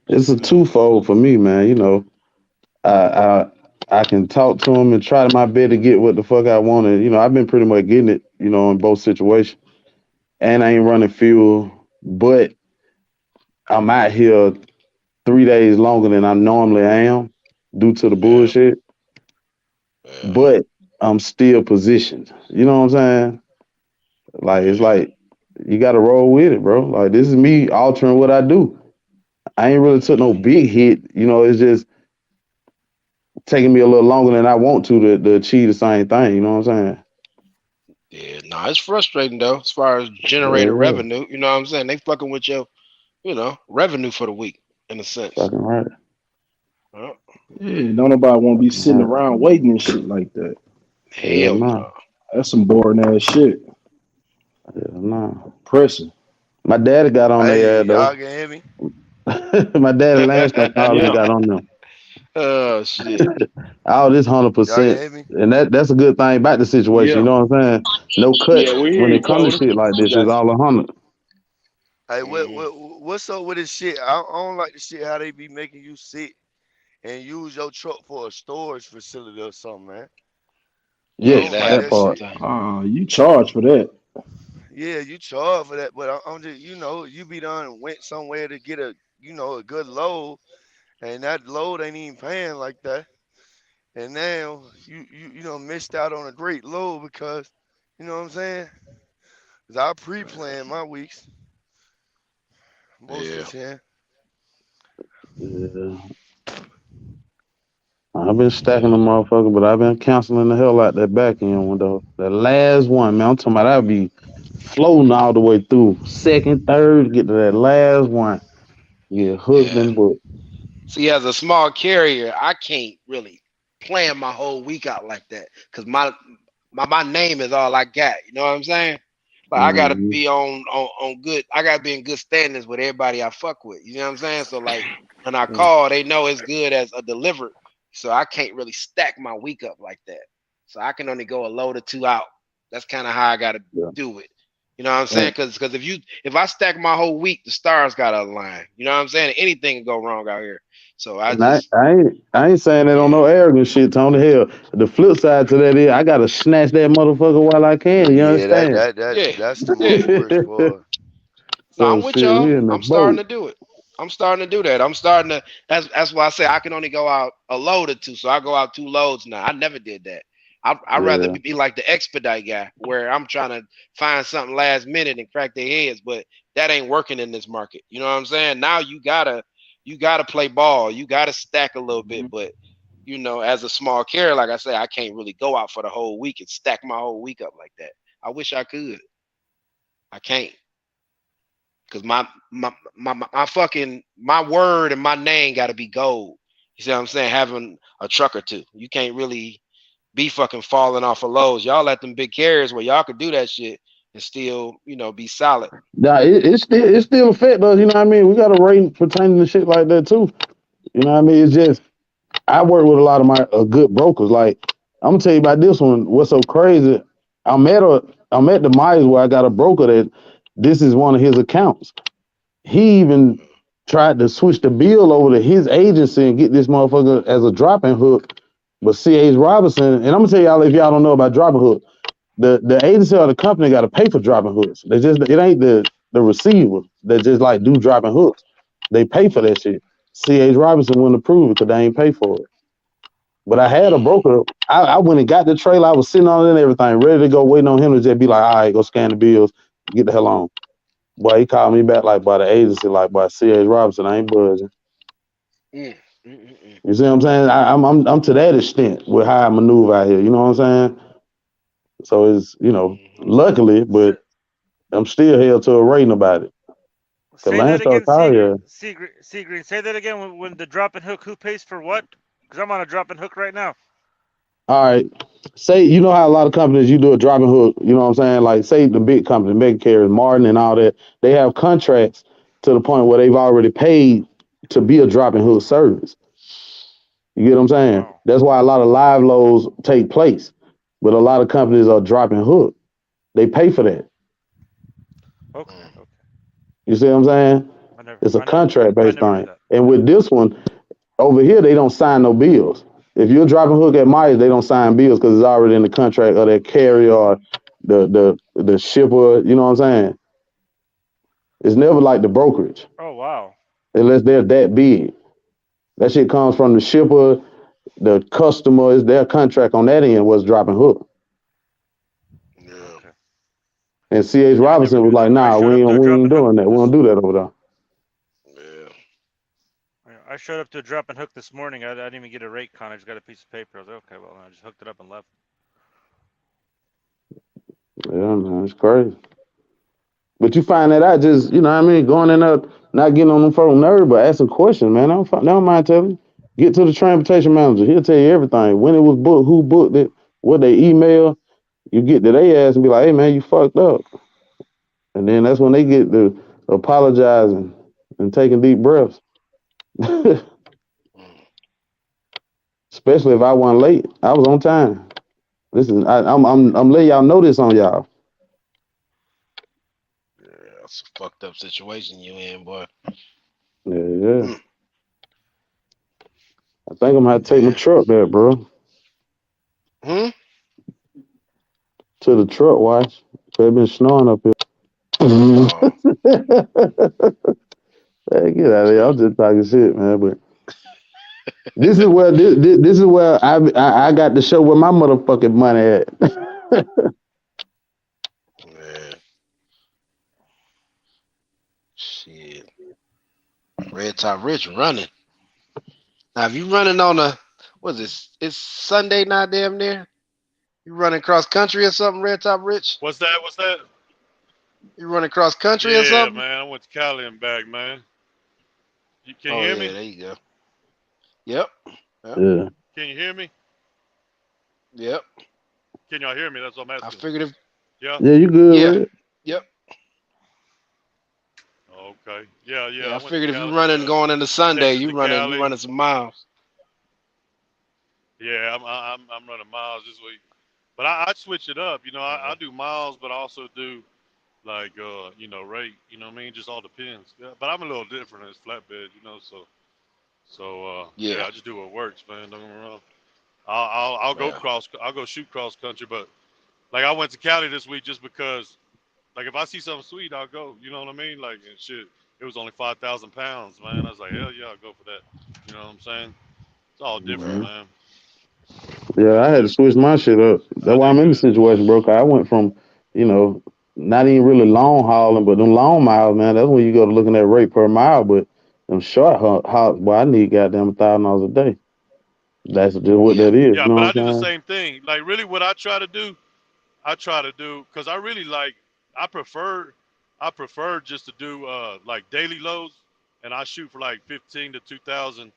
It's a twofold for me, man. I I I can talk to them and try my best to get what the fuck I wanted. I've been pretty much getting it, in both situations. And I ain't running fuel, but I'm out here 3 days longer than I normally am due to the Yeah, bullshit. yeah, But I'm still positioned. You know what I'm saying? Like it's yeah, like you got to roll with it, bro. Like this is me altering what I do. I ain't really took no big hit. It's just taking me a little longer than I want to achieve the same thing. You know what I'm saying? Yeah, nah, it's frustrating though, as far as generating Yeah, revenue. You know what I'm saying? They fucking with your, revenue for the week, in a sense. fucking right. Uh, Yeah, don't nobody want to be Fucking sitting right. around waiting and shit like that. Hell Hell no. no. That's some boring ass shit. Hell no. Pressing. My daddy got on their Hey, ass though. y'all can hear me? My daddy last time called and Yeah. got on them. Oh shit. All this Y'all can 100%, hear me? and that's a good thing about the situation. You Yeah. know what I'm saying? No cuts Yeah, we hear when you, it comes to Cody. shit like We this. It's got all 100. Hey, Mhm. what's up with this shit? I don't like the shit how they be making you sit and use your truck for a storage facility or something, man. I Yeah, Yes, don't that like that that happens part. shit. sometimes. You charge for that. Yeah, you charge for that, but I'm just, you be done and went somewhere to get a good load, and that load ain't even paying like that. And now you missed out on a great load because, you know what I'm saying? Cause I pre-plan my weeks most of Yeah. the time. Yeah. I've been stacking them motherfucker, but I've been canceling the hell out that back end one though. The last one, man, I'm talking about I'd be floating all the way through. Second, third, get to that last one. Get hooked Yeah. and booked. See, as a small carrier, I can't really plan my whole week out like that because my name is all I got. You know what I'm saying? Like I gotta Mm-hmm. be on good. I gotta be in good standings with everybody I fuck with. You know what I'm saying? So like when I call, they know it's good as a delivered. So I can't really stack my week up like that. So I can only go a load or two out. That's kind of how I gotta Yeah. do it. You know what I'm saying? And, Because if I stack my whole week, the stars gotta align. You know what I'm saying? Anything can go wrong out here. So I and I, just I ain't I ain't saying that on yeah no arrogant shit, Tony. Hell, the flip side to that is I gotta snatch that motherfucker while I can. You Yeah, that understand? that that yeah that's the yeah. most worst part. No, So I'm with shit, y'all. we in the I'm starting boat. to do it. I'm starting to do that. I'm starting to. That's why I say I can only go out a load or two. So I go out 2 loads now. I never did that. I rather Yeah. be like the expedite guy, where I'm trying to find something last minute and crack their heads, but that ain't working in this market. You know what I'm saying? Now you gotta play ball. You gotta stack a little bit, but as a small carrier, like I say, I can't really go out for the whole week and stack my whole week up like that. I wish I could. I can't. Cause my fucking my word and my name got to be gold. You see what I'm saying? Having a truck or two, you can't really be fucking falling off of lows. Y'all at them big carriers where y'all could do that shit and still be solid. Nah, it still affect us, you know what I mean? We got a rate pertaining to shit like that too. You know what I mean? It's just I work with a lot of my good brokers. Like I'm gonna tell you about this one. What's so crazy? I'm at the Myers where I got a broker that this is one of his accounts. He even tried to switch the bill over to his agency and get this motherfucker as a dropping hook. But C.H. Robinson, and I'm gonna tell y'all if y'all don't know about dropping hook, the agency or the company got to pay for dropping hooks. It ain't the receiver that just like do dropping hooks. They pay for that shit. C.H. Robinson wouldn't approve it because they ain't pay for it. But I had a Mm. broker. I went and got the trailer. I was sitting on it and everything, ready to go, waiting on him to just be like, all right, go scan the bills, get the hell on. Boy, he called me back like by the agency, like by C.H. Robinson. I ain't budging. Mm. Mm. You see what I'm saying? I'm to that extent with how I maneuver out here. You know what I'm saying? So it's Mm. luckily, but I'm still held to a rating about it. Cause Say that Landstar again, Collier, Seagreen. Say that again. When the drop and hook, who pays for what? Because I'm on a drop and hook right now. all right. Say you know how a lot of companies you do a drop and hook. You know what I'm saying? Like say the big company, mega carriers, Martin and all that. They have contracts to the point where they've already paid to be a drop and hook service. You get what I'm saying? Oh, That's why a lot of live loads take place, but a lot of companies are drop and hook. They pay for that. okay, Mm. okay. You see what I'm saying? I never, It's a I never, contract I based never knew thing. that. And with this one over here, they don't sign no bills. If you're dropping hook at Myers, they don't sign bills because it's already in the contract of that carrier or the shipper. You know what I'm saying? It's never like the brokerage Oh wow. unless they're that big. That shit comes from the shipper, the customer. Is their contract on that end was dropping hook. Yeah. Okay. And C.H. Yeah, I never Robinson was knew like, that. I "Nah, showed we up ain't there we ain't dropping hook. doing that. We don't This. do that over there." Yeah. I showed up to a drop and hook this morning. I didn't even get a rate con. I just got a piece of paper. I was like, okay, well, I just hooked it up and left. Yeah, man, it's crazy. But you find that out just, you know what I mean, going in there, not getting on them phone nerve, but asking questions, man. They don't mind telling you. Get to the transportation manager. He'll tell you everything. When it was booked, who booked it, what they email. You get to their ass and be like, hey, man, you fucked up. And then that's when they get to apologizing and taking deep breaths. Especially if I wasn't late. I was on time. I'm letting y'all know this on y'all. Yeah, that's a fucked up situation you in, boy. Yeah. I think I'm gonna have to take my truck there, bro. Hmm? To the truck wash. They've been snowing up here. Oh. Hey, get out of here. I'm just talking shit, man. But this is where I got to show where my motherfucking money at. Man. Shit. Red Top Rich running. Now, if you running on a, what is this? It's Sunday now, damn near. You running cross country or something, Red Top Rich? What's that? What's that? You running cross country or Yeah, something? man. I went to Cali and back, man. Can you Oh hear yeah, me? there you go. Yep. Yep. Yeah. Can you hear me? Yep. Can y'all hear me? That's what I'm I asking. figured if Yeah. Yeah, you good, yeah. Red? Yep. Okay. Yeah, yeah. Yeah, I I went to figured if you Cali, running going into Sunday, Texas to you Cali. running some miles. Yeah, I'm running miles this week, but I switch it up. You know, I do miles, but I also do like rate. You know what I mean? Just all depends. Yeah, but I'm a little different as flatbed. You know, yeah, Yeah. I just do what works, man. Don't get me wrong. I'll go Yeah. I'll go shoot cross country, but like I went to Cali this week just because like if I see something sweet, I'll go. You know what I mean? Like and shit. It was only 5,000 pounds, man. I was like, hell yeah, I'll go for that. You know what I'm saying? It's all different, Mhm. man. Yeah, I All had to switch different. my shit up. I That's why I'm did in the good. situation, bro. 'Cause I went from, you know, not even really long hauling, but them long miles, man. That's when you go to looking at rate per mile. But them short hauls, boy, I need goddamn $1,000 a day. That's just what Yeah. that is. You Yeah, know but what I do the I'm saying? same thing. Like really, what I try to do, because I really like, I prefer, I prefer just to do like daily loads, and I shoot for like 15 to 2,000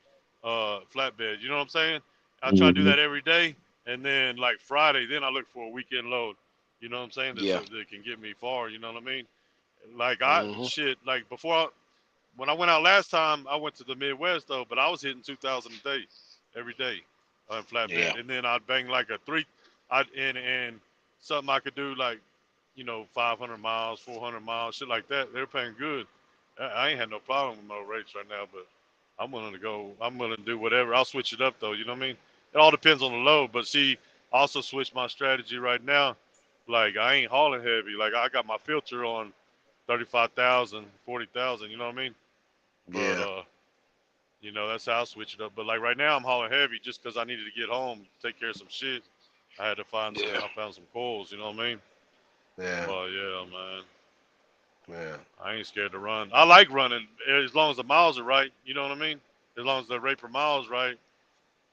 flatbeds. You know what I'm saying? I try to do Hmm. that every day, and then like Friday, then I look for a weekend load. You know what I'm saying? Yeah. That can get me far. You know what I mean? Like Mm-hmm. like when I went out last time, I went to the Midwest though, but I was hitting 2,000 a day, every day, on Yeah. flatbed, and then I'd bang like a three, and something I could do like, 500 miles, 400 miles, shit like that. They're paying good. I ain't had no problem with my rates right now, but I'm willing to go. I'm willing to do whatever. I'll switch it up though. You know what I mean? It all depends on the load, but see, I also switch my strategy right now. Like I ain't hauling heavy. Like I got my filter on 35,000, 40,000. You know what I mean? But Yeah. that's how I switch it up. But like right now, I'm hauling heavy just because I needed to get home, take care of some shit. I had to find some. Yeah. I found some coils. You know what I mean? Yeah. But yeah, man, Yeah. I ain't scared to run. I like running as long as the miles are right. You know what I mean? As long as the rate per mile is right.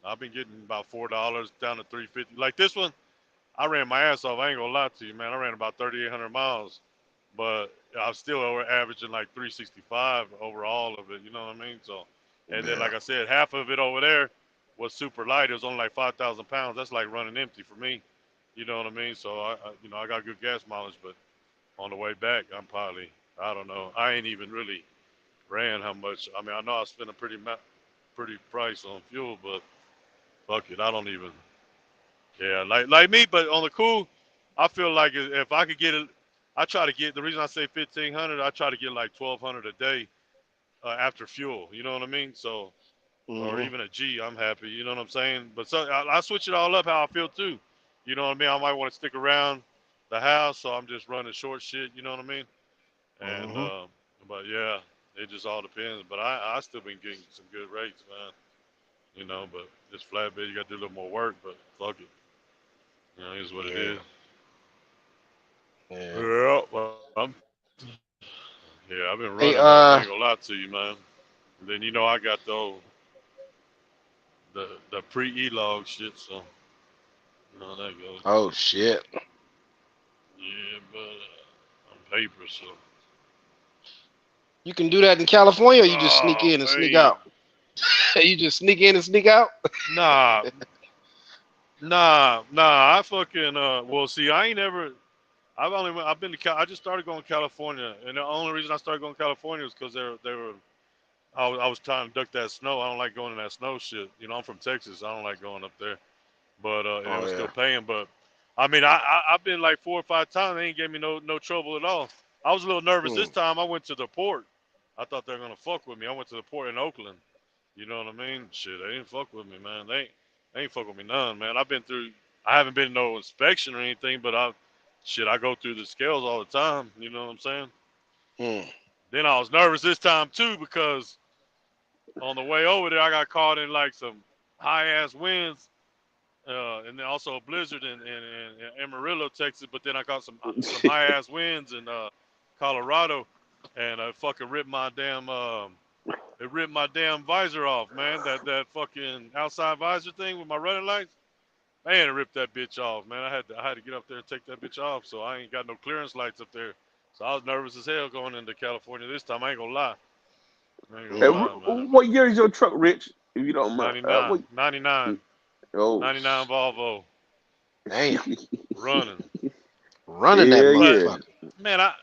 I've been getting about $4 down to 350. Like this one, I ran my ass off. I ain't gonna lie to you, man. I ran about 3,800 miles, but I'm still over averaging like 365 overall of it. You know what I mean? So, and then Yeah. like I said, half of it over there was super light. It was only like 5,000 pounds. That's like running empty for me. You know what I mean? So I got good gas mileage, but on the way back, I'm probably, I don't know. I ain't even really ran how much. I mean, I know I spent a pretty price on fuel, but fuck it, I don't even. Yeah, like me, but on the cool, I feel like if I could get it, I try to get. The reason I say 1,500, I try to get like 1,200 a day after fuel. You know what I mean? So, or Mm-hmm. even a G, I'm happy. You know what I'm saying? But so I switch it all up how I feel too. You know what I mean? I might want to stick around the house, so I'm just running short shit. You know what I mean? And Mm-hmm. but yeah, it just all depends. But I still been getting some good rates, man. But this flatbed, you got to do a little more work. But fuck it, it is what it Yeah. is. Yeah. Yeah, well, yeah, I've been running Hey, though. I ain't gonna lie to you, man. And then I got though. the pre-e-log shit. So you know how that goes. Oh shit. Yeah, but on paper, so. You can do that in California, or you just sneak Oh in and sneak man, out. You just sneak in and sneak out. nah, nah. I fucking Well, see, I ain't never. I've been to I just started going to California, and the only reason I started going to California was because they were. I was trying to duck that snow. I don't like going in that snow shit. You know, I'm from Texas. I don't like going up there. But and it Oh was still yeah. paying. But I mean, I've been like 4 or 5 times. They ain't gave me no trouble at all. I was a little nervous this Hmm. time. I went to the port. I thought they were gonna fuck with me. I went to the port in Oakland. You know what I mean? Shit, they didn't fuck with me, man. They ain't fuck with me none, man. I've been through. I haven't been no inspection or anything, but I go through the scales all the time. You know what I'm saying? Hmm. Then I was nervous this time too because on the way over there I got caught in like some high ass winds and then also a blizzard in Amarillo, Texas. But then I got some high ass winds in Colorado, and it fucking ripped my damn visor off, man. That fucking outside visor thing with my running lights. Man, it ripped that bitch off, man. I had to get up there and take that bitch off, so I ain't got no clearance lights up there. So I was nervous as hell going into California this time. I ain't gonna lie. I ain't gonna Hey, Hmm. lie, man. what year is your truck, Rich? If you don't mind. 99, What? 99, Oh, 99 Volvo Damn. running. Running that yeah, But yeah, motherfucker. man, I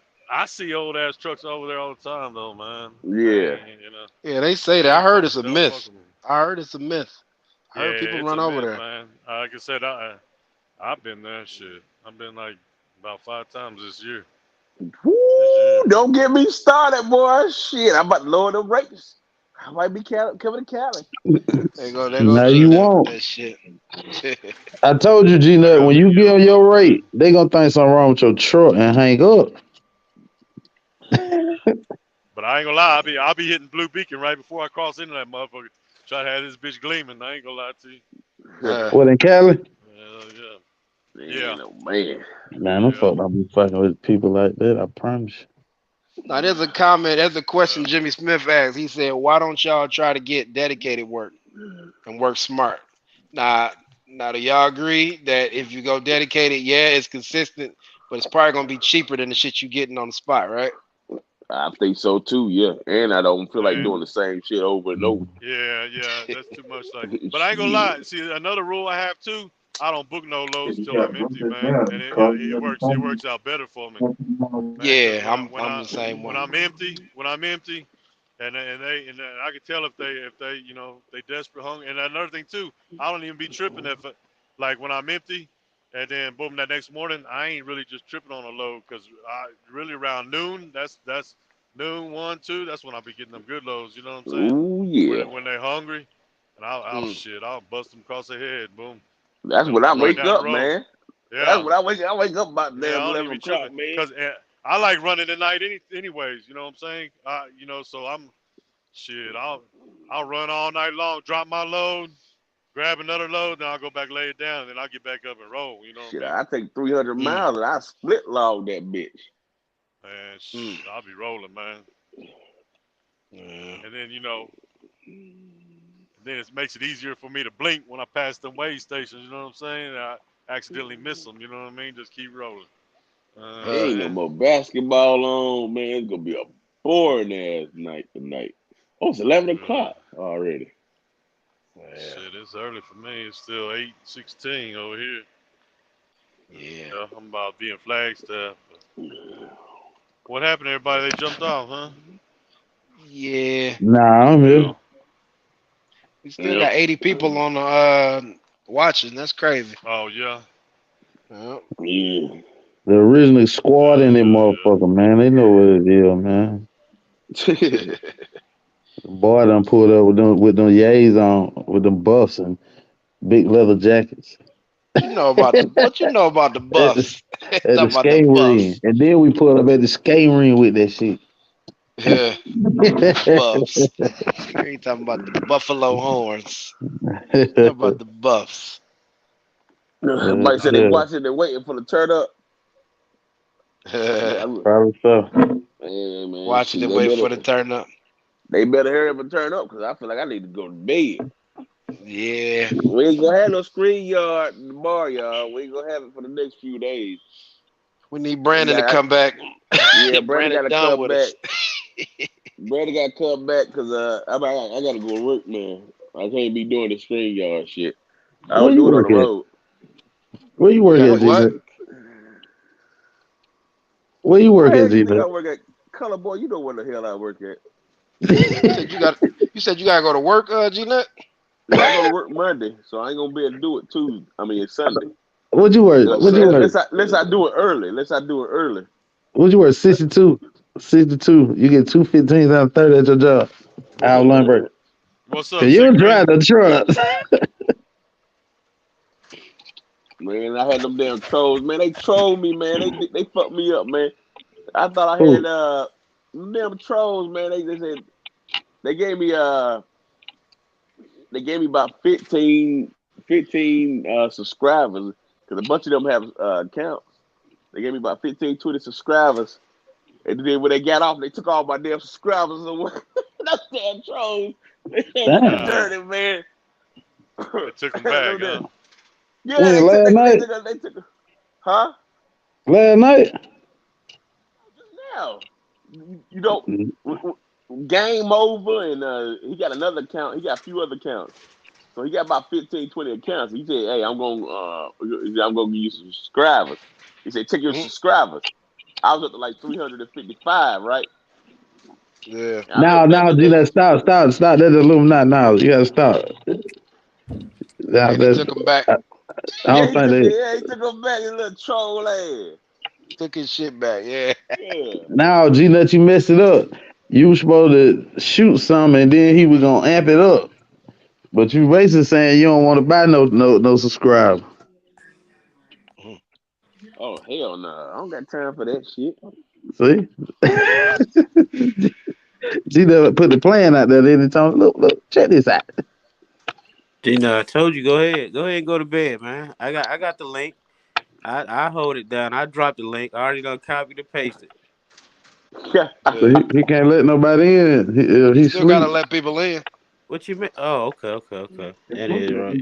see old ass trucks over there all the time though, man. They yeah. ain't, Yeah, they say that. they I ain't heard fuck, it's a they don't fuck myth. with me. I heard it's a myth. I Yeah, heard people it's run a over myth, there. man. Like I said, I've been there, shit. I've been like about 5 times this year. This Woo, year. don't get me started, boy. Shit, I'm about to lower the rates. I might be coming to Cali. They go No, G you Nut with won't. that shit. I told you, G I Nut, got when a you few give of them them your motherfuckers. rate, they gonna think something wrong with your truck and hang up. But I ain't gonna lie, I'll be hitting Blue Beacon right before I cross into that motherfucker. Try to have this bitch gleaming. I ain't gonna lie to you. Uh, What in Cali? Hell yeah. Yeah. Man, oh man. Man, I'm Yeah. fuck don't be fucking with people like that. I promise Now there's a comment, there's a Yeah. question Jimmy Smith asked. He said, "Why don't y'all try to get dedicated work and work smart?" Now, now do y'all agree that if you go dedicated, yeah, it's consistent, but it's probably gonna be cheaper than the shit you getting on the spot, right? I think so too, yeah. And I don't feel like Man. doing the same shit over and over. you. Yeah. That's too much. Like, but I ain't gonna Shit. lie. See, another rule I have too. I don't book no loads You till gotta I'm run empty, this man, down. and Just it, call it, me it on the works. It phone. works out better for me, man. Cause Yeah, I'm the same when way. I'm empty, and I can tell if they they desperate hungry. And another thing too, I don't even be tripping if like when I'm empty, and then boom that next morning I ain't really just tripping on a load because I really around noon. That's noon 1 2. That's when I be getting them good loads. You know what I'm saying? Ooh yeah. When they hungry, and Mm, I'll bust them across the head. Boom, That's let them when I go right mm, wake down the up, road. man. That's Yeah. when I wake up. I wake up about Yeah, damn I don't even 11 be o'clock, tripping man. because I like running at night anyways. You know what I'm saying? So I'm shit. I'll run all night long, drop my load, grab another load, then I'll go back lay it down, and then I'll get back up and roll. You know what Shit, I mean? I take 300 mm, miles and I split log that bitch. And mm. I'll be rolling, man. Yeah. And then then it makes it easier for me to blink when I pass them way stations. You know what I'm saying? I accidentally miss them. You know what I mean? Just keep rolling. Uh, Ain't no more basketball on, man. It's gonna be a boring ass night tonight. Oh, it's 11 Yeah. o'clock already. yeah. Shit, it's early for me. It's still 8:16 over here. Yeah. Yeah, I'm about being Flagstaff. What happened, everybody? They jumped off, huh? Yeah. Nah, I'm here. Yeah. We still Yep. got 80 people on the watching. That's crazy. Oh yeah. Yep. Yeah. The original squad in that Yeah. motherfucker, man. They know what it is, man. The boy done pulled up with them yays on, with them buffs and big leather jackets What you know about the at the buffs? at the Talking about the skate ring, buffs. and then we pulled up at the skate ring with that shit. Yeah, the buffs. You ain't talking about the buffalo horns. Talking about the buffs. Somebody said they Yeah, watching, they waiting for the turn up. probably so. Man, Watching shit, it, wait for the turn up. they better hurry up and turn up because I feel like I need to go to bed. Yeah. We ain't gonna have no screen yard tomorrow, y'all. We ain't gonna have it for the next few days. We need We Brandon to got come back. yeah, Brandon Brandon got to done come with back. us. Brandon got to come back because I gotta go to work, man. I can't be doing the screen yard shit. I Where would you do it on the work at? road. Where you You work got at, to what? G-Nut? Where you Where work the hell at, you think I G-Nut? work at? Color boy, you know where the hell I work at. You said you got. You said you gotta go to work, G-Nut? Yeah, I go to work Monday, so I ain't gonna be able to do it Tuesday. I mean Sunday. What'd you work? What'd you work? Let's I do it early. Let's I do it early. What'd you work? 62. 62. You get 215 out of 30 at your job. Al Lundberg. What's up, Cause you don't Secret? drive the truck. Man, I had them damn trolls. Man, they trolled me, man. They fucked me up, man. I thought I Who? had them damn trolls, man. They said they gave me about 15 subscribers because a bunch of them have accounts. They gave me about 15, 20 subscribers. And then when they got off, they took all my damn subscribers away. Those damn trolls. They Damn. dirty, man. They took them back, huh? Yeah, When, they took last night? huh? Last night? Now. You don't game over and he got another account. He got a few other accounts. So he got about 15, 20 accounts. He said, "Hey, I'm gonna give you some subscribers." He said, "Check your subscribers." I was up to like 355, right? Yeah. And I Now, look back at that. G-Nut, stop. That's Illuminati now. You gotta stop. Now, Yeah, they took him back. I don't think they. He took him back, his little troll ass. Took his shit back. Yeah. Yeah. Now, G-Nut, you messed it up. You was supposed to shoot something and then he was gonna amp it up. But you basically saying you don't want to buy no subscriber. Oh hell no! I don't got time for that shit. See? G-Nut put the plan out there. Then he told me, look, check this out. Gina, I told you, go ahead and go to bed, man. I got the link. I hold it down. I dropped the link. I already done copied and pasted. Yeah. So Yeah. he can't let nobody in. You He still gotta sleep. let people in. What you mean? Oh, okay. That is right.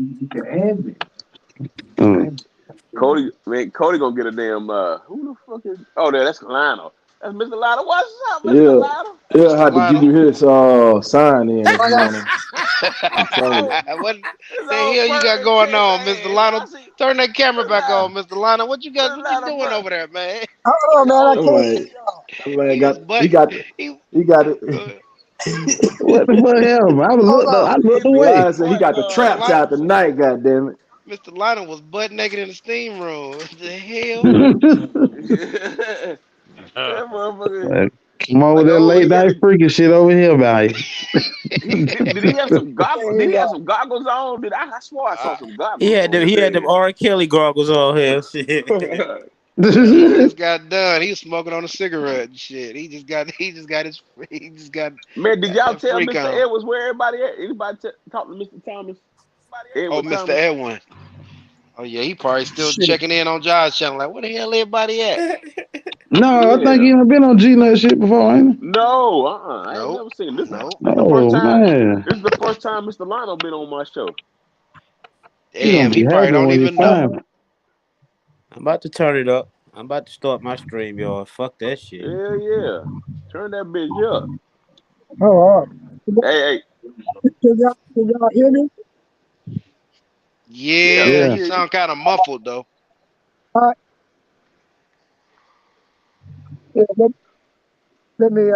Mm. Cody gonna get a damn who the fuck is that's Lionel. That's Mr. Lionel. What's up, Mr. Yeah, Lionel? he'll Mr. have to give Lionel. you his sign in if you want him. I'm telling you. What His the old hell you got birthday going cake on, Mr. ass. Lionel? I see Turn that camera Mr. back Lionel, on, Mr. Lionel. What Mr. you Lionel doing birthday. over there, man? Hold on, His man. I old I'm can't like, hear y'all. I'm like, He was butt. he got it. Uh, What the fuck happened? Hold on. I looked away. Ryan said he got the Mr. traps Lionel. out tonight. God damn it. Mr. Lionel was butt naked in the steam room. What the hell? that motherfucker Come on with like that oh late he got night the freaking shit over here, man. did he have some I goggles? can't Did hear he have y'all. some goggles on? I swore I saw some He goggles had on them. his He had them head. R. Kelly goggles on here. Shit. He just got done. He was smoking on a cigarette and shit. He just got Man, did y'all that tell freak Mr. on. Edwards where everybody at? Anybody talk to Mr. Thomas? Oh, Edward Mr. Thomas? Edwin. Oh yeah, he probably still Shit. checking in on Josh channel. Like, where the hell everybody at? No, I think Yeah. he ain't been on G-Nut shit before, ain't he? No, I ain't Nope. never seen this. Nope. This is the first Oh, time. man. This is the first time Mr. Lionel been on my show. He gonna Damn, be he probably happy don't when he even know. find me. I'm about to turn it up. I'm about to start my stream, y'all. Fuck that shit. Hell yeah. Turn that bitch up. Oh, all right. Hey. Can y'all hear me? Yeah, Yeah, we Yeah. you hear you. sound kind of muffled though. All right. Yeah, let me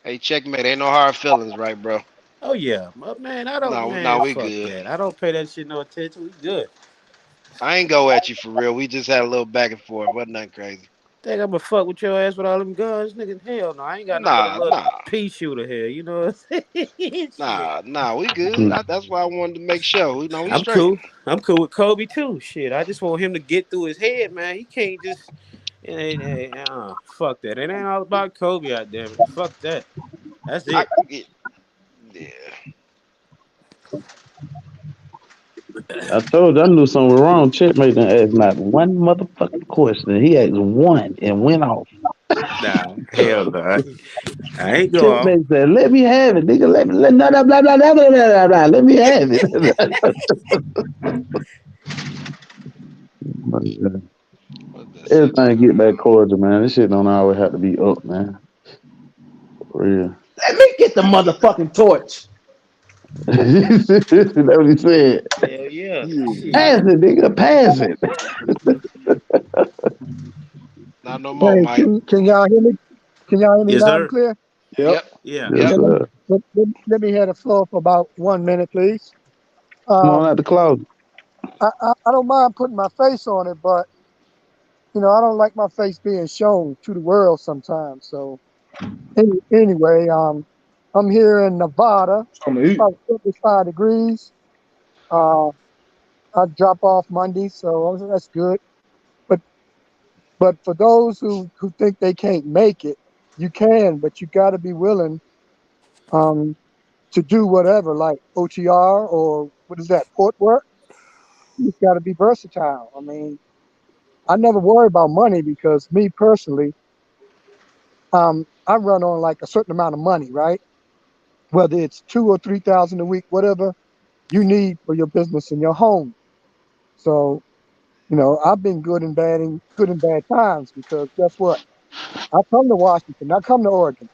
Hey, checkmate. Ain't no hard feelings, right, bro? Oh yeah, man. No, we Fuck good. that. I don't pay that shit no attention. We good. I ain't go at you for real. We just had a little back and forth. Wasn't nothing crazy. Think I'ma fuck with your ass with all them guns, nigga? Hell no. I ain't got nothing but a Nah, little nah, pea shooter here. You know what I'm saying? Shit. nah. We good. That's why I wanted to make sure. We I'm straight. cool. I'm cool with Kobe too. Shit. I just want him to get through his head, man. He can't just. Fuck that. It ain't all about Kobe out there. Fuck that. That's I it. yeah. I told you I knew something was wrong. Checkmate didn't ask not one motherfucking question. He asked one and went off. Nah. Hell no. I ain't going. Checkmate said, "Let me have it, nigga. Blah, blah, blah, blah, blah, blah, blah, blah. Let me have it." Everything get back cordial, man. This shit don't always have to be up, man. For real. Let me get the motherfucking torch. That's what he said. Hell yeah. Pass it, nigga. Pass it. Not no more, Hey, Mike. can y'all hear me? Can y'all hear me Yes, loud and sir. clear? Yep. Yeah. Yes, Yeah, sir. let me have the floor for about 1 minute, please. Come on out the closet. I don't mind putting my face on it, but I don't like my face being shown to the world sometimes. So anyway, I'm here in Nevada, about 75 degrees. Uh, I drop off Monday, so that's good. But for those who think they can't make it, you can, but you got to be willing um, to do whatever, like OTR or what is that, port work. You just got to be versatile. I mean, I never worry about money because me personally, I run on like a certain amount of money, right? Whether it's 2 or 3 thousand a week, whatever you need for your business and your home. So, I've been good and bad times because guess what? I come to Washington, I come to Oregon.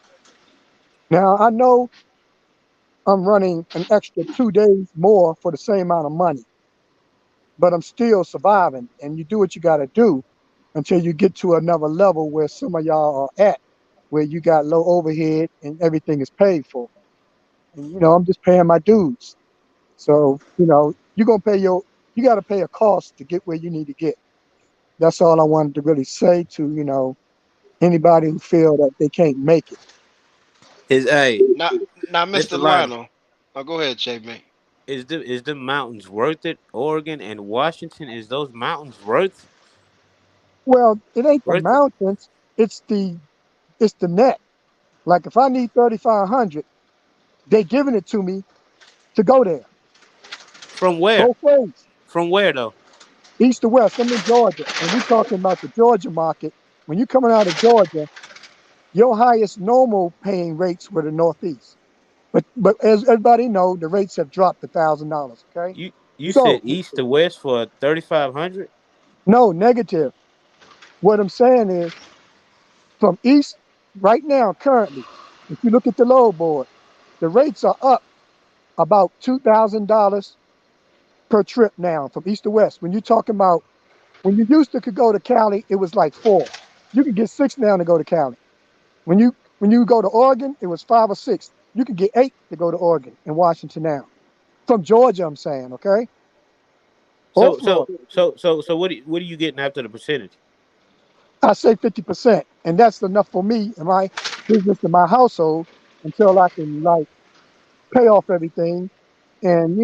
Now I know I'm running an extra 2 days more for the same amount of money, but I'm still surviving. And you do what you got to do until you get to another level where some of y'all are at, where you got low overhead and everything is paid for. And I'm just paying my dues. So you got to pay a cost to get where you need to get. That's all I wanted to really say to anybody who feel that they can't make it. Is Now, Mr. Mr. Lionel, Lionel. Oh, go ahead, Checkmate. is the mountains worth it? Oregon and Washington, is those mountains Well, it ain't the worth it? mountains, it's the net. Like if I need 3,500, they giving it to me to go there. From where? Both ways, From where though? east to west. I'm in Georgia, and we talking about the Georgia market. When you coming out of Georgia, your highest normal paying rates were the Northeast. But as everybody know, the rates have dropped $1,000. Okay, You so said east to west for 3,500? no negative. What I'm saying is, from east right now, currently, if you look at the load board, the rates are up about $2,000 per trip now from east to west. When you're talking about when you used to could go to Cali, it was like 4. You can get 6 now to go to Cali. When you go to Oregon, it was 5 or 6. You can get 8 to go to Oregon and Washington now. From Georgia, I'm saying, okay? Or So so Florida. so so so what are you getting after the percentage? I say 50%. And that's enough for me and my business and my household until I can like pay off everything and,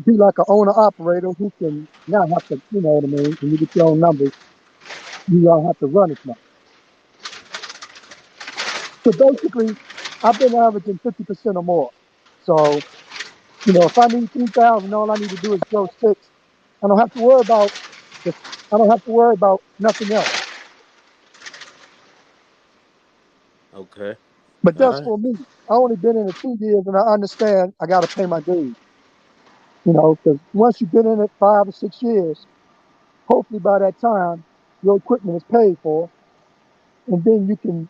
be like an owner operator who can not have to, you know what I mean, when you get your own numbers, you don't have to run as much. So basically, I've been averaging 50% or more. So, if I need 3,000, all I need to do is grow 6. I don't have to worry about this. I don't have to worry about nothing else. Okay. But All that's right. for me. I only been in it 2 years, and I understand I got to pay my dues. Because once you've been in it 5 or 6 years, hopefully by that time your equipment is paid for, and then you can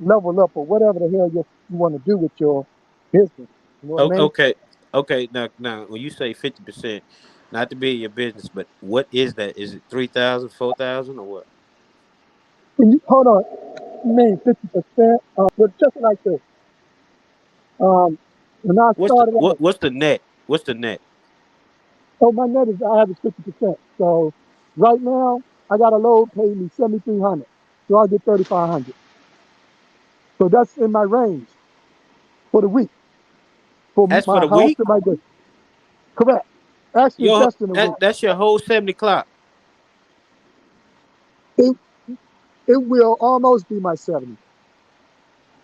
level up or whatever the hell you want to do with your business. You know what I mean? Okay. Okay. Now when you say 50%, not to be in your business, but what is that? Is it 3,000, 4,000, or what? When you hold on, you mean 50%? But just like this, when I started out, What's the net? What's the net? oh, my net is I average 50%. So right now, I got a load paying me 7,300, so I get 3,500. So that's in my range for the week for That's for my the house week? and my business. Correct. Actually, it's Your less than a week. that's your whole 70 clock. It it will almost be my 70.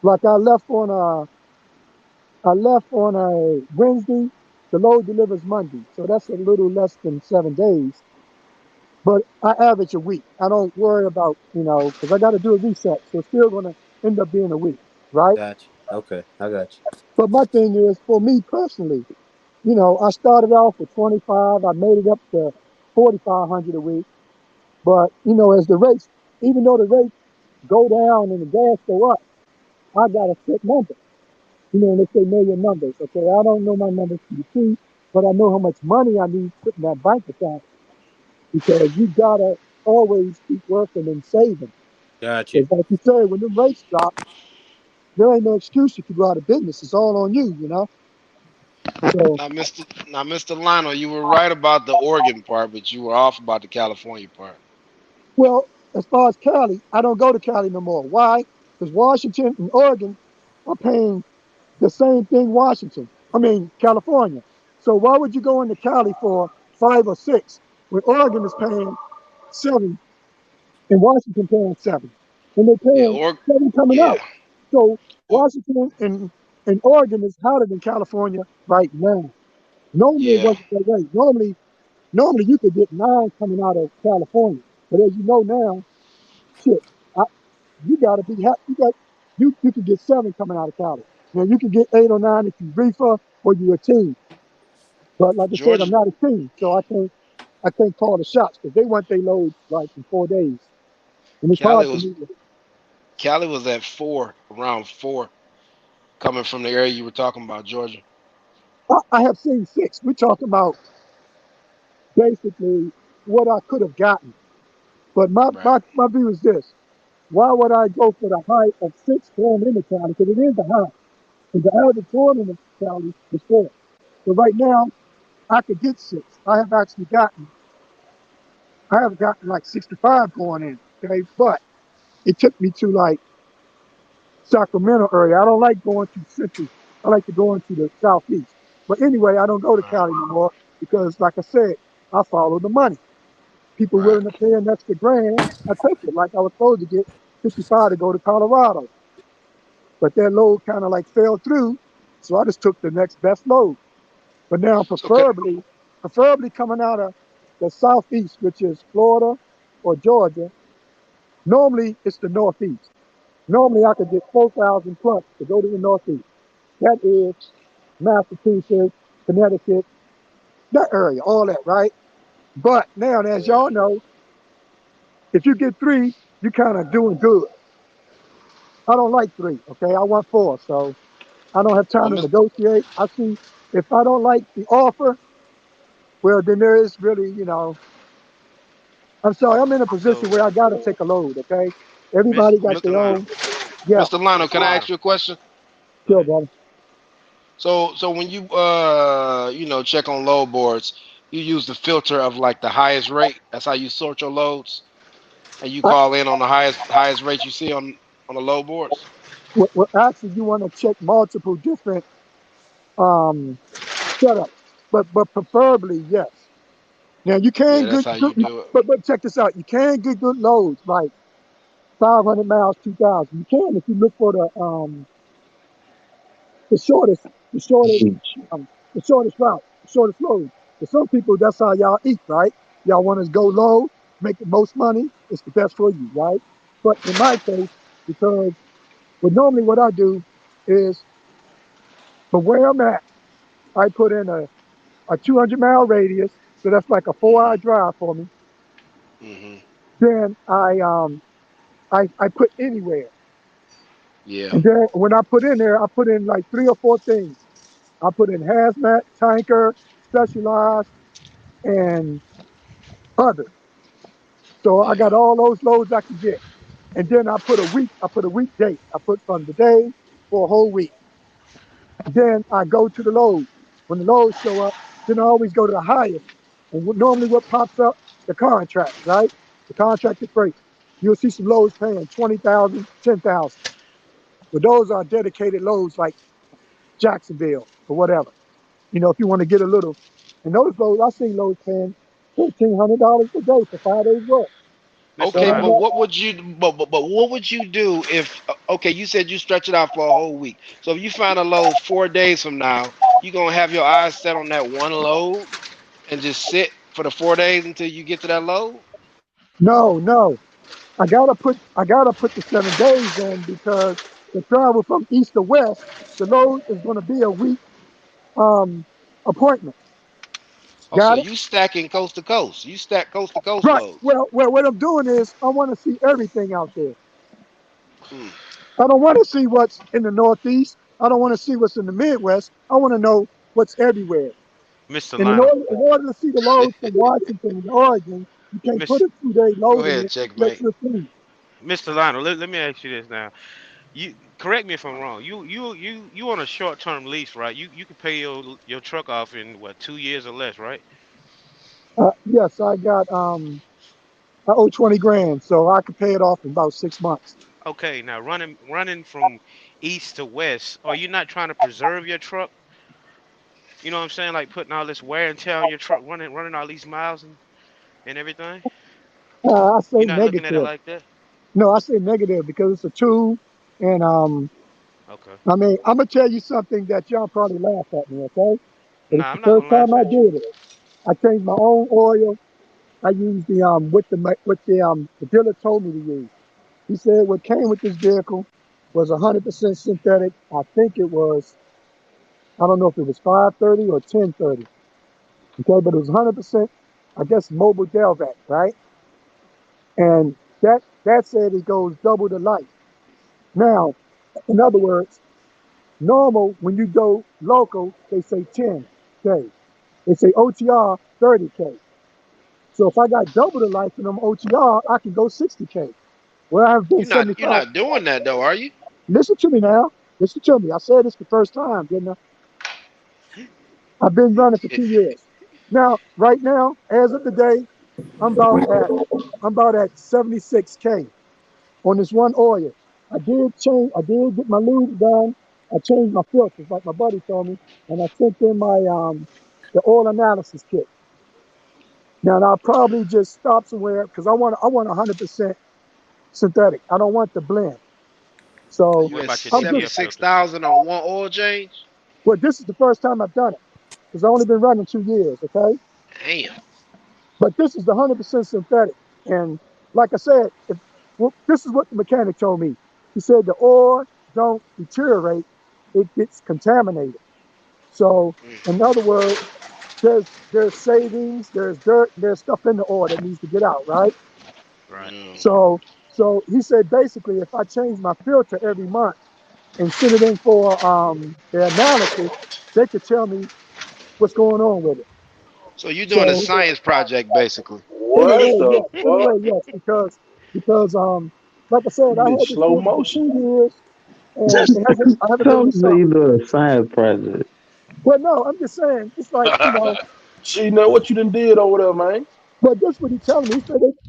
Like I left on a Wednesday. The load delivers Monday, so that's a little less than 7 days. but I average a week. I don't worry about, because I got to do a reset. So it's still going to end up being a week, right? Gotcha. Okay, I got you. But my thing is, for me personally, I started off with 25. I made it up to 4,500 a week. But, as the rates, even though the rates go down and the gas go up, I got a set number. And they say know your numbers. Okay, I don't know my numbers to the T, but I know how much money I need put in that bank account because you gotta always keep working and saving. Got you. Because like you say, when the rates drop, there ain't no excuse if you go out of business. It's all on you. So, Mr. Lionel, you were right about the Oregon part, but you were off about the California part. well, as far as Cali, I don't go to Cali no more. Why? Because Washington and Oregon are paying the same thing California. So why would you go into Cali for 5 or 6 when Oregon is paying 7 and Washington paying 7? And they're Yeah, paying 7 coming out. yeah, So or, Washington and Oregon is hotter than California right now. Normally it yeah. wasn't that way. Normally you could get 9 coming out of California. But as you know now, shit, I, you gotta be happy. You can get 7 coming out of Cali. Now you can get 8 or 9 if you reefer or you a team. But like I said, I'm Georgia, not a team, so I can't call the shots because they want their load like in 4 days, and it's Cali hard for was me. Cali was at 4, around 4, coming from the area you were talking about, Georgia. I have seen 6. We're talking about basically what I could have gotten. But my, Right, my, my view is this. Why would I go for the high of 6 going in the county? Because it is the high. Because the average going in the county is 4. So right now, I could get 6. I have gotten like 65 going in. Okay. But it took me to like Sacramento area. I don't like going to central. I like to go into the southeast. But anyway, I don't go to right, Cali anymore because, like I said, I follow the money. People right. willing to pay an extra grand, I take it. Like I was supposed to get 55 to go to Colorado, but that load kind of like fell through, so I just took the next best load. But now, So, can, preferably coming out of the southeast, which is Florida or Georgia. Normally, it's the northeast. Normally, I could get 4,000 plus to go to the northeast. That is Massachusetts, Connecticut, that area, all that, right? But now, as yeah. y'all know, if you get 3, you kind of doing good. I don't like 3, okay? I want 4, so I don't have Well, time to negotiate. I see if I don't like the offer, well, then there is really, I'm sorry, I'm in a position So, where I got to take a load, okay? Miss, Everybody got Mr. their Lionel, own. Yeah, Mr. Lionel, Mr. can I Lionel, ask you a question? go sure, ahead. brother. So when you check on load boards, you use the filter of like the highest rate. That's how you sort your loads, and you I, call in on the highest rate you see on the load boards. actually, you want to check multiple different um, setups, but preferably, yes. Now, you Yeah, can that's get how good, you do it. but check this out. You can get good loads like 500 miles, 2,000. You can if you look for the shortest, the shortest, the shortest route, the shortest load. For some people, that's how y'all eat, right? Y'all want to go low, make the most money. It's the best for you, right? But in my case, because normally what I do is from where I'm at, I put in a 200-mile radius, so that's like a 4-hour Hmm. drive for me. Hmm. Then I put anywhere, Yeah. and then when I put in there, I put in like 3 or 4 things. I put in hazmat, tanker, specialized, and other. So I got Yeah. all those loads I can get. And then I put a week date. I put from today for a whole week. Then I go to the load. When the loads show up, then I always go to the highest. And normally what pops up? The contracts, right? The contracted freight. You'll see some loads paying 20,000, 10,000. But those are dedicated loads like Jacksonville or whatever. If you want to get a little, and those loads, I seen loads paying $1,500 a day for 5 days work. Mr. But Okay, I'm but Lionel, not, what would you do if okay, you said you stretch it out for a whole week. So if you find a load 4 days from now, you gonna have your eyes set on that one load and just sit for the 4 days until you get to that load? No. I gotta put the 7 days in because the travel from east to west, the load is gonna be a week um appointment. Oh, so Got it? you stacking coast to coast. You stack coast to coast Right. loads. Well, what I'm doing is I want to see everything out there. Mm. I don't want to see what's in the Northeast. I don't want to see what's in the Midwest. I want to know what's everywhere. Mr. And in Lionel, order, in order to see the loads from Washington and Oregon, you can't put Miss, a 2 day Go load in ahead, it unless checkmate. you're clean. Mr. Lionel, let me ask you this now. You correct me if I'm wrong. You on a short term lease, right? You can pay your truck off in what 2 years or less, right? Yes, I owe 20 grand, so I could pay it off in about 6 months. Okay, now running from east to west, are you not trying to preserve your truck? You know what I'm saying? Like putting all this wear and tear on your truck, running all these miles and everything. I say You're not looking at it negative. like that. No, I say negative because it's a tool, and Okay. I mean, I'm gonna tell you something that y'all probably laugh at me, okay? But it's Nah, the I'm not first gonna time laugh I at you. did it. I changed my own oil. I used the dealer told me to use. He said what came with this vehicle was 100% synthetic. I think it was, I don't know if it was 530 or 1030. Okay, but it was 100%, I guess, mobile Delvac, right? And that said it goes double the life. Now, in other words, normal when you go local, they say 10K. They say OTR 30K. So if I got double the life in them OTR, I can go 60K. Where I've been You're 75. not doing that though, are you? Listen to me now. Listen to me. I said this the first time, didn't I? I've been running for 2 years. Now, right now, as of today, I'm about at I'm about at 76K on this one oil. I did get my lube done. I changed my filters, like my buddy told me, and I sent in my the oil analysis kit. Now I'll probably just stop somewhere because I want 100% synthetic. I don't want the blend. So You What at about your I'm just seventy TPF six filters? thousand on one oil change? well, this is the first time I've done it because I've only been running 2 years, okay? Damn. But this is the 100% synthetic. And like I said, well, this is what the mechanic told me. He said the ore don't deteriorate, it gets contaminated. So Mm. in other words, there's savings, there's dirt, there's stuff in the ore that needs to get out, right? Right. Mm. So he said basically if I change my filter every month and send it in for the analysis, they could tell me what's going on with it. So you're doing a So science project basically. in a What way, the yes, in a fuck? way, yes, because like I said, You I been had this slow vehicle for motion. 2 years and I haven't been Some say restocked. you do a science project. Well, no, I'm just saying it's like She know what you done did over there, man. but this what he telling me.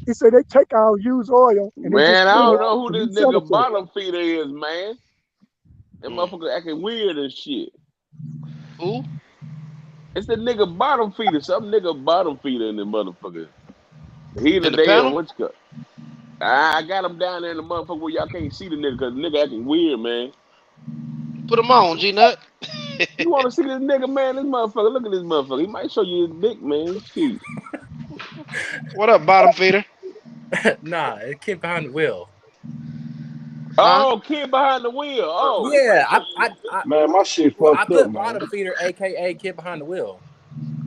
He said they take our used oil and they just Man, I clean don't it know who and this resell it nigga to us. bottom feeder is, man. That Mm. motherfucker acting weird and shit. Who? It's the nigga bottom feeder. Some nigga bottom feeder in the motherfucker. He in the In the damn panel? what's cut. I got him down there in the motherfucker where y'all can't see the nigga because the nigga acting weird, man. Put them on, G Nut. You want to see this nigga, man? This motherfucker. Look at this motherfucker. He might show you his dick, man. Shit. What up, bottom feeder? Nah, it kid behind the wheel. Huh? Oh, kid behind the wheel. Oh, he Yeah, might show you his dick. Man, my shit well, I fucked up, put man. bottom feeder, aka kid behind the wheel.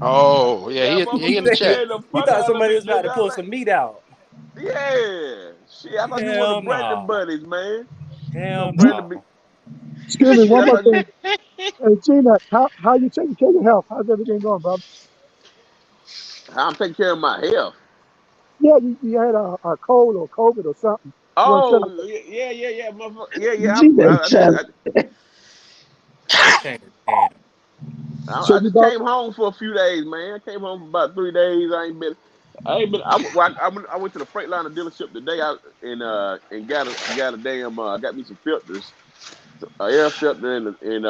Oh, yeah, Yeah, he he in the motherfucker chat. scared the fuck thought out of somebody me, was about nigga. to I was pull like, some meat out. yeah. Shit, I thought you one Hell of Brandon no. buddies, man. You know, Hell Brandon be no. Excuse me, shit. one I more thought you. thing. Hey Gina, how you taking care of your health? How's everything going, brother? I'm taking care of my health. Yeah, you had a cold or COVID or something. You want to tell us? Oh, yeah, motherfucker. Yeah. G that chap. That change is damn. So I you just about came home for a few days, man. I came home for about 3 days. I ain't been. I went to the Freightliner dealership today. And got a damn. I got me some filters, air filter and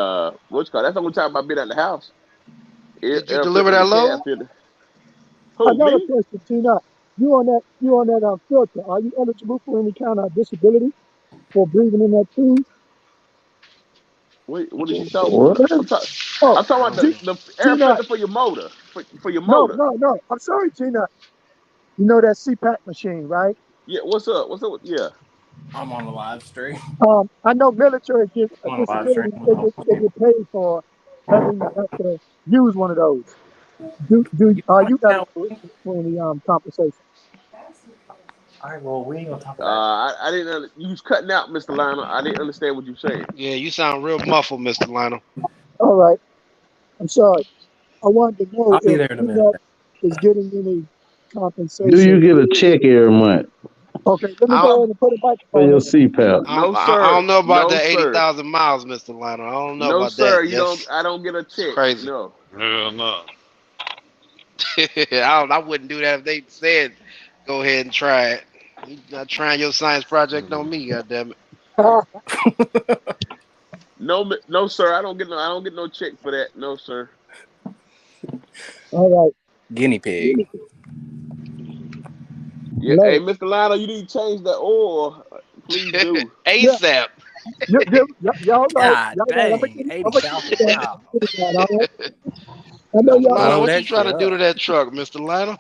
what's it called. That's the only time I've been at the house. Did you Air deliver filter and that the cab load? filter. I Who got a me? question, Gina. You on that filter? Are you eligible for any kind of disability for breathing in that tube? What is she talking about? What? Oh, I'm talking I about don't G, know. the air Gina, filter for your motor. For your no, motor. no, no. I'm sorry, Gina. You know that CPAC machine, right? Yeah, what's up? What's up? Yeah. I'm on the live stream. I know military get a I'm on a live stream. disability. They get paid for having to have to use one of those. Do You want you to got hang out with me? any compensation? All right, well, we ain't gonna talk about it. I didn't. You was cutting out, Mr. Lionel. I didn't understand what you saying. Yeah, you sound real muffled, Mr. Lionel. All right, I'm sorry. I wanted to know I'll be if there in a minute. CNET is getting any Do you compensation. get a check every month Okay, let me I go don't, ahead and put a for microphone your in. CPAP? No, I sir. don't know about No, that sir. 80,000 miles, Mr. Lionel. I don't know No, about sir. that. You don't. Yes, I don't get a it's check. crazy. No. Hell no. I wouldn't do that if they said go ahead and try it. You not trying your science project on me, goddammit. No, sir. I don't get no. I don't get no check for that. No, sir. All right, Guinea pig. Yeah. hello. Hey, Mr. Lionel, you need to change the oil. Please do. Yeah, ASAP. y'all right. God Y'all right. dang, I'm gonna get 80,000 it done. miles. Get it done. All right. I know Mr. y'all. Lionel, Blow what you that trying shit to do up. to that truck, Mr. Lionel?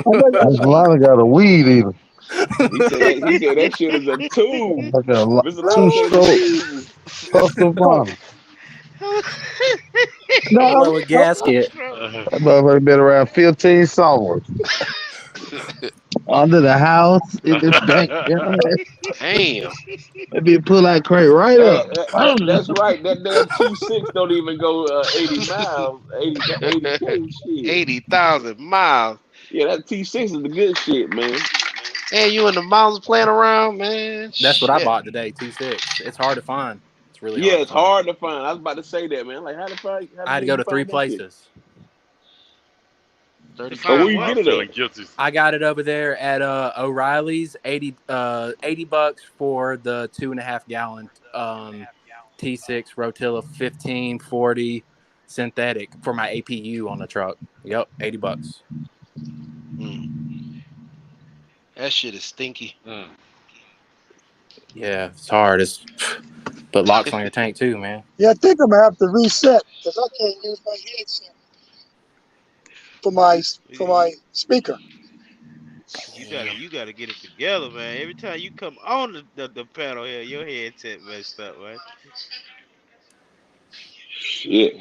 I know y'all. Mr. Lana got a weed eater. He said that. He said that shit is a tube. Like a Mr. Lionel two said it's a stroke tube. custom Oh, Lana. no, Blow a gasket. That motherfucker been around 15 summers. Under the house, in the backyard. Damn. That be pull that crate right Hey, up. that's right. That damn T6 don't even go 80 miles. 80K shit. 80,000 miles. Yeah, that T6 is the good shit, man. And you in the mountains playing around, man. That's what I Shit. bought today, T6. It's hard to find. It's really Yeah, hard to it's find. hard to find. I was about to say that, man. Like, how the I had to hell go you to 3 find that shit? places. To Oh, where find 35 you what? get I'm it feeling at? guilty. I got it over there at O'Reilly's, 80 bucks for the 2.5 gallon T6 Rotilla 1540 synthetic for my APU on the truck. Yep, 80 bucks. That shit is stinky. Yeah, it's hard. It's put locks on your tank too, man. yeah, I think I'm gonna have to reset because I can't use my headset for my speaker. You gotta get it together, man. Every time you come on the panel here, your headset messed up, man. Shit.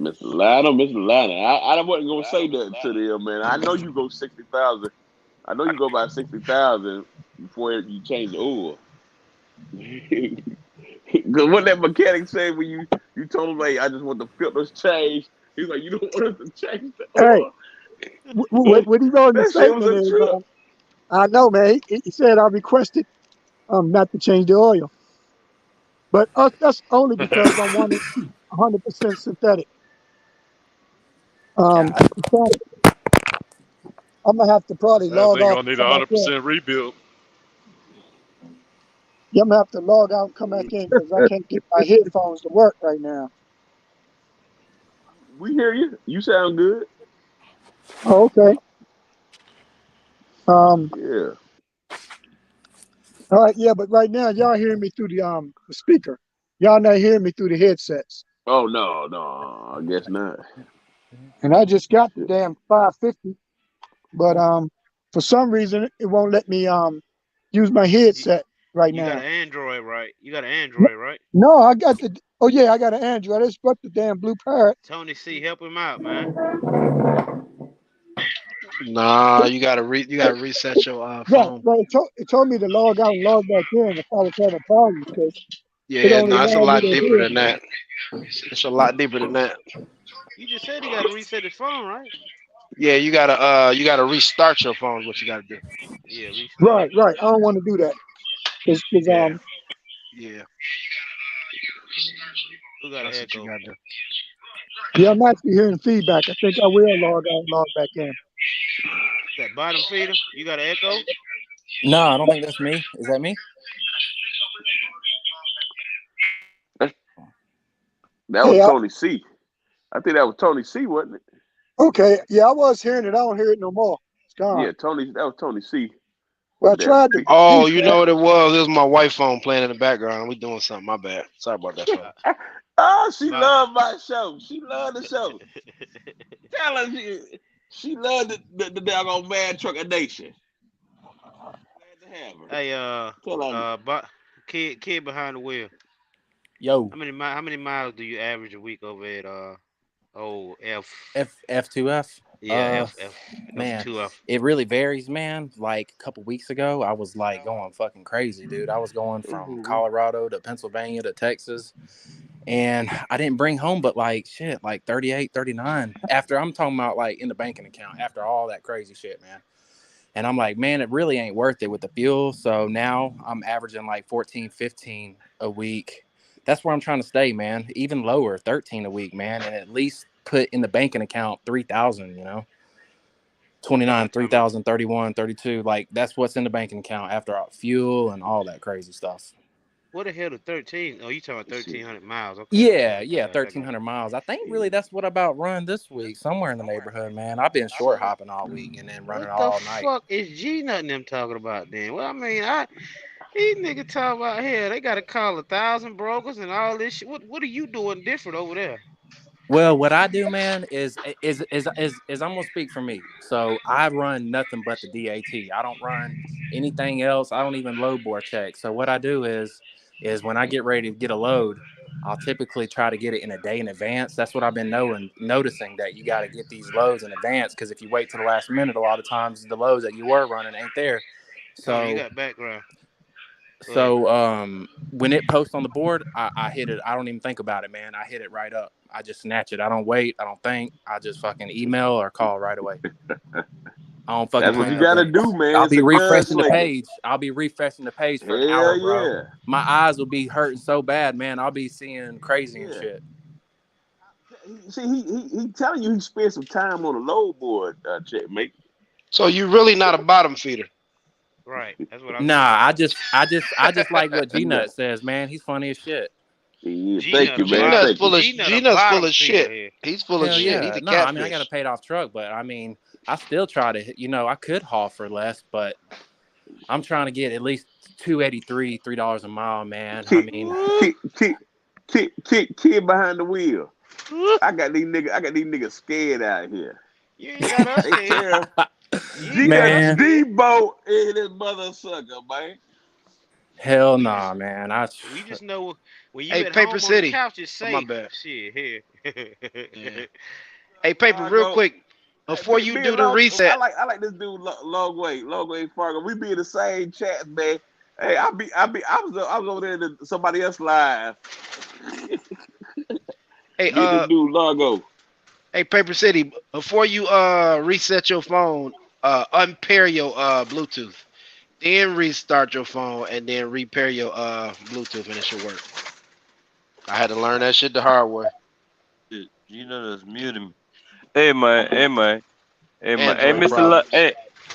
Mr. Lionel. I wasn't gonna say that to them, man. I know you go 60,000. I know you go about 60,000 before you change the oil. Cause what that mechanic say when you told him, like, I just want the filters changed. He's like, you don't want us to change the Hey, oil. what he wrote in the That shit was statement a is, trip. I know, man. He said I requested not to change the oil, but that's only because I wanted 100% synthetic. God. So I'm gonna have to probably That log thing off gonna and need a come back hundred in. percent rebuild. Yeah, I'm gonna have to log out and come back in because I can't get my headphones to work right now. We hear you. You sound good. Oh, okay. Yeah. All right, yeah, but right now y'all hearing me through the speaker. Y'all not hearing me through the headsets. Oh no, I guess not. And I just got the damn 550, but for some reason it won't let me use my headset right You got now. an Android, right? You got an Android, right? No, I got the oh yeah, I got an Android. I just got the damn blue parrot. Tony C, help him out, man. Nah, you gotta reset your Right, phone. right. It told me to log out and log back in if I was having problems because it Yeah, only no, it's a allowed me lot to deeper hear. than that. It's a lot deeper than that. You just said he got to reset his phone, right? Yeah, you gotta restart your phone. Is what you gotta do. Yeah, restart Right, it. right. I don't want to do that because Yeah, yeah. Who got an That's what you echo? gotta do. yeah, I'm actually hearing feedback. I think I will log out and log back in. That bottom feeder? You got an echo? No, I don't think that's me. Is that me? That was Hey, Tony C. I think that was Tony C, wasn't it? okay. Yeah, I was hearing it. I don't hear it no more. It's gone. Yeah, Tony. That was Tony C. Well, I With that. tried to Oh, you reset. know what it was? It was my wife phone playing in the background. We doing something. My bad. Sorry about that, phone. Oh, she My loved my show. She loved the show. Tell her she. She loved the doggone man truck of nation. Glad to have her. Hey, Tell her but kid behind the wheel. Yo, How many miles do you average a week over at F? F2F. Yeah, Man, F2F. it really varies, man. Like a couple weeks ago, I was like going fucking crazy, dude. I was going from Colorado to Pennsylvania to Texas, and I didn't bring home but like shit, like 38, 39. After I'm talking about like in the banking account after all that crazy shit, man. And I'm like, man, it really ain't worth it with the fuel. So now I'm averaging like 14, 15 a week. That's where I'm trying to stay, man. Even lower, 13 a week, man. And at least put in the banking account 3,000, 29, Talking about 3,000, 31, 32. Like that's what's in the banking account after all fuel and all that crazy stuff. what the hell the 13? Oh, you talking about shit. 1,300 miles? Okay, Yeah, I got you. 1,300 miles. I think really that's what I about run this week, somewhere in the neighborhood, man. I've been short hopping all week and then running What the all night. fuck is G nothing them talking about then? Well, I mean, these niggas talk about here. They gotta call 1,000 brokers and all this shit. What are you doing different over there? Well, what I do, man, is I'm gonna speak for me. So I run nothing but the DAT. I don't run anything else. I don't even load board check. So what I do is when I get ready to get a load, I'll typically try to get it in a day in advance. That's what I've been noticing that you got to get these loads in advance because if you wait to the last minute, a lot of times the loads that you were running ain't there. Tony, you So got background. Go ahead. so when it posts on the board, I hit it. I don't even think about it, man. I hit it right up. I just snatch it. I don't wait. I don't think. I just fucking email or call right away. I don't fucking That's what play you no gotta games. do, man. I'll It's be a refreshing the gunslinger. page. I'll be refreshing the page for an Hell hour, bro. yeah. My eyes will be hurting so bad, man. I'll be seeing crazy and Yeah. shit. See, he telling you he spent some time on the load board, checkmate. So you really not a bottom feeder. Right. That's what I'm Nah, saying. I just like what G No. Nut says, man. He's funny as shit. Yeah, G thank Nut you, a man. bottom. G-Nut's Thank you. full of G Nut a G-Nut's full bottom of feeder shit. here. He's full of Hell shit. yeah. He's a No, I mean I got a catfish. paid off truck, but I mean I still try to I could haul for less, but I'm trying to get at least 283, $3 a mile, man. I Kick, mean, kid behind the wheel. I got these niggas scared out here. You ain't got us They scared. tell You ain't got us man, scared. Debo is this mother sucker, man. hell We nah, just man. we just know when you Hey, at Paper home on the City. couch, it's Oh, my safe. bad. Shit, here. Yeah. Hey, Paper, I real go. quick. Hey, Before you me and do the Long, reset, I like this dude long way Fargo. We be in the same chat, man. Hey, I was over there in somebody else live. hey, Get the dude Largo. hey, Paper City, before you reset your phone, unpair your Bluetooth. Then restart your phone and then repair your Bluetooth and it should work. I had to learn that shit the hard way. Shit, Gina just muted me. Hey man, hey man, hey man, hey Android Mr. problems.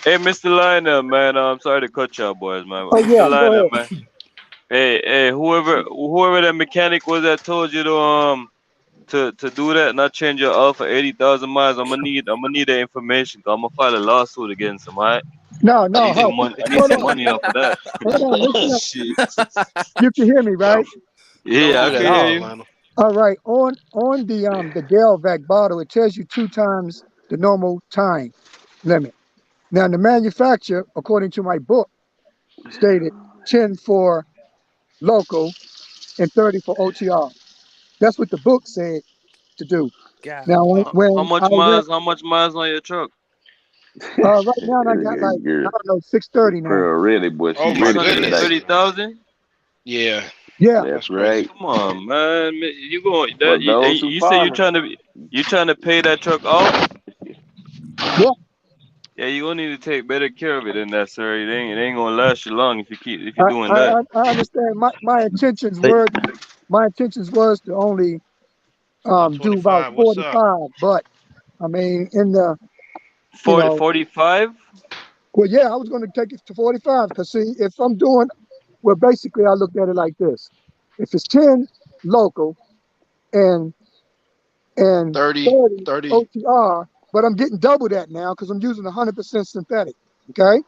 Hey Mr. Lionel, man. I'm sorry to cut y'all boys, man. Oh Mr. yeah, go Lionel, ahead. man. Hey, whoever that mechanic was that told you to do that, not change your oil for 80,000 miles. I'm gonna need that information. Cause I'm gonna file a lawsuit against him. Alright, No, I no, need some hold, money. I need hold some on, money off of that. hold on. Listen up. Shit. You can hear me, right? Don't Yeah, I do can that, hear Oh, Mr. you. Lionel. all right. On the Delvac bottle, it tells you 2 times the normal time limit. Now, the manufacturer, according to my book, stated 10 for local and 30 for OTR. That's what the book said to do. God Now, damn. How when I much read, miles? How much miles on your truck? right now I got like, I Girl, don't know, 630 now. Pearl ready, boy. Oh She my ready for 630 today. goodness. 30,000. Yeah, Yeah. That's that's crazy. right. Come on, man. You going For that? those who You say follow. you trying to pay that truck off? Yeah. Yeah, you gonna need to take better care of it than that, sir. It ain't gonna last you long if I, you're doing I, that. I understand. They, My intentions was to only do about 125. What's up? 45, but I mean, in the, you 40, know, 45? well, yeah, I was going to take it to 45 because see, if I'm doing, well, basically, I looked at it like this: if it's 10 local and 30, 30 30. OTR, but I'm getting double that now because I'm using 100% synthetic. Okay,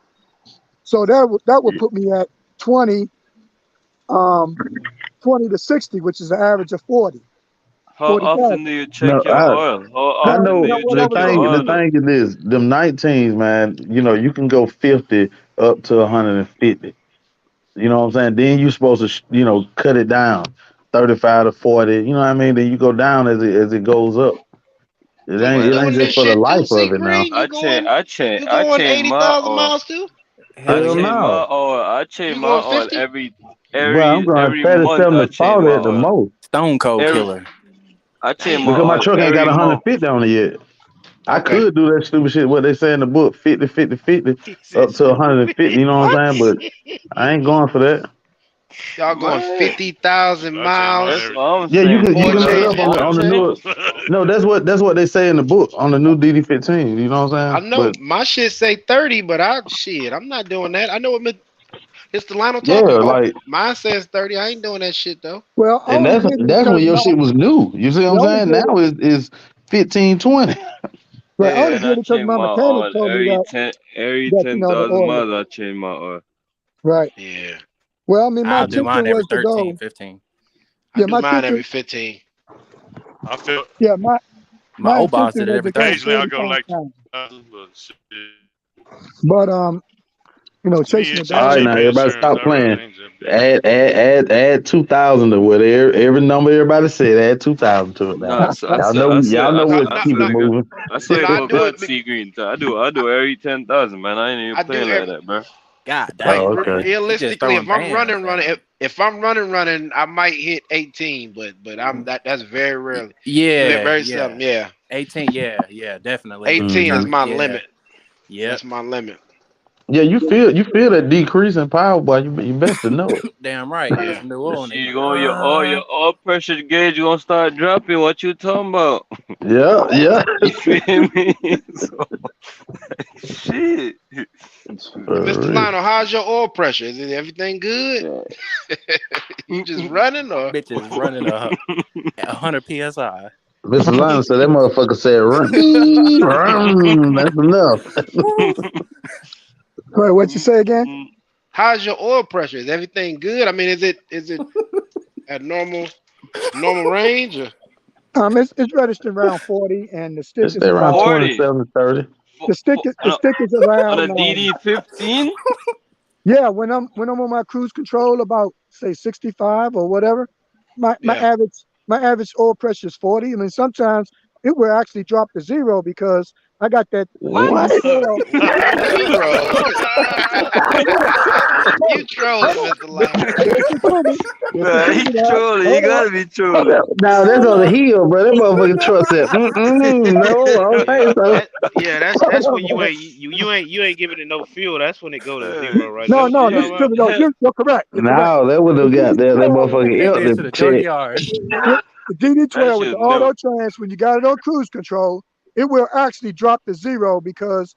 so that would put me at 20, um, 20 to 60, which is an average of 40. How 40,000. often do you No, check your oil? How I often do know you What the I check was your thing. saying The oil is, though? thing is this: them 19s, man. You know, you can go 50 up to 150. You know what I'm saying? Then you supposed to, cut it down, 35 to 40. You know what I mean? Then you go down as it goes up. So you It Man, ain't doing just this for the shit too, life C of it now. Green? You I going change my 80,000 oil. miles too? I Hell Heck change yeah. my no. oil. I change You my going oil 50? Well, I'm going every month. 37 I to change 40 my at the oil. most Stone Cold Every Killer. I change my Damn. because my oil truck ain't got every month. 150 on it yet. I Okay. could do that stupid shit, what they say in the book, 50, 50, 50, He said up to stupid. 150. You know what What? I'm saying? But I ain't going for that. Y'all going Man, 50,000 I change mine that's miles every. what I'm Yeah, you saying. can before Pull up, look it up changing on the oil pull change? new. No, that's what they say in the book on the new DD15. You know what I I'm saying? know But my shit say 30, but I'm not doing that. I know what Mr. Lionel yeah, talking about. like, Mine says 30. I ain't doing that shit though. well, I and only that's did it that's because when your my, shit was new. You see what I I'm only saying? did Now it, is 15, 20. right, I only man, did I it because change my my mechanic oil told me every that ten the thousand oil, miles. I change my oil. right. Yeah. Well, I mean, my I'll do intention mine every was to 13, go. 15. I Yeah, do my mine intention. every 15. I feel Yeah, My my old boss intention did it was every to go 30. occasionally I go 45 like pounds, 2,000, but shit, but me chasing it All down. right, cheap now everybody insurance, stop I really playing. ain't that big. Add 2,000 to whatever every number everybody said. Add 2,000 to it No, now. I Y'all know saw, what I keep saw, it moving. I saw you No, I do forgot it. Sea Green. I do every 10,000, man. I ain't even I do playing like every that, bro. God like damn, man. You just realistically. throwing If I'm bands running, down. if I'm running, I might hit 18. But that's very rarely, Yeah, very yeah. seldom. Yeah, 18, yeah, definitely. 18 is Hmm. my Yeah. limit. Yep. That's my limit. Yeah, you feel that decrease in power, boy. You best to know it. Damn right. Put Yeah. some new oil in it. Shit, You like, uh, your oil pressure gauge gonna start dropping. What you talking about? Yeah, yeah. You feel me? So, shit. Mr. For real. Lionel, how's your oil pressure? Is it everything good? You just running or? bitch is running 100 psi. Mr. Lionel said that motherfucker said run. That's enough. Wait, what you say again? How's your oil pressure? Is everything good? I mean, is it at normal range? Or? It's registered around 40, and the stick It's is around about 40 27 to 30. the stick is on a around. DD15. Yeah, when I'm on my cruise control, about say 65 or whatever, Yeah. my average oil pressure is 40. I mean, sometimes it will actually drop to zero because I got that What? GD12. Zero. You trolling, Mr. Lionel. Listen to me. Listen Nah, to he me now. trolling. You Hold on. gotta be trolling. Now that's on the hill, bro. That motherfucking truck said, no, I don't Yeah, think so. that's when you ain't giving it no fuel. That's when it go to zero, right? Is that No, what you're no, talking listen to about? me. No, you're correct. You're correct. No, that would The have got there. That GD12, motherfucking Take elk that to to the check. junkyard. the That GD12 with the shit auto new. trans, when you got it on cruise control, it will actually drop to zero because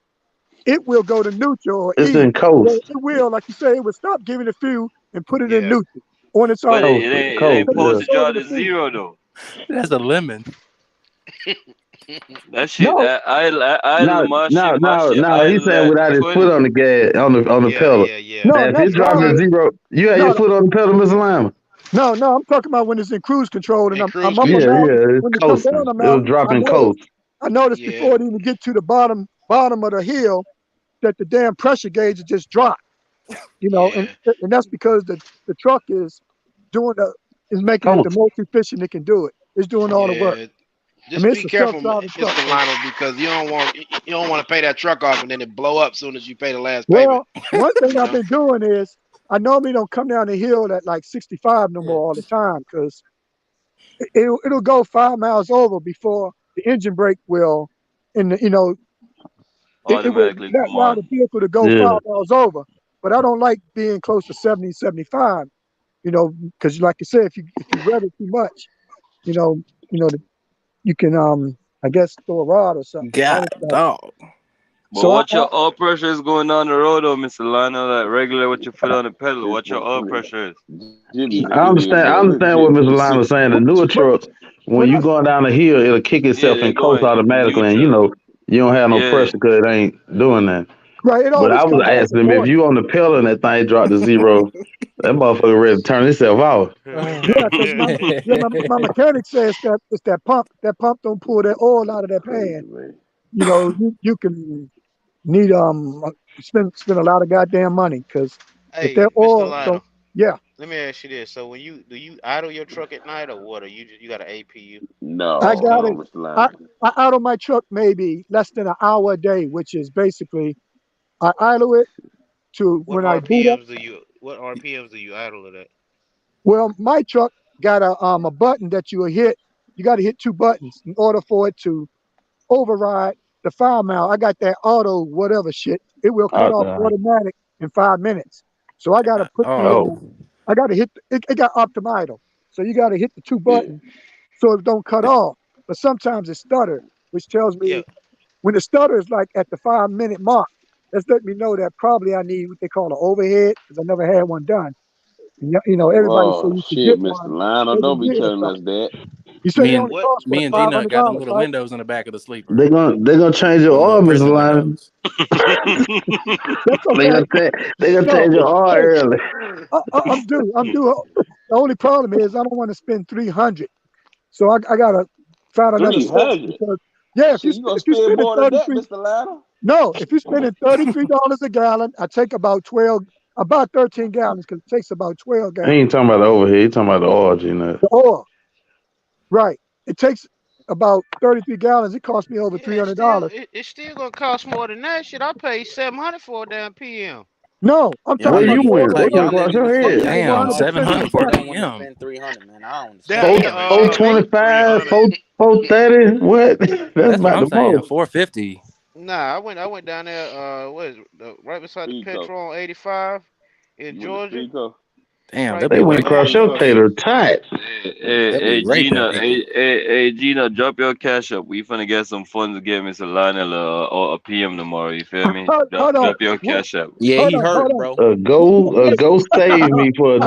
it will go to neutral or It's E. in Well, coast. it will, like you say, it will stop giving it fuel and put it in Yeah. neutral on its But own. Coast. it Coast, ain't Take supposed yeah. to control of drop the to fuel. zero though. That's a lemon. That shit, No, idle my shit He's idle saying at without his foot 20. on the gas, on the Yeah, pedal. yeah, yeah. no, Now, if not it So drops it's to not driving. zero, you have your No, foot on the pedal, Mr. Lima? no, I'm talking about when it's in cruise control and in I'm cruise up a Yeah, control. mountain. yeah, it's When it come down coasting. a It was mountain, dropping coast. I noticed Yeah. before it even get to the bottom of the hill that the damn pressure gauge just dropped. And Yeah. that's because the truck doing the is making it the Coast. most efficient it can do it. It's doing all the work. Yeah. I Just mean, it's be a careful, self-driving truck. Mr. So, Lionel, because you don't want to pay that truck off and then it blow up soon as you pay the last payment. well, one thing You I've know? been doing is I normally don't come down the hill at like 65 no more all the time because it'll go 5 miles over before the engine brake will, and it will Automatically come allow on. the vehicle to go Yeah. 5 miles over. But I don't like being close to 70, 75. Because like you said, if you rev it too much, you know, you can I guess throw a rod or something. So I God don't stop. dog. But So what your oil pressure is going on the road though, Mr. Lionel, like regular with your foot on the pedal, This what your oil motherfucker pressure is. Jimmy, I this nigga understand. I said understand what legit Mr. Lima was saying. The newer but trucks, when when you I going down the hill, it'll kick Yeah, itself they're in coast going automatically, and neutral. you don't have no Yeah. pressure because it ain't doing that. Right. It But always I was comes down to asking him if 40. you on the pedal and that thing dropped to zero, that motherfucker ready to turn itself off. Yeah, because my mechanic says that it's that pump. That pump don't pull that oil out of that pan. Crazy, man. You know, you can need spend a lot of goddamn money because if that Hey, Mr. oil don't, Lionel, yeah, let me ask you this. So when do you idle your truck at night or what? Or you got an APU? I No, got it. Mr. I, Lionel. I out of my truck maybe less than an hour a day, which is basically I idle it to What when I boot up. RPMs do you idle it at? Well, my truck got a button that you will hit. You got to hit two buttons in order for it to override the fire mount. I got that auto whatever shit. It will cut off Okay. automatic in 5 minutes. So I got to put Oh, I got to hit. It got optimital. So you got to hit the two buttons so it don't cut off. But sometimes it stutter, which tells Yeah. me when the stutter is like at the 5 minute mark, that's let me know that probably I need what they call an overhead because I never had one done. And, you know, everybody say Oh you should shit, get Mr. one Lionel, every don't be year or telling us something. that. You say Me they and only What? cost me what and Gina got them $500, little right? windows in the back of the sleeper. they gonna change your Them little oil, Mr. prison Line. windows. That's They okay. gonna they gonna No, change your oil hey, early. I'm due. I'm due. The only problem is I don't want to spend 300. So I gotta find another source 300. because yeah, Shit, you gonna if you spend spending more than that, 33, Mr. Lionel? no, if you're spending $33 a gallon, I take about 13 gallons because it takes about 12 I gallons. ain't talking about the overhead. He talking about the oil, Gina. The oil, right? It takes about 33 gallons. It cost me over Yeah, $300. it's still gonna cost more than that. Shit, I paid 700 for a damn PM. No, I'm Y'all talking Where about you the niggas, oil. went? The What went Y'all oil. across niggas your is The head? fucking oil is damn, retarded. 100% 700 for a Y'all synthetic. don't want to PM. spend 300, man. I don't understand. Damn, Damn. 425, 430. What? That's That's what about I'm the saying. most. 450. nah, I went down there. What is it, right beside the Speedco. Petro on 85 in You went to Georgia, Speedco? Damn, right they'll They be there went where waiting on across you, your huh? Speedco. tater tight. Hey, They'll be raping Gina, people. hey, Gina, drop your cash up. We finna get some funds to get Mr. Lionel a PM tomorrow. You feel me? Hold on. Drop your cash up. Yeah, Hold he on. Hold hurting, on. bro. A go save me for a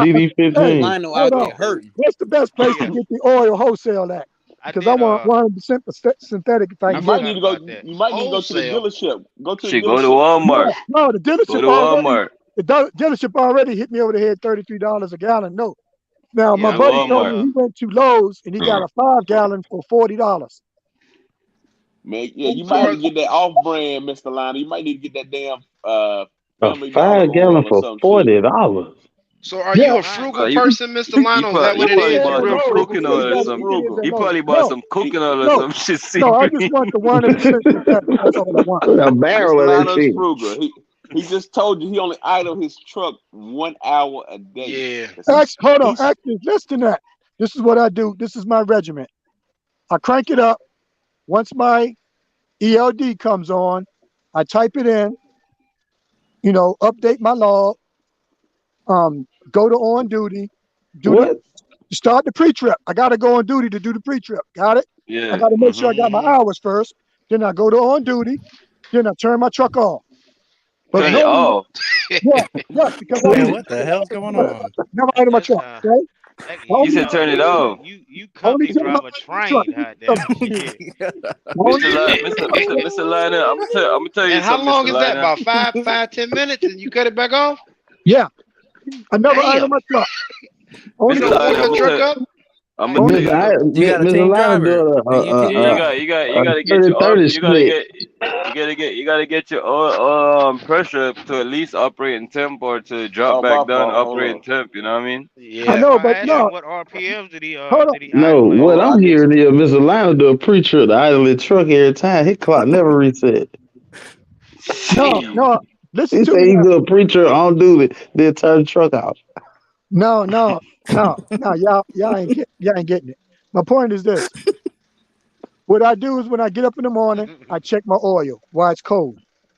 Hey, DD15. Lionel hold out on. there hurting. What's the best place to yeah, get the oil wholesale at? I Because I did. want 100% synthetic if I I can get it. forgot about that. You might need to go to the Wholesale. dealership. Go to the Shit, go to dealership. Walmart. No, Go to Walmart. the dealership already hit me over the head $33 a gallon. No. Now Go my Yeah, I to buddy paid. told Walmart. me he went to Lowe's and he got a 5 gallon for $40. Man, yeah, you So might have are to get that off brand, Mr. Lionel. You might need to get that damn A Family Dollar 5 gallon oil or for some shit. $40. so are Yeah, you a I ain't. Bro, frugal person, Mr. he, Lionel? Is that he what it probably is? You bought real some frugal? cooking yeah, oil he or got some. it is at He Lowe's. probably bought No, some cooking oil or no, some shit no. I secret. just want the 100% synthetic. That's all I want. A barrel Mr. of that Lionel's shit. frugal. He just told you he only idle his truck 1 hour a day. Yeah. 'Cause Hold on. he's Actually, listen to that. This is what I do. This is my regiment. I crank it up. Once my ELD comes on, I type it in, update my log, go to on duty, What? start the pre-trip. I got to go on duty to do the pre-trip. Got it? I Yeah. got to make sure I got my Mm-hmm. hours first. Then I go to on duty. Then I turn my truck off. But Turn it normally, off. yes, because I Man, need what the hell's going on? never idle my That truck. sound. Okay? I You only said turn it off. You only company time I drive a idle my truck train, is hot if damn it, shit. only Mr. Lionel, I'm gonna tell you And how something, long Mr. is that? Lionel. About 5, 10 minutes, and you cut it back off? yeah, I never idle Damn. my truck. You Only Mr. time don't warm Lionel, the truck up? I'm gonna Hey, tell only you Mr. time something. You got a Mr. team Lionel driver. doing Then you team Yeah, driver. you gotta get your 30 split. you gotta get your pressure to at least operating temp or to drop oh my back down fault. Hold operating on. temp. You know what I mean? I that's Yeah. know, why I but asked Yeah. him no, what RPMs hold on. did he No, idle at. what Hold on. I'm hearing is Mr. Lionel do a pre-trip to idle his truck every time. His clock never reset. No, Shit. no. Listen He to said me he now. do a pre-trip on duty, then turn the truck off. No, no, no. Y'all ain't getting it. My point is this. What I do is when I get up in the morning, I check my oil while it's cold.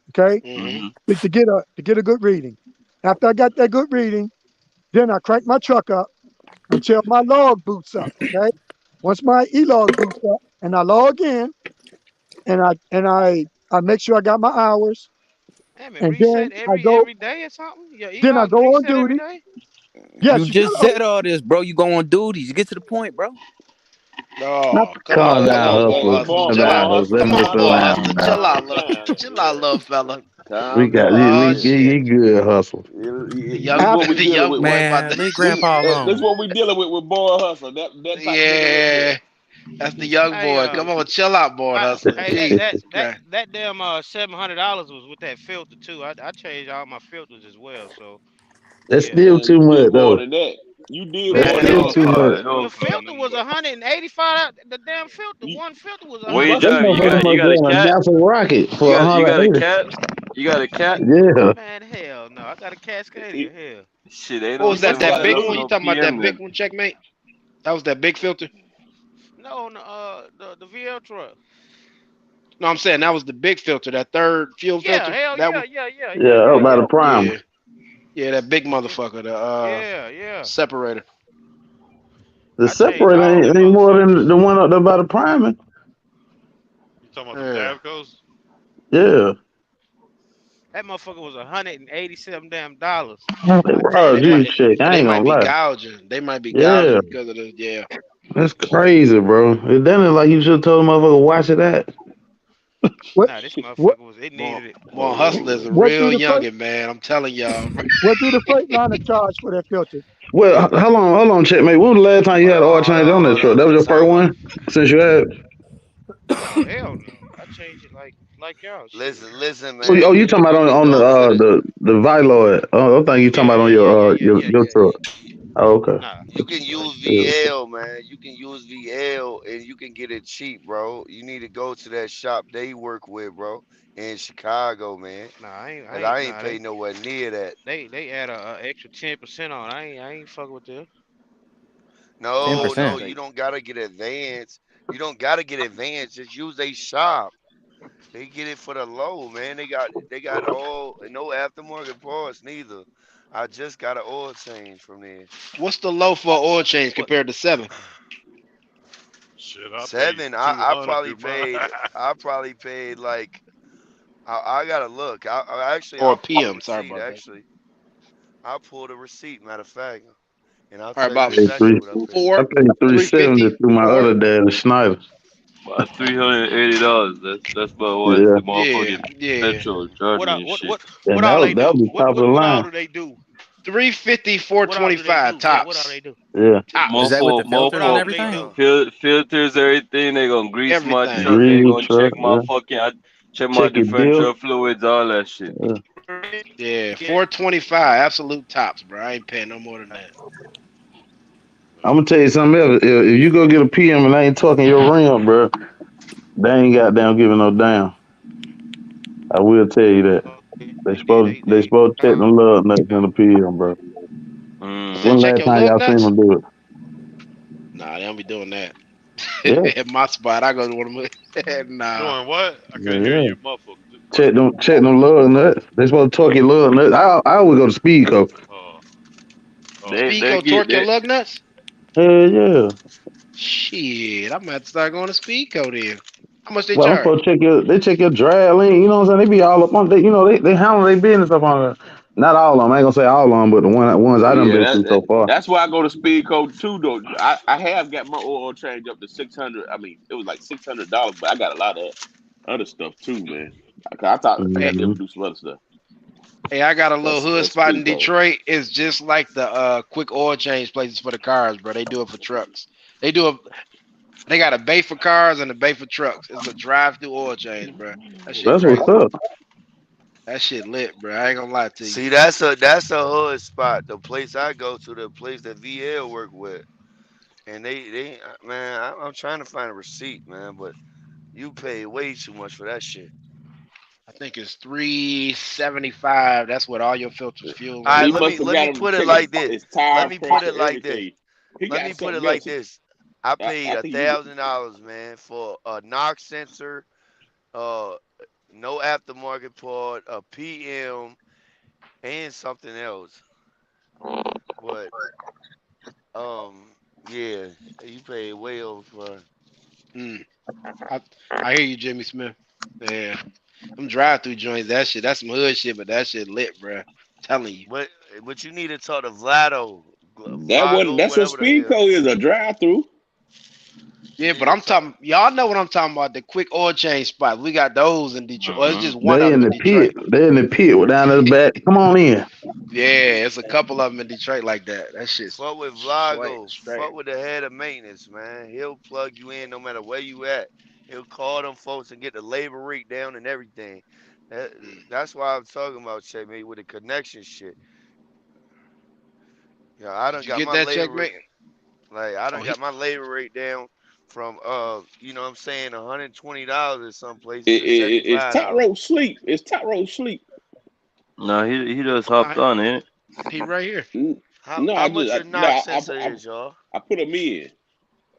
Okay? Mm-hmm. Hmm. To get a good reading. After I got that good reading, then I crank my truck up until my log boots up. Okay? Once my e-log boots up and I log in and I make sure I got my hours Damn it, and then reset I go every day or something? Your then I e-logs go on reset every duty. day? Yes, You you got just said all this, bro. You go on duties. Get to the point, bro. Oh, come Calm on, down, Hustle. Hustle. Calm Chill down, out. Hustle. Let's Come mess on, boy, around, Hustle. man. Chill out, Down, chill out, little fella. We calm got down. Oh you. shit. You good, Hustle. The This young is what we the dealing young with. boy about Man, to leave Grandpa This is alone. what we dealing with boy hustle. That type of nigga right there. Yeah, that's the young Hey, boy. Come on, chill out, boy, Hustle. hey, Jesus Christ. that damn $700 was with that filter too. I changed all my filters as well. So That's yeah, still Man, too you did much, more though. than that. You did That's man, more than still hell, too hustle. much. the Hell no. filter was 185. The damn filter, You one filter was you What you That must driving? You motherfucker got you must got a run a cat? NASA rocket for You got a 180. cat? You got a cat? Yeah. man, hell no. I got a Cascadia. he, Hell, Shit, ain't What no was he that? must have That got a big $700 for one? You new. no talking about that PM big then. one, checkmate? That was that big filter? no, no, the VL truck. No, I'm saying that was the big filter, that third fuel Yeah, filter. hell That yeah, one. yeah, yeah, yeah, Yeah, yeah, up by yeah, the primer. Yeah, yeah, that big yeah, motherfucker, the yeah, yeah. separator. The I changed separator all ain't, them ain't more than motherfuckers. the one up there by the primer. You talking about them Yeah. Davcos? Yeah. That motherfucker was $187 damn dollars. I Bro, changed They it might, like you shit. but I they ain't might gonna be lie. gouging. They might be Yeah. gouging because of the yeah. That's crazy, bro. It done it like you should have told the motherfucker watch it at. What nah. This what motherfucker was it Boy, needed it. boy, Hustler is a what do real the freight youngin', man. I'm telling y'all. what do the Freightliner charge for that filter? Well, hold on, check, mate. When was the last time you had an oil change on that Hold truck? on. That was your first Time out. one since you had. Oh hell no. I changed it like y'all shit. Listen, Oh, man. you talking about You can on go to the the Viloid? Oh, I think you talking Yeah, about on yeah, yeah, yeah, yeah, yeah, your yeah, truck. yeah. Oh, okay. Nah. you can But use Yeah. VL, man. You can use VL and you can get it cheap, bro. You need to go to that shop they work with, bro, in Chicago, man. nah, I Cause ain't I ain't nah paid nowhere near that. they add a extra 10% on. I ain't fucking with them. No, no, 10%. you don't gotta get advanced. You don't gotta get advanced. Just use a shop. They get it for the low, man. They got all no aftermarket parts neither. I just got an oil change from there. What's the low for oil change What compared to 7? Shit, I paid Seven, 200 through mine. I probably paid like I gotta look. Or I'll pull the PM? Sorry receipt. about that. Actually, I'll pull the receipt. Matter of fact, and I'll All right, tell you about Paid exactly three. what I paid. I four, paid 370 350, through my 4. other dad, the Schneider. About $380. That's about what Yeah, the Yeah, motherfucking yeah. petrol charging and shit. and what all they that do? was top of the What all line. do they do? 350, What all do they 425 do? Yeah, what all tops. they do? Yeah, Is Tops. that with the What filters all and Mofo, do they everything? do? filters, everything. They gonna grease my Everything. truck. They grease gonna check truck. my Yeah, fucking. I check my check your deal. differential fluids, all that shit. Yeah. Yeah, 425 absolute tops, bro. I ain't paying no more than that. I'm gonna tell you something else. If you go get a PM and they ain't talking your rim, bro, they ain't goddamn giving no damn. I will tell you that. They supposed to check the lug nuts in the PM, bro. They When Mm-hmm. check last your time lug y'all seen nuts? them do it? Nah, they don't be doing that. Yeah, At my spot, I go to one of them. Nah. Doing what? I yeah, couldn't hear yeah. you, muffled. What? Check them lug nuts. They supposed to torque your lug nuts. I always go to Speedco. Oh, oh. They Speedco get torque your they. lug nuts? Hell yeah. Shit, I'm gonna have to start going to Speedco then. How much they Well, I'm charge? supposed to check your drag lane. You know what I'm saying? They be all up on they handle their business up on there. Not all of them. I ain't gonna say all of them, but the ones I done Yeah, been through so far. that's why I go to speed code too. Though I have got my oil change up to 600. I mean, it was like $600, but I got a lot of other stuff too, man. I thought I got Hey, to be able Mm-hmm. to do some other stuff. hey, I got a little hood That's spot in speed code. Detroit. It's just like the quick oil change places for the cars, bro. They do it for trucks. They do a they got a bay for cars and a bay for trucks. It's a drive-through oil change, bro. That shit That's what's crazy. up. That shit lit, bro. I ain't gonna lie to you. See, that's a hood spot. The place I go to, the place that VL work with, and they man, I'm trying to find a receipt, man, but you pay way too much for that shit. I think it's 375. That's what all your filters, fuel, All and right, He let stuff. me must have let got me him to put it check like this. his tire Let me put pressure, it like this. everything. He Let got me put it something like else. this. I paid I a think he. thousand dollars, man, for a knock sensor, uh, no aftermarket part, a PM, and something else. But yeah, you paid way over for. Mm, I, I hear you, Jimmy Smith. Yeah, them drive-through joints. That's some hood shit, but that shit lit, bro. Telling you. But but you need to talk to Vlado, That what Vlago, that's what whatever the speed hell. code is, a drive through. Yeah, but I'm talking. Y'all know what I'm talking about. The quick oil change spot. We got those in Detroit. Well, it's just one They of in them in the pit. Detroit. They in the pit. We're down at the back. Come on in. Yeah, it's a couple of them in Detroit like that. That shit's Fuck with straight. Vlago. Straight. Fuck with the head of maintenance, man. He'll plug you in no matter where you at. He'll call them folks and get the labor rate down and everything. That's why I'm talking about checkmate with the connection shit. Yeah, I Did done you got get my that labor rate. checkmate? Like I Oh, done he. got my labor rate down from you know what I'm saying, $120 at some places to It's top $75. rope sleep. It's top rope sleep. No, he just Nah, hopped on it. he right here. No, How much your knock sensor I is, y'all? put him in,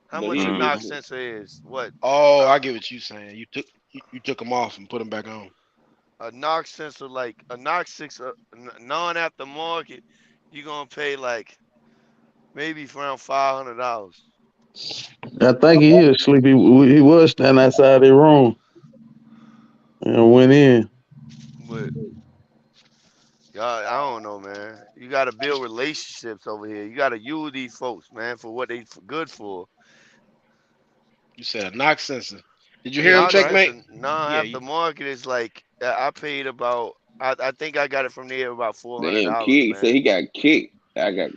How but much your Mm. knock he sensor is? What? Oh, I get what you saying. You took them off and put them back on. A knock sensor, like a knock sensor, non aftermarket, you gonna pay like maybe around $500. I think he is sleepy. He was standing outside their room and went in. But y'all, I don't know, man. You gotta build relationships over here. You gotta use these folks, man, for what they good for. You said a knock sensor. Did you A hear him, knock checkmate? sensor, non aftermarket is like I paid about. I think I got it from there about damn $400, kid said man. he got kicked. I got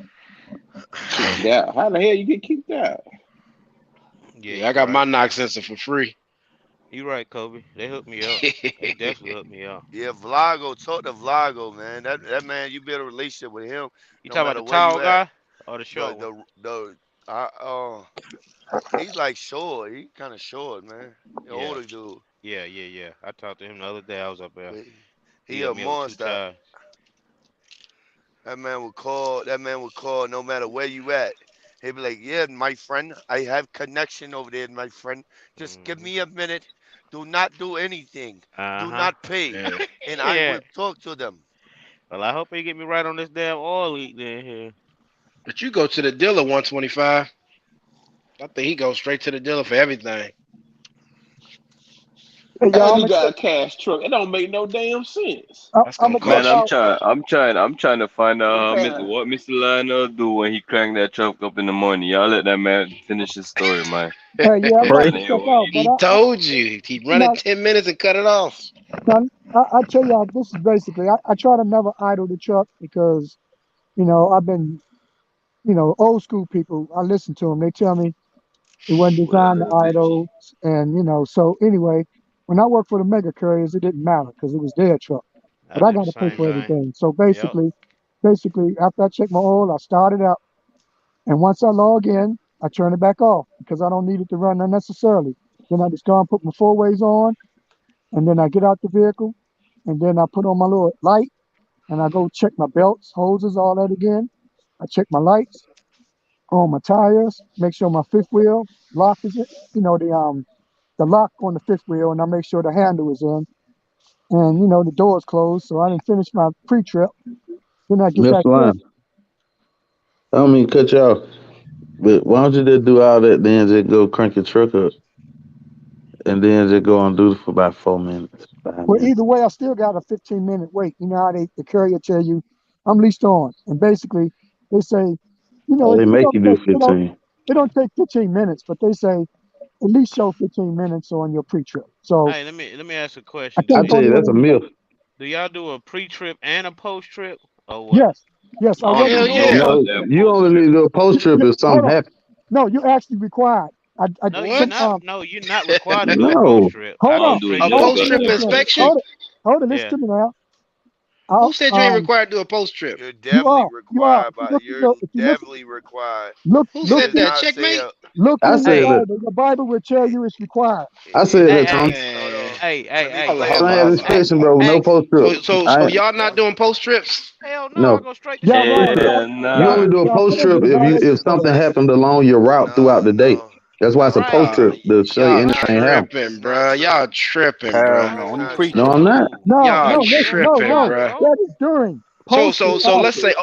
kicked out. How the hell you get kicked out? Yeah, Yeah, I you got my right. knock sensor for free. You right, Kobe. They hooked me up. They definitely hooked me up. Yeah, Vlago, talk to Vlago, man. That man, you build a relationship with him, You no talking about matter the where you tall at. guy or the short one? The I he's like short. He kind of short, man. He Yeah, older dude, yeah. I talked to him the other day. I was up there. but He he hooked a me up with two monster. ties. That man would call. That man would call no matter where you at. He'd be like, "Yeah, my friend, I have connection over there, my friend. Just give Hmm. me a minute. Do not do anything. Uh Do huh. not pay, Yeah. and I Yeah. will talk to them." Well, I hope he get me right on this damn oil leak then here. But you go to the dealer 125. I think he goes straight to the dealer for everything. Hey, And y'all, you got a cash truck. It don't make no damn sense. That's I'm gonna gonna check Man, cost you. out. I'm trying to find What out kind? what Mr. Lionel do when he crank that truck up in the morning. Y'all let that man finish his story, man. Hey, yeah, I'm Yeah, about Pray. to man, check yo, out, but He told you he'd run it now, 10 minutes and cut it off. now I tell y'all, this is basically, I try to never idle the truck because, I've been, old school people. I listen to them. They tell me it wasn't what that designed to little bitch. idle, and so anyway, when I worked for the mega couriers, it didn't matter because it was their truck. I But I do got the to pay same for thing. everything. So Yep. basically, after I check my oil, I start it up, and once I log in, I turn it back off because I don't need it to run unnecessarily. Then I just go and put my four ways on, and then I get out the vehicle, and then I put on my little light, and I go check my belts, hoses, all that again. I check my lights on my tires, make sure my fifth wheel lock is it, the lock on the fifth wheel, and I make sure the handle is in, and the door's closed. So I didn't finish my pre-trip. Then I get Mr. back in. Line. I don't mean to cut you off, but why don't you just do all that, then just go crank your truck up, and then just go on duty for about 4 minutes, 5 Well, minutes. either way, I still got a 15-minute wait. You know how the courier tell you, I'm leased on, and basically they say, Oh, it, they it make don't you do take, 15. it don't take 15 minutes, but they say at least show 15 minutes on your pre-trip. So Hey, let me ask a I question. I can't Do go tell you, that's nowhere a and myth. do y'all do a pre-trip and a post-trip or what? yes, yes, I I don't work Hell even for know yeah. about those. No, that you post only trip. need to do a post trip if Hold something on. happens. No, you're actually required. I No, you're check What? not. No, you're not required to do a No. post-trip. I hold go on. Don't do a straight A to the Hold no on, post listen trip pre-trip. to me. inspection? Hold it. Hold it, listen Yeah. to me now. Who I'll, said you ain't required to do a post trip? You're you definitely are. You are. required If you by. look at You're the, if you definitely required. Who look said It's in, that? not say Checkmate? look I in your said hey. that. Bible. Your Bible will tell you it's required. I It, said Hey, that, hey, Tony. hold on. Man. To be Hold on, clear, hold Son on, had hold on. hey, inspection, bro. No Hey, post trip. so I y'all not doing post trips? hell no! I no. go straight to the Yeah, right. pre-trip. Hell Right. You Yeah. nah. only do a Yeah. I post told you trip the if Bible if listen, says something that. happened along your route throughout no, the day. no, That's why it's a post Right, Ah, trip to show you it's y'all not anything true. happened. It's tripping, not bro. true. Y'all tripping, Hell bro. no, It's only not No, true. pre-trip. I'm not. no, No, Y'all no, no, listen, bro, no, tripping, no. bro. no. That is during. So Post is so so let's after. say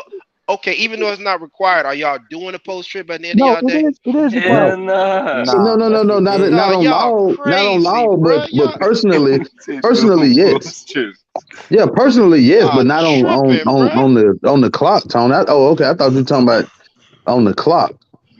okay, even though it's not required, are y'all doing a post trip at the end of No, y'all day? it is No. required. Hell nah. No, Nah, no, that no, no, shit not dead. not Dog, on y'all law, not on crazy, law, bro. but Y'all personally, Said no personally, yes. post trips. Yeah, personally, yes, but y'all not tripping, bro. on the clock, Tone. Oh, okay. I thought you were talking about on the clock.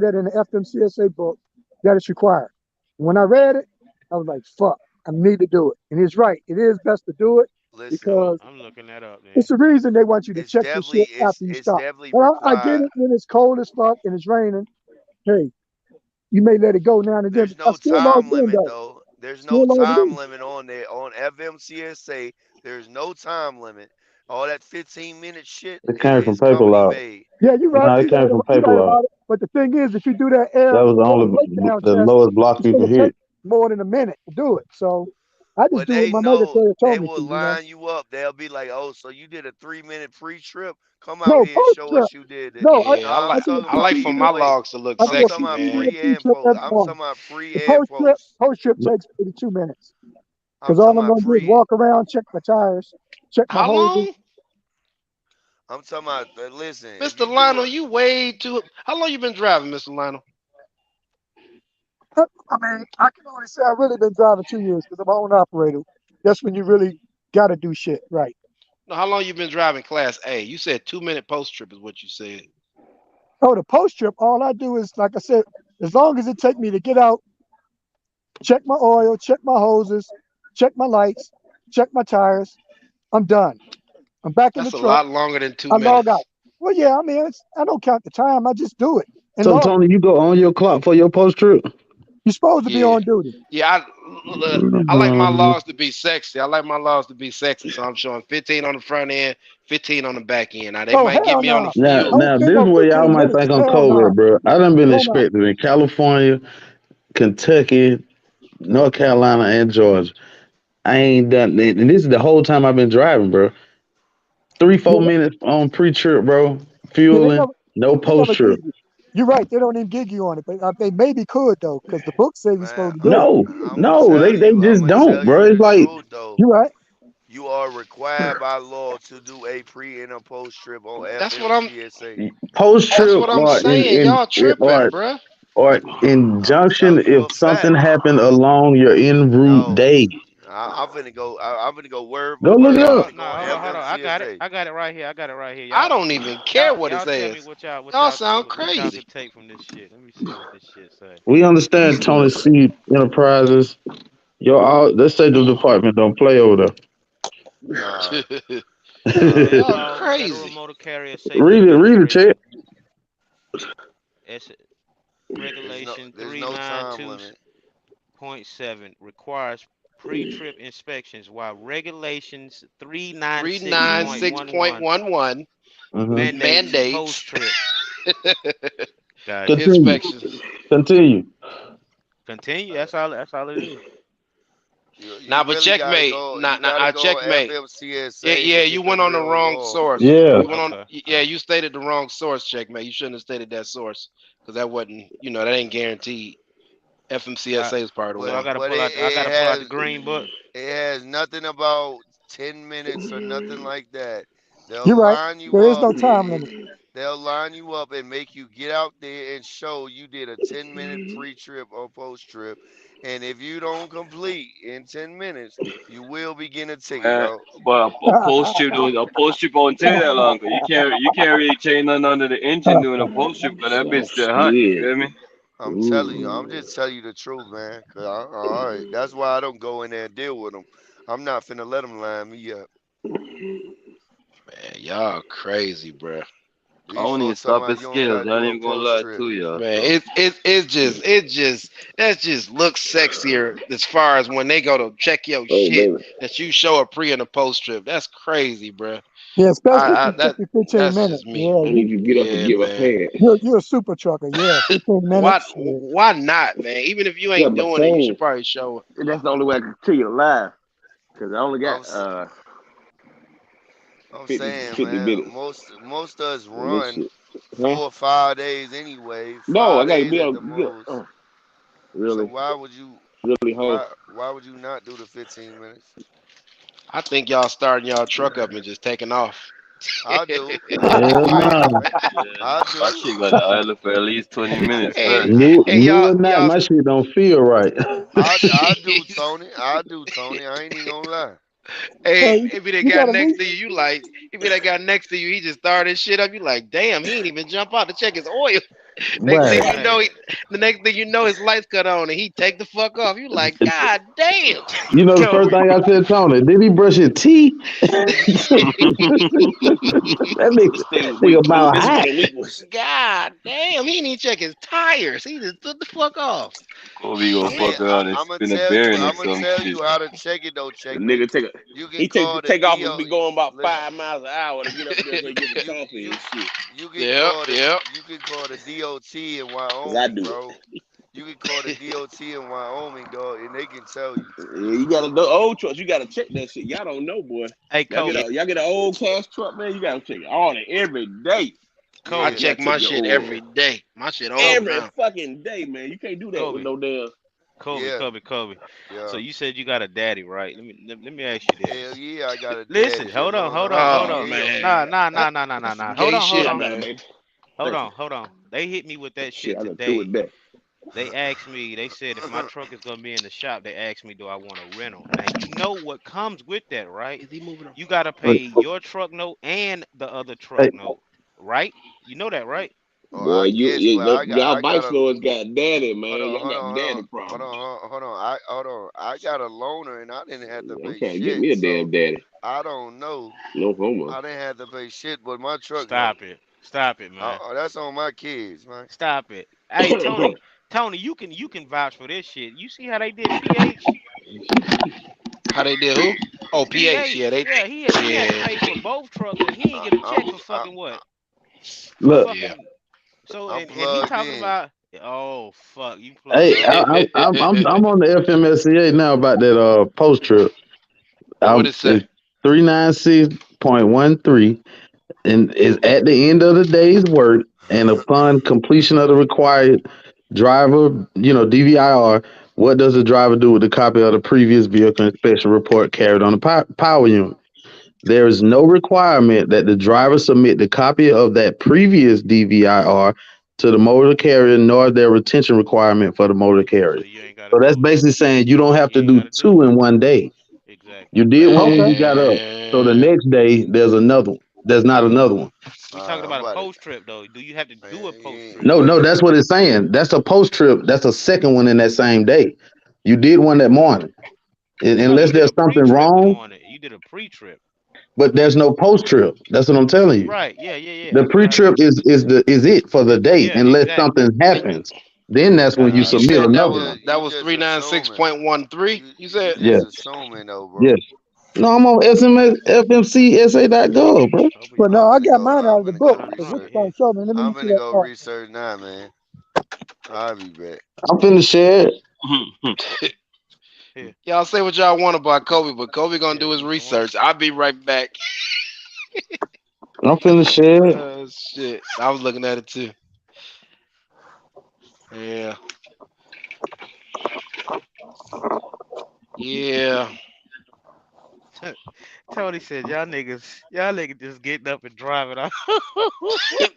say that in the FMCSA book that it's required. When I read it, I was like, fuck, I need to do it. And he's right. It is best to do it Listen, because I'm looking that up, man. it's the reason they want you to it's check your definitely shit after you it's stop. definitely But I get required. it when it's cold as fuck and it's raining. Hey, you may let it go now and then, There's but I no still log time in limit though. though. There's no Still log time in. limit on there on FMCSA. There's no time limit. All that 15-minute shit It came from is paper company law. made. Yeah, you're right. No, it came from You're paper right law. about it. But the thing is, if you do that That air was the only breakdown the test, lowest block it's you going could to take hit. more than a minute to do it. So I just But do what they my know military they told me to, will you know. line you up. They'll be like, "Oh, so you did a 3-minute pre-trip? Come out No, here and post show trip. us you did it." No, No, Yeah, I'm I do talking a I about like pre for either my trip. way. logs to look I I'm do a talking sexy, about man. pre pre and trip post. every I'm morning. talking about pre The and post. post trip takes 82 minutes I'm because all talking I'm about going to do is pre. walk around, check my tires, check my How hoses. long? I'm talking about. Listen, if Mr. you do Lionel, a you way too. How long you been driving, Mr. Lionel? I mean, I can only say I've really been driving 2 years because I'm my own operator. That's when you really got to do shit right. No, how long you been driving Class A? You said 2 minute post trip is what you said. Oh, the post trip, all I do is, like I said, as long as it take me to get out, check my oil, check my hoses, check my lights, check my tires, I'm done. I'm back in the That's a truck. lot longer than two I log out. minutes. Well, yeah, I mean, I don't count the time. I just do it and So log it. Tony, you go on your clock for your post trip? You're supposed to be Yeah. on duty. Yeah, I like my logs to be sexy. I like my logs to be sexy, so I'm showing 15 on the front end, 15 on the back end. Now they Oh, might get hell me on the no. Now, fuel. Don't now spend this no way y'all 15 might minutes. think I'm Hell cold, no. bro. I done been Hell no. inspected in California, Kentucky, North Carolina, and Georgia. I ain't done, and this is the whole time I've been driving, bro. 4 Yeah, minutes on pre-trip, bro. yeah, Fueling, no they never post-trip. gig you. You're right. They don't even gig you on it, but they maybe could though, because the book says you're man. supposed to do it. No, I'ma no, tell they you. just I'ma don't, tell bro. you It's the like truth though. You're right. You are required by law to do a pre and a post trip on That's what I'm. FMCSA. That's post-trip what I'm saying. Y'all tripping, bruh. or I'm injunction telling you if a fact. something happened along your en route No, day. I'm finna go word Go for look word. it I'm up. finna go No, on hold on. I got it. FMCSA. I got it right here. I got it right here. I Y'all, don't even care y'all, what it y'all tell me says. what y'all, Y'all sound what y'all crazy. could take from this shit. Let me see what this shit say. We understand Tony C. Enterprises. Your all let's say the department don't play over Nah, there. Y'all Federal crazy. Motor Carrier Safety read it, check. Administration. Regulation there's no time 392.7 limit. requires pre-trip inspections, while regulations 396.11 396.11 mandates mandates post-trip. Gotcha. Continue. inspections. Continue. Continue. That's all it is. You Now, but really gotta checkmate. go. Now, You gotta I go checkmate. Yeah, FMCSA to yeah, you get the went on the real wrong law. source. Yeah. You went on. Okay. Yeah, you stated the wrong source, checkmate. You shouldn't have stated that source because that wasn't. That ain't guaranteed. All right. FMCSA is part of the So I But law. gotta but pull it, out. I it gotta pull out the has green book. it has nothing about 10 minutes or nothing like that. You're They'll right. line you There is up no time and limit. they'll line you up and make you get out there and show you did a 10-minute pre-trip or post-trip. And if you don't complete in 10 minutes, you will be getting a ticket, Man, dog. but a post trip won't take that long. 'Cause you can't really chain nothing under the engine doing a post trip because that bitch Oh still hot. You shit. feel me? I'm telling you, I'm Ooh. just telling you the truth, man. All right, that's why I don't go in there and deal with them. I'm not finna let them line me up. Man, y'all crazy, bruh. I These won't even folks talking stop about at you don't scales. gotta I ain't do a even gonna post lie trip. to y'all. Man, So it just that just looks sexier as far as when they go to check your Oh shit baby. that you show a pre and a post trip. That's crazy, bruh. Yeah, especially if I it took that you 15 that's minutes. just me. Yeah, I need you to get up and Yeah, give a man. hand. you're a super trucker. Yeah, 15 Why minutes. Yeah. why not, man? Even if you Yeah, ain't but doing it, you should saying probably show it. that's the only way I can tell you to lie. Cause I only I'm got s- I'm 50, saying, 50 man, minutes most of us on this run shit. Huh? 4 or 5 days anyway, No, I five gotta days be at able the to get most. So really, why would you really hoe. why would you not do the 15 minutes? I think y'all starting y'all truck up and just taking off. I do. Hell no. yeah, I my do. shit got to idle for at least 20 minutes hey, first. Me, hey, me y'all, or not, y'all. my shit don't feel right. I do, Tony. I do, Tony. I ain't even gonna lie. Hey, Hey, if he that you got got a next meet? to you, you like, if he that got next to you, he just started his shit up. You like, damn, he ain't even jump out to check his oil. Next thing Right. you know, Hey, the next thing you know, his lights cut on and he take the fuck off. You like, God damn. You know the first Kobe. thing I said, Tony, did he brush his teeth? Stay That nigga weak. about This is for hot. the weak ones. God damn, he didn't even check his tires. He just took the fuck off. Kobe gonna I mean, fuck around and I'm gonna spin a tell you. bearing or I'm gonna some tell shit. you how to check it though. The Checkmate. nigga You can he call the take off and DO. be going about Look, 5 miles an hour to get up there so he get the you coffee you and shit. you can Yep, call the yep. you can call the DOT in Cause I Wyoming, do it. bro. You can call the DOT in Wyoming, dog, and they can tell you. Yeah, you gotta the old trucks. You gotta check that shit. Y'all don't know, boy. Hey, Kobe. Y'all get an old cash truck, man. You gotta check it all day, every day. I Man, Yeah, you Kobe. check gotta check my your shit oil every day. My shit old Kobe. every now. fucking day, man. You can't do that with Kobe. no damn. Kobe, Yeah, Kobe, Kobe. So yeah. you said you got a daddy, right? Let me ask you Hell this. yeah, I got a Listen, daddy. hold on, Alone, hold I'm on, in hold Oh on. CL. man, Nah, nah, that, nah, nah, nah, nah, that's nah. some Hold gay on, hold shit, I on, got a man. baby. hold Thank you. on, hold on. They hit me with that Shit, shit I done threw today. it back. They asked me, they said if my truck is gonna be in the shop, they asked me do I want a rental. Now you know what comes with that, right? Is he moving on? You gotta pay your truck note and the other truck Hey, note, right? You know that, right? Oh, Boy, I guess, but y'all I got bike a stores got daddy, hold man. on, Y'all hold got on, hold on, daddy problems. hold on. I got a loaner and I didn't have to I'm pay trying to get shit. me a So damn daddy. I don't know. No homo. I didn't have to pay shit, but my truck note. Stop it. Stop it, man. That's on my kids, man. Stop it. Hey, Tony, you can vouch for this shit. You see how they did PH? How they did who? Oh, PH. Yeah, PH, they. yeah, he had to Yeah, pay for both trucks, and he didn't get a check I'm for fucking what? For look, yeah. fucking so I'm and he plugged talking in. about oh fuck you plugged hey, in. I'm on the FMSCA now about that post trip. What it say? It's 396.13, and is at the end of the day's work and upon completion of the required driver, DVIR. What does the driver do with the copy of the previous vehicle inspection report carried on the power unit? There is no requirement that the driver submit the copy of that previous DVIR to the motor carrier, nor their retention requirement for the motor So carrier. you ain't gotta So that's do it. basically saying you don't have You to ain't do gotta do two it. in one day. You Exactly. did one when Okay. you got up. So the Man, next day there's another one. There's not another one. We talking I'm about a about to, post trip though. Do you have to do a man, post trip? No, you no, ain't that's got, what it's saying. That's a post trip. That's a second one in that same day. You did one that morning. No, Unless you did there's a something pre-trip wrong, morning. You did a pre-trip. but there's no post trip. That's what I'm telling you. Right. Yeah, yeah, yeah. The That's what I pre-trip is it for the day, yeah, unless exactly. something happens. Then that's when That's you what I you submit said said. that another was one. that was three nine six assuming. point one three. You You said. just Yes, assuming though, bro. yes. No, I'm on SMS, FMCSA.gov, bro. Hope he But no, put I'm I finna got go. mine out I'm of the finna book go trying to because talk this to research. trying here. to show me. Let me I'm see finna that go part. research now, man. I'll be back. I'm finna share it. Here, Y'all say what y'all want about Kobe, but Kobe gonna here. do his I want research. I'll be right back. I'm finna share it. Shit, I was looking at it too. Yeah, yeah, to. Tony said y'all niggas just getting up and driving out.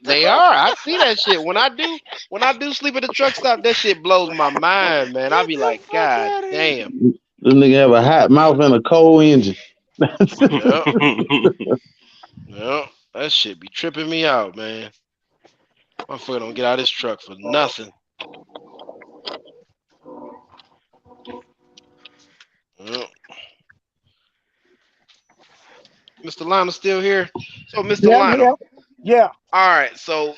they are. I see that shit when I do sleep at the truck stop. That shit blows my mind, man. I Get be the like, fuck God out of here. damn. This nigga have a hot mouth and a cold engine. Yep, yep. That shit be tripping me out, man. Motherfucker don't get out of his truck for nothing. Yep. Mr. Lionel still here? So, Mr. Yeah, I'm Lionel. here. Yeah. All right. So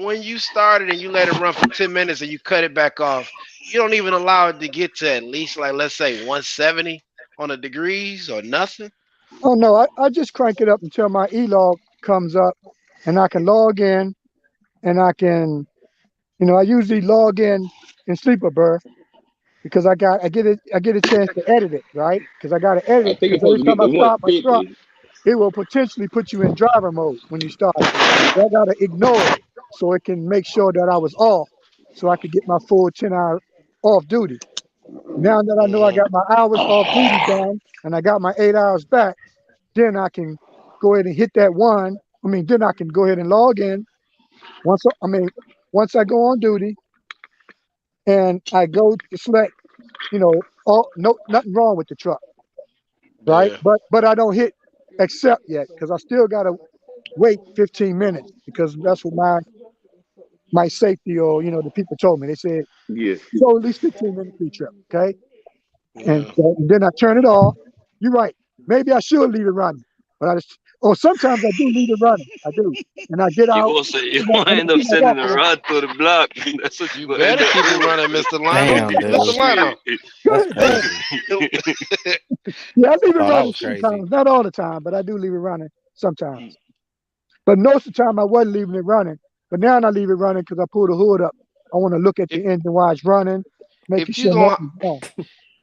when you started and you let it run for 10 minutes and you cut it back off, you don't even allow it to get to at least like let's say 170 on the degrees or nothing. Oh no, I just crank it up until my e-log comes up, and I can log in, and I can, I usually log in Sleeper Birth because I get a chance to edit it, right? Because I got to edit I it think it's because supposed every to time get I to start my truck, 150. it will potentially put you in driver mode when you start it. So I got to ignore it so it can make sure that I was off, so I could get my full 10 hour off duty. Now that I know I Hmm. got my hours off duty done and I got my 8 hours back, then I can go ahead and hit that one. Then I can go ahead and log in once I go on duty and I go to select, all no nothing wrong with the truck, right? Yeah. But I don't hit accept yet because I still gotta wait 15 minutes because that's what my safety or the people told me. They said Yeah. so at least 15 minute pre-trip, okay? And Yeah. then I turn it off. You're right. Maybe I should leave it running, but sometimes I do leave it running. I do, and I get You out. also you And gonna I end up see my sending watch. a rod to the block. That's what You you gonna end better up keep it doing. running, Mr. Lionel. Damn, Mr. dude. Lionel. That's Go ahead. crazy. Yeah, I leave I it thought I running was crazy. sometimes, not all the time, but I do leave it running sometimes. But most of the time, I wasn't leaving it running. But now I leave it running because I pull the hood up. I want to look at If the engine while it's running, making if you sure gonna nothing's wrong.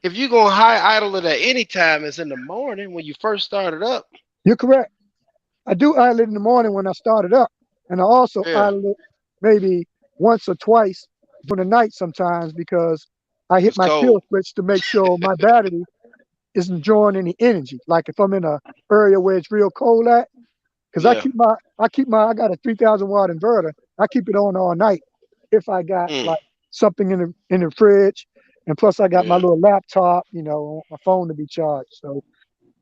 if you gonna high idle it at any time, it's in the morning when you first started up. You're correct. I do idle it in the morning when I start it up, and I also Yeah. idle it maybe once or twice during the night sometimes because I If hit it's my kill cold. switch to make sure my battery isn't drawing any energy. Like if I'm in a area where it's real cold at, because Yeah. I got a 3,000 watt inverter. I keep it on all night if I got like something in the fridge, and plus I got my Yeah. little laptop, my phone to be charged. So,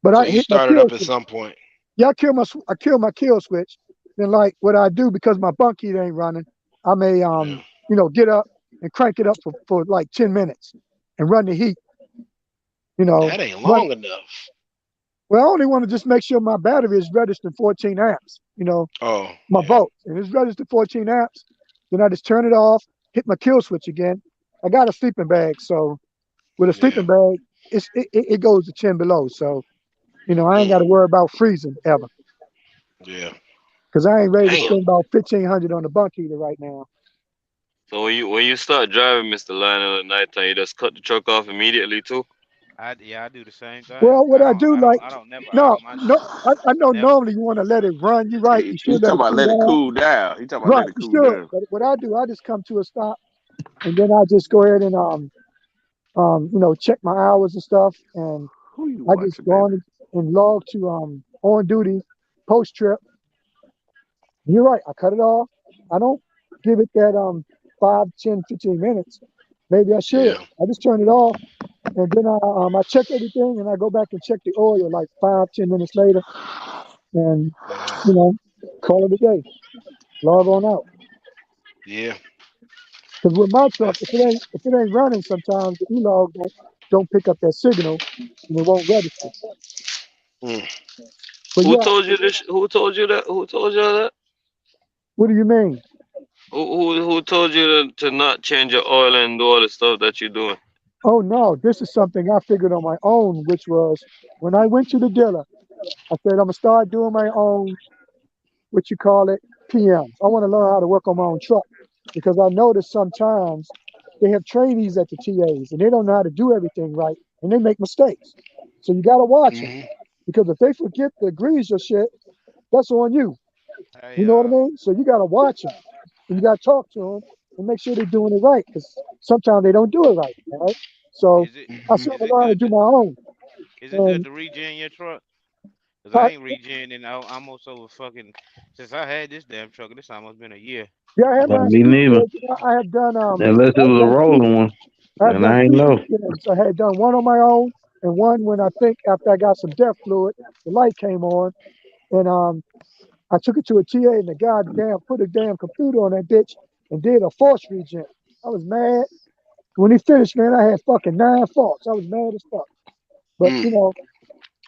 but So I you hit my start it kill up at switch. some point. Yeah, I kill my kill switch. Then like what I do because my bunk heat ain't running, I may Yeah. get up and crank it up for like 10 minutes and run the heat. That ain't Run. long enough. Well, I only want to just make sure my battery is registered 14 amps. Oh, My yeah. volts, and it's registered 14 amps. Then I just turn it off, hit my kill switch again. I got a sleeping bag, so with a Yeah. sleeping bag, it goes to 10 below. So I ain't got to worry about freezing ever. Yeah. Because I ain't ready to Damn. spend about 1,500 on the bunk heater right now. So when you start driving, Mr. Lionel, at night time, you just cut the truck off immediately too. I do the same thing. Well, what I I don't do, I like, don't I don't never no, my no, I know never. normally you want to let it run. You're right. You He should let talking it about cool let it down. cool down. He talking about Right, let it you cool should. down. But what I do, I just come to a stop, and then I just go ahead and check my hours and stuff, and Who you I just watching, go baby? on and log to on duty, post trip. You're right. I cut it off. I don't give it that 5, 10, 15 minutes. Maybe I should. Yeah. I just turn it off, and then I check everything, and I go back and check the oil like 5, 10 minutes later, and Yeah. you know, call it a day. Log on out. Yeah. Because with my truck, That's if it ain't running, sometimes the e-log don't pick up that signal, and it won't register. mm. But Who yeah, told you this? Who told you that? Who told you that? what do you mean? Who told you to not change your oil and do all the stuff that you're doing? Oh no, this is something I figured on my own, which was when I went to the dealer, I said I'm gonna start doing my own, what you call it, PMs. I want to learn how to work on my own truck because I noticed sometimes they have trainees at the TAs and they don't know how to do everything right and they make mistakes. So you got to watch them Mm-hmm. because if they forget to grease your shit, that's on you. Hey, You know what I mean? So you got to watch them and you got to talk to them and make sure they're doing it right because sometimes they don't do it right. All right. So is it I Mm-hmm. said is I'm it gonna learn to good do to my own. is it good And to regen your truck? Cause I, I ain't regen in almost over fucking since I had this damn truck. This almost been a year. yeah, I had my Me speed neither. good. I have done Unless it I've was a done two rolling one, I've and done I ain't two know. weekends. I had done one on my own and one when I think after I got some DEF fluid, the light came on and I took it to a TA and the guy damn put a damn computer on that bitch and did a force regen. I was mad. When he finished, man, I had fucking 9 faults. I was mad as fuck. But Mm.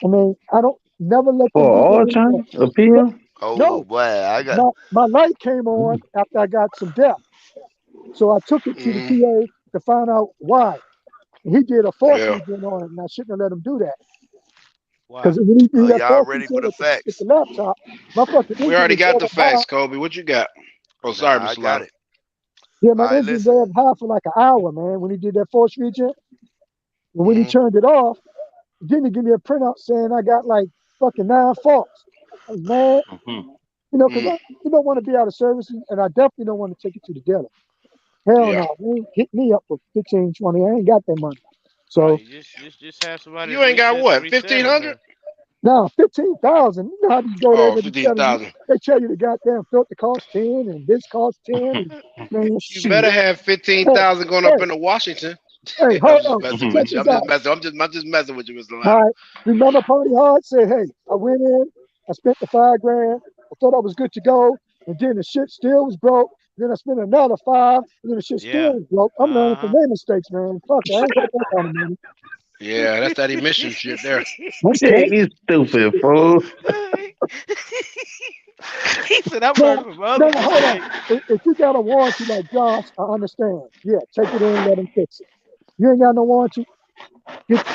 I mean, I don't never let For them do an oil that. change, a Yeah, PM? Oh no, boy, I got. my light came on after I got some DEF. So I took it to the Mm. TA to find out why. And he did a force Yeah. regen on it, and I shouldn't have let him do that. Why? Because when he Oh, did that y'all force ready for regen the with the facts? laptop, my fucking We engine already was got the revving high. facts, Kobe. What you got? Oh, sorry, Nah, I Mr. got Lionel. it. Yeah, my All right, engine listen. revved high for like an hour, man, when he did that force regen. And when he Mm-hmm. turned it off, he didn't give me a printout saying I got like fucking 9 faults. I was mad, Mhm. because Mm. you don't want to be out of service, and I definitely don't want to take it to the dealer. Hell Yeah. no, man, hit me up for 15, 20. I ain't got that money. So Right. Just have somebody You ain't got what? resell it, 1,500? man. now 15,000. You know how you go there Oh, and they tell you 15,000. the goddamn filter costs 10 and this costs 10. And, man, You shit. better have Hey, 15,000 going hey, up into Washington. hey, I'm hold just on. messing Check with you. this out. I'm just messing with you, Mr. All Lionel. right. Remember Party Hard said, hey, I went in, I spent the 5 grand, I thought I was good to go, and then the shit still was broke. Then I spent another 5, and then the shit still Yeah. was broke. I'm learning from Uh their mistakes, man. Fuck it. I ain't got that kind of money. Yeah, that's that emission shit there. Okay. You stupid fool. huh. He said I'm Now, learning from other now, hold on. mistakes. If you got a warranty like Josh, I understand. Yeah, take it in, let him fix it. You ain't got no warranty,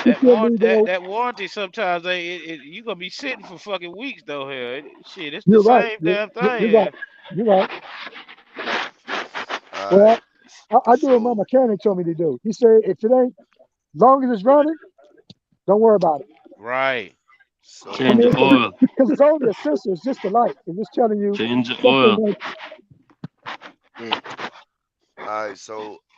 get your legal. That warranty sometimes you gonna be sitting for fucking weeks though here. Shit, it's the You're right. same damn thing You're right. here. You're right. All right. Well, I do what my So, mechanic told me to do. He said, if it ain't, long as it's running, don't worry about it. Right. I so, Change the mean, oil. because it's only a sensor, it's just a light. It's just telling you Change the something oil. ain't. Mm. all right. So,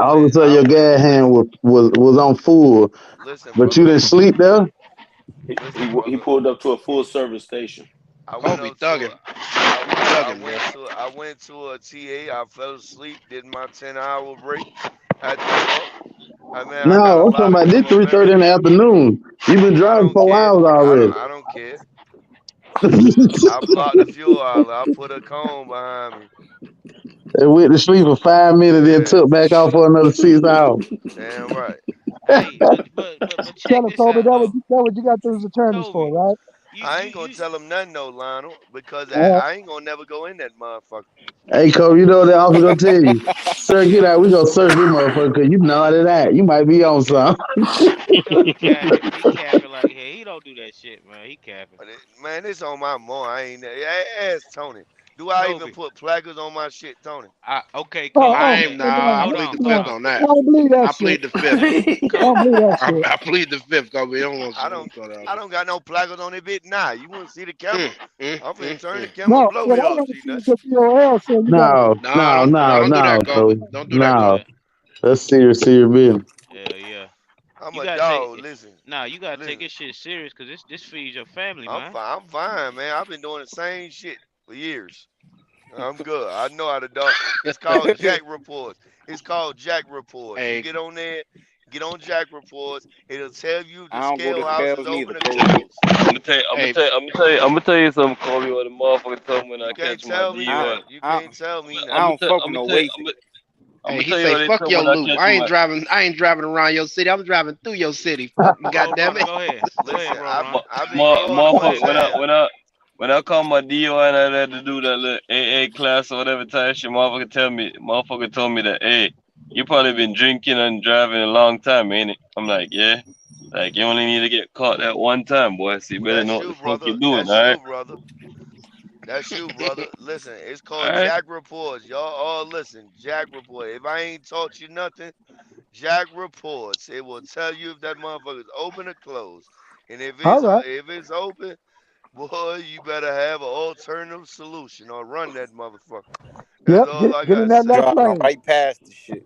all of a went, sudden I your went, gas hand was on full, listen, but you brother, didn't sleep there. He, listen, he he brother. pulled up to a full service station. I went Kobe up to thugging. I You bugging, bro. I went to a TA. I fell asleep. Did my 10-hour break at the park. I mean, I got a No, I'm talking lot of about this good 3:30 in the amenities. afternoon. You've been I driving don't 4 care. hours already. I don't care. I blocked the fuel outlet. I put a cone behind me. They went to sleep for 5 minutes, then Yeah, took back off for another 6 hours. damn right. Hey, but check Tell us, this Kobe, out though, that what you got those attorneys for, Kobe. right? You I you ain't gonna you. tell them nothing though, Lionel, because All right. I ain't gonna never go in that motherfucker. Hey, Cole, you know what they also gonna tell you? Sir, get out. We gonna search this motherfucker because you know how that. You might be on Yeah. something. You know he capping. He capping like hey, he don't do that shit, man. He capping. Man, it's on my mom. I ain't. Ask Tony. Do I even Kobe. put placards on my shit, Tony? Okay, Oh, Kobe. oh, I Look, ain't hold nah. I on, hold plead on, the hold fifth on, on I that. don't believe that I shit. plead the fifth. I don't Kobe. believe that shit. I plead the fifth, Kobe. You don't want I to don't. go down I don't got no placards on it, bit. Nah, you want to see the camera? I'm finna turn the there. camera and No, blow what me I off. want to See see that? is the DOL saying you got No, No, no, don't no, don't do no, that, Kobe. Cole. Don't do that, No. Kobe. Yeah, That's serious business. yeah. I'm You a gotta take. dog. Listen, Nah, you gotta take listen. this shit serious, cause this feeds your family, I'm man. fine. I'm fine, man. I've been doing the same shit for years. I'm good. I know how to dog. It's called Jack Reports. It's called Jack Reports. You Hey, get on there, get on Jack Reports. It'll tell you if the I don't go scale to house is scales neither, open or Kobe. closed. Hey, I'm gonna tell you something, Kobe. What the motherfucker told me when You I can't catch my tell me I, DUI. nothing. You I, can't tell me I nothing. don't fuck with no weights. I'm hey, gonna he tell you say, what they "Fuck told your when I loop. catch I ain't my. driving. I ain't driving around your city. I'm driving through your city. Fuck me, Roll goddamn runner, it." go ahead. Go Listen, ahead, roll runner. I've been caught one Motherfucker, time. when I call my DUI and I had to do that little AA class or whatever type shit, motherfucker told me that, hey, you probably been drinking and driving a long time, ain't it? I'm like, yeah. Like you only need to get caught that one time, boy. So you better That's know what you, the fuck brother. you're doing, That's all right? you, brother. That's you, brother. Listen, it's All called right. Jack Reports. Y'all all listen. Jack Report. If I ain't taught you nothing, Jack Reports. It will tell you if that motherfucker's open or closed. And all right. if it's open, boy, you better have an alternative solution or run that motherfucker. That's Yep, all I get in gotta that say. left Driving lane. right past the shit.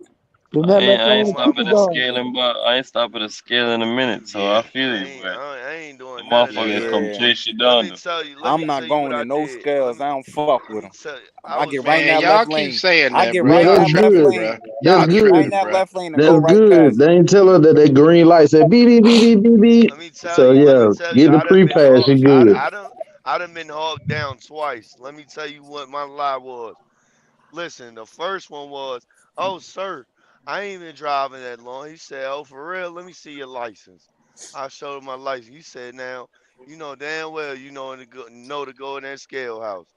Get in that left I ain't lane On and my keep it stopping the mama. going. scaling, but I ain't stopping the scale in a minute. So I Yeah, feel you, boy. I ain't The doing none of that. motherfuckers come Yeah, chase you down though. Let Mm. me I'm tell not you what going I in no did. scales. I don't fuck Let with me them. tell you. I get right in man. that Y'all left keep lane. saying I that, get bro. Yeah, right in Y'all that's that left good. tripping, lane. bro. That's Y'all I get right good. in tripping, that bro. left lane and go That's right good. past They them. ain't tell her that they green light said beep beep beep beep beep beep. So Let me yeah, tell you, get the pre pass. You good? I done been hogged down twice. Let me tell you what my lie was. Listen, the first one was, oh sir, I ain't been driving that long. He said, oh for real, let me see your license. I showed him my license. He said, now, you know damn well you know to go in that scale house.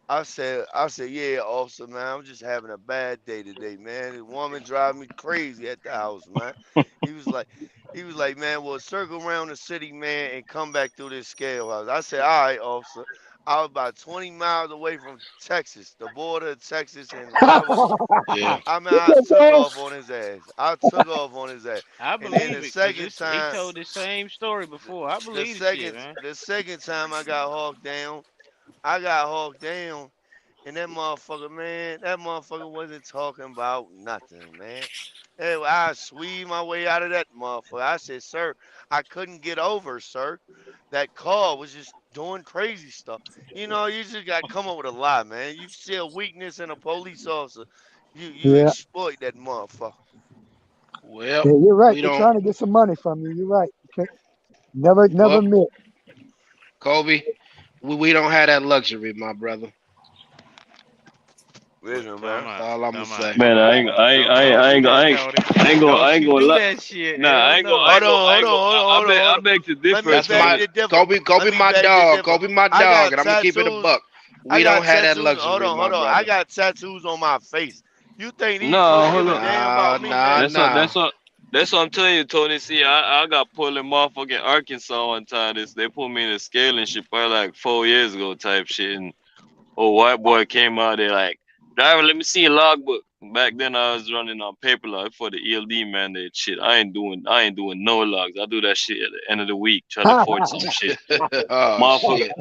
I said, yeah, officer, man, I'm just having a bad day today, man. The woman driving me crazy at the house, man. He was like, man, well, circle around the city, man, and come back through this scale house. I said, all right, officer. I was about 20 miles away from Texas, the border of Texas and whatever. Yeah. I mean, I took off on his ass. I took off on his ass. I And then believe it, cause he told the same story before. I believe the shit, man. the second time I got hawked down, I got hawked down and that motherfucker wasn't talking about nothing, man. Hey, I squeezed my way out of that motherfucker. I said, sir, I couldn't get over, sir. That car was just doing crazy stuff. You know, you just got to come up with a lie, man. You see a weakness in a police officer, you Yeah, exploit that motherfucker. Well, yeah, you're right. we They're don't. trying to get some money from you. You're right. You can't never Well, admit. Kobe, we don't have that luxury, my brother. Listen, Time man. That's out. all I'm gonna Time out. say. Man, Don't do that, Tony. Don't I ain't you do gonna lie. that shit. Nah, Hell no. Hold on, hold on, hold on, hold on, hold I on. beg to Let me differ, That's beg my cause to differ. Kobe. Let Kobe, me my beg to dog. differ. Kobe, my I dog, got and I'm gonna keep it a tattoos. buck. I We don't got have that tattoos. luxury, my Hold on. I brother. got tattoos on my face. You think these nah, folks hold give a on. damn Nah, about me, nah, man? nah. That's what I'm telling you, Tony. See, I got pulled in motherfucking Arkansas one time. They put me in a scale and shit probably like 4 years ago type shit. And white boy came out there like, driver, let me see your logbook. Back then I was running on paper log for the ELD mandate shit. I ain't doing no logs. I do that shit at the end of the week, trying to forge some shit. Oh Motherfucker. shit.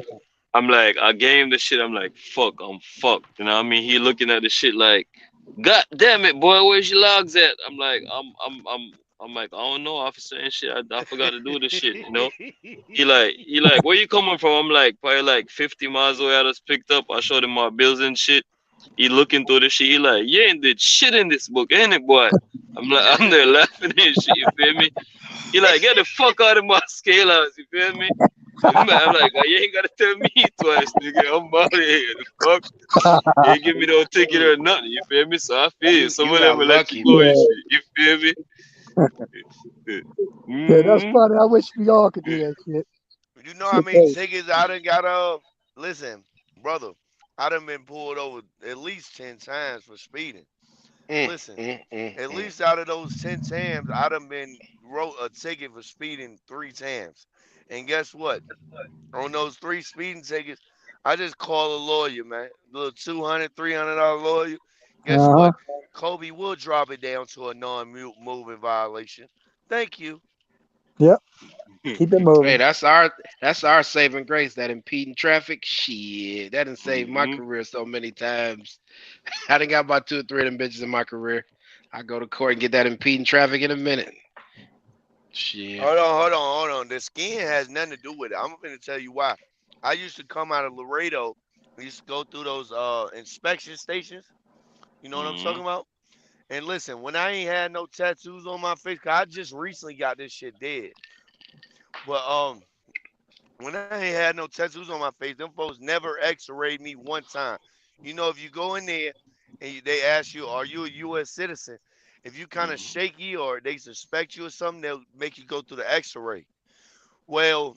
I'm like, I gave him the shit. I'm like, fuck, I'm fucked. You know what I mean? He looking at the shit like, God damn it, boy, where's your logs at? I'm like, I'm like, I don't know, officer and shit. I forgot to do the shit, you know. He like, where you coming from? I'm like, probably like 50 miles away. I just picked up. I showed him my bills and shit. He looking through the shit. He like, you ain't did shit in this book, ain't it, boy? I'm like, I'm there laughing and shit. You feel me? He like, get the fuck out of my scale house. You feel me? I'm like, you ain't gotta tell me twice, nigga. I'm out of here. The fuck? You ain't give me no ticket or nothing. You feel me? So I feel you. Some You of them got will let you lucky, go and man. Yeah, shit. You feel me? yeah, that's Mm-hmm. funny. I wish we all could do that shit. You know how Shit, many hey. tickets I done got listen, brother, I done been pulled over at least 10 times for speeding. Mm, Listen, mm, mm, at mm. least out of those 10 times, I done been wrote a ticket for speeding 3 times. And guess what? On those 3 speeding tickets, I just call a lawyer, man. A little $200, $300 lawyer. Guess Uh-huh. what? Kobe will drop it down to a non-moving violation. Thank you. Yep. Keep it Hey, moving. that's our saving grace. That impeding traffic, shit, that done saved my Mm-hmm. career so many times. I done got about 2 or 3 of them bitches in my career. I go to court and get that impeding traffic in a minute. Shit. Hold on. The skin has nothing to do with it. I'm going to tell you why. I used to come out of Laredo. I used to go through those inspection stations. You know what I'm Mm-hmm. talking about? And listen, when I ain't had no tattoos on my face, 'cause I just recently got this shit dead. But when I ain't had no tattoos on my face, them folks never X-rayed me one time. You know, if you go in there and they ask you, "Are you a U.S. citizen?" If you kind of Mm-hmm. shaky or they suspect you or something, they'll make you go through the X-ray. Well,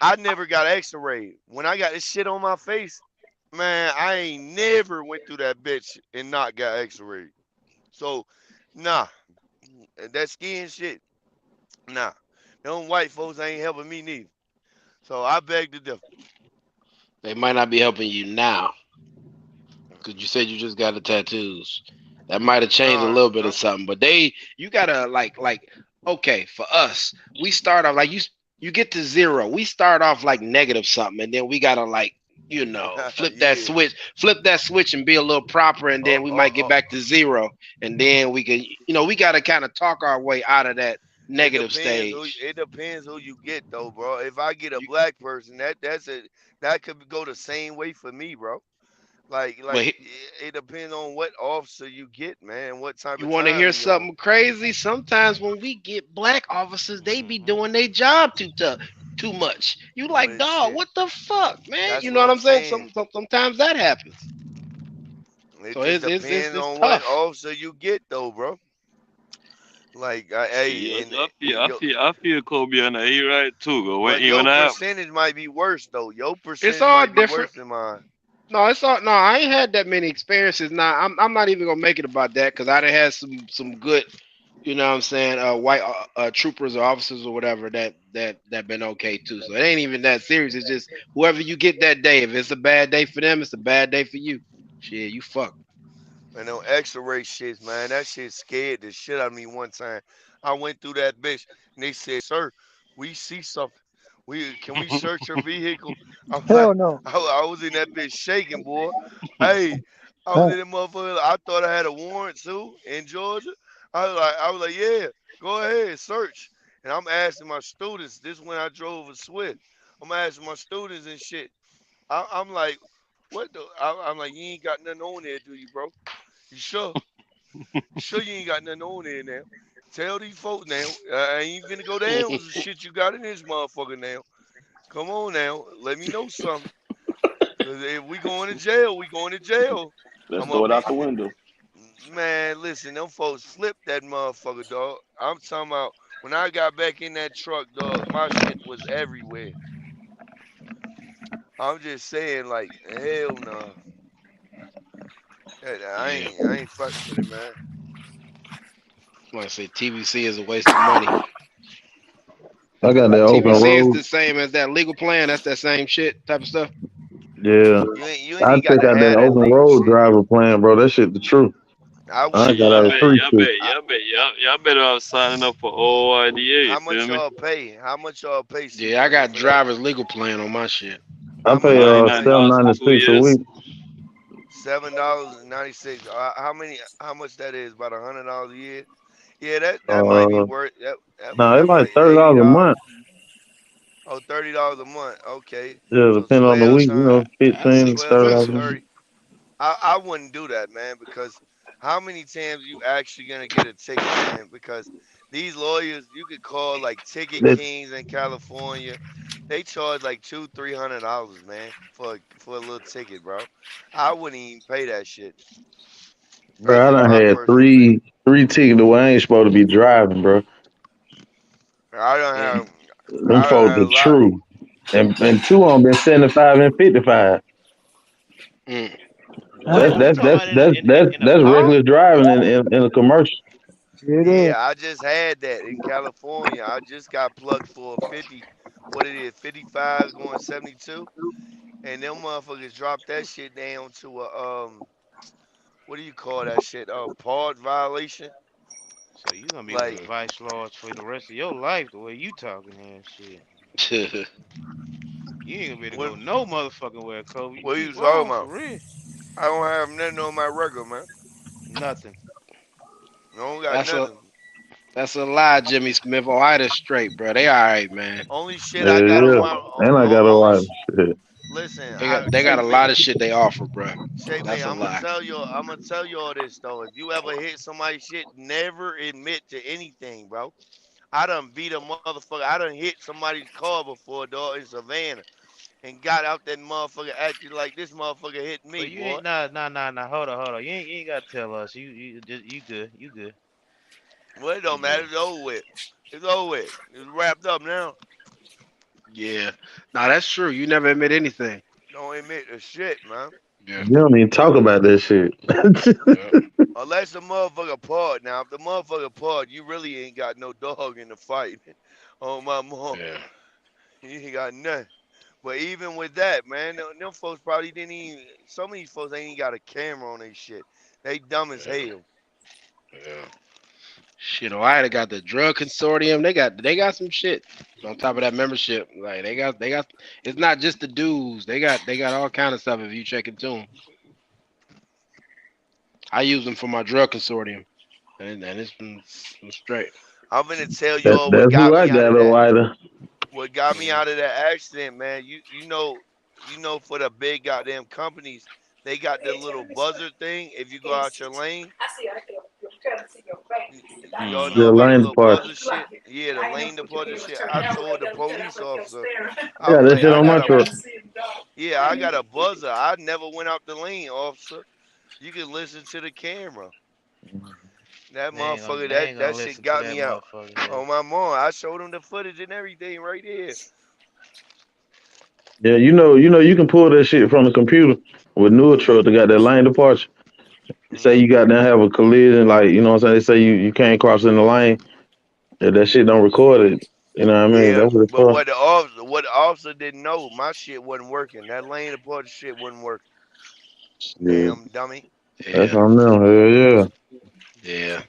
I never got X-rayed. When I got this shit on my face, man, I ain't never went through that bitch and not got X-rayed. So, nah, that skin shit, nah. Them white folks ain't helping me neither. So I beg to differ. They might not be helping you now because you said you just got the tattoos. That might have changed a Nah, little bit of something, but you gotta okay, for us, we start off like you get to zero. We start off like negative something, and then we gotta yeah. flip that switch, and be a little proper, and Oh, then we oh, might get oh. back to zero, and then we can, we gotta kind of talk our way out of that It negative depends who stage. it depends who you get though, bro. If I get a You, black person, that could go the same way for me, bro. but It depends on what officer you get, man. What type you of want to time hear he on. something crazy? Sometimes when we get black officers, they be Hmm. doing their job too tough, too much. You like, But dog, shit, what the fuck, man? that's You know what what I'm I'm saying? saying. Sometimes that happens. It So just it's depends it's on what tough. officer you get, though, bro. Hey, Shit, and I feel, yo, I feel Kobe and he right too. Go when but even your I. percentage might be worse though. Your It's percentage all might be different. worse than mine. No, it's all no. I ain't had that many experiences. Now I'm not even gonna make it about that because I done had some good, you know what I'm saying, white troopers or officers or whatever that been okay too. So it ain't even that serious. It's just whoever you get that day. If it's a bad day for them, it's a bad day for you. Shit, you fuck. And no X-ray shits, man. That shit scared the shit out of me one time. I went through that bitch and they said, "Sir, we see something. We search your vehicle?" I'm like, Hell no. I was in that bitch shaking, boy. Hey, I was Huh. in that motherfucker. I thought I had a warrant too in Georgia. I was like, yeah, go ahead, search. And I'm asking my students. This when I drove a Swift. I'm asking my students and shit. I'm like, what the? I'm like, you ain't got nothing on there, do you, bro? You sure? You sure you ain't got nothing on there now? Tell these folks now. I ain't finna go down with the shit you got in this motherfucker now. Come on now. Let me know something. Cause if we going to jail, we going to jail. Let's I'm gonna throw it be out the window. man, listen, them folks flipped that motherfucker, dog. I'm talking about when I got back in that truck, dog, my shit was everywhere. I'm just saying, like, hell no. I Yeah, ain't I ain't fucking with it, man. like I say, TVC is a waste of money. I got that open TVC is the road. same as that legal plan. That's that same shit type of stuff. Yeah. You ain't I even check gotta out that have that open legal road shit. driver plan, bro. That shit the truth. I I went Shit, got through y'all that bet, the free y'all shit. bet, I, y'all bet, y'all better off signing up for OIDA. You how feel much me? y'all pay? How much y'all pay, Yeah, I Supreme, got for that? driver's legal plan on my shit. I How pay much? $99 for two $7.96 a years. week. $7.96. How much that is? About $100 a year. Yeah, that might be Uh, worth no, that it's like might $30 a $80. month. Oh, $30 a month. Okay. Yeah, So depending on the 12 week, you know, times That's 15 to 12 $30 times a expensive. month. 30. I wouldn't do that, man, because how many times you actually gonna get a ticket, man? Because these lawyers, you could call like Ticket That, Kings in California. They charge like $200-300, man, for a little ticket, bro. I wouldn't even pay that shit. That's bro, I just done my had personal opinion. three tickets the way I ain't supposed to be driving, bro. I don't Mm. have Them I don't folks have are a lot. true. And two of them been 75 and 55. Mm. What? You talking about in a That's car? reckless driving in a commercial. It is. Yeah, I just had that in California. I just got plugged for 50, what it is, 55 going 72. And them motherfuckers dropped that shit down to a what do you call that shit? Pause violation. So you gonna be with Like vice lords for the rest of your life the way you talking and shit. You ain't gonna be able to what go no motherfucking where, Kobe. You what you keep talking on for about? real. I don't have nothing on my record, man. Nothing. I don't got That's a nothing. that's a lie, Jimmy Smith. Ohio's straight, bro. They all right, man. Only shit Yeah, I got on yeah. my And I got a only lot of shit. listen, They got a check me. lot of shit they offer, bro. Check me. That's a lie. I'm gonna tell you all this though. If you ever hit somebody's shit, never admit to anything, bro. I done beat a motherfucker. I done hit somebody's car before, dog, in Savannah, and got out that motherfucker acting like this motherfucker hit me, But you boy. ain't nah. Hold on. You ain't gotta tell us. You good. You good. Well, it You don't matter. good. It's over with. It's over with. It's wrapped up now. Yeah. Nah, that's true. You never admit anything. Don't admit the shit, man. Yeah. You don't even talk about that shit. Yeah. Unless the motherfucker part. Now, if the motherfucker part, you really ain't got no dog in the fight. On my mom, Yeah. you ain't got nothing. But even with that, man, them folks probably didn't even. Some of these folks ain't even got a camera on their shit. They dumb as Yeah. hell. Yeah. Shit, Ohio got the drug consortium. They got some shit on top of that membership. Like they got. It's not just the dudes. They got all kind of stuff. If you check into them, I use them for my drug consortium, and it's been straight. I'm gonna tell That y'all what that's got who I me out got of a that. wider. What got me Mhm. out of that accident, man? You know, for the big goddamn companies, they got the little buzzer thing. If you go out your lane, y'all Mm-hmm. know The about the lane little departure. buzzer shit. Yeah, the lane departure shit. I told the police officer, I I got was that like, shit on my truck. I got a buzzer. I never went out the lane, officer. You can listen to the camera. That motherfucker, They ain't that gonna shit listen to got that me out. motherfucker. Yeah. On my mom, I showed him the footage and everything right there. Yeah, you can pull that shit from the computer with newer trucks. They got that lane departure. Say Mm-hmm. you got to have a collision, like what I'm saying. They say you can't cross in the lane. If that shit don't record it, you know what I mean? Yeah, That's what it's but for. what the officer didn't know, my shit wasn't working. That lane departure shit wasn't working. Yeah, Damn dummy. that's Yeah. on them. Hell yeah. Yeah.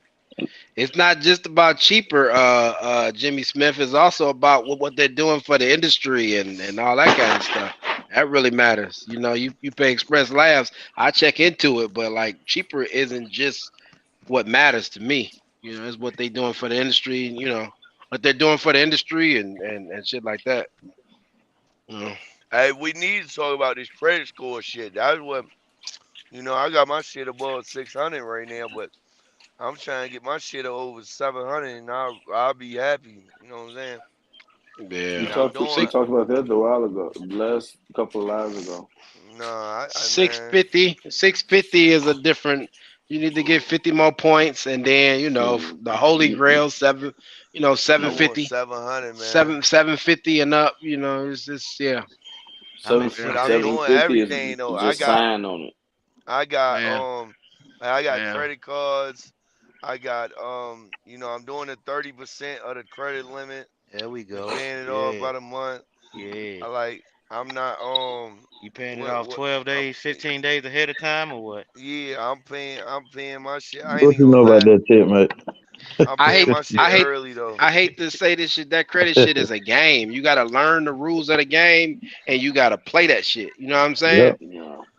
It's not just about cheaper, Jimmy Smith. It's also about what they're doing for the industry and all that kind of stuff. That really matters. You pay Express Labs. I check into it, but like cheaper isn't just what matters to me. It's what they're doing for the industry. What they're doing for the industry and shit like that. You know. Hey, we need to talk about this credit score shit. That's what I got my shit above 600 right now, but I'm trying to get my shit over 700, and I'll be happy. You know what I'm saying? We Yeah. And I'm talked we doing. Six talked about that a while ago, last couple of lives ago. No, six man. fifty. 650 is a different. You need to get 50 more points, and then Shit. the holy grail seven. I want 750, 700, man. 750 and up. It's just yeah. How many But grams I'm K? Seven doing fifty is everything though. I just got sign on it. I got Yeah. I got Yeah. credit cards. I got I'm doing the 30% of the credit limit There we and go. paying it off Yeah. by the month. Yeah. I like I'm not You paying it off what 12 I'm days, 15 days ahead of time or what? yeah, I'm paying my shit. I ain't What even you know gonna about lie. that shit, mate? I'm I paying hate my I shit hate early though. I hate to say this shit. That credit shit is a game. You gotta learn the rules of the game and you gotta play that shit. You know what I'm saying? Yep. Yeah.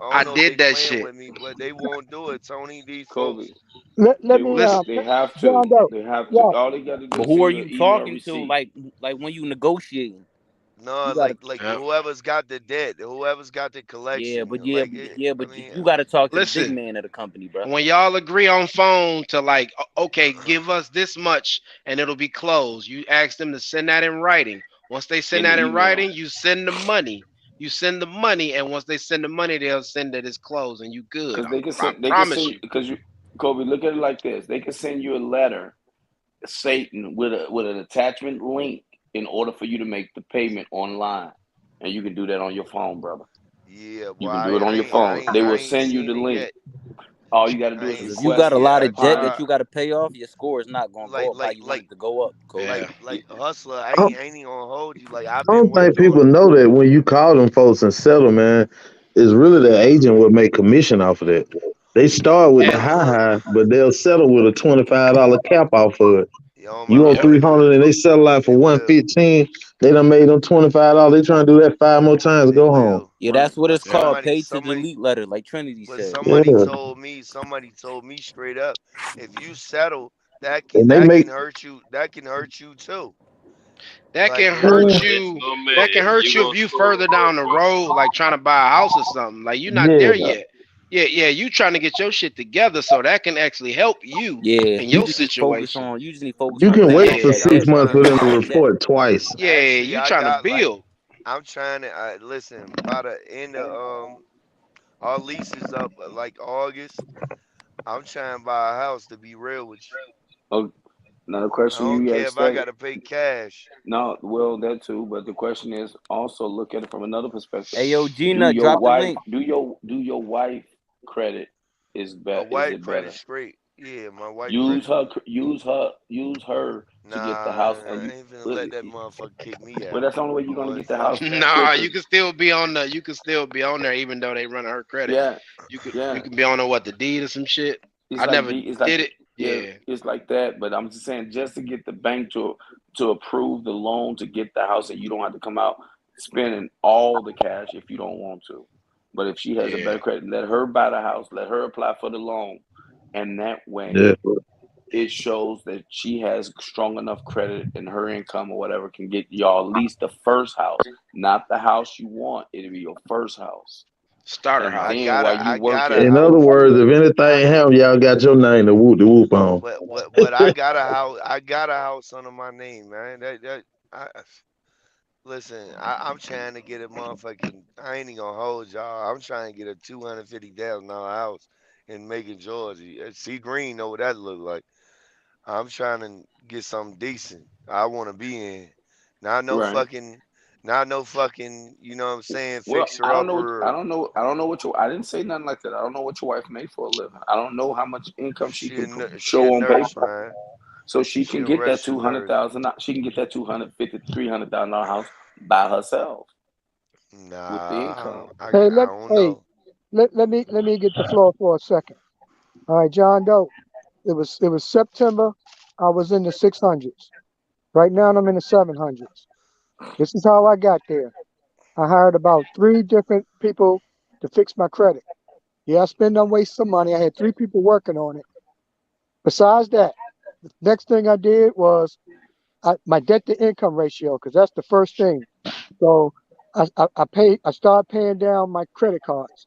I I don't know if they did that playing shit. with me, but they won't do it, Tony. These Kobe. folks. Let They me Listen, they have John to. Doe. They have to. Yeah, All they got to do But is who send are you an you email talking to? receipt. Like when you negotiating? No, You gotta. like Yeah. whoever's got the debt, whoever's got the Yeah, collection, but yeah, like but it, yeah, I but mean, you gotta talk to the big Listen, man of the company, bro. when y'all agree on phone to like, okay, give us this much and it'll be closed. You ask them to send that in writing. Once they send in the that in email. writing, you send the money. You send the money, and once they send the money, they'll send that it's closed, and you good. Because I they can promise send, you. because you, Kobe, look at it like this. They can send you a letter, Satan, with an attachment link in order for you to make the payment online. And you can do that on your phone, brother. yeah, boy, You can do it I on your ain't, I phone. ain't, They I will ain't send you the seen it link. yet. All you got to do I is ain't Because if you seen got request a it the lot yet. of debt that deposit. you gotta pay off, your score is not gonna go Like, up how like, you want like, it to go up, Kobe. Yeah. like Hustler. I don't, I ain't gonna hold you. Like I've I been don't think working people on it. know that when you call them folks and settle, man, it's really the agent will make commission off of that. They start with the And Man, look, high, but they'll settle with a $25 cap off of it. yo, You my want yep. boy, 300 and they settle out for they will, 115. They done made them $25. They trying to do that 5 more times. they Go home. will. Yeah, that's what But it's Yep. called. somebody, Pay to somebody, delete letter, like Trinity but said. Yeah, somebody told me straight up, if you settle, and they that make can hurt you. That can hurt you too. That Like can if hurt yeah, you. No man, That can hurt you you gonna if you score further down the road, like trying to buy a house or something. Like you're not there yeah. yet. Yeah, yeah. You trying to get your shit together, so that can actually help you Yeah, in you your just need to focus situation. on. You just need to focus You on can wait paying off for actually, that I'm six debt, trying months bro. to. for them Pay to off that debt. report twice. Yeah, Actually, you I trying to got like build. I'm trying to listen. By the end of our lease is up like August. I'm trying to buy a house. To be real with you, Oh, now the I question don't you got to care if I study. gotta pay cash. No, well, that too. But the question is also look at it from another perspective. Hey, yo, Do Gina, your drop the wife link. do your wife credit My is wife it credit better? straight. Yeah, my wife Use credit. her use her Nah, to get the house, and I you. ain't finna let that motherfucker kick me Well, out. that's the only way you're gonna Boy, get the fuck house that. Nah, quicker. you can still be on the. You can still be on there, even though they running her credit. Yeah, You yeah. can be on there what the deed or some shit. It's I like never it's like did it. yeah, Yeah, it's like that. But I'm just saying, just to get the bank to approve the loan to get the house, and you don't have to come out spending all the cash if you don't want to. But if she has a yeah, better credit, let her buy the house, let her apply for the loan, and that way Yeah. it shows that she has strong enough credit and her income or whatever can get y'all at least the first house, not the house you want. It'll be your first house, starter and I house. then got while a you I got working. a In other house. words, if anything happens, y'all got your name to whoop the whoop on. But I got a house. I got a house under my name, man. I, listen. I'm trying to get a motherfucking. I ain't even gonna hold y'all. I'm trying to get a $250,000 house in Macon, Georgia. See Green know what that look like. I'm trying to get something decent. I want to be in. Not no Right. fucking. Not no fucking. You know what I'm saying? Well, Fixer upper. I don't know what your. I didn't say nothing like that. I don't know what your wife made for a living. I don't know how much income she can She a show on nurse, paper. man. So she She can a get that registered two hundred nurse. thousand. She can get that 250, $300,000 house by herself with the income. Hey, I don't know. let me get the floor for a second. All right, John Doe. It was September. I was in the 600s. Right now I'm in the 700s. This is how I got there. I hired about 3 different people to fix my credit. Yeah, I spent on waste some money. I had 3 people working on it. Besides that, the next thing I did was my debt to income ratio, because that's the first thing. So I started paying down my credit cards.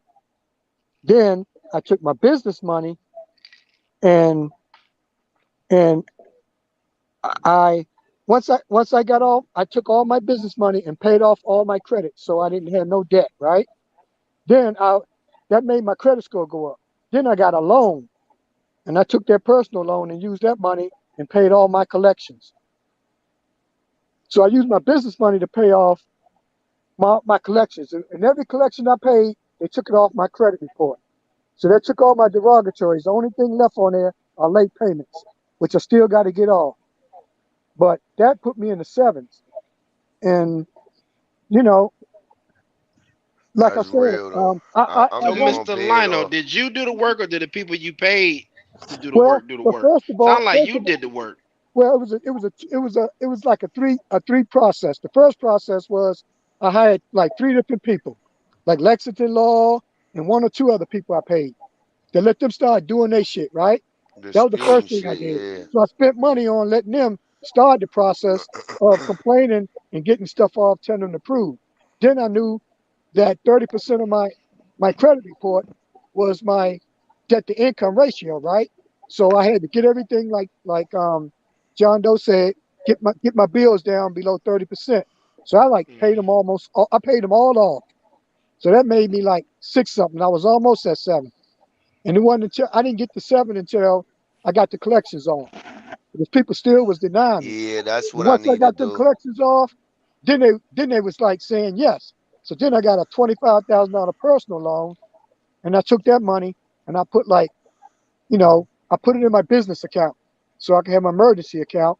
Then I took my business money and and I once I got all I took all my business money and paid off all my credit, so I didn't have no debt, right? Then I that made my credit score go up. Then I got a loan, and I took that personal loan and used that money and paid all my collections. So I used my business money to pay off my collections, and every collection I paid, they took it off my credit report. So they took all my derogatories. The only thing left on there are late payments, which I still got to get off. But that put me in the sevens. And, you know, like I That's said, real though. I'm I So, just wanted, gonna Mr. pay it Lionel, off. did you do the work or did the people you paid to do the well, work do the but work? Sound like you did the work. well, it was like a three process. The first process was I hired like 3 different people, like Lexington Law and 1 or 2 other people I paid to let them start doing their shit, right? The That was the scheme first thing I shit, did. yeah. So I spent money on letting them start the process of complaining and getting stuff off, telling them to prove. Then I knew that 30% of my credit report was my debt to income ratio, right? So I had to get everything like John Doe said, get my bills down below 30%. So I like paid them I paid them all off. So that made me like 6 something. I was almost at 7. And it wasn't until I didn't get to 7 until I got the collections off. Because people still was denying me. Yeah, that's And what I once I need to got them do. collections off, then they was like saying yes. So then I got a $25,000 personal loan, and I took that money and I put I put it in my business account so I can have my emergency account,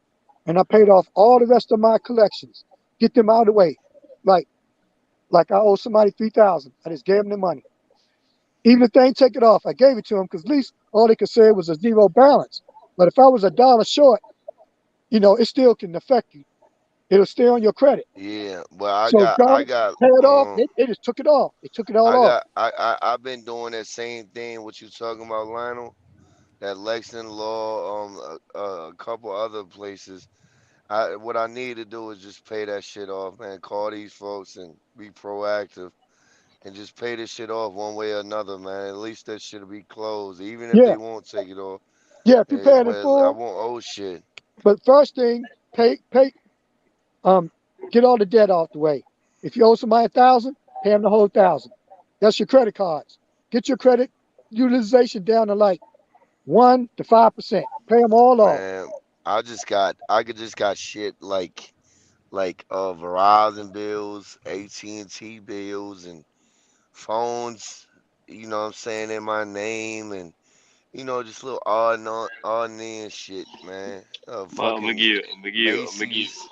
and I paid off all the rest of my collections, get them out of the way. Like like I owe somebody 3,000, I just gave them the money. Even if they ain't take it off, I gave it to them because at least all they could say was a zero balance. But if I was a dollar short, it still can affect you. It'll stay on your credit. Yeah, but So I don't got pay it off. They just took it off. They took it all off. I've been doing that same thing what you talking about, Lionel. That Lexington Law, a couple other places. What I need to do is just pay that shit off, man. Call these folks and be proactive and just pay this shit off one way or another, man. At least that shit'll be closed, even if Yeah, they won't take it off. yeah. If you pay it in Well, I full, won't owe shit. but first thing, pay. Um, get all the debt off the way. If you owe somebody 1,000, pay them the whole 1,000. That's your credit cards. Get your credit utilization down to like 1 to 5%. Pay them all off. Man, I could just got shit like Verizon bills, AT&T bills, and phones. You know what I'm saying, in my name, and just little odd and end shit, man. Well, Fucking Macy's.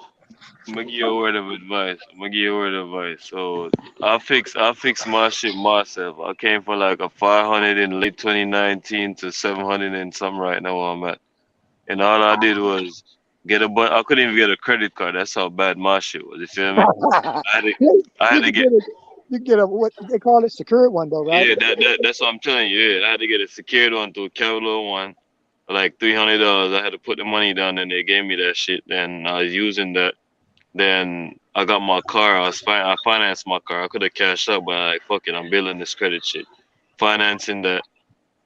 I'm gonna give you a word of advice. I'm gonna give you a word of advice. So I fix my shit myself. I came from like a 500 in late 2019 to 700 and some right now where I'm at. And all I did was get a bunch. I couldn't even get a credit card. That's how bad my shit was. You feel me? I had to, you, I had you to can get. get what they call it, secured one though, right? Yeah, that's what I'm telling you. Yeah, I had to get a secured one through a Capital One, like $300. I had to put the money down, and they gave me that shit. And I was using that. Then I got my car. I financed my car. I could have cashed out, but like fuck it, I'm building this credit shit, financing that.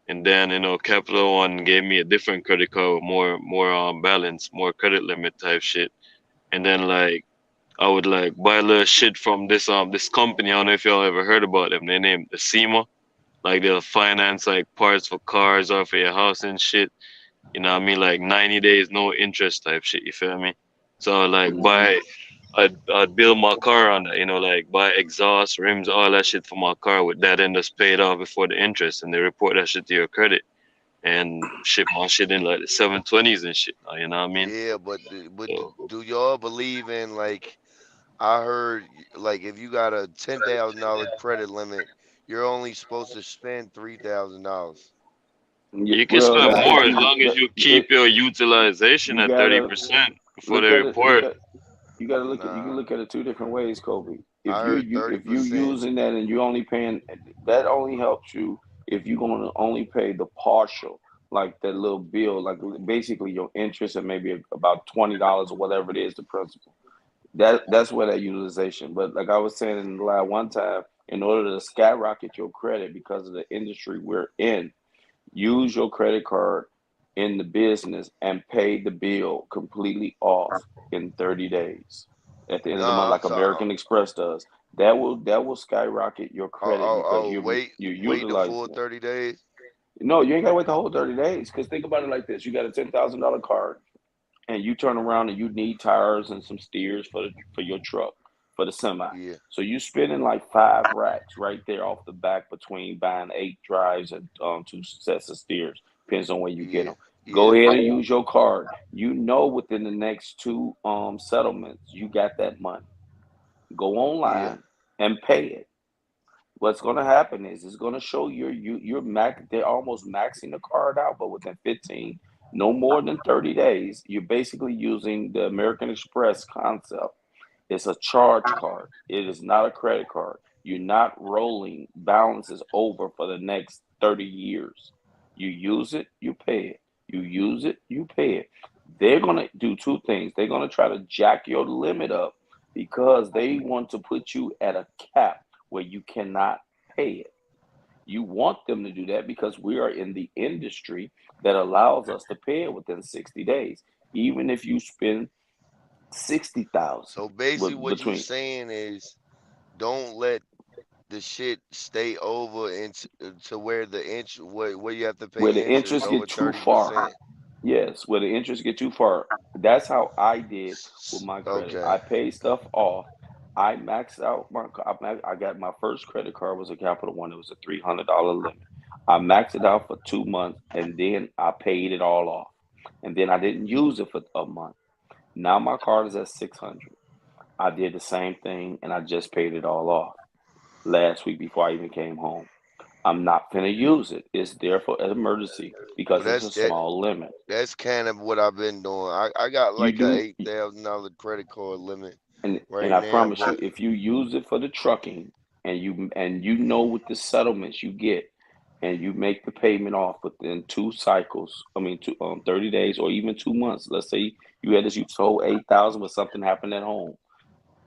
And then Capital One gave me a different credit card with more balance, more credit limit type shit. And then like I would like buy a little shit from this company. I don't know if y'all ever heard about them. They named the SEMA. Like they'll finance like parts for cars or for your house and shit. You know what I mean? Like 90 days, no interest type shit. You feel me? So like I'd build my car on that, like buy exhaust, rims, all that shit for my car with that and just pay it off before the interest and they report that shit to your credit and ship my shit in like the 720s and shit. You know what I mean? Yeah, but So do y'all believe in, like, I heard, like, if you got a $10,000 credit limit, you're only supposed to spend $3,000. Yeah, you can well, spend that's more if as you long as that you keep it, your utilization you at gotta 30% before they look at it. Look report. at you got to look at you can Nah, look at it two different ways, Kobe. I heard If you 30%. using that and you only paying, that only helps you if you're going to only pay the partial, like that little bill, like basically your interest and maybe about $20 or whatever it is, the principal. That's where that utilization. But like I was saying in the last one time, in order to skyrocket your credit because of the industry we're in, use your credit card in the business and pay the bill completely off in 30 days at the end of the month, Nah, I'm like sorry. American Express does. That will skyrocket your credit because you're Wait the full utilizing it. 30 days. No, you ain't gotta wait the whole 30 days. Because think about it like this: you got a $10,000 card, and you turn around and you need tires and some steers for your truck, for the semi. Yeah, So you spending like 5 racks right there off the back between buying 8 drives and 2 sets of steers. Depends on where you get yeah, them. Go yeah, ahead and use your card. Within the next two settlements, you got that money. Go yeah. online and pay it. What's going to happen is it's going to show you're max. They're almost maxing the card out, but within 15, no more than 30 days, you're basically using the American Express concept. It's a charge card. It is not a credit card. You're not rolling balances over for the next 30 years. You use it, you pay it. You use it, you pay it. they're gonna do two things. They're gonna try to jack your limit up because they want to put you at a cap where you cannot pay it. You want them to do that because we are in the industry that allows us to pay it within 60 days, even if you spend 60,000 So basically, what you between saying is, don't let the shit stay over into to where the inch where you have to where pay the interest interest over get too far. 30%. Yes, where the interest get too far. That's how I did with my credit. Okay. I paid stuff off. I maxed out I got my first credit card was a Capital One. It was a $300 limit. I maxed it out for 2 months and then I paid it all off. And then I didn't use it for a month. Now my card is at 600. I did the same thing and I just paid it all off last week before I even came home. I'm not gonna use it. It's there for an emergency Well, because it's a small limit. that's kind of what I've been doing. I got You like a do, $8,000 credit card limit and right I now, promise you, but if you use it for the trucking and you know with the settlements you get, and you make the payment off within two cycles, I mean, 30 days or even 2 months. Let's say you had this, you sold 8,000, but something happened at home.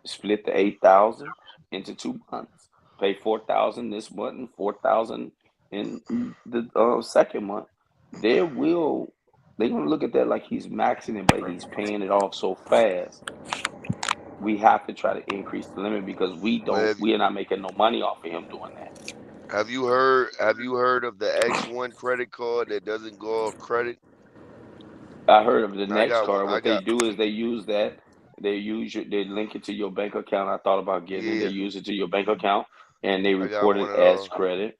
Split the 8,000 into 2 months. Pay 4,000 this month and 4,000 in the second month. They will. They're gonna look at that like he's maxing it, but he's paying it off so fast. We have to try to increase the limit because well, we are not making no money off of him doing that. have you heard of the X1 credit card that doesn't go off credit? I heard of the And I next got one. card. I What they got do is they use that. They link it to your bank account. I thought about getting it. They yeah. use it to your bank account and they I got report one it of as those. credit.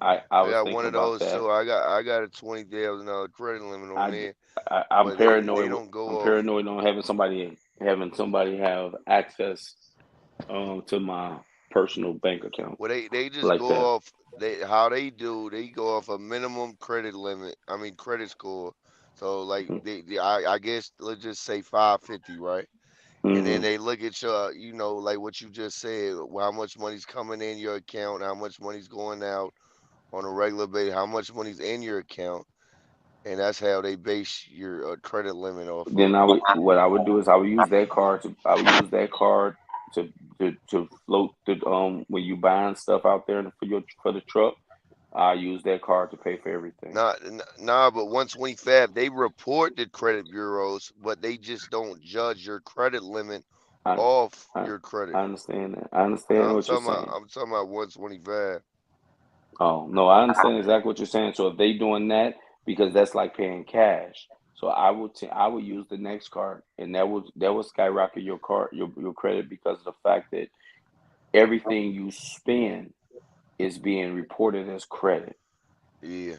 I I was got one thinking of about those that. too. I got a $20,000 credit limit on I, there, I'm but they paranoid. don't I'm go off. paranoid on having somebody have access to my personal bank account Well, they just like go that. off. They go off a minimum credit limit. I mean credit score. So like I guess let's just say 550, right? And then Mm-hmm. they look at your, like what you just said, how much money's coming in your account, how much money's going out on a regular basis, how much money's in your account, and that's how they base your credit limit off Then of. what I would do is I would use that card to float the when you buying stuff out there for the truck. I use that card to pay for everything. Nah, but 125, they report the credit bureaus, but they just don't judge your credit limit I off I, your credit. I understand that. I Now understand what you're saying. I'm talking about 125. Oh no, I understand exactly what you're saying. So if they doing that, because that's like paying cash. So I would use the next card, and that would skyrocket your card your credit because of the fact that everything you spend is being reported as credit, Yeah.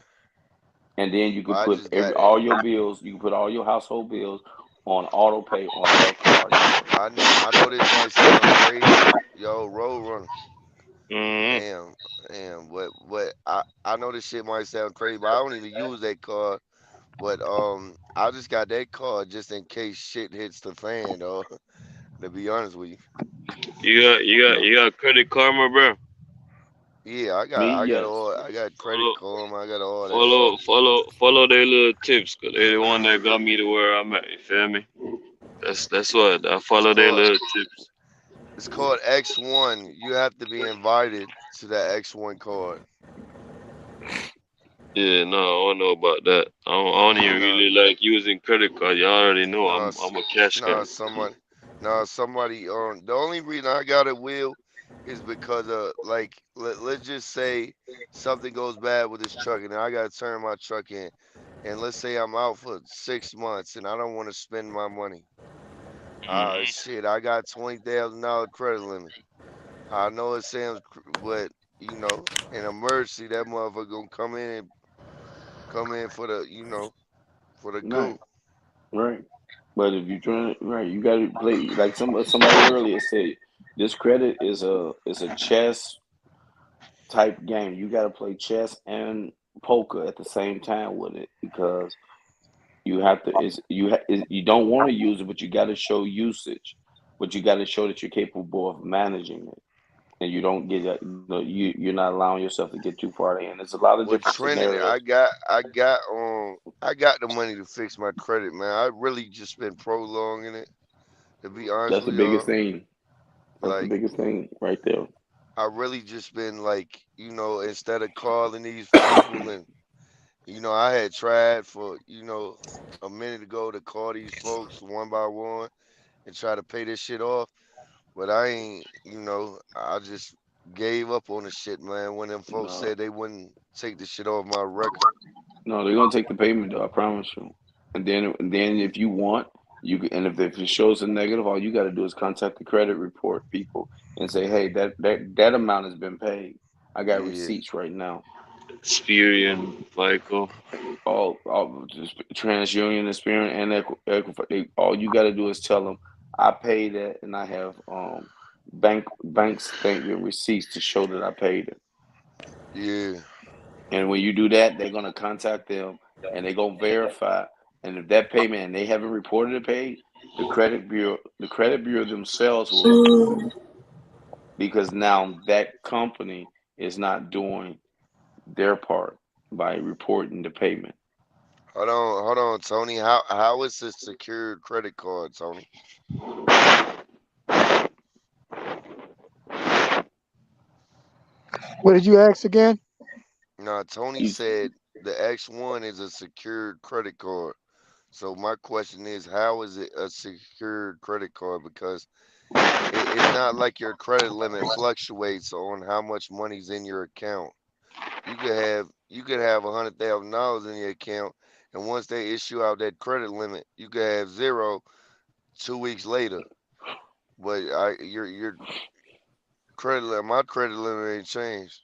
and then you Well, could I put just got it. all your bills. You can put all your household bills on auto pay on that card number. I know this might sound crazy, yo, road runner. Mm-hmm. Damn, damn. But I know this shit might sound crazy, but I don't even use that card. But I just got that card just in case shit hits the fan, though. To be honest with you. No, You got Credit Karma, bro. Yeah, me yes. I got Credit Follow Karma, I got all that shit. follow their little tips, cause they the one that got me to where I'm at. You feel me? That's what I It's follow their called little tips. it's called X1. You have to be invited to that X1 card. Yeah, no, I don't know about that. I don't even No, really like using credit card. You already know no, I'm a cash no, guy. somebody. The only reason I got it, Will, is because like let's just say something goes bad with this truck, and I gotta turn my truck in, and let's say I'm out for 6 months, and I don't want to spend my money. Ah, Hmm. shit, I got $20,000 credit limit. I know it sounds, but in emergency, that motherfucker gonna come in for the, for the Right, goo. right. But if you're trying right, you got to play like somebody earlier said. This credit is a chess type game. You got to play chess and poker at the same time with it because you have to. You don't want to use it, but you got to show usage. But you got to show that you're capable of managing it. and you don't get that. You're not allowing yourself to get too far in. There's a lot of With different Trinity, scenarios. I got the money to fix my credit, man. I really just been prolonging it. To be honest That's the with biggest y'all, thing. That's the like biggest thing right there. I really just been like, instead of calling these people and I had tried for a minute ago to call these folks one by one and try to pay this shit off, but I ain't, I just gave up on the shit, man. When them folks No, said they wouldn't take the shit off my record. no, they're gonna take the payment though. I promise you. And then if you want, if it shows a negative, all you got to do is contact the credit report people and say, hey, that amount has been paid. I got Yeah, receipts right now. Experian, FICO. All TransUnion, Experian, and all you got to do is tell them I paid it, and I have bank statement receipts to show that I paid it. yeah. And when you do that, they're gonna contact them and they're gonna verify. And if that payment and they haven't reported it paid, the credit bureau themselves will report it because now that company is not doing their part by reporting the payment. Hold on, Tony. How is this secured credit card, Tony? What did you ask again? No, Tony You, said the X1 is a secured credit card. So my question is, how is it a secured credit card? Because it's not like your credit limit fluctuates on how much money's in your account. You could have $100,000 in your account, and once they issue out that credit limit, you could have zero 2 weeks later. But your credit limit, my credit limit ain't changed.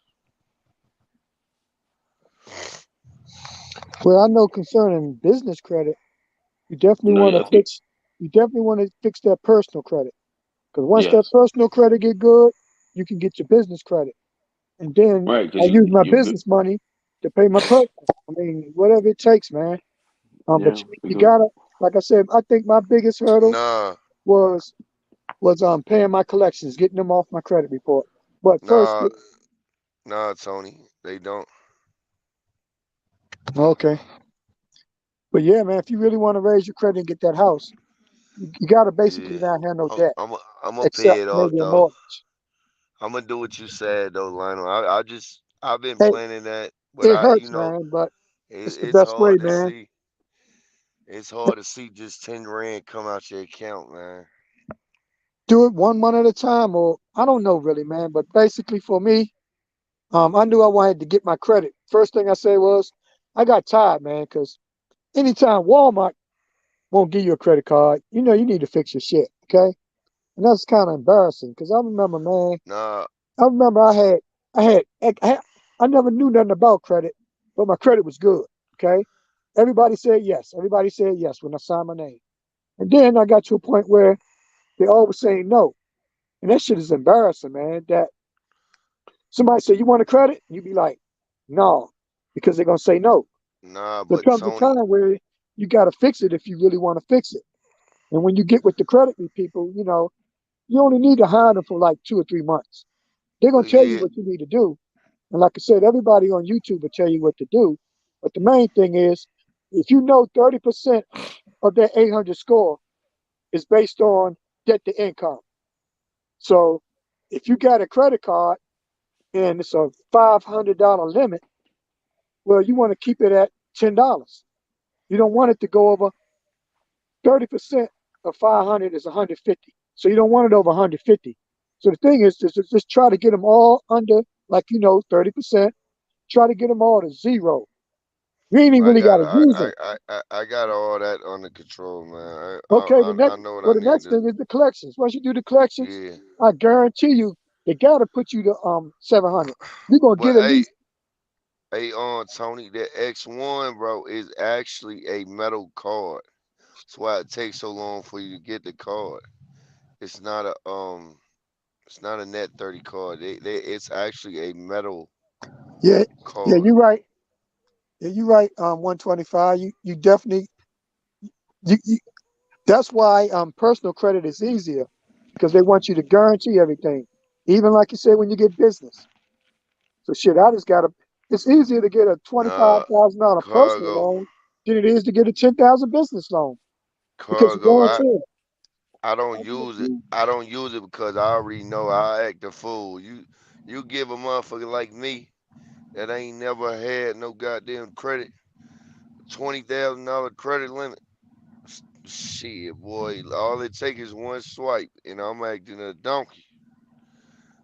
Well, I know concerning business credit, you definitely no, want to yes, fix. You definitely want to fix that personal credit because once that yes, personal credit get good, you can get your business credit, and then right, I because use my you good, business money to pay my personal. I mean, whatever it takes, man. But yeah, you because gotta, like I said, I think my biggest hurdle Nah, was paying my collections, getting them off my credit report. But first, nah, nah, Tony, they don't. okay, but yeah, man, if you really want to raise your credit and get that house, you gotta basically Yeah, not have no I'm debt I'm I'm gonna except pay it off maybe a though. mortgage. I'm gonna do what you said though, Lionel. I've been Hey, planning that, but it hurts, man, but it's the it's best way, hard to man. see. It's hard to see just 10 rand come out your account, man. Do it one month at a time, or I don't know really, man. But basically, for me, I knew I wanted to get my credit. First thing I said was, I got tired, man, because anytime Walmart won't give you a credit card, you know you need to fix your shit, okay? And that's kind of embarrassing because I remember, man, Nah, I remember I never knew nothing about credit, but my credit was good, okay? Everybody said yes. Everybody said yes when I signed my name. And then I got to a point where they all were saying no. And that shit is embarrassing, man. That somebody say you want a credit, you be like, no, because they're gonna say no. nah, There but comes a Tony, time where you gotta fix it if you really want to fix it. And when you get with the credit people, you only need to hire them for like 2 or 3 months. They're gonna tell you yeah, what you need to do. And like I said, everybody on YouTube will tell you what to do. But the main thing is, if you know 30% of that 800 score is based on debt to income. So if you got a credit card and it's a $500 limit, well, you want to keep it at $10. You don't want it to go over 30% of 500 is 150. So you don't want it over 150. So the thing is, just try to get them all under, like 30%. Try to get them all to zero. You ain't even I really got got to use them. I got all that under control, man. Okay, I know what I the need next to. thing is the collections. Once you do the collections, Yeah, I guarantee you, they gotta put you to 700. You're gonna but get at least. on Tony, the X1, bro, is actually a metal card. That's why it takes so long for you to get the card. It's not a it's not a net 30 card. It's actually a metal Yeah, yeah, card. you're right. Yeah, you're right. 125. You definitely. You That's why personal credit is easier because they want you to guarantee everything. Even like you said, when you get business. So shit, I just gotta. It's easier to get a $25,000 personal Cargo, loan than it is to get a 10,000 business loan because it's cargo. guaranteed. I don't use it. I don't use it because I already know how I act a fool. You give a motherfucker like me that ain't never had no goddamn credit, $20,000 credit limit. Shit, boy, all it takes is one swipe, and I'm acting a donkey.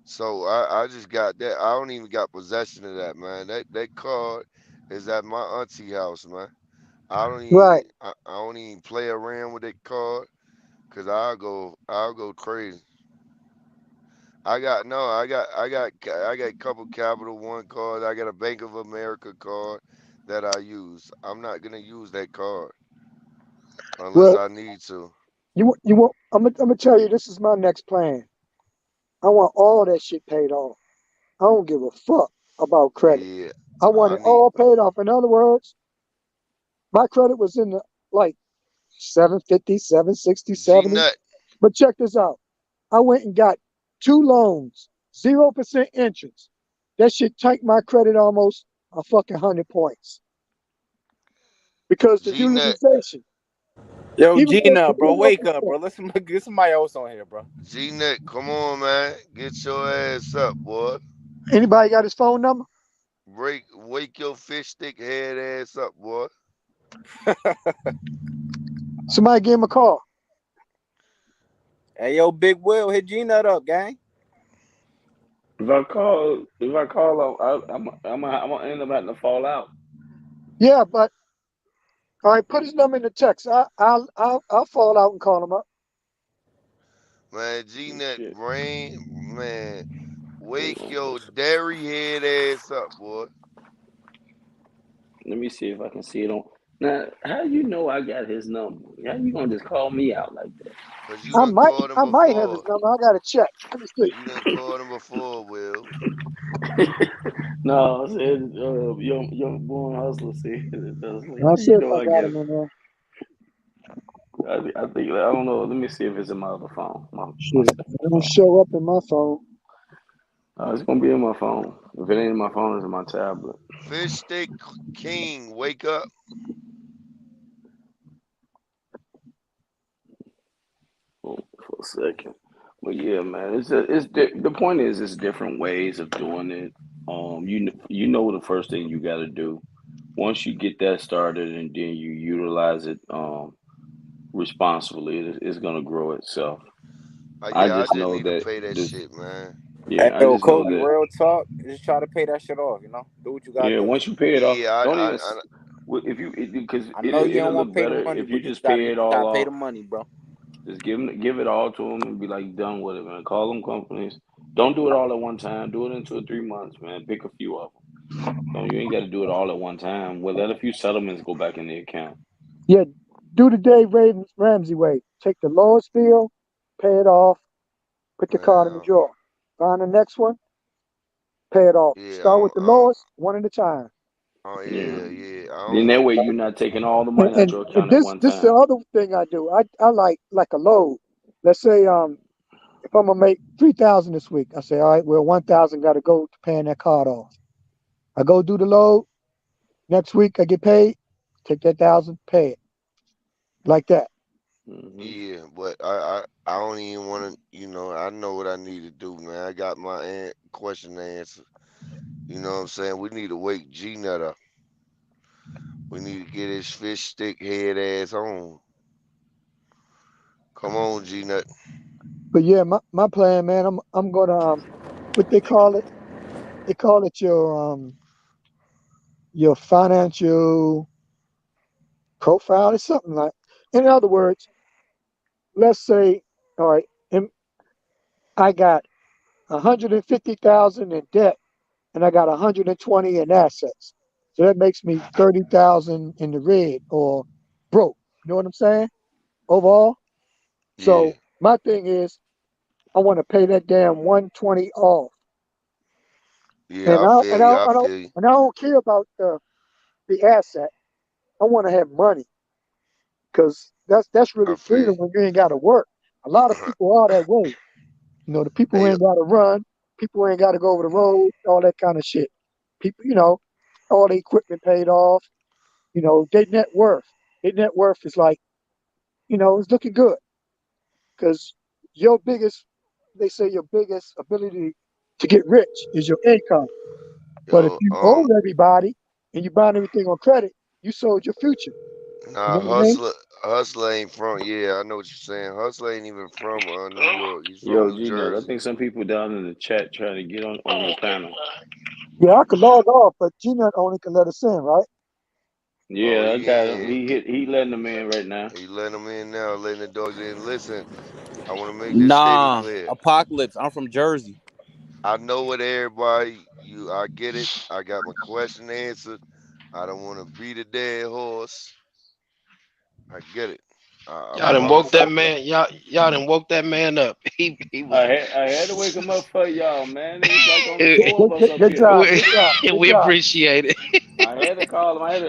So I just got that. I don't even got possession of that, man. That card is at my auntie house, man. Right. I don't even play around with that card, cause I'll go crazy. I got a couple Capital One cards. I got a Bank of America card that I use. I'm not gonna use that card unless Well, I need to. you want. I'm gonna tell you. This is my next plan. I want all that shit paid off. I don't give a fuck about credit. Yeah, I want I it need all paid off. In other words, my credit was in the like 750, 760, G 70. Nut, But check this out. I went and got 2 loans, 0% interest. That shit tanked my credit almost a fucking 100 points because the G Nut, utilization, Yo, even though Gina, it's bro, wake up, 0%. bro. Get somebody else on here, bro. G Nut. Come on, man, get your ass up, boy. Anybody got his phone number? Wake your fish stick head ass up, boy. Somebody give him a call. Hey, yo, Big Will, hit Gina up, gang. If I call, I'm gonna end up having to fall out. Yeah, but all right, put his number in the text. I'll fall out and call him up. Man, G Nut Shit. brain, man, Hold wake on for a your second. dairy head ass up, boy. Let me see if I can see it on. Now, how you know I got his number? How you gonna just call me out like that? Cause you done called him I might have his before. number. I gotta check. Let me see. You done called him before, Will. No, I said, young born hustler said, I was like, I'll how see you if know I I got got him in there. I think I don't know. Let me see if it's in my other phone. My Shit, second it don't phone. show up in my phone. It's gonna be in my phone. If it ain't in my phone, it's in my tablet. Fish stick king, wake up. Hold on for a second. But yeah, man, the point is, it's different ways of doing it. You know the first thing you got to do. Once you get that started and then you utilize it responsibly, it's gonna grow itself. I Yeah, I just just know need to that pay that this, shit, man. Hey, yeah, I yo, just know Kobe, that, real talk. Just try to pay that shit off, you know? Do what you gotta yeah. do. Once you pay it off, Yeah, don't even I if you because I know you it'll don't want look to pay the better money, if you but just pay you it just all gotta pay off. the money, bro. Just give it all to them and be like done with it, man. Call them companies. Don't do it all at one time. Do it in 2 or 3 months, man. Pick a few of them. No, you ain't got to do it all at one time. Well, let a few settlements go back in the account. Yeah, do the Dave Ramsey way. Take the lowest bill, pay it off, put the card in the man. drawer. Find the next one, pay it off. Yeah, Start with the lowest, one at a time. oh Yeah. yeah, yeah. I Then don't. that way you're not taking all the And, money out and your account at one this the time. other thing I do. I like a load. Let's say if I'm gonna make 3,000 this week, I say, all right, well 1,000 got to go to paying that card off. I go do the load. Next week I get paid. Take that 1,000, pay it like that. Hmm. Yeah, but I don't even want to. I know what I need to do, man. I got my question answered. You know what I'm saying? We need to wake G Nut up. We need to get his fish stick head ass on. Come on, G Nut. But yeah, my plan, man. I'm gonna what they call it. They call it your financial profile or something like. In other words, let's say, all right, I got 150,000 in debt and I got 120 in assets. So that makes me 30,000 in the red or broke. You know what I'm saying? Overall. Yeah, So my thing is, I want to pay that damn 120 off, yeah. I feel you. I feel you. and I don't care about the asset. I want to have money because that's I really feel freedom you. when you ain't got to work. A lot of people are that way. You know, the people who Hey, ain't got to run. People ain't got to go over the road, all that kind of shit. People, all the equipment paid off. Their net worth. Their net worth is like, it's looking good because they say your biggest ability to get rich is your income. But if Yo, you owe everybody and you buying everything on credit, you sold your future. You nah, know what I mean? Hustler ain't from. Yeah, I know what you're saying. Hustler ain't even from New York. He's from Yo, New G-Nut, I Jersey. think some people down in the chat trying to get on the panel. Yeah, I could log off, but G-Nut only can let us in, right? Oh, Yeah, I he got him. in. He letting them in right now. He letting them in now, letting the dogs in. Listen, I want to make this statement Nah, clear. Apocalypse. I'm from Jersey. I know what everybody. I get it. I got my question answered. I don't want to beat a dead horse. I get it. I Y'all done woke promise that you. man. Y'all done woke that man up. He was. I had to wake him up for y'all, man. It was like only Good, four of us up good here. job. we, Good job. Good we job. appreciate it. I had to call him. I had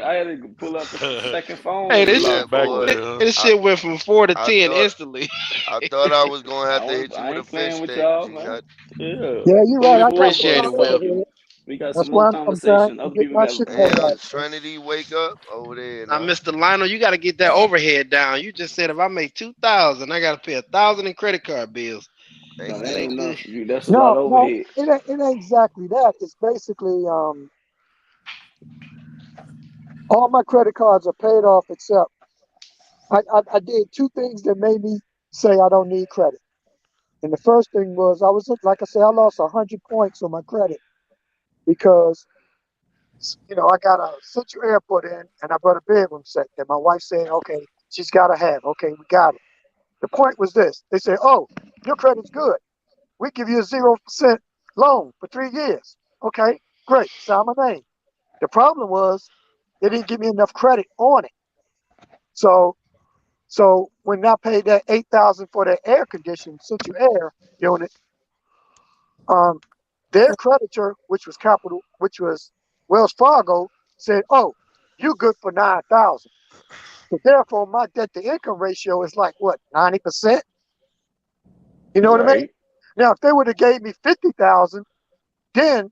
to pull out the second phone Hey, when he this Lock Yeah, locked back boy. doors. there, huh? this I shit went from 4 to I 10 thought instantly. I was gonna have to hit you I with a ain't fish playing with stick, y'all, G man. Nut. Yeah, Yeah, you're We right. I got appreciate some it, motherfuckers. Will. overhead. We got That's some more why I'm trying conversation. to Other get people my got. shit paid Damn, off. Trinity, wake up over there Now, now. Mr. Lionel, you got to get that overhead down. You just said if I make 2,000, I got to pay 1,000 in credit card bills. No, that That Damn. ain't ain't good. enough. That's a lot No, of no, overhead. it ain't exactly that. It's basically all my credit cards are paid off except I did two things that made me say I don't need credit. And the first thing was like I said, I lost 100 points on my credit because I got a Central Air put in and I brought a bedroom set. And my wife said, okay, she's got to have. Okay, we got it. The point was this: they said, oh, your credit's good. We give you a 0% loan for 3 years. Okay, great. Sign my name. The problem was they didn't give me enough credit on it. So when I paid that 8,000 for that air conditioned Central Air unit, um, their creditor, which was Wells Fargo, said, "Oh, you good for 9,000." So therefore, my debt to income ratio is like what, 90%? You know what I mean? Right. Now, if they would have gave me 50,000, then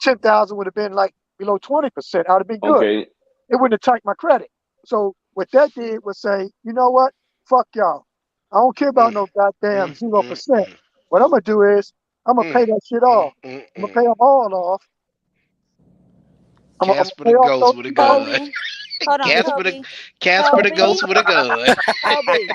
10,000 would have been like below 20%. I'd have been good. Okay. It wouldn't have tanked my credit. So what that did was say, you know what? Fuck y'all. I don't care about Mm, no goddamn mm, 0%. mm, What I'm gonna do is I'm gonna pay mm, that shit mm, off. mm, I'm gonna mm. pay them all off. I'm gonna Casper pay the off ghost those with a gun. Kobe, hold on, Casper the Kobe, ghost with a gun. Kobe.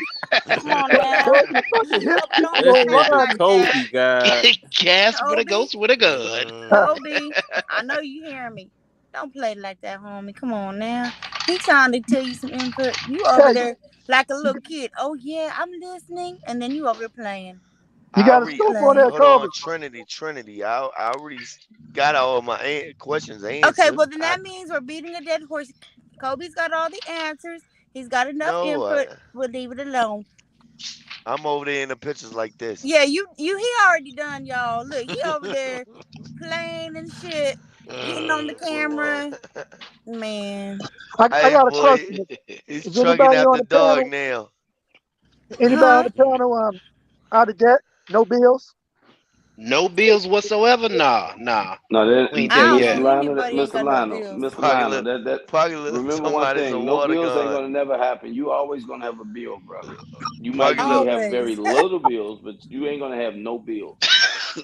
Come on But now. Kobe, fucking hip Kobe, people don't be This don't playing nigga rhyme. like that. Kobe, God. Casper the Kobe, ghost with a gun. Kobe. I know you hearing me. Don't play like that, homie. Come on now. He trying to tell you some input. You over Hey, there like a little kid. Oh yeah, I'm listening, and then you over there playing. you I got a Don't already scoop on play. that, hold on, Kobe. Trinity. I already got all my questions Okay, answered. well then that means we're beating a dead horse. Kobe's got all the answers. He's got enough No, input. We'll leave it alone. I'm over there in the pictures like this. Yeah, you he already done, y'all. Look, he over there playing and shit, getting on the Boy, camera. Man. I hey got a boy, question. he's Is trucking anybody on after the dog panel? now. Anybody on Huh? the panel out of debt? No bills? No bills whatsoever? Nah. No, We ain't there I don't Mr. yet. think Lionel, anybody ain't got no bills. Mr. Lionel, Apocalypse, that Apocalypse remember talking one about it's a thing, no water bills ain't gun. gonna never happen. You always gonna have a bill, brother. You might be Apocalypse, have very Always. little bills, but you ain't gonna have no bills.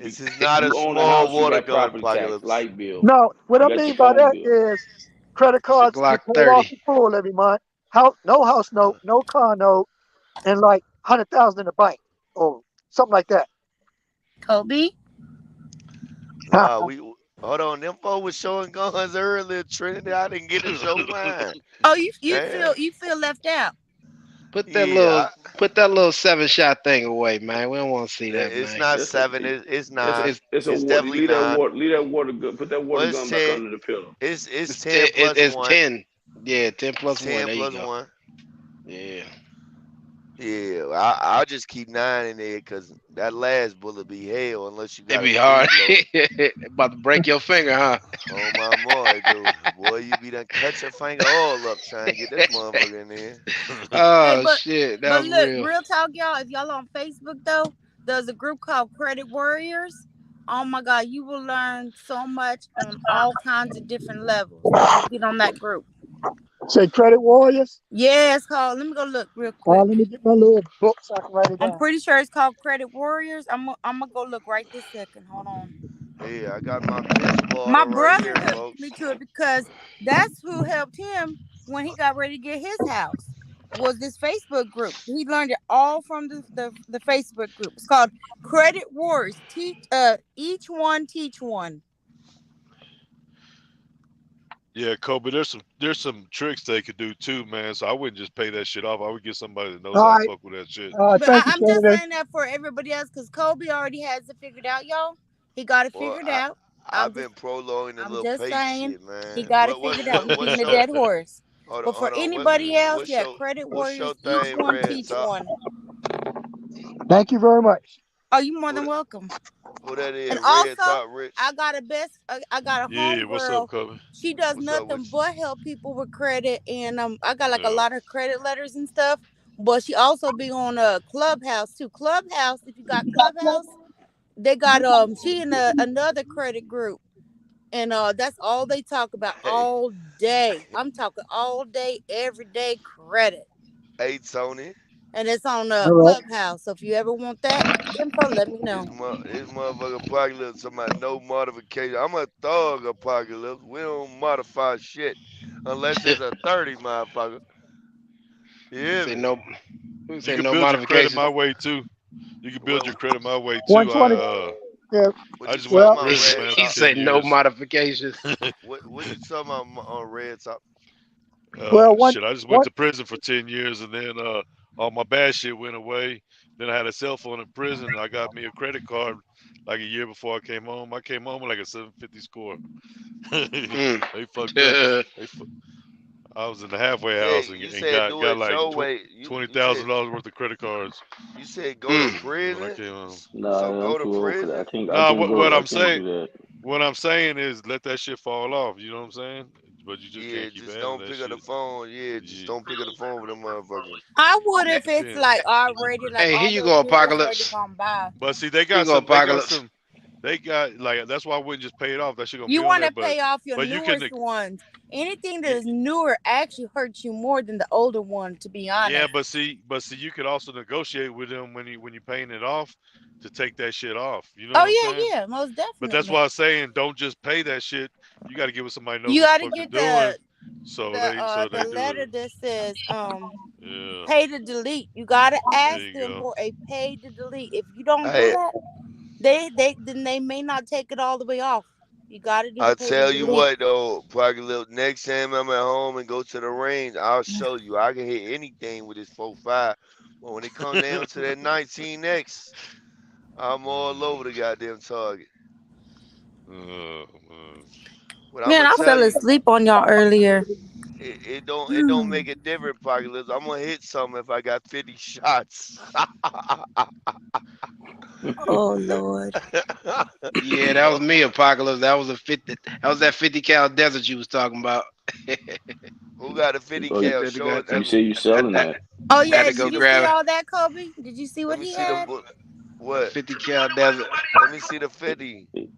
this is not a You own a small house, you water got gun, property tax, Apocalypse. light bill, No. What you I got your mean by phone that bill. is credit It's a cards Glock get paid off 30. in full every month. No house note, no car note, and like 100,000 in the bank or something like that. Kobe? Nah, we hold on. Them folks was showing guns earlier, Trinity. I didn't get to show mine. Oh, you Damn. feel left out. Put that Yeah, little put that little 7-shot thing away, man. We don't want to see that, it's man. not It's a seven. It's it's a nine. it's a It's water. definitely nine. Leave that water gun. Put that Well, water it's gun back 10. under the pillow. It's It's 10 plus it's one. 10. Yeah, 10 It's plus 1. 10 There you plus go. one. Yeah. Yeah, I'll just keep 9 in there because that last bullet be hell unless you It'd got a be hard. preload. About to break your finger, huh? Oh my boy, dude. Boy, you be done cut your finger all up trying to get this motherfucker in there. Hey, Oh shit, that but was look, real. real talk, y'all. If y'all on Facebook though, there's a group called Credit Warriors Oh my God, you will learn so much on all kinds of different levels if you get on that group. Say Credit Warriors. Yeah, it's called. Let me go look real All quick. right, let me get my little book so I can write it I'm down. pretty sure it's called Credit Warriors. I'm gonna go look right this second. Hold on. Yeah, I got my fist My water right brother here, hooked me folks. to it because that's who helped him when he got ready to get his house. Was this Facebook group? He learned it all from the Facebook group. It's called Credit Wars. Teach each one teach one. Yeah, Kobe. There's some tricks they could do too, man. So I wouldn't just pay that shit off. I would get somebody that knows All how to right. fuck with that shit. But Thank you, I'm just Senator. saying that for everybody else because Kobe already has it figured out, y'all. He got it Well, figured out. I've been prolonging the I'm little just pace saying shit, he man. got it figured out. We What's beating a your dead horse. But for hold on, anybody Yeah. else, yeah, Credit what's your Warriors, each thing, one Red teach Top? one. Thank you very much. Oh, you more Who than th- welcome. who that is? And Red also, Top Rich. I got a best. I got a Yeah. What's up, homegirl. Kobe? She does What's up with nothing you? but help people with credit, and I got like a Yeah. lot of credit letters and stuff. But she also be on a Clubhouse too. Clubhouse, if you got Clubhouse, they got she in another credit group, and that's all they talk about Hey, all day. I'm talking all day, every day credit, hey, Tony. and it's on All right. Clubhouse. So if you ever want that info, let me know. This motherfucker apocalypse talking about no modification. I'm a thug apocalypse. We don't modify shit unless it's a 30, motherfucker. You hear say me? no. Who You say can no build your credit modifications? my way too. You can build What your credit my way too. 120. Yeah. what I you just went to talking Well, about, prison, Red man, He for Top? say 10 no years. modifications. What you talking about on Red Top? well, one, Shit, I just went one. to prison for 10 years and then all my bad shit went away. Then I had a cell phone in prison. I got me a credit card like a year before I came home. I came home with like a 750 score. Mm. They fucked up. I was in the halfway house You and said do got it like your way. $20,000 worth of credit cards You said go to Mm. when I prison. came home. So Nah, I'm go to too old for that. prison. I Nah, can't what go. I I'm can't saying, do that. what I'm saying is let that shit fall off. You know what I'm saying? But you just Yeah, can't keep just having don't that pick up the shit. phone. Yeah, just Yeah, don't pick up the phone with them motherfuckers. I would it if it's depends. like already like Hey, here all you their go, years already Apocalypse. gone by. But see, Here you go, Apocalypse. they got like that's why I wouldn't just pay it off. That shit gonna You be on want there. to pay off your But you can, newest ones. Anything that yeah, is newer actually hurts you more than the older one, to be yeah. honest. But see, you could also negotiate with them when you paying it off to take that shit off. You know what I'm Oh saying? yeah, yeah, most But that's definitely. why I'm saying don't just pay that shit. You got to get with somebody who knows You what the got to fuck they're get doing, so the they do letter it. that says Yeah, pay to delete. You got to there ask you them go. for a pay to delete. If you don't do I that, they then they may not take it all the way off. You got to do the I pay to tell you delete. what though, Apocalypse. Next time I'm at home and go to the range, I'll show you. I can hit anything with this 4.5. But when it comes down to that 19X, I'm all over the goddamn target. Man. But I'm Man, gonna I tell fell you, asleep on y'all earlier. it don't make a difference, Apocalypse. I'm gonna hit something if I got 50 shots. Oh Lord. Yeah, that was me, Apocalypse. That was a 50. That was that 50 cal desert you was talking about. Who got a 50 Oh, cal? Had to Show go. it you to say me. you selling I, that? Oh had yeah, to did go you see grab all that, Kobe? Did you see Let what me he see the had? bullet. a What? 50 cal desert. Let me see the 50. I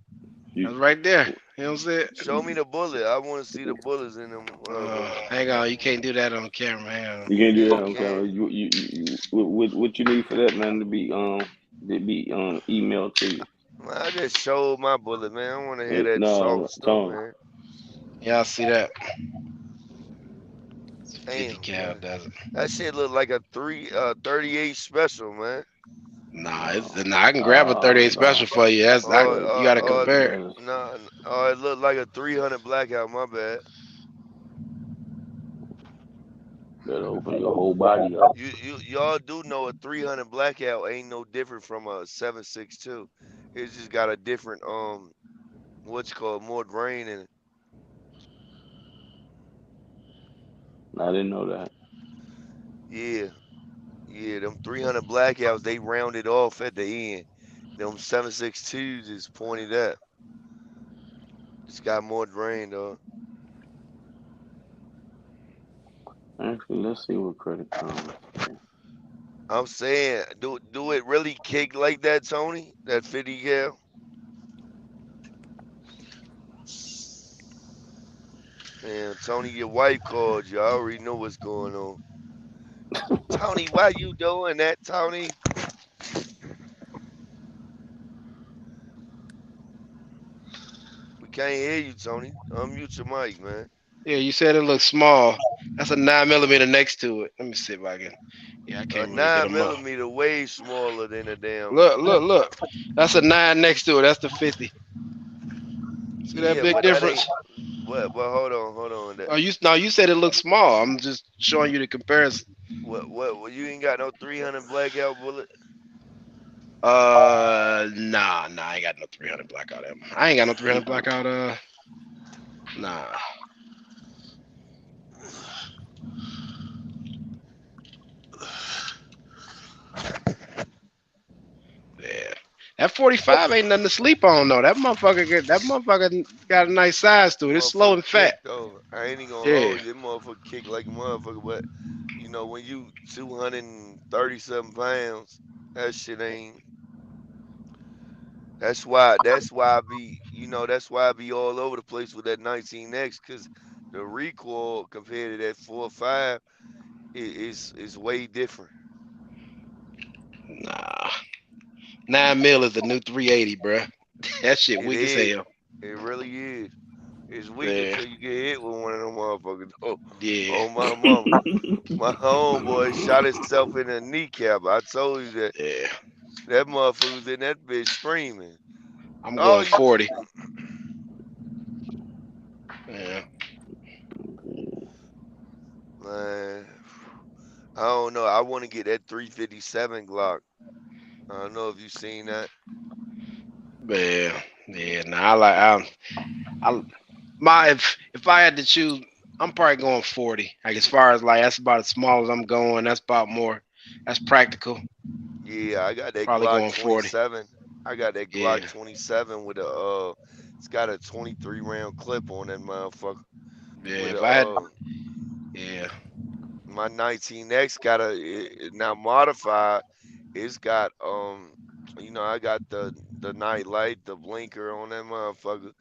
You was right there. You know what I'm saying? Show me the bullet. I want to see the bullets in them motherfuckers. Hang on, you can't do that on camera. Hang on. you can't do that You on camera. can't. What you need for that, man? To be emailed to you. Man, I just showed my bullet, man. I don't want to hear that No, soft stuff, Tone. man. Y'all see that? It's 50 Damn, cal man. desert. That shit look like a 38 special, man. No. Nah. I can grab a 38 special No. for you. You got to compare. That is Nah, oh, it looked like a 300 blackout. My bad. that'll open your whole body up. Y'all do know a 300 blackout ain't no different from a 7.62. It's just got a different what's called more grain in it. I didn't know that. Yeah, yeah. Them 300 blackouts they rounded off at the end. Them 7.62s is pointed at. It's got more drain though. Actually, let's see what Credit Karma say. I'm saying, do it really kick like that, Tony? That 50 cal? Damn, Tony, your wife called you. I already know what's going on. Tony, why you doing that, Tony? We can't hear you, Tony. Unmute your mic, man. Yeah, you said it looks small. That's a 9 millimeter next to it. Let me see if I can. Yeah, I A can't really get nine them up. millimeter way smaller than a damn. Look, look, look. That's a 9 next to it. That's the 50. See that Yeah, big but that ain't. difference? But hold on. That Oh, you said it looks small. I'm just showing you the comparison. what? You ain't got no 300 blackout bullet. Nah, I ain't got no 300 blackout. I ain't got no 300 blackout. Nah. Yeah. That 45 ain't nothing to sleep on though. That motherfucker got a nice size to it. It's slow Motherfucker and fat. kick though. I ain't even gonna Yeah. hold you. That motherfucker kick like a motherfucker. But you know when you 237 pounds, that shit ain't. That's why I be. That's why I be all over the place with that 19X because the recoil compared to that 4.5 is way different. Nah. 9 mil is the new 380, bruh. That shit It weak as is. hell. It really is. It's weak Yeah. until you get hit with one of them motherfuckers. Oh, Yeah. oh my mama. My homeboy shot himself in the kneecap. I told you that. Yeah. That motherfucker was in that bitch screaming. I'm Oh, going you 40. Yeah. man. I don't know. I want to get that 357 Glock. I don't know if you seen that. Yeah. Yeah. Nah, I my if I had to choose, I'm probably going 40. Like as far as like that's about as small as I'm going. That's about more. That's practical. Yeah, I got that Probably Glock going 40. 27. I got that Glock Yeah. 27 with it's got a 23 round clip on that motherfucker. Yeah. With If I had, a yeah. my 19X got now modified. It's got I got the night light, the blinker on that motherfucker,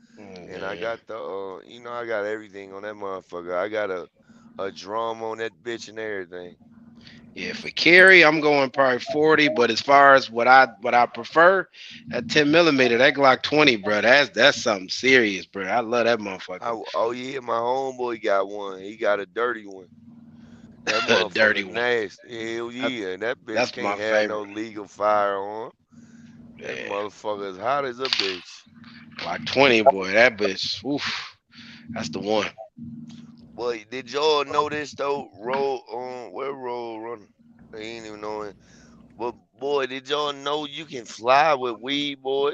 and I Yeah. got I got everything on that motherfucker. I got a drum on that bitch and everything. Yeah, for carry, I'm going probably 40. But as far as what I prefer, that 10 millimeter, that Glock 20, bro, that's something serious, bro. I love that motherfucker. Oh yeah, my homeboy got one. He got a dirty one. That A dirty motherfucker one. nasty. Hell That, yeah, and that bitch that's my can't have no favorite. legal firearm. That Yeah, motherfucker is hot as a bitch. Glock 20, boy, that bitch. Oof, that's the one. Boy, did y'all notice though? Roll on where roll running? They ain't even knowing. But boy, did y'all know you can fly with weed, boy?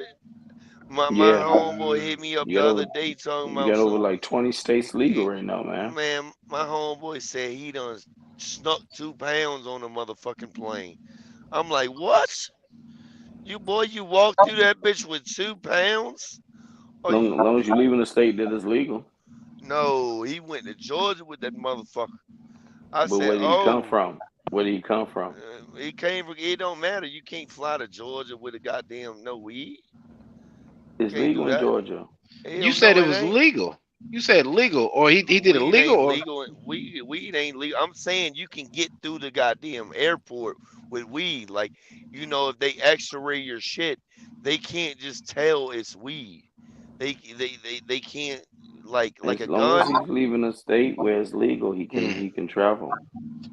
My Yeah, homeboy hit me up you the got other over day talking you about got over some. like 20 states legal eh, right now, man. Man, my homeboy said he done snuck 2 pounds on a motherfucking plane. I'm like, what? You walked through that bitch with 2 pounds? Are you? Long as you live in a state that is legal. No, he went to Georgia with that motherfucker. I But said, where did he come oh, from? Where did he come from? he came from. It don't matter. You can't fly to Georgia with a goddamn no weed. It's Can't do legal in that. Georgia. You Hell said no, it it was ain't. legal. You said legal, or he did Weed illegal, ain't or legal. Weed ain't legal. I'm saying you can get through the goddamn airport with weed. Like, if they X-ray your shit, they can't just tell it's weed. They can't like As a long as gun. he's leaving a state where it's legal, mm, he can travel.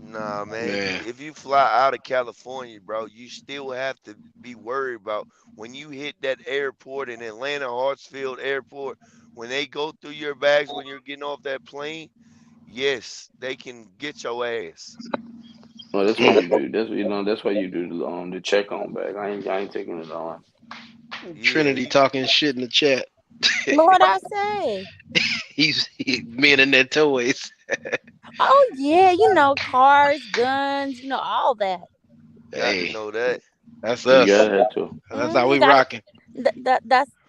Nah, man. man. If you fly out of California, bro, you still have to be worried about when you hit that airport in Atlanta Hartsfield Airport. When they go through your bags when you're getting off that plane, yes, they can get your ass. Well, that's why Mm. you do. That's why you do the check on back. I ain't taking it on. Yeah, Trinity talking shit in the chat. What I say? Men and their toys. Oh yeah, cars, guns, all that. got to Hey, know that. that's You us. gotta have to. That's how we Got it. rocking.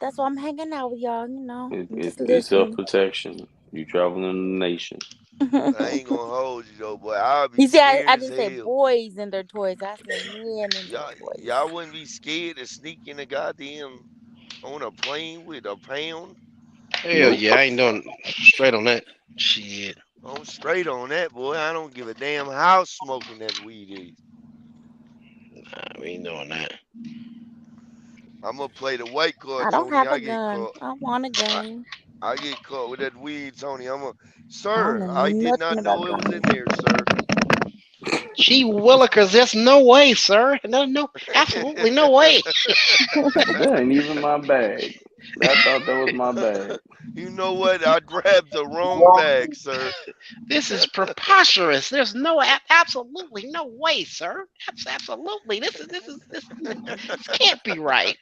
That's why I'm hanging out with y'all. I'm just It's self listening. protection. You traveling in the nation. I ain't gonna hold you though, boy. I'll be You see, I, scared I as didn't say hell. boys and their toys. I said men and their toys. Y'all wouldn't be scared to sneak in a goddamn on a plane with a pound. Hell Nope. yeah, I ain't doing straight on that shit. I'm straight on that, boy. I don't give a damn how smoking that weed is. Nah, we ain't doing that. I'm gonna play the white card, I don't Tony. have a I get gun. caught. I want a I, gun. I get caught with that weed, Tony. I don't know Sir, I did nothing not about know it was guns. in there, sir. Gee Willikers, there's no way, sir. No, absolutely no way. That ain't even my bag. I thought that was my bag. You know what? I grabbed the wrong bag, sir. This is preposterous. There's no, absolutely no way, sir. Absolutely, this can't be right.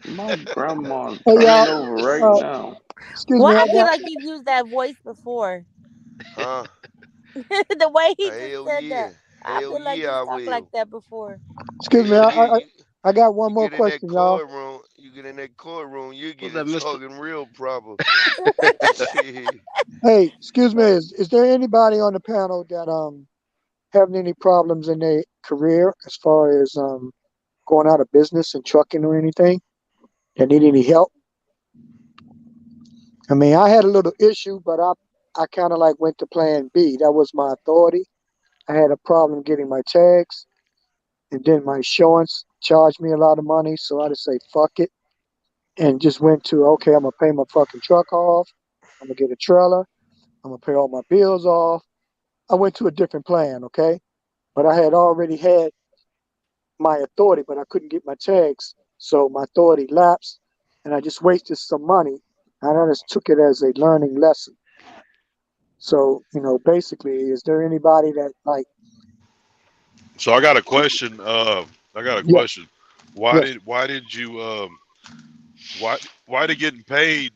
My grandma's Hey coming y'all, over right uh, now. excuse Well, me, I I feel got like you've used that voice before. Huh? The way he just Hell said yeah. that, I Hell feel like yeah, you I talked like will. that before. excuse me, Hell yeah. I got one You more get in that question, y'all. courtroom, you get in that courtroom, you What's get that, it Mister? talking real proper. Shit. Hey, excuse me, is there anybody on the panel that having any problems in their career as far as going out of business and trucking or anything? That need any help? I mean, I had a little issue, but I kind of like went to plan B. That was my authority. I had a problem getting my tags, and then my insurance charged me a lot of money, so I just say fuck it and just went to okay, I'm gonna pay my fucking truck off. I'm gonna get a trailer. I'm gonna pay all my bills off. I went to a different plan, okay? But I had already had my authority, but I couldn't get my tags, so my authority lapsed, and I just wasted some money. And I just took it as a learning lesson. So, basically, is there anybody that like, So I got a question. I got a yes, question. Why yes. did you why did getting paid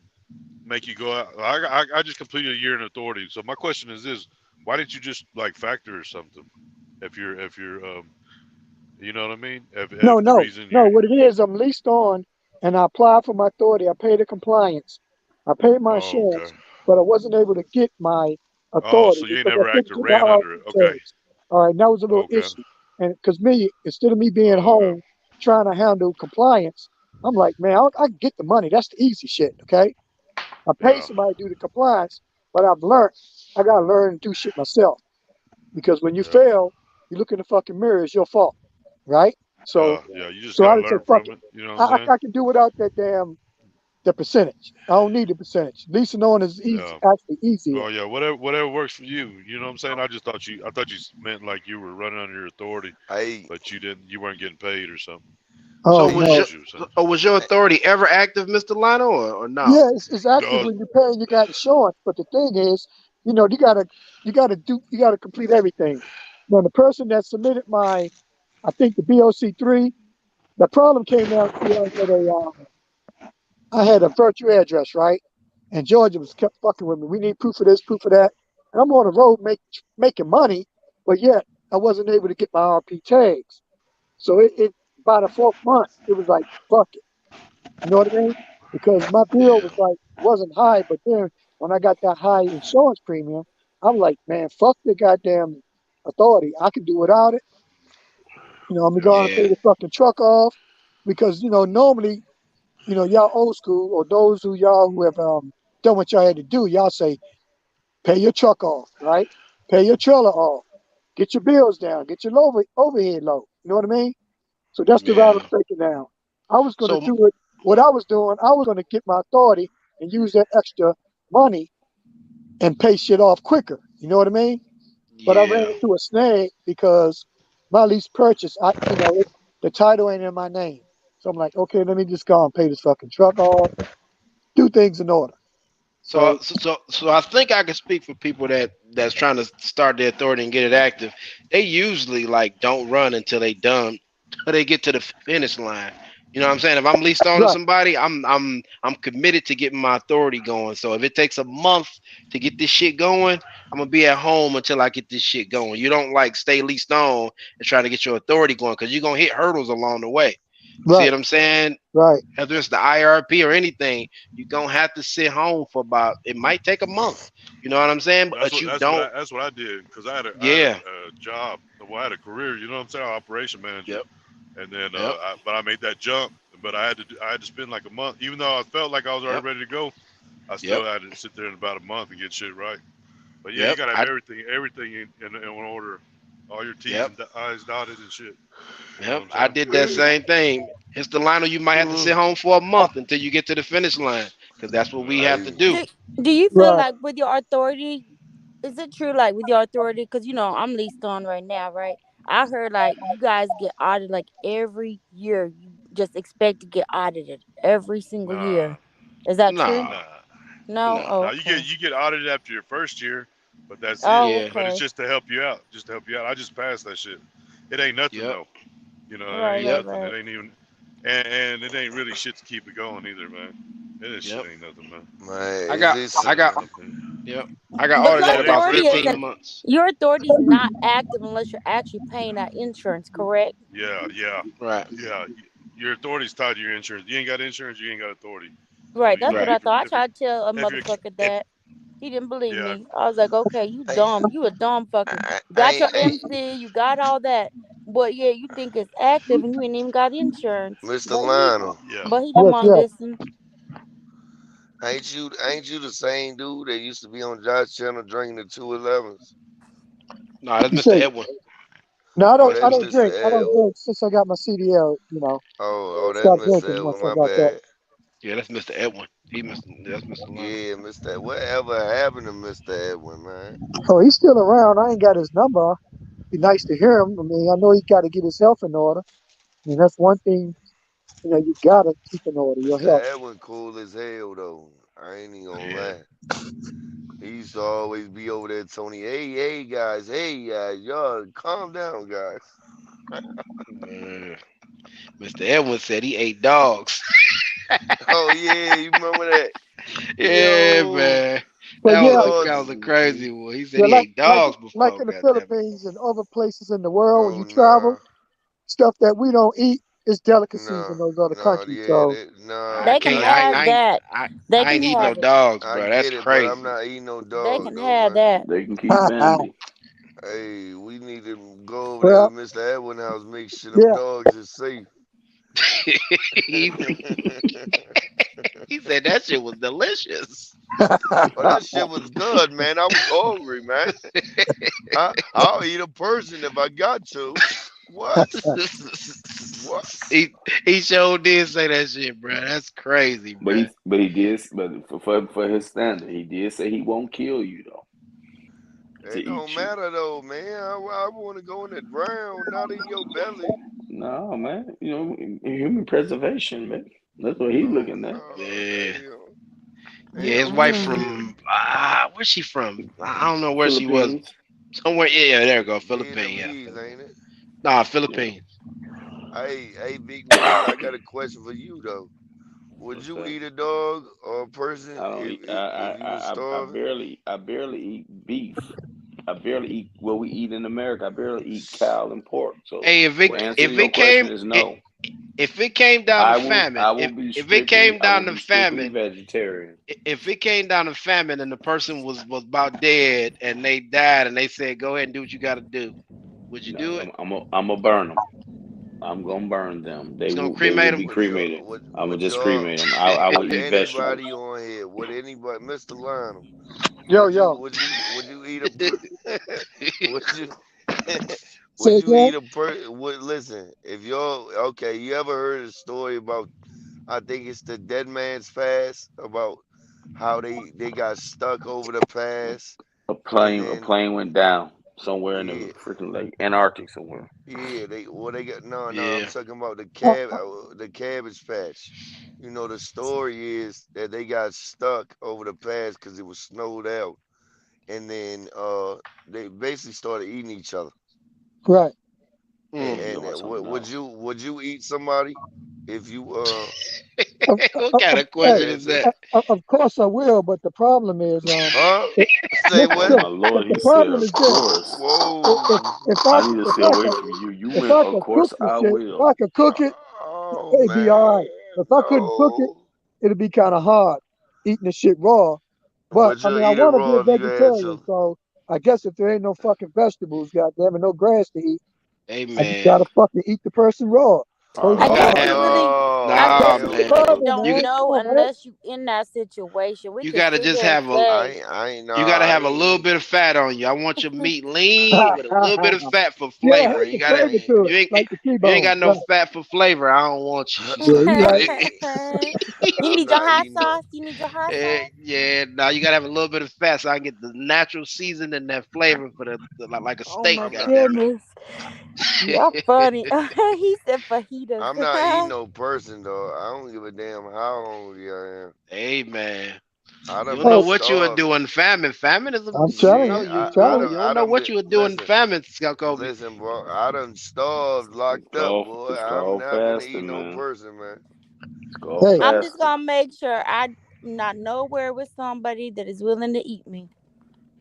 make you go out? I just completed a year in authority. So my question is this: why didn't you just like factor or something? If you're you know what I mean? No, If the no, reason no. you're What it is, I'm leased on, and I applied for my authority. I paid the compliance. I paid my oh, okay. insurance, but I wasn't able to get my Oh, authority so you because I never couldn't actually get the ran under it. RP Okay. tags. All right, and that was a little Okay. issue. And because me, instead of me being Oh, okay. home trying to handle compliance, I'm like, man, I can get the money. That's the easy shit. Okay, I pay Yeah. somebody to do the compliance, but I've learned I gotta learn to do shit myself because when you Yeah. fail, you look in the fucking mirror. It's your fault, right? So, Yeah. You just so I gotta just say, learn fuck from it. it. You know what I'm I, saying? I can do without that damn the percentage. I don't need the percentage. Leasing on is easy, Yeah. actually easier. Oh yeah. Whatever works for you. You know what I'm saying? I thought you meant like you were running under your authority, Hey, but you weren't getting paid or something. Oh So I was thought no, your what you were saying. authority ever active, Mister Lino, or no? yeah, it's active Uh, when you're paying. You got insurance, but the thing is, you gotta complete everything. Now the person that submitted I think the BOC3, the problem came down to I had a virtual address, right? And Georgia was kept fucking with me. We need proof of this, proof of that. And I'm on the road making money, but yet I wasn't able to get my RP tags. So it by the fourth month, it was like, fuck it. You know what I mean? Because my bill yeah. was like, wasn't high, but then when I got that high insurance premium, I'm like, man, fuck the goddamn authority. I can do without it. I'm Yeah. going to pay Yeah. the fucking truck off because, normally, y'all old school or those who have done what y'all had to do, y'all say, pay your truck off, right? Pay your trailer off. Get your bills down. Get your overhead low. You know what I mean? So that's the route Yeah. I'm taking now. I was going to So do it. What I was doing, I was going to get my authority and use that extra money and pay shit off quicker. You know what I mean? But I ran yeah. into a snag because my lease purchase, the title ain't in my name. So I'm like, okay, let me just go and pay this fucking truck off, do things in order. So So I think I can speak for people that's trying to start their authority and get it active. They usually like don't run until they done, or they get to the finish line. You know what I'm saying? If I'm leased on to right, somebody, I'm committed to getting my authority going. So if it takes a month to get this shit going, I'm gonna be at home until I get this shit going. You don't like stay leased on and try to get your authority going because you're gonna hit hurdles along the way. You see right, what I'm saying? right, Whether it's the IRP or anything, you're gonna have to sit home for about it might take a month. You know what I'm saying? But you don't. That's what I did because I had Yeah. a job. Well, I had a career. You know what I'm saying? Operation manager. Yep. And then Yep. but I made that jump. But I had to spend like a month, even though I felt like I was already Yep. ready to go. I Yep. still had to sit there in about a month and get shit right. But yeah, you Yep. gotta have I everything in order, all your T's yep. and I's dotted and shit. You know Yep. what I I'm did that same thing. It's the Lionel, you might have to sit saying? home for a month until you get to the finish line. Because that's what we have to Hey, do. Do Do you feel Right. like with your authority, is it true like with your authority? Because I'm leased on right now, right? I heard like you guys get audited like every year. You just expect to get audited every single Nah, year. Is that true? Nah. nah, No. No. Oh, nah. okay. You get audited after your first year, but that's it. Oh, Yeah. But it's okay. just to help you out. Just to help you out. I just passed that shit. It ain't nothing Yep. though. You know, it Right, ain't right, Yep. nothing. It right. ain't even, and it ain't really shit to keep it going either, man. This shit Yep. ain't nothing, man. man, I is got this? I In got my opinion. yep. I got But audited your at It ain't about authority free, but 15 months. your authority is not active unless you're actually paying that insurance, correct? yeah, yeah, Right. yeah. Your authority's tied to your insurance. You ain't got insurance, you ain't got authority. So Right. you That's know, what Right. I thought. I if you, tried to tell a if you, motherfucker If that. He didn't believe yeah, me. I was like, okay, you Hey, dumb. You a dumb fucker. You got your hey, MC, you got all that. But yeah, you think it's active and you ain't even got insurance. Mr. Lionel, yeah. But he didn't Yes, want to yes. listen. ain't you the same dude that used to be on Josh Channel drinking the 211s? no, that's You Mr. say Edwin. no, Oh, I that's don't Mr. drink. I don't L. drink since I got my CDL, That's start Mr. drinking L. once I My got that. bad. Yeah, that's Mr. Edwin. That's Mr. Lionel. Yeah, Mr. Whatever happened to Mr. Edwin, man? Oh, he's still around. I ain't got his number. Be nice to hear him. I mean, I know he got to get his health in order. I mean, that's one thing, you gotta keep in order, your Mr. health. Edwin cool as hell though. I ain't even gonna Yeah. lie. He used to always be over there, Tony. Hey guys, y'all calm down, guys. Uh, Mr. Edwin said he ate dogs. Oh yeah, you remember that? Yeah, Yo, man. But yeah, That was a crazy one. He said yeah, he ate dogs like before. in the God damn it. Philippines and other places in the world, when oh you travel, nah, stuff that we don't eat is delicacies in nah, those other nah, countries. yeah, So that, I nah. They can can't. I I get have it. I that. I They I can ain't eating no have it. dogs, I bro. That's get it, but I'm crazy. not eating no They dog can though, have man. that. They can keep Bambi. Hey, we need to go over there to well, Mr. Edwin house, make sure them yeah, dogs is safe. he, he said that shit was delicious. Oh, that shit was good, man. I was hungry, man. I'll eat a person if I got to. What? What? he sure did say that shit, bro. That's crazy, But bro. he did, but for his standard, he did say he won't kill you though to It don't eat you. matter though, man. I want to go in the ground, not in your belly. No, man. Human preservation, man. That's what he's Oh looking at. no, Yeah. they Yeah, his don't wife want me to. from where's she from? I don't know where she was. Philippines. Somewhere, yeah, there you go. Philippines, yeah, Vietnamese, ain't Philippines. it? Nah, Yeah. Philippines. Hey, Big Meech, I got a question for you though. Would What's you that? eat a dog or a person I don't eat. if you was starving? I barely eat beef. I barely eat what we eat in America. I barely eat cow and pork. So Hey, the answer to if your it question came is no. if it came down to famine, if it came I will down to be strictly famine, vegetarian. if it came down to famine and the person was about dead and they died and they said go ahead and do what you got to do, would you No, do it? I'm gonna burn them. I'm gonna burn them. Just gonna They will cremate them? be cremated. I'm gonna Would just y'all cremate them. I will would eat vegetables. anybody on here, would anybody, Mr. Lionel, yo, yo, would you eat a would you say would you again. eat a would listen, if y'all okay, you ever heard a story about, I think it's the dead man's fast, about how they got stuck over the pass and A then plane went down somewhere in the yeah, freaking like Antarctic somewhere. yeah, they got no, I'm Yeah. talking about Uh, the cabbage patch. You know, the story is that they got stuck over the pass because it was snowed out, and then they basically started eating each other. right. Mm. Yeah, you And talking about something else. would you eat somebody if you Of, What of, kind of, of hey, good question is answer? that? of course I will, but the problem is, Huh? it, Say listen Oh to what? my me. lord, The he said, problem "Of is this: course." Whoa. I need to stay away from you. You if went. I Of could cook course, the I shit, if will. I could cook it, Oh it'd be all right. man, If I couldn't cook it, no. it'd be kind of hard eating the shit raw. But But I you'll mean, I eat it want to be raw a if you had vegetarian, to. so I guess if there ain't no fucking vegetables, goddamn it, no grass to eat, Hey I just man, gotta fucking eat the person raw. All Close right, you my I gotta guess eyes. it have really I Oh guess Nah, hell we man. really no. You don't got know Come on, man. unless you in that situation. We you can gotta sit just here and have a say, you gotta I have a ain't little eat. bit of fat on you. I want your meat lean with a little bit of fat for Yeah, it flavor. has You the gotta flavor I to if it, you ain't like the you ain't T-bone. got no Right. fat for flavor, I don't want you. Yeah, you right. you I'm need your not hot eating no. sauce. You need your hot sauce. Yeah, now you gotta have a little bit of fat so I can get the natural season and that flavor for like a Oh steak, my I'm not. goddamn goodness. You're funny. He said fajitas. I'm not eating no person though. I don't give a damn how hungry I am. Hey man. I You done don't Hey, know been what you would starved. do in famine. Famine is a I'm you telling know you. Shit, I'm you telling you. don't know what been you would do in listen, famine, Scott Kobe. listen, bro. I done starved, locked up, boy. It's I'm called not finna eat fasting, no man. person, man. It's called Hey, I'm just fasting. gonna make sure I'm not nowhere with somebody that is willing to eat me.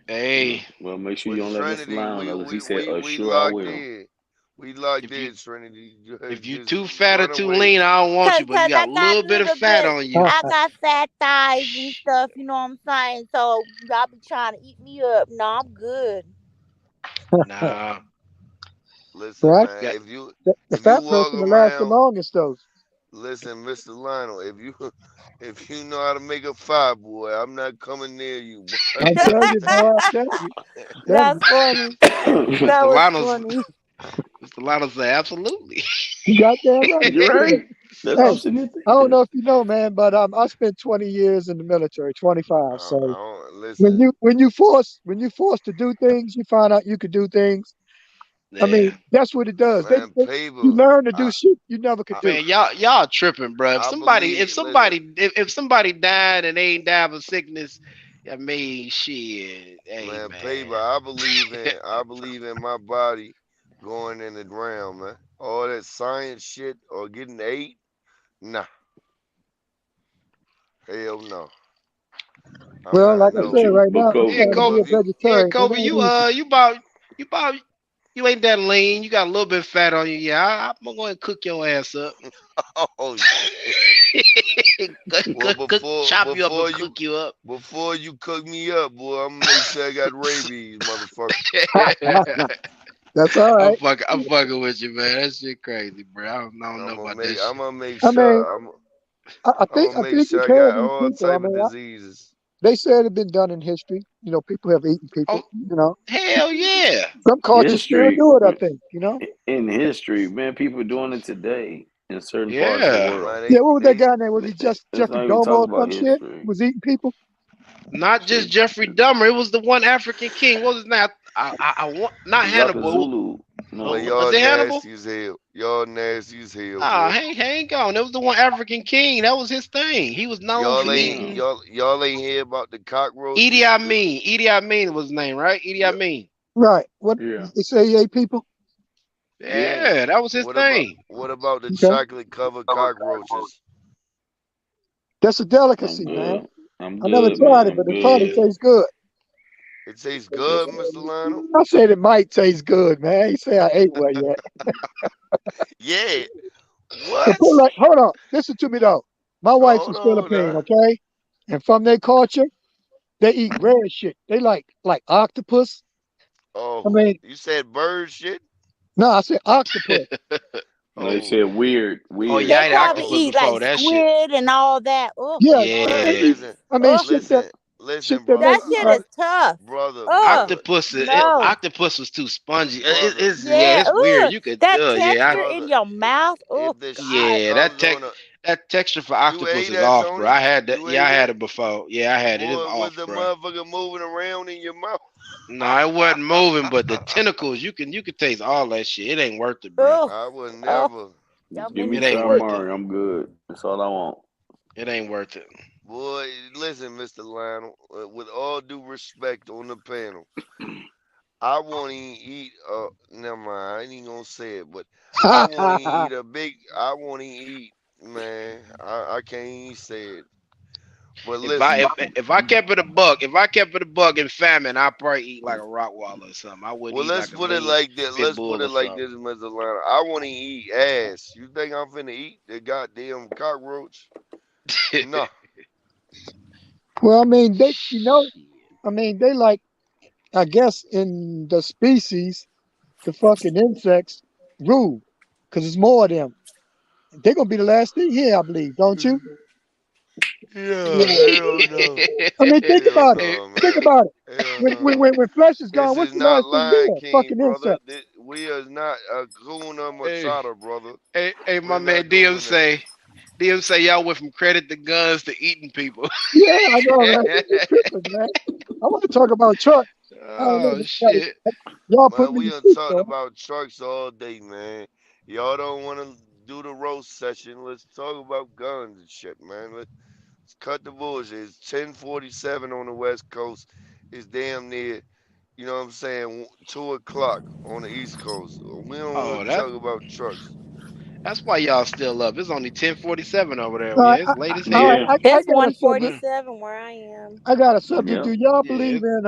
Hey, Well, make sure you With don't let Mr. Trinity, Lion we know, because he we said, we we sure I locked will. in. We locked if you in, Trinity. if you Just too fat or run too away. lean, I don't want you, but you Cause got I a got little bit of little fat bit, on you. I got fat thighs and stuff. You know what I'm saying? So y'all be trying to eat me up. No, I'm good. Nah, Listen, right? man. got The If you fat walk person will last the around, longest, though. listen, Mr. Lionel. If you if you know how to make a fire, boy, I'm not coming near you, boy. I'm telling you, boy. I'm telling you. I'm telling That's you. funny. That Mr. was Lionel's funny. Mr. Lionel say absolutely. You got that right. You're right. That's what I'm Hey, sitting here I don't thinking. know if you know, man, but I spent 20 years in the military, 25. I So don't when listen, you forced to do things, you find out you could do things. I Yeah. mean, that's what it does. man. You Paper. learn to do I, shit you never could I do. Man, y'all tripping, bro. I believe. Listen, If somebody died and they ain't died of sickness, I mean, shit. Hey, man. man. Paper. I believe in my body going in the ground, man. All that science shit or getting ate. Nah, hell no. I'm Well, not. like I No. said, right But now I'm Yeah, trying to Kobe, be Kobe. a If you Yeah, vegetarian. It Kobe. ain't easy. You ain't that lean. You got a little bit of fat on you. Yeah, I'm going to cook your ass up. oh shit. Well, Chop you up and cook you up. before you cook me up, boy, I'm gonna make sure I got rabies, motherfucker. That's all right. I'm fucking with you, man. That shit crazy, bro. I don't know about that I'm shit. gonna make I mean, sure. I I'm think gonna I make think you sure I can got eat all people. I type of mean, diseases. they said it's been done in history. People have eaten Oh, people. You know, hell yeah. some cultures still history, do it. I think. You know. in history, man, people are doing it today in certain parts of the Yeah. world. Man, Yeah, what was that they guy name? Was he just Let's Jeffrey not even Dahmer talk or about some shit? history. Was eating people? Not just Shit, Jeffrey Dahmer. It was the one African king. What was his name? I want not Zaka Hannibal. Zulu, but no. Was y'all it Hannibal? nasty as hell. Y'all nasty as hell, Nah, boy. he ain't gone. It was the one African king. That was his thing. He was known for eating. Y'all ain't hear about the Edie cockroaches. Amin. Edie Amin was his name, right? Edie Y- Amin. Right. What Yeah, they say he ate people? yeah. Yeah, that was his thing. what about the Okay, chocolate covered cockroaches? that's a I'm delicacy, man. good. I'm I never good, tried man. it, I'm but it probably good. tastes good. It tastes good, Mr. Lionel. I said it might taste good, man. He say I ate one yet. Yeah. But What? put like, hold on, listen to me though. My wife Hold is on Philippine, now. okay? And from their culture, they eat rare shit. They like octopus. I Oh, mean, you said bird shit? no, I said octopus. No, they Oh, said weird, Oh weird yeah, They I ate shit. probably octopus eat like before that shit. squid and all that. Oh, Yeah, man, they Yeah, eat. listen, I mean, oh, listen, shit listen, that brother, make that shit is like tough. brother, Oh, brother, brother, no. octopus was too spongy. brother, Yeah, It's weird. ugh. You could That yeah texture in brother. your mouth. Oh If the shit God. yeah comes on a, that texture for you octopus ate is that, off, bro. Tony? I had that. You Yeah, I ate had that? it before. Yeah, I had it. It's Boy, was off, the bro. motherfucker moving around in your mouth? No, it wasn't moving, but the tentacles, you can taste all that shit. It ain't worth it, bro. Oh, I would oh, never. y'all Just give made me me It ain't sick. worth it. calamari. I'm good. That's all I want. It ain't worth it. Boy, listen, Mr. Lionel, with all due respect on the panel, I won't even eat. Never mind. I ain't even gonna say it, but I won't even eat a big. I won't even eat. Man, I can't even say it. But If I listen, if I kept it a buck, if I kept it a buck in famine, I'd probably eat like a rock or something. I wouldn't well, eat let's like a put it lean like this. pit Let's put bull it or like something. this, Mr. Lionel. I won't even eat ass. You think I'm finna eat the goddamn cockroach? No. well, I mean, Shit. I mean, they like, I guess in the species, the fucking insects rule, cause it's more of them. they're gonna be the last thing here, I believe, don't you? Yeah, hell no. I mean, think Hell about it. no, Think man. about it. Hell When when no. when, when flesh is gone, This what's is the not last thing Lion here? King, Fucking brother. insects. We are not a Kuna Hey, Matata, brother. hey, my We're man not DM doing that. say, y'all went from credit to guns to eating people. Yeah, I know, right? You tripping, man. I want to talk about trucks. I don't know. Oh shit. Y'all put Man, me we to done sleep, talked though. about trucks all day, man. Y'all don't want to do the roast session. Let's talk about guns and shit, man. Let's cut the bullshit. It's 10:47 on the West Coast. It's damn near, you know what I'm saying, 2 o'clock on the East Coast. We don't Oh, want to talk about trucks. that's why y'all still up. It's only 10:47 over there. All Yeah, right, it's late as all hell. right. Yeah. I It's got a subject. Mm. 1:47 where I am. I got a subject. Yeah. Do y'all Yeah, believe in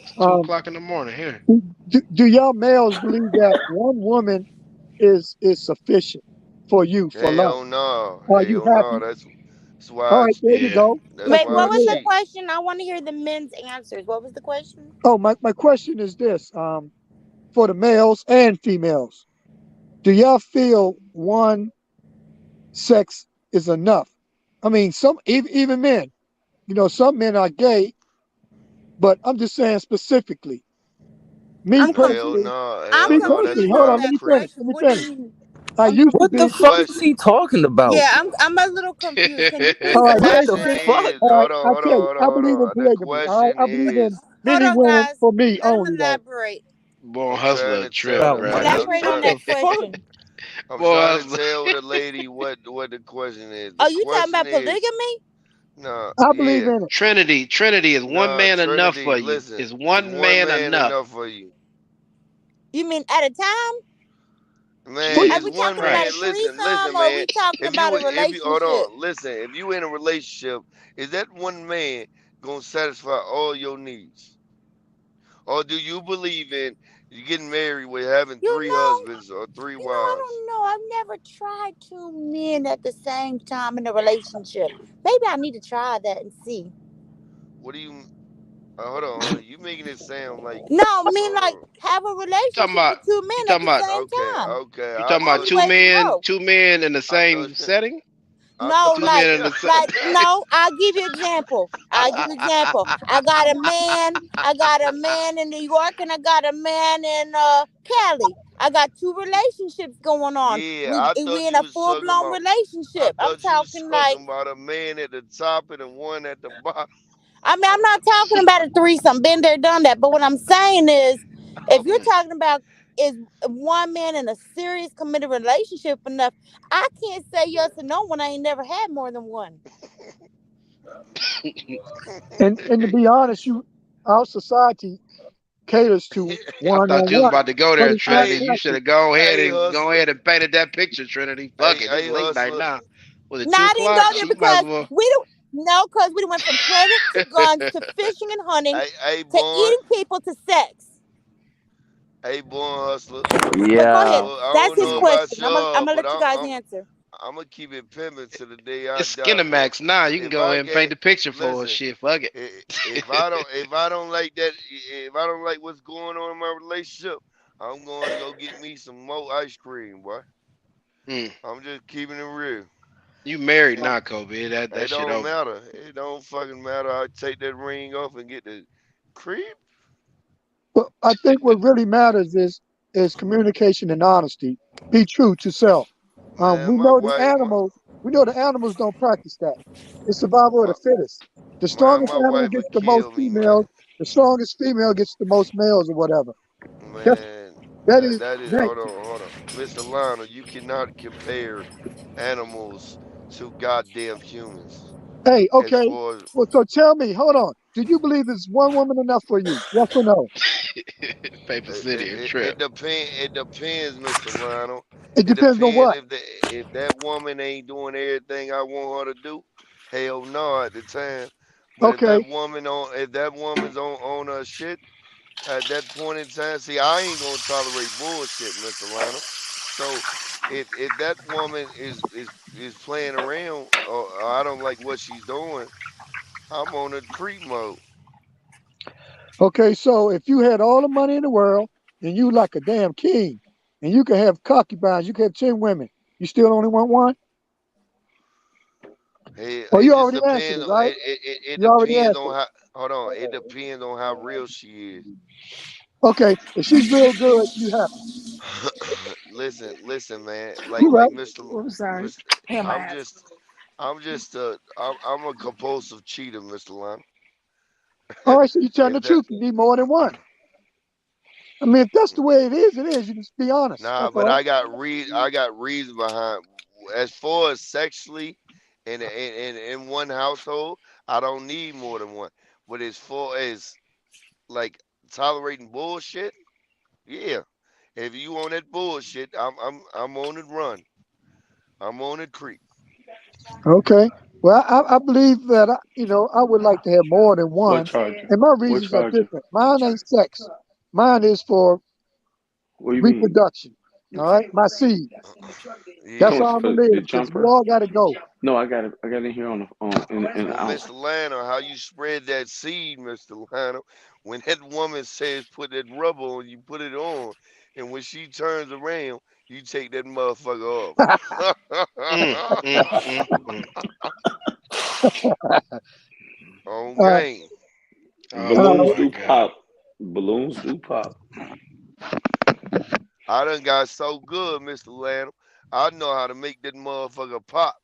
it's two um? o'clock in the morning here. Do y'all males believe that one woman is sufficient for you for love? Hell no. Are you Hell no. happy? That's All why I right, there you cheat. Yeah. go. That's That's Wait, why real what I was good. the cheat. question? I want to hear the men's answers. What was the question? Oh, my question is this: for the males and females, do y'all feel one sex is enough? I mean, some even men. You know, some men are gay, but I'm just saying specifically. Me I'm Hell personally, confused. no. I'm Hell me no. That's personally. confused Hold why on on, I'm let that me finish. Chris. question. Let me What do finish. you? I I'm used to What the be. The fuck is question. he talking about? yeah. I'm a little confused. Can you The please All right, What listen. the question elaborate? fuck? is, All right, I tell you, I hold believe in on. The polygamy. All right, question I believe in is, Hold many on, women guys. for me Let him only, though. elaborate. Boy, I'm trying hustler a to trip, tell, Oh bro. my man. god! Elaborate on What that the fuck? question. I'm Boy, trying to hustler. tell the lady what the question is. Oh, The you talking question about is, polygamy? no, I believe yeah, in it. Trinity, is one no, man enough Trinity. for you? Listen, Is is one one man man enough? enough for you, You mean at a time? Well, man? Are Is we one talking about Right. a man? Listen, threesome listen, or are man. we talking about a If you hold relationship? on, listen. If you in a relationship, is that one man gonna satisfy all your needs? Or do you believe in you getting married with having You three know, husbands or three I wives? don't know. I've never tried two men at the same time in a relationship. Maybe I need to try that and see. What do you? Hold on, hold on. You making it sound like No, I mean hold like on. have a You talking relationship about with two you men at talking the about same Okay, time. okay. you I talking The about only thought two way you. to men, know. two men in the I same thought. setting? I No, Two thought. men like in the same like no, I'll give you example. I'll give you example. I got a man, in New York and I got a man in Cali. I got two relationships going on. Yeah, We I we thought in you a was full talking blown about. I relationship. I'm thought you was talking like talking about a man at the top and a one at the bottom. I mean, I'm not talking about a threesome. Been there, done that. But what I'm saying is, if you're Mm. talking about is one man in a serious committed relationship enough, I can't say yes or no when I ain't never had more than one. And to be honest, our society caters to I one thought on you was one, about to go but there, it's not Trinity. hey, You should natural. have gone ahead hey, and hustler. painted that picture, Trinity. Fuck it. It's Hey, late night hustler. now. Was it No, two I didn't go o'clock? there She might as because well. we don't. No, because we went from credit to guns to fishing and hunting Hey, to born. eating people to sex. Hey, born hustler. But go Yeah. ahead. Well, I That's don't his know Mm. about question. I'm y'all, gonna but let you guys answer. I'm gonna keep it pimping to the day I It's die, boy. Skinamax now. You can If go I ahead and paint get, the picture for us. listen, Shit, fuck it. if I don't like that, if I don't like what's going on in my relationship, I'm going to go get me some more ice cream, boy. Mm. I'm just keeping it real. You married now, Kobe. That It shit don't over. matter. It don't fucking matter. I take that ring off and get the creep. But I think what really matters is communication and honesty. Be true to self. Man, We my know the wife, animals. We know the animals don't practice that. It's survival of my the fittest. The man, strongest my animal wife gets would the most kill me, man. females. The strongest female gets the most males or whatever. That's Man, that is that is. that. Hold on, Mr. Lionel. You cannot compare animals to goddamn humans. Hey, As okay. far as Well, so tell me, hold on. Do you believe it's one woman enough for you? Yes or no? Paper City a trip. it depends, Mr. Lionel. It It depends on depends what. if that woman ain't doing everything I want her to do. Hell no at the time. But Okay. if that woman's on her shit at that point in time, see, I ain't gonna tolerate bullshit, Mr. Lionel. So if that woman is playing around or I don't like what she's doing, I'm on a creep mode. Okay. So if you had all the money in the world and you like a damn king, and you could have concubines, you could have 10 women. You still only want one? Oh, It you just already answered depends it, on right? it You already depends answered on it. how hold on. It depends on how real she is. Okay, if she's real good, you happy. listen, man. You Like right. Mr. I'm sorry. Mr. Him I'm ass. just I'm a compulsive cheater, Mr. Lon. All right, so you're telling the if that truth. You need more than one. I mean, if that's the way it is, it is. You just be honest. Nah, That's but all. I got reason behind as far as sexually in one household, I don't need more than one. But as far as like tolerating bullshit, yeah. If you on that bullshit, I'm on it run. I'm on it creep. Okay. Well, I believe that I would like to have more than What one, charger? and my What reasons are charger? different. Mine ain't sex. Mine is for What do you mean? reproduction. All right, my seed. You That's Yeah. talking how about I'm gonna for live the because we jumper? all got to go. No, I got it here on the in the Well, house. Mr. Lano, how you spread that seed, Mr. Lano, when that woman says put that rubber on, you put it on, and when she turns around, you take that motherfucker Mm, off. mm, mm, mm. On Uh, game. Oh Balloons uh, my do God. pop. Balloons do pop. I done got so good, Mr. Lano. I know how to make that motherfucker pop.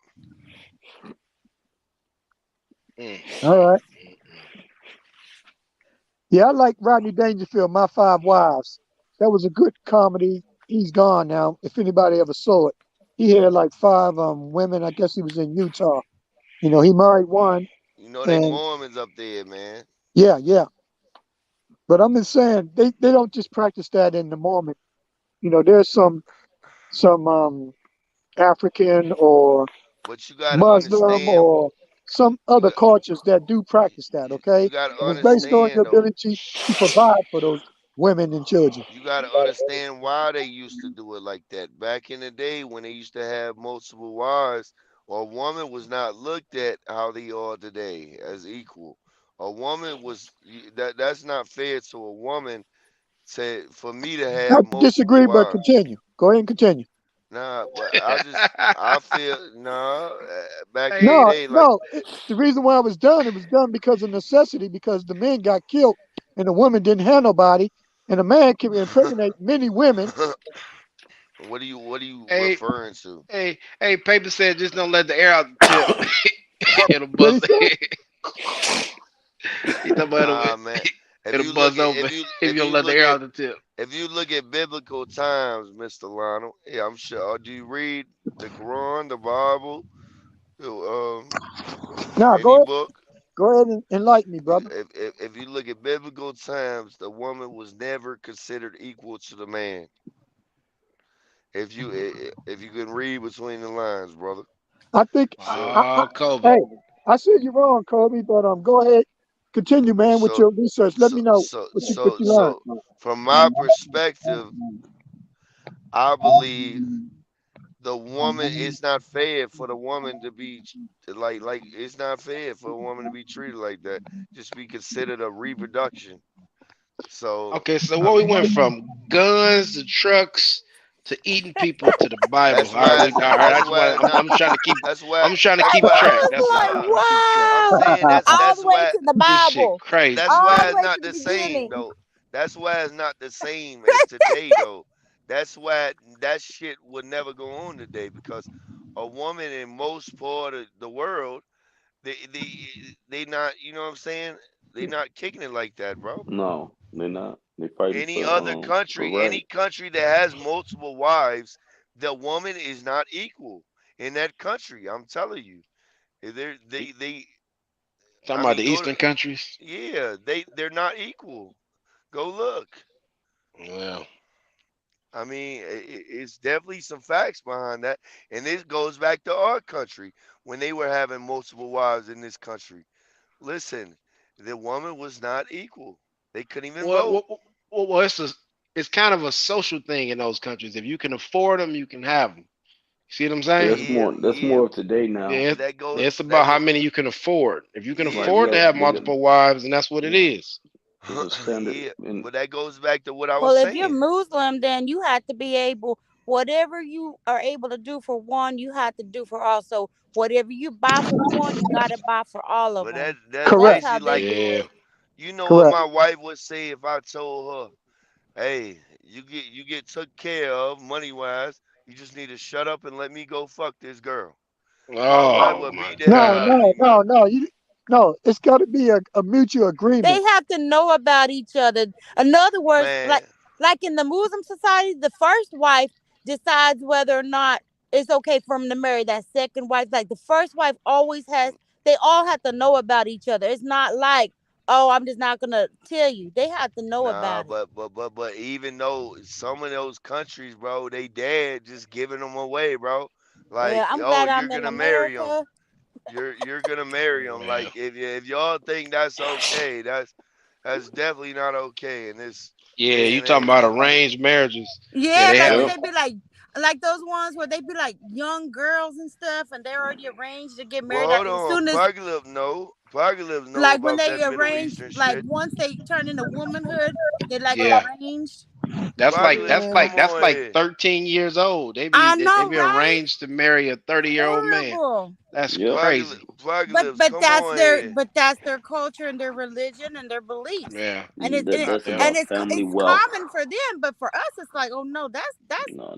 Mm, all mm, right. mm, Yeah, I like Rodney Dangerfield, My Five Wives. That was a good comedy. He's gone now. If anybody ever saw it, he had like five women. I guess he was in Utah. He married one, You know they and Mormons up there, man. yeah, yeah. But I'm just saying they don't just practice that in the moment. There's some African or But you gotta Muslim understand. or some You other got cultures that do practice that. you Okay, gotta and it's based on your understand though. ability to provide for those women and children. You got to understand why they used to do it like that. Back in the day when they used to have multiple wives, a woman was not looked at how they are today as equal. A woman that's not fair to a woman to for me to I have multiple disagree, but wives. continue. Go ahead and continue. Nah, but mm. I feel back in the Hey, No, day like no. The reason why it was done because of necessity, because the men got killed and the women didn't have nobody, and a man can impregnate many women. what are you hey, referring to? hey, paper said just don't let the air out the tip. It'll What he buzz. said? He talking about Nah, man. If it'll you look buzz at open if you don't let the air out the tip. if you look at biblical times, Mr. Lionel, yeah, I'm sure. Do you read the Quran, the Bible, No, any go ahead. book? Go ahead and enlighten me, brother. If you look at biblical times, the woman was never considered equal to the man. If you can read between the lines, brother. I think Oh, Kobe. hey, I said you're wrong, Kobe, but go ahead, continue, man, with So your research. Let me know what you learned. from my perspective, I believe the woman it's not fair for the woman to be like it's not fair for a woman to be treated like that. Just be considered a reproduction. So Okay, so I what we mean went from guns to trucks to eating people to the Bible. that's All right, why we it's all right. I that's just why want it's not I'm trying to that's keep a why I track. was That's all. like, I'm nah trying to keep a track. I'm wow. saying All that's the way why to the This shit Bible. that's crazy, All why the it's man. way to not the the same beginning. though. That's why it's not the same as today though. That's why that shit would never go on today because a woman in most part of the world they not you know what I'm saying? They not kicking it like that, bro. No, they're not. They're fighting for Any right. country that has multiple wives, the woman is not equal in that country. I'm telling you. They Talking I about mean the go to Eastern countries. yeah, they're not equal. Go look. Well, I mean, it's definitely some facts behind that, and this goes back to our country when they were having multiple wives in this country. Listen, the woman was not equal. They couldn't even well, vote. well, it's kind of a social thing in those countries. If you can afford them, you can have them. See what I'm But saying? Yeah, that's yeah, more of today now. Yeah, that goes it's about that how go many you can afford. If you can yeah, Right. You afford to got have they got multiple wives, and that's what it yeah. is. There's a standard yeah. and But that goes back to what I was Well, if you're saying. Muslim, then you have to be able whatever you are able to do for one, you have to do for all. So whatever you buy for the one, you got to buy for all of But them. that's That's Correct. how basically they like do Yeah. it. you know what Correct. my wife would say if I told her, "Hey, you get took care of money wise. You just need to shut up and let me go fuck this girl." My wife Oh would my beat the hell No, out of God. me, no, man. no, no. No. It's got to be a mutual They agreement. have to know about each other. In other words, Man, like in the Muslim society, the first wife decides whether or not it's okay for him to marry that second wife. Like the first wife always has. They all have to know about each other. It's not like, oh, I'm just not gonna tell you. They have to know nah, about it. but even though some of those countries, bro, they dad just giving them away, bro. Yeah, Like, I'm oh, glad you're I'm in gonna marry him. America. You're gonna marry him. Yeah. Like, if y'all think that's okay, that's definitely not okay in this Yeah, day you and talking age. about arranged marriages. Yeah, Yeah, they like have when it. they be like those ones where they be like young girls and stuff, and they're already arranged to get married. Well, hold Like as on. soon as Apocalypse know like when about they that Middle arrange, Eastern like shit. once they turn into womanhood, they like Yeah. arranged. Apocalypse, come That's on like here. 13 years old. I They know, be right? arranged to marry a 30-year-old man. Horrible. That's Yep. crazy. Apocalypse, But come that's on their here. culture and their religion and their beliefs, Yeah. and it and, it, That's Yeah. and about it's family it's wealth. common for them, but for us, it's like, oh no, that's No,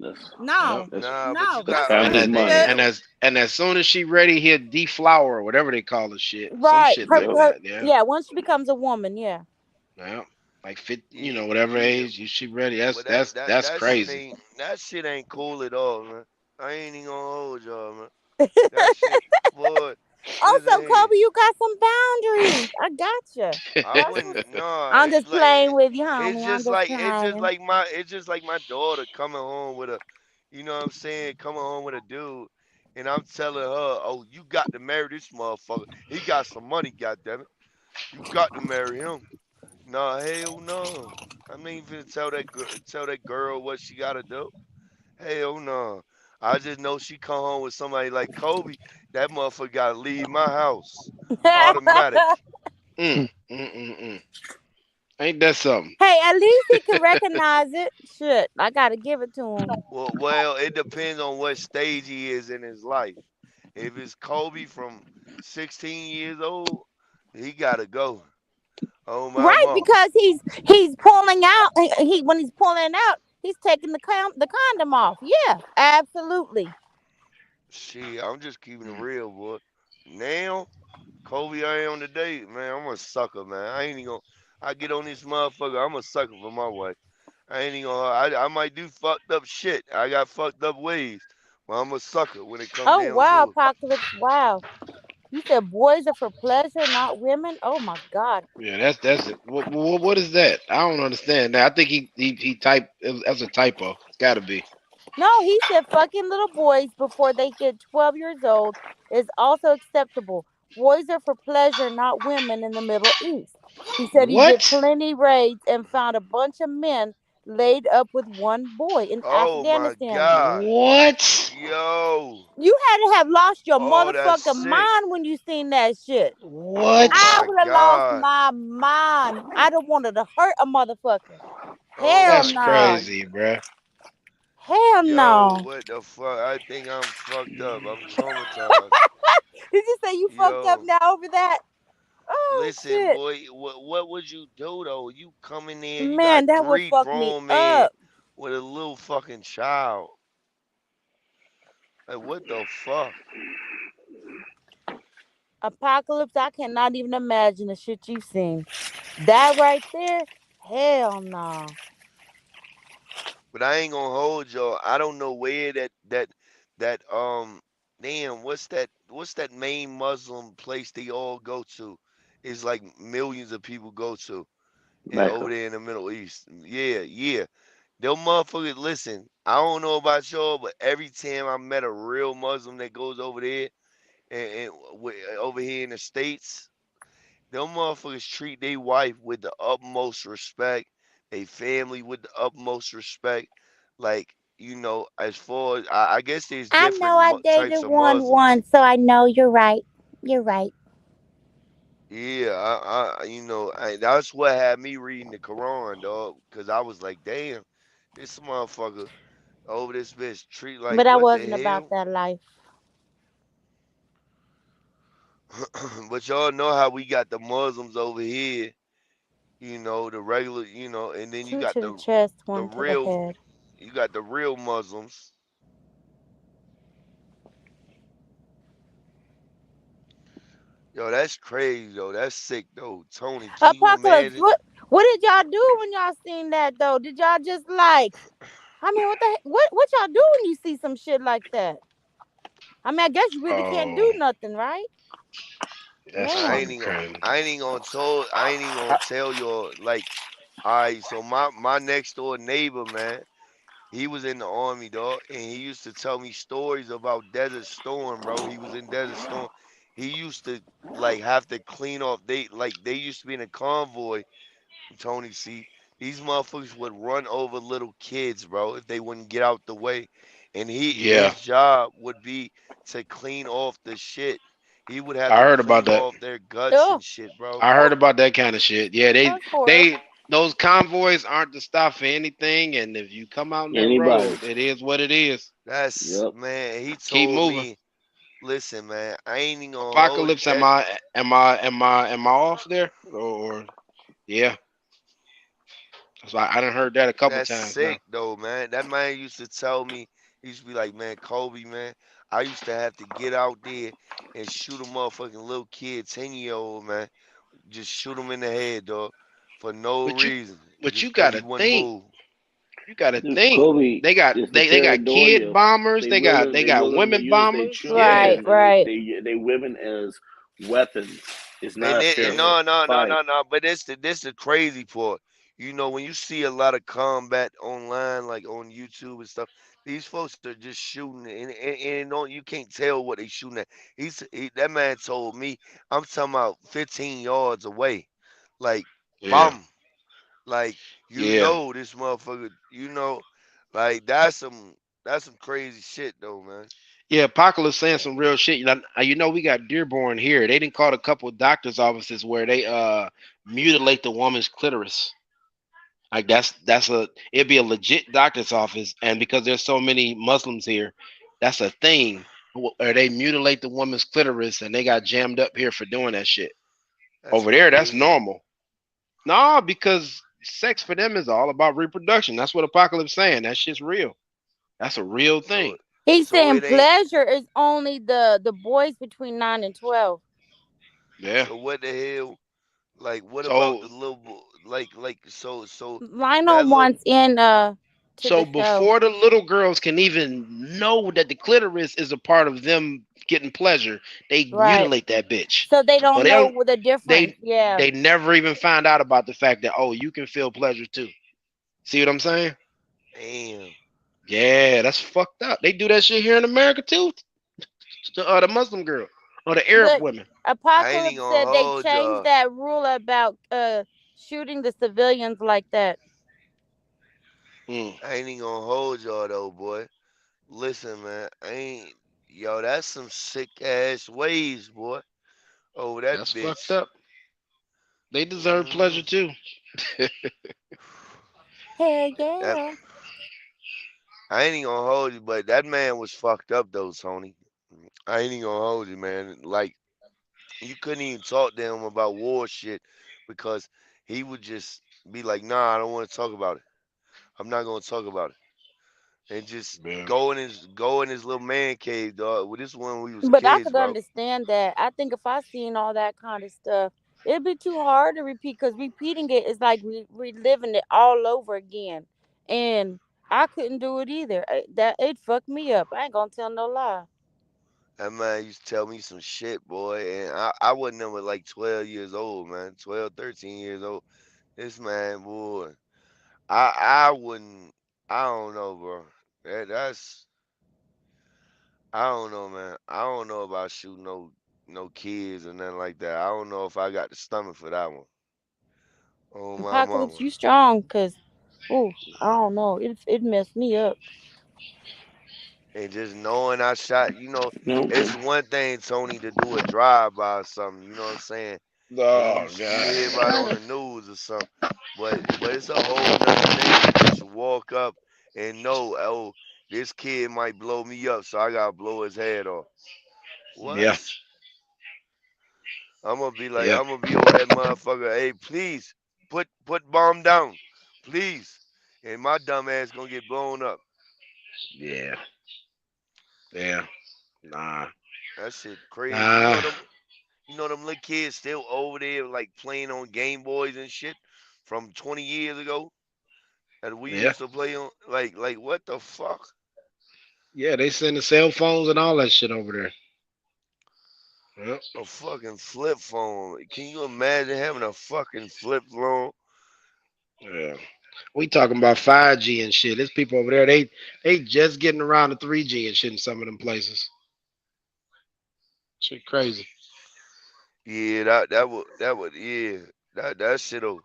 Yep. no, that's Nah, but you no, that's that's gotta And family as stupid. money. understand. and as soon as she ready, he'll deflower or whatever they call the shit. Some Right? shit like Yep. that. Yeah. Yeah. Once she becomes a woman, yeah. Yeah. Like fit, Yeah, whatever yeah. age you she ready. But that that That's that shit crazy. ain't that shit ain't cool at all, man. I ain't even gonna hold y'all, man. That shit, boy. Listen Also, here. Kobe, you got some boundaries. I gotcha. I That's wouldn't. what's. No, I'm it just like playing with you, it's homie. I'm just just like playing. it's just like my daughter coming home with a, you know what I'm saying, coming home with a dude, and I'm telling her, oh, you got to marry this motherfucker. He got some money, goddammit. You got to marry him. No, hell no. I ain't finna tell that girl what she gotta do. Hell no. I just know she come home with somebody like Kobe. That motherfucker gotta leave my house. Automatic. mm, mm, mm, mm. Ain't that something? Hey, at least he can recognize it. Shit, I gotta give it to him. Well, it depends on what stage he is in his life. If it's Kobe from 16 years old, he gotta go. Oh my Right, mom. because he's pulling out. He when he's pulling out, he's taking the condom off. Yeah, absolutely. Shit, I'm just keeping it real, boy. Now, Kobe, I ain't on the date, man. I'm a sucker, man. I ain't even gonna. I get on this motherfucker. I'm a sucker for my wife. I ain't even gonna. I might do fucked up shit. I got fucked up ways, but I'm a sucker when it come Oh down wow, to it. apocalypse! Wow, you said boys are for pleasure, not women. Oh my god. Yeah, that's it. What is that? I don't understand that. I think he typed as a typo. It's got to be. No, he said fucking little boys before they get 12 years old is also acceptable. Boys are for pleasure, not women in the Middle East. He said he did What? plenty raids and found a bunch of men laid up with one boy in Oh my Afghanistan. god, What? yo, You had to have lost your oh that's motherfucking sick. mind when you seen that shit. Oh I What? my would have lost god, my mind. I don't wanted to hurt a motherfucker. oh Hell That's my god, no. crazy, bruh. Hell yo, no. what the fuck? I think I'm fucked up. I'm traumatized. Did you say you fucked up Yo, now over that? Oh listen, shit. boy, what would you do though? You come in there, you got Man, that would three fuck me grown men up. with a little fucking child. Like what the fuck? Apocalypse, I cannot even imagine the shit you've seen. That right there, hell no. But I ain't gonna hold y'all. I don't know where that damn, what's that main Muslim place they all go to? It's like millions of people go to and over Mecca. there in the Middle East. Yeah, yeah. Them motherfuckers, listen, I don't know about y'all, but every time I met a real Muslim that goes over there and over here in the States, them motherfuckers treat their wife with the utmost respect, they family with the utmost respect. Like, as far as I guess there's I different know I types dated of one Muslims. once, so I know you're right. You're right. Yeah, that's what had me reading the Quran, dog, because I was like, damn, this motherfucker, over this bitch. Treat like But I what the wasn't about hell? that life. But y'all know how we got the Muslims over here, the regular, and then you Two got to the the chest, the one to the real head. you got the real Muslims. Yo, that's crazy though. That's sick though. Tony, can you Apocalypse, imagine? what did y'all do when y'all seen that though? Did y'all just like? I mean, what the what y'all do when you see some shit like that? I mean, I guess you really can't Oh, do nothing, right? that's I Man, ain't fucking even gonna, crazy. I ain't even gonna tell y'all like, all right. So my next door neighbor, man, he was in the army, dog, and he used to tell me stories about Desert Storm, bro. He was in Desert Storm. He used to like have to clean off. They used to be in a convoy. Tony, see, these motherfuckers would run over little kids, bro, if they wouldn't get out the way. And Yeah, his job would be to clean off the shit. He would have I to heard about clean that. off their guts oh, and shit, bro. I heard about that kind of shit. Yeah, that's horrible. those convoys aren't to stop for anything, and if you come out in that Anybody. road, it is what it is. That's Yep. man. He Keep told moving. me, listen, man, I ain't even gonna hold you. Apocalypse, am I off there? Or yeah, so I done heard that a couple That's times now. sick though, man. That man used to tell me, he used to be like, man, Kobe, man, I used to have to get out there and shoot a motherfucking little kid, 10-year old, man. Just shoot him in the head, dog, for no But you reason, but just you because he gotta wouldn't think. move. You gotta Dude, think. Kobe They got is the they got kid paranoia. bombers. They They willing they got willing to women use their bombers. Right, Yeah, children and right. they women as weapons. It's not And a then, fair and no, no, no, fight. no, no. But this the crazy part. When you see a lot of combat online, like on YouTube and stuff, these folks are just shooting, and don't you can't tell what they shooting at. That man told me, I'm talking about 15 yards away, like yeah, bomb, like yeah. this motherfucker, like that's some crazy shit though, man. Yeah, Apocalypse saying some real shit. We got Dearborn here. They didn't call a couple of doctors' offices where they mutilate the woman's clitoris. Like it'd be a legit doctor's office, and because there's so many Muslims here, that's a thing. Where they mutilate the woman's clitoris, and they got jammed up here for doing that shit. That's Over there, that's crazy. normal. No, because sex for them is all about reproduction. That's what Apocalypse saying. That shit's real. That's a real So thing. He's so saying it ain't. pleasure is only the boys between 9 and 12. Yeah. So what the hell? Like, what about So the little boy? So Lionel that little. wants in to So the show. before the little girls can even know that the clitoris is a part of them getting pleasure, they Right. mutilate that bitch. So they So don't they know don't what the difference. they Yeah. they never even find out about the fact that, oh, you can feel pleasure too. See what I'm saying? Damn. Yeah, that's fucked up. They do that shit here in America too. The Muslim girl or the Arab But women. I ain't even Apocalypse gonna said they hold changed y'all. that rule about shooting the civilians like that. Mm, I ain't even gonna hold y'all though, boy. Listen, man. Yo, that's some sick ass ways, boy. Oh, that that's fucked bitch. up. They deserve hmm pleasure too. Hell That yeah. I ain't even gonna hold you, but that man was fucked up though, Tony. I ain't even gonna hold you, man. Like, you couldn't even talk to him about war shit because he would just be like, "Nah, I don't want to talk about it. I'm not gonna talk about it," and just Yeah, go in his little man cave, dog. Well, this one when we was But I kids, could bro. understand that. I think if I seen all that kind of stuff, it'd be too hard to repeat because repeating it is like reliving it all over again. And I couldn't do it either. That it fucked me up. I ain't gonna tell no lie. That man used to tell me some shit, boy, and I wasn't number like 12 years old, man. 12, 13 years old. This man, boy, I wouldn't. I don't know, bro. That's I don't know, man. I don't know about shooting no kids or nothing like that. I don't know if I got the stomach for that one. Oh my Apocalypse, mama. you strong? Cause, oh, I don't know. It messed me up. And just knowing I shot, No. it's one thing, Tony, to do a drive by or something, you know what I'm saying? And you oh you god. hear about it on the news or something. But it's a whole nother thing to just walk up and know, oh, This kid might blow me up, so I gotta blow his head off. Yeah, What? I'm gonna be like, yeah, I'm gonna be over that motherfucker. Hey, please put bomb down, please. And my dumb ass gonna get blown up. yeah, yeah. Nah, That shit crazy. nah. You know them little kids still over there like playing on Game Boys and shit from 20 years ago that we Yeah, used to play on. Like what the fuck? yeah. They send the cell phones and all that shit over there. Yep. A fucking flip phone. Can you imagine having a fucking flip phone? Yeah. We talking about 5G and shit. There's people over there. They just getting around to 3G and shit in some of them places. Shit crazy. Yeah, that would yeah. That shit'll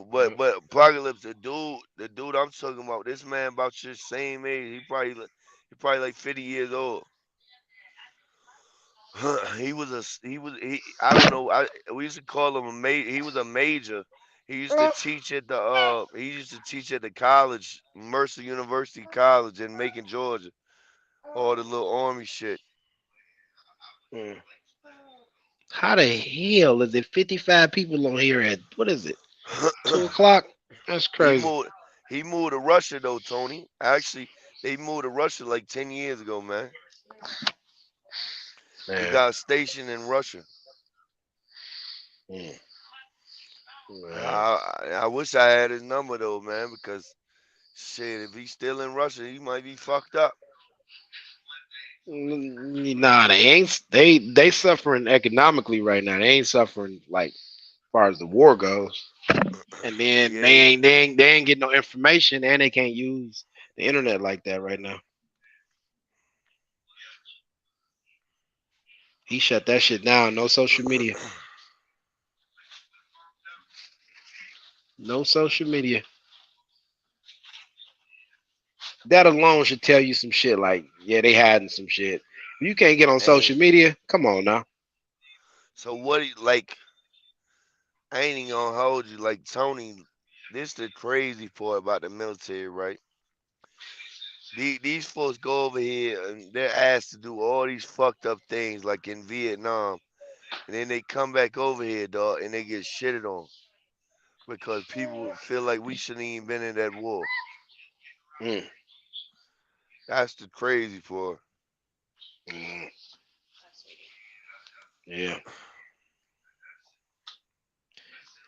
but Apocalypse, the dude I'm talking about, this man about your same age. He probably like 50 years old. He I don't know. We used to call him a he was a major. He used to teach at the college, Mercer University College in Macon, Georgia. All the little army shit. Mm. How the hell is it 55 people on here at what is it? 2 o'clock? That's he crazy. moved he moved to Russia though, Tony. Actually, they moved to Russia like 10 years ago, man. He Man. got stationed in Russia. Mm. Man. I wish I had his number though, man, because shit, if he's still in Russia, he might be fucked up. Nah, they ain't. They suffering economically right now. They ain't suffering like as far as the war goes. And then Yeah, they ain't getting no information, and they can't use the internet like that right now. He shut that shit down. No social media. No social media. That alone should tell you some shit. Like, yeah, they hiding some shit. If you can't get on ain't. social media, come on now. So what? Like, I ain't even gonna hold you. Like Tony, this the crazy part about the military, right? These folks go over here and they're asked to do all these fucked up things, like in Vietnam, and then they come back over here, dog, and they get shitted on because people feel like we shouldn't even been in that war. Mm, That's the crazy part. mm, yeah,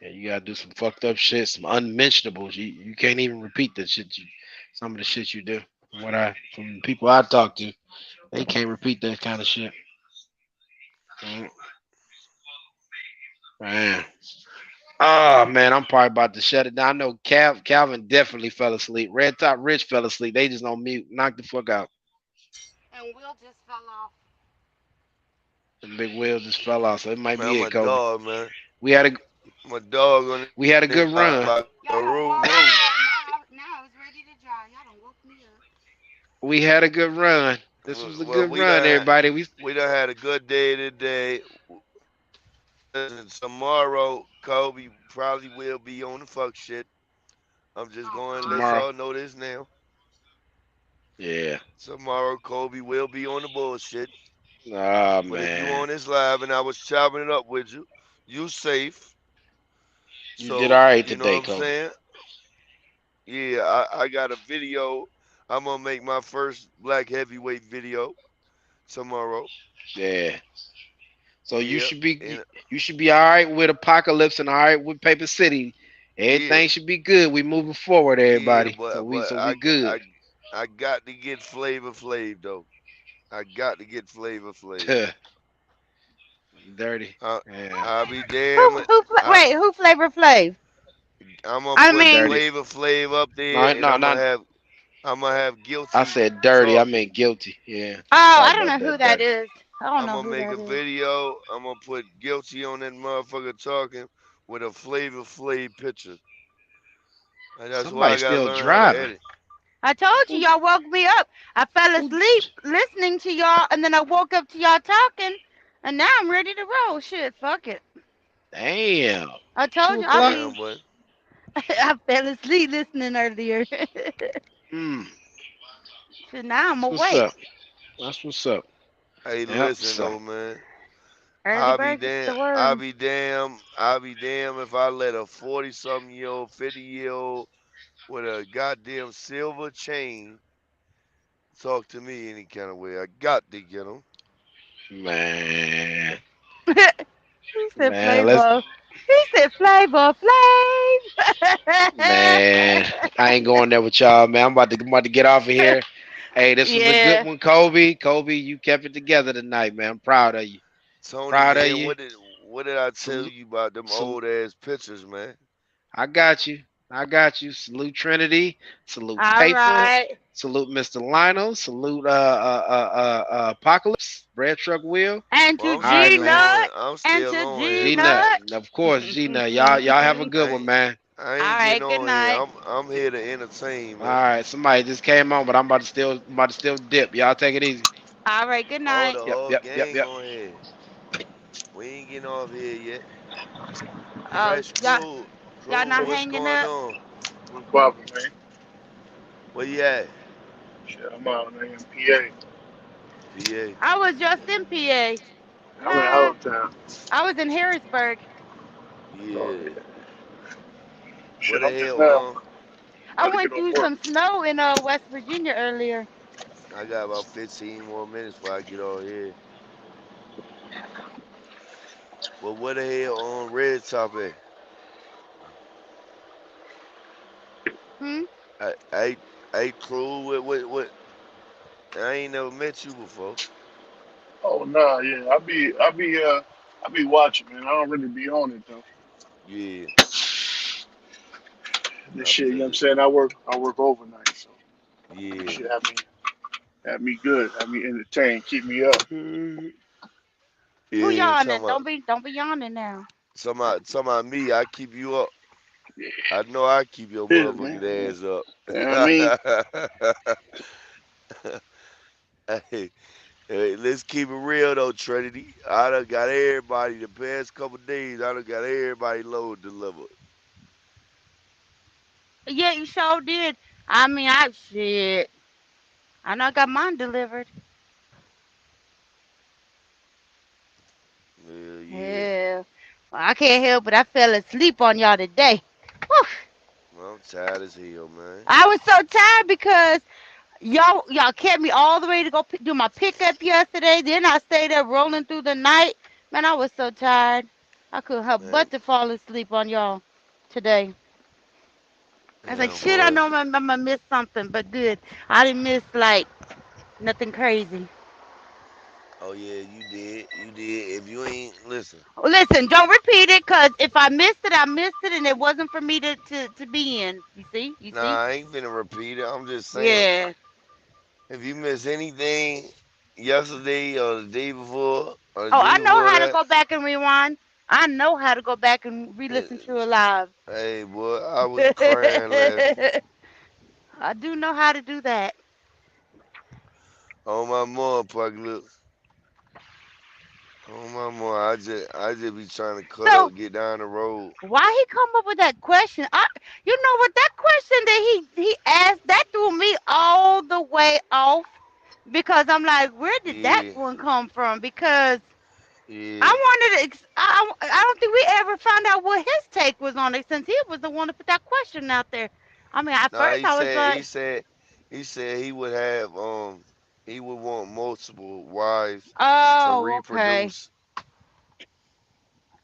yeah. You gotta do some fucked up shit, some unmentionables. You can't even repeat the shit you, some of the shit you do. From the people I talk to, they can't repeat that kind of shit. Mm, man. Oh man, I'm probably about to shut it down. I know Calvin definitely fell asleep. Red Top Rich fell asleep. They just on mute. Knock the fuck out. And Will just fell off. The big wheel just fell off. So it might Man, be I'm it, a Kobe. dog, man. We had a I'm a dog on this we had a side good like run. a Y'all roo don't woke roo. me up. Now it's ready to dry. Y'all don't woke me up. We had a good run. This was a Well, good run, everybody. we done had a good day today. Listen, tomorrow Kobe probably will be on the fuck shit. I'm just going to let Tomorrow. y'all know this now. Yeah. Tomorrow Kobe will be on the bullshit. Oh But if you man. on this live and I was chopping it up with you, you safe. You did all So right you know today, what I'm Kobe. saying? Yeah, I got a video. I'm gonna make my first black heavyweight video tomorrow. Yeah. So Yeah, and you should be all right with Apocalypse and all right with Paper City. yeah, Everything should be good. We moving forward, yeah. everybody. But but So we good. I got to get Flavor Flav though. I got to get Flavor Flav. Dirty. I Yeah. I'll be damn. I Who Flavor Flav? I'm gonna I put mean, Dirty. Flavor Flav up there, No, and no, no. I'm gonna have I guilty said dirty. I talking. meant guilty. Yeah. oh, Sorry I don't know about who that, that dirty. is. I don't I'm know gonna who make a that is. video. I'm gonna put guilty on that motherfucker talking with a Flavor Flav picture. And that's why Somebody I gotta still learn how to driving. edit. I told you Who y'all woke me up. I fell who asleep listening to y'all, and then I woke up to y'all talking, and now I'm ready to roll. Shit, fuck it. damn. I Two told you I'll o'clock? Damn, be. boy. I fell asleep listening earlier. Hmm. Shit, now I'm That's what's awake. up. That's what's up. Hey, Yep. listen So, though, man. Early I'll be bird gets damn. the I'll worm. be damn. I'll be damn if I let a 40-something-year-old, 50-year-old with a goddamn silver chain talk to me any kind of way. I got to get him. man, He said man, let's flavor. He said flavor Flav. man. I ain't going there with y'all, man. I'm about to get off of here. Hey, this was a good Yeah. one, Kobe. Kobe, you kept it together tonight, man. I'm proud of you. Tony, Proud of man, you. what did I tell Salute, you about them salute. old ass pictures, man? I got you. I got you. Salute Trinity. Salute All Paper. right. Salute Mr. Lionel. Salute Apocalypse. Bread Truck Wheel. And Well, to I'm All right, G still man. on. Nut. I'm And still to on G here, G man. Nut. Nut. Of course, G Nut. Y'all have a good I one, ain't, man. I All ain't getting right. Good on here. night. I'm here to entertain, All man. right, somebody just came on, but I'm about to still dip. Y'all take it easy. All right. Good All night. the Yep, whole yep, yep, gang yep. on here. We ain't getting off here yet. Oh, Fresh y'all, crew, y'all crew, not What's what's hanging going up? on? poppin', man? Where you at? Shit, I'm out in PA. PA. I was just in PA. I'm in Ah, Old Town. I was in Harrisburg. Oh, Yeah. yeah. What Shit, the I'm just hell? now I about to get went off through work. some snow in West Virginia earlier. I got about 15 more minutes before I get on here. But what the hell on Red Top at? Hmm. I crew. What? I ain't never met you before. Oh nah, yeah. I be watching, man. I don't really be on it though. Yeah, This I shit, you know feel what I'm it. saying? I work overnight, so this Yeah. shit have me good, have me entertained, keep me up. Who Yeah, yawning? Don't be yawning now. talking about me, I keep you up. I know I keep your Yeah, man. motherfucking ass You know what I mean? up. Hey, hey, let's keep it real though, Trinity. I done got everybody the past couple days. I done got everybody load delivered. Yeah, you sure did. I mean, I shit. I know I got mine delivered. Yeah, yeah. Yeah. Well, I can't help it. I fell asleep on y'all today. Whew. Well, I'm tired as hell, man. I was so tired because y'all kept me all the way to go do my pickup yesterday. Then I stayed up rolling through the night. Man, I was so tired. I couldn't help Man, but to fall asleep on y'all today. I was like, damn shit, I boy. know I'm gonna miss something, but good. I didn't miss like nothing crazy. Oh yeah, you did. You did. If you ain't listen, Listen, don't repeat it, cause if I missed it, I missed it, and it wasn't for me to be in. You see? You see? nah, I ain't finna repeat it. I'm just saying. Yeah. If you miss anything yesterday or the day before or the Oh, day I know before how to that, go back and rewind. I know how to go back and eh, re-listen to it live. hey boy, I was crying laughing. I do know how to do that. On my motherfucker, on my mom, I just be trying to cut So up, get down the road. why he come up with that question? You know what? That question that he asked that threw me all the way off because I'm like, where did that Yeah, one come from? Because I yeah. wanted to. I don't think we ever found out what his take was on it since he was the one to put that question out there. I mean, at Nah, first I was like, he said he would have he would want multiple wives to oh, okay, reproduce.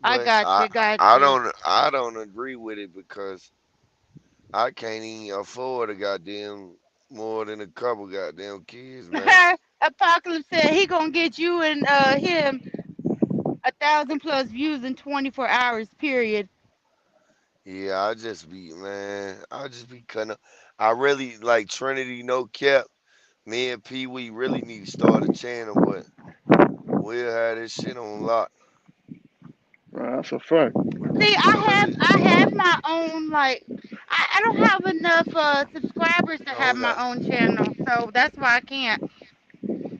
I But got you, got you. I don't agree with it because I can't even afford a goddamn more than a couple goddamn kids, man. Apocalypse said he gonna get you and him 1,000 plus views in 24 hours. Period. Yeah, I just be cutting up. I really like Trinity no cap. Me and Pee Wee really need to start a channel, but we'll have this shit on lock. Right, that's a fact. See, Cause it I have my own like I don't have enough subscribers to I have don't my got own channel, so that's why I can't.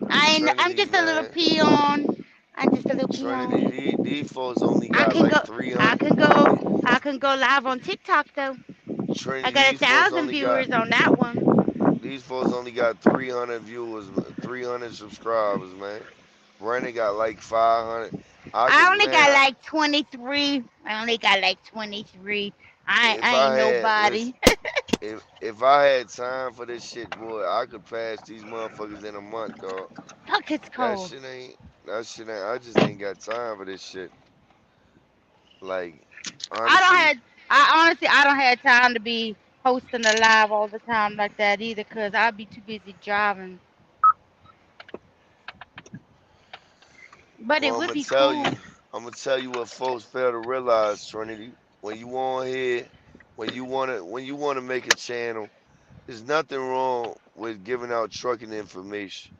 I'm Trinity, just a little man. peon. I'm just a little Trinity, peon. these folks only I got can like go I 300. can go I can go live on TikTok though. I Trinity, got 1,000 viewers on that one. these folks only got 300 viewers, 300 subscribers, man. Brandon got like 500. I I could, only man. got like 23. I only got like 23. If I I ain't had, listen, nobody. if I had time for this shit, boy, I could pass these motherfuckers in a month, dog. Fuck, it's That cold. shit ain't. That shit ain't. I just ain't got time for this shit. Like, I don't honestly, have. I honestly, I don't have time to be hosting a live all the time like that either, cause I'll be too busy driving. But it well, would be cool. I'm gonna tell you what folks fail to realize, Trinity. When you on here, when you wanna make a channel, there's nothing wrong with giving out trucking information.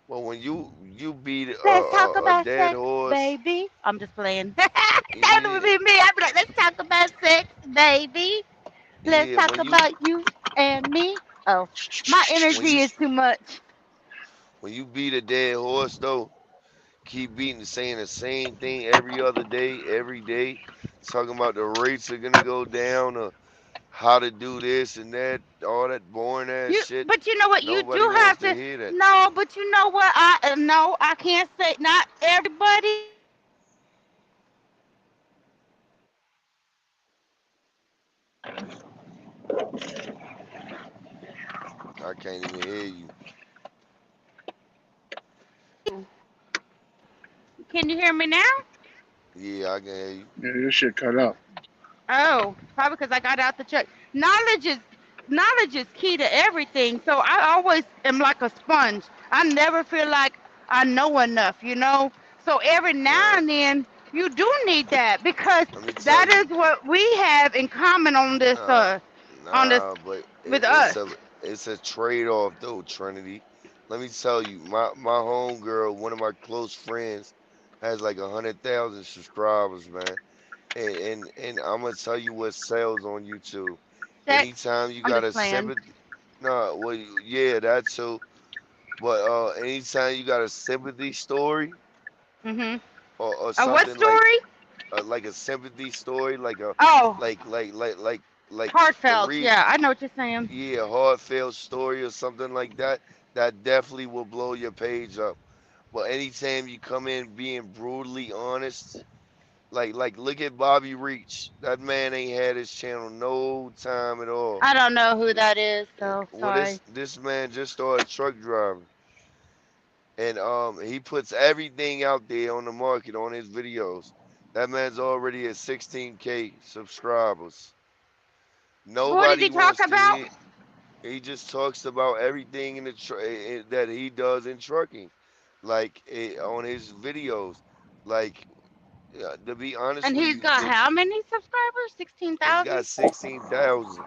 But when you beat Let's talk a about dead sex, horse, baby. I'm just playing. That would yeah, be me. I'd be like, let's talk about sex, baby. Let's yeah, talk about you and me. Oh, my when energy you is too much. when you beat a dead horse though, keep beating saying the same thing every other day, every day, talking about the rates are gonna go down or how to do this and that, all that boring ass shit. But you know what? You Nobody do wants have to to. hear that. No, but you know what? No, I can't say not everybody. I can't even hear you. Can you hear me now? Yeah, I can hear you. Yeah, this shit cut out. Oh, probably because I got out the truck. Knowledge is key to everything. So I always am like a sponge. I never feel like I know enough, you know. So every now Nah, and then you do need that because let me tell that you. is what we have in common Nah, on this nah, but with us. it's a trade off though, Trinity. Let me tell you, my homegirl, one of my close friends, has like 100,000 subscribers, man. And I'm gonna tell you what sells on YouTube. Sex. Anytime you I'm got just a playing. sympathy, no, well, yeah, that too. But anytime you got a sympathy story Mhm. or A what something story? like a sympathy story, Oh, like like like like like the heartfelt. re Yeah, I know what you're saying. yeah heartfelt story or something like that, that definitely will blow your page up. But anytime you come in being brutally honest, like look at Bobby Reach. That man ain't had his channel no time at all. I don't know who that is, so Well, sorry. this man just started truck driving, and he puts everything out there on the market on his videos. That man's already at 16K subscribers. What did Nobody he talk wants to about? hear. He just talks about everything in the that he does in trucking, like on his videos. Like to be honest And with he's you, got how many subscribers? he's 16,000? got 16,000.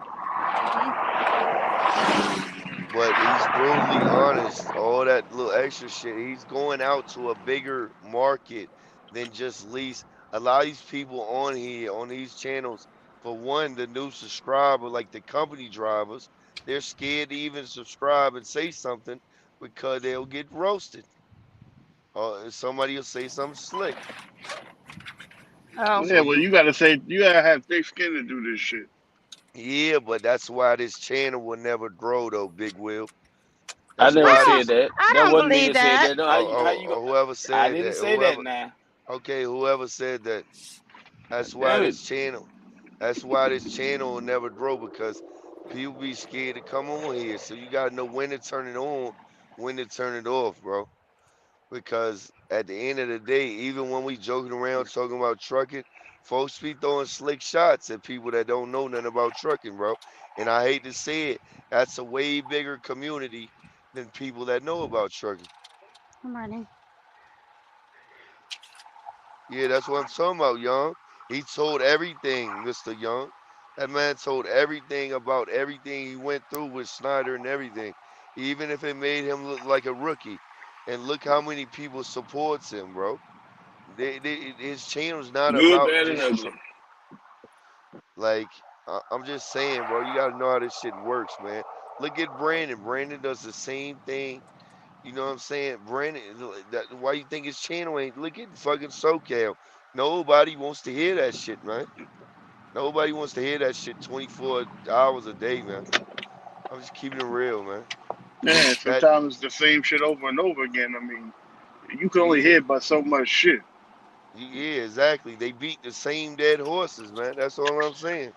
But he's brutally honest. All that little extra shit. He's going out to a bigger market than just lease. A lot of these people on here, on these channels, for one, the new subscriber, like the company drivers, they're scared to even subscribe and say something because they'll get roasted. Or somebody will say something slick. Oh. Yeah, So well, you, you gotta have thick skin to do this shit. yeah, but that's why this channel will never grow, though, Big Will. I That's never why said this, that. I That don't wasn't me believe that said that. that. No, how you go? oh, whoever I said didn't that, say that whoever, now. okay, whoever said that. That's why Damn it. this channel. That's why this channel will never grow because people be scared to come on here. So you gotta know when to turn it on, when to turn it off, bro. Because at the end of the day, even when we joking around talking about trucking, folks be throwing slick shots at people that don't know nothing about trucking, bro. And I hate to say it, that's a way bigger community than people that know about trucking. Good morning. Yeah, that's what I'm talking about, Young. He told everything, Mr. Young. That man told everything about everything he went through with Snyder and everything, even if it made him look like a rookie. And look how many people supports him, bro. His channel's not Good, about bad, and just ugly. like I'm just saying, bro. You gotta know how this shit works, man. Look at Brandon. Brandon does the same thing. You know what I'm saying? Brandon, why you think his channel ain't? Look at fucking SoCal. Nobody wants to hear that shit, man. Nobody wants to hear that shit 24 hours a day, man. I'm just keeping it real, man. Man, That sometimes it's the same shit over and over again. I mean, you can only yeah, hear about so much shit. yeah, exactly. They beat the same dead horses, man. That's all I'm saying.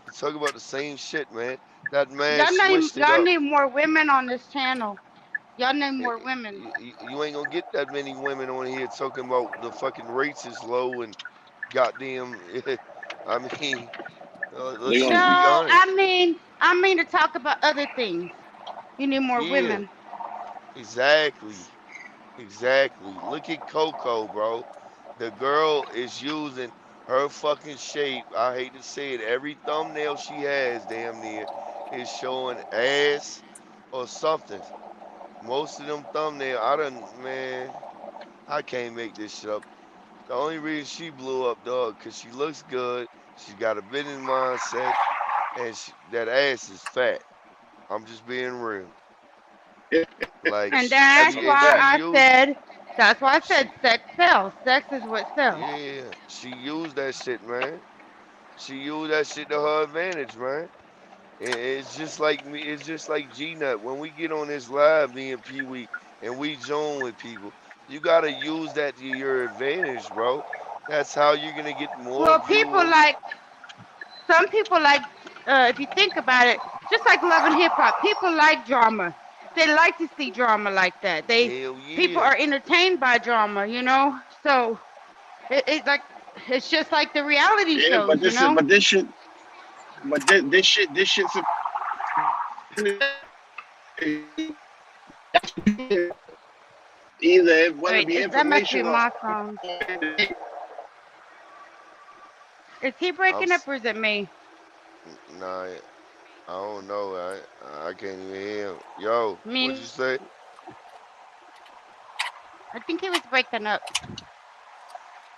You talk about the same shit, man. That man switched it Y'all up. need more women on this channel. Y'all need Eh, more women. You ain't gonna get that many women on here talking about the fucking rates is low and goddamn. I mean, They let's gonna just be No, honest. I mean to talk about other things. You need more Yeah, women. exactly. Exactly. Look at Coco, bro. The girl is using her fucking shape. I hate to say it. Every thumbnail she has, damn near, is showing ass or something. Most of them thumbnail, I done, man, I can't make this shit up. The only reason she blew up, dog, because she looks good. She got a business mindset, and that ass is fat. I'm just being real. Like, And that's that's a and why she fact. I used, said she, sex sells. Sex is what sells. yeah, she used that shit, man. She used that shit to her advantage, man. It's just like me. It's just like G Nut. When we get on this live, me and Pee Wee, and we join with people, you gotta use that to your advantage, bro. That's how you're gonna get more Well, people viewers. like some people like if you think about it, just like love and hip hop, people like drama. They like to see drama like that. They Hell people yeah, are entertained by drama, you know. So it's like it's just like the reality Yeah, shows, you know. but this shit, this shit's either it want to Wait, be that must be information or my phone. Is he I'm breaking up or is it me? nah. I don't know. I can't even hear him. Yo, what'd you Me? say? I think he was breaking up.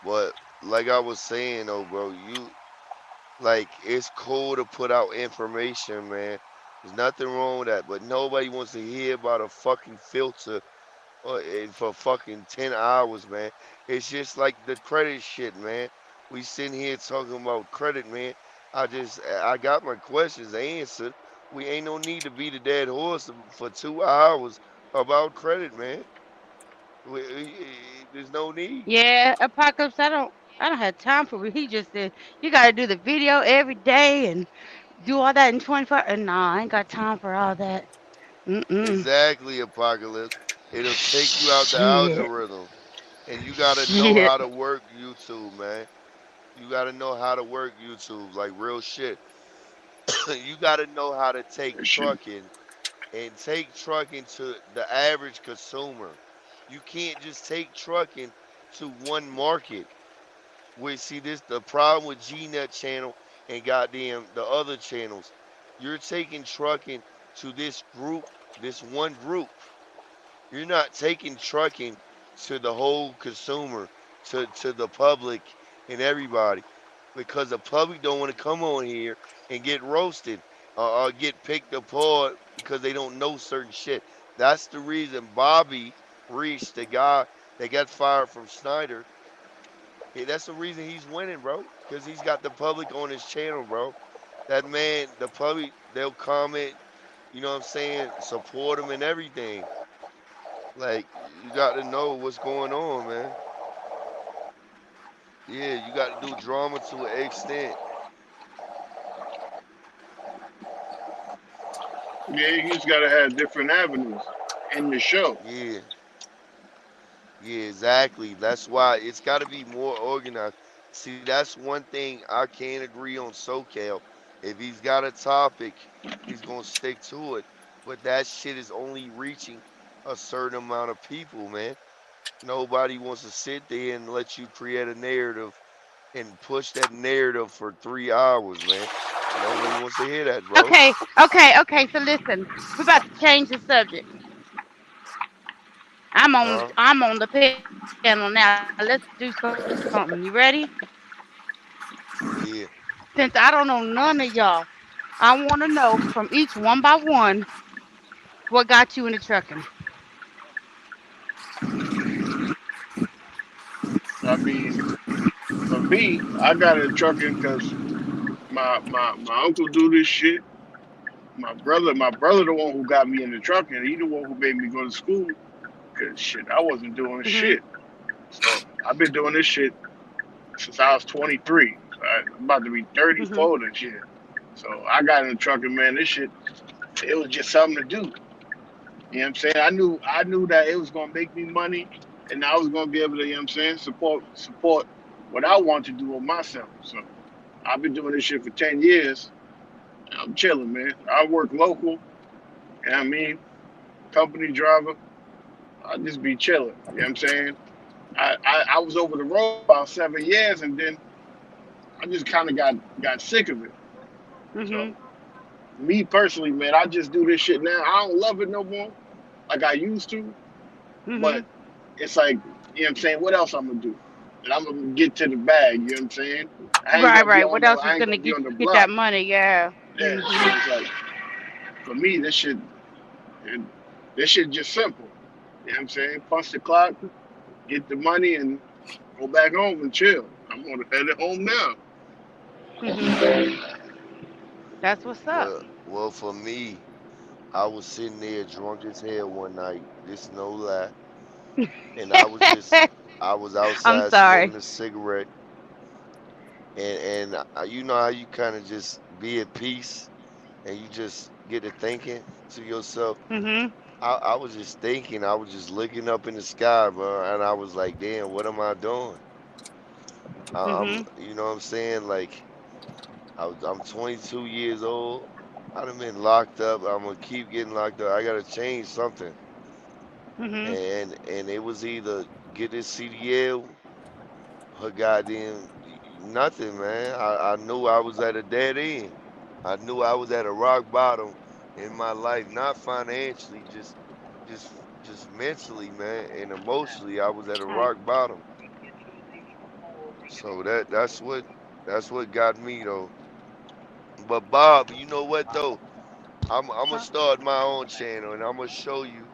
But like I was saying though, bro, you like it's cool to put out information, man. There's nothing wrong with that, but nobody wants to hear about a fucking filter for fucking 10 hours, man. It's just like the credit shit, man. We sitting here talking about credit, man. I got my questions answered. We ain't no need to beat a dead horse for 2 hours about credit, man. There's no need. Yeah, Apocalypse. I don't have time for it. He just said you got to do the video every day and do all that in 24. And nah, I ain't got time for all that. Mm-mm. Exactly, Apocalypse. It'll take you out the Shit. algorithm. And you gotta know Shit. how to work YouTube, man. You gotta know how to work YouTube, like real shit. You gotta know how to take shit. trucking and take trucking to the average consumer. You can't just take trucking to one market. We see this the problem with GNet channel and goddamn the other channels. You're taking trucking to this group, this one group. You're not taking trucking to the whole consumer, to the public and everybody, because the public don't want to come on here and get roasted or get picked apart because they don't know certain shit. That's the reason Bobby Reese, the guy that got fired from Snyder, that's the reason he's winning, bro. Because he's got the public on his channel, bro. That man, the public, they'll comment, you know what I'm saying, support him and everything. Like you got to know what's going on, man. Yeah, you got to do drama to an extent. Yeah, you just gotta have different avenues in the show. Yeah, yeah, exactly. That's why it's got to be more organized. See, that's one thing I can't agree on SoCal. If he's got a topic, he's gonna stick to it. But that shit is only reaching a certain amount of people, man. Nobody wants to sit there and let you create a narrative and push that narrative for 3 hours, man. Nobody wants to hear that, bro. Okay. So listen, we're about to change the subject. Huh? I'm on the panel now. Let's do something. You ready? Yeah. Since I don't know none of y'all, I want to know from each one by one what got you into trucking. I mean, for me, I got in trucking because my uncle do this shit, my brother, the one who got me into trucking. He the one who made me go to school. Cause shit, I wasn't doing Mhm. shit. So I've been doing this shit since I was 23. So I'm about to be Mhm. 34 this year. So I got into trucking, man. This shit, it was just something to do. You know what I'm saying? I knew that it was gonna make me money, and I was gonna be able to, you know what I'm saying, support what I want to do with myself. So I've been doing this shit for 10 years. I'm chilling, man. I work local. You know what I mean? Company driver. I just be chilling. You know what I'm saying? I was over the road about 7 years, and then I just kind of got sick of it. So Mhm. me personally, man, I just do this shit now. I don't love it no more like I used to, but Mhm. it's like, you know what I'm saying, what else I'm gonna do? And I'm gonna get to the bag, you know what I'm saying? Right, right. What else I is ain't gonna gonna be on the get that block. money? Yeah. Yeah. So Mhm. it's like for me it, this shit just simple. You know what I'm saying? Punch the clock, get the money and go back home and chill. I'm gonna head it home now. Mhm. That's what's up. Well, for me, I was sitting there drunk as hell one night. This no lie, and I was I'm outside sorry. smoking a cigarette, and you know how you kind of just be at peace, and you just get to thinking to yourself. Mhm. I was just thinking, I was just looking up in the sky, bro, and I was like, damn, what am I doing? Mhm. You know what I'm saying? Like, I'm 22 years old. I done been locked up. I'm gonna keep getting locked up. I gotta change something. Mhm. And it was either get this CDL or goddamn nothing, man. I knew I was at a dead end. I knew I was at a rock bottom in my life, not financially, just just mentally, man, and emotionally. I was at a Right. rock bottom. So that's what got me though. But Bob, you know what though? I'm gonna Huh? start my own channel, and I'm gonna show you.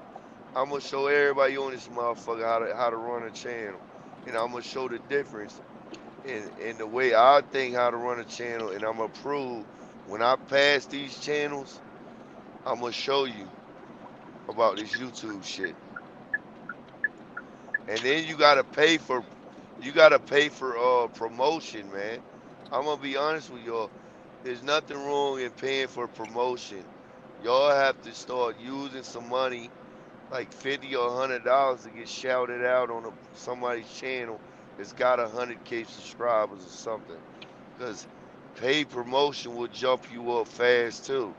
I'm gonna show everybody on this motherfucker how to run a channel, and I'm gonna show the difference in the way I think how to run a channel, and I'm gonna prove when I pass these channels, I'm gonna show you about this YouTube shit, and then you gotta pay for promotion, man. I'm gonna be honest with y'all. There's nothing wrong in paying for promotion. Y'all have to start using some money like $50 or $100 to get shouted out on somebody's channel that's got 100K subscribers or something. Cause paid promotion will jump you up fast too.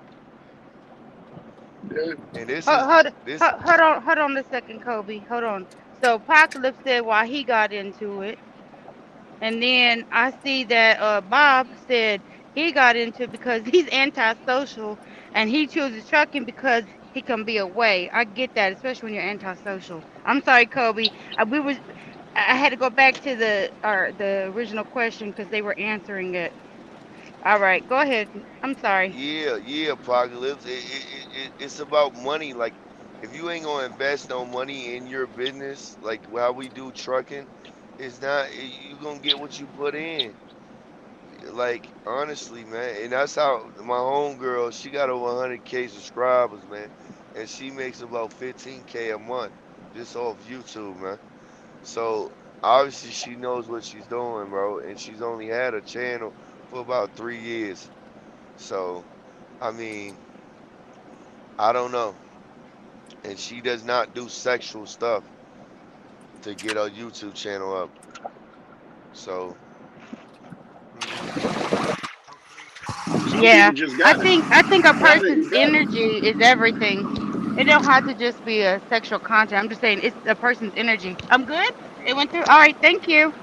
Yeah. And this Hold, is hold, this hold on a second, Kobe. Hold on. So Apocalypse said why he got into it, and then I see that Bob said he got into it because he's antisocial, and he chooses trucking because he can be away. I get that, especially when you're antisocial. I'm sorry, Kobe. We was I had to go back to the original question because they were answering it. All right, go ahead. I'm sorry. yeah, apocalypse. It's about money. Like if you ain't gonna invest no money in your business, like how we do trucking, it's not you gonna get what you put in. Like honestly, man, and that's how my homegirl, she got over 100K subscribers, man, and she makes about 15K a month just off YouTube, man. So obviously she knows what she's doing, bro, and she's only had a channel for about 3 years. So I mean, I don't know, and she does not do sexual stuff to get her YouTube channel up. So, Some Yeah, people just got it. I think a You got it. person's You got it. energy is everything. It don't have to just be a sexual content. I'm just saying it's a person's energy. I'm good. It went through. All right, thank you.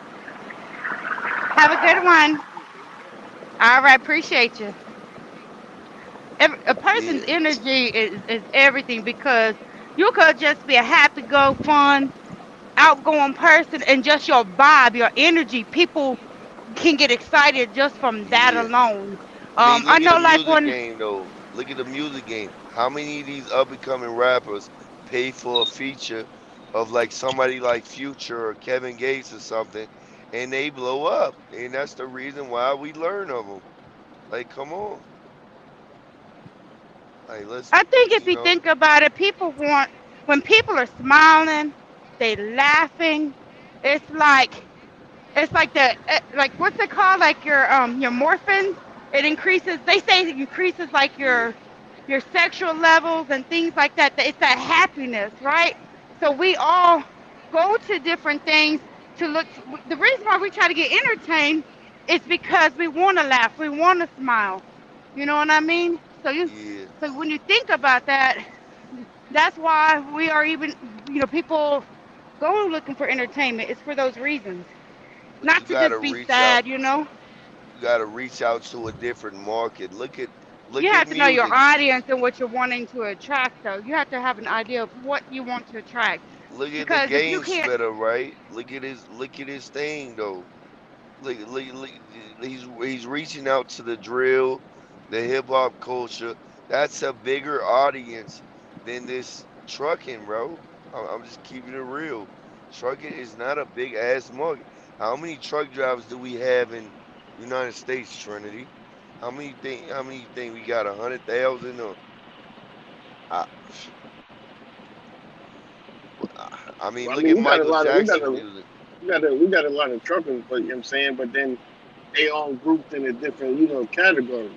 Have a good one. All right, appreciate you. A person's yeah, energy is everything because you could just be a happy go fun outgoing person and just your vibe, your energy. People can get excited just from that yeah. alone. I mean, I look at know the like music when game though. Look at the music game. How many of these up and coming rappers pay for a feature of like somebody like Future or Kevin Gates or something, and they blow up, and that's the reason why we learn of them. Like, come on. Like let's, I think if you you know, think about it, people want when people are smiling, they laughing. It's like it's like the like what's it called? Like your morphins. It increases. They say it increases like yeah, your sexual levels and things like that. It's that happiness, right? So we all go to different things to look. The reason why we try to get entertained is because we want to laugh, we want to smile. You know what I mean? yeah. So when you think about that, that's why we are even people go looking for entertainment. It's for those reasons, But not you to gotta just be reach out. sad. You gotta reach out to a different market. You Look at have to know your music. audience and what you're wanting to attract, though. You have to have an idea of what you want to attract. Look at the Because if you game can't, splitter, right? Look at his thing though. Look, he's reaching out to the drill, the hip hop culture. That's a bigger audience than this trucking, bro. I'm just keeping it real. Trucking is not a big ass market. How many truck drivers do we have in United States, Trinity? How many think? How many you think we got? 100,000 or? I, I mean, I look mean, at we got a Michael lot of Jackson music. we got a lot of truckers, but you know what I'm saying. But then they all grouped in a different categories.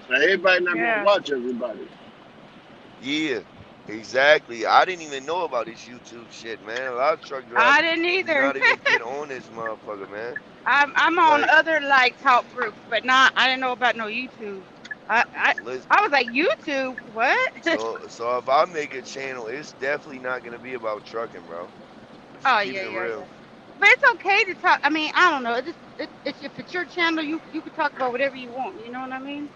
So everybody not gonna yeah, watch everybody. Yeah, exactly. I didn't even know about this YouTube shit, man. A lot of truck I drivers didn't do either. not even get on this motherfucker, man. I'm on Like, other like talk groups, but not. I didn't know about no YouTube. I I, let's I was like YouTube. What? so if I make a channel, it's definitely not gonna be about trucking, bro. Just Oh keeping yeah, it yeah, real. yeah. But it's okay to talk. I mean, I don't know. It's if it's your channel, you can talk about whatever you want. You know what I mean?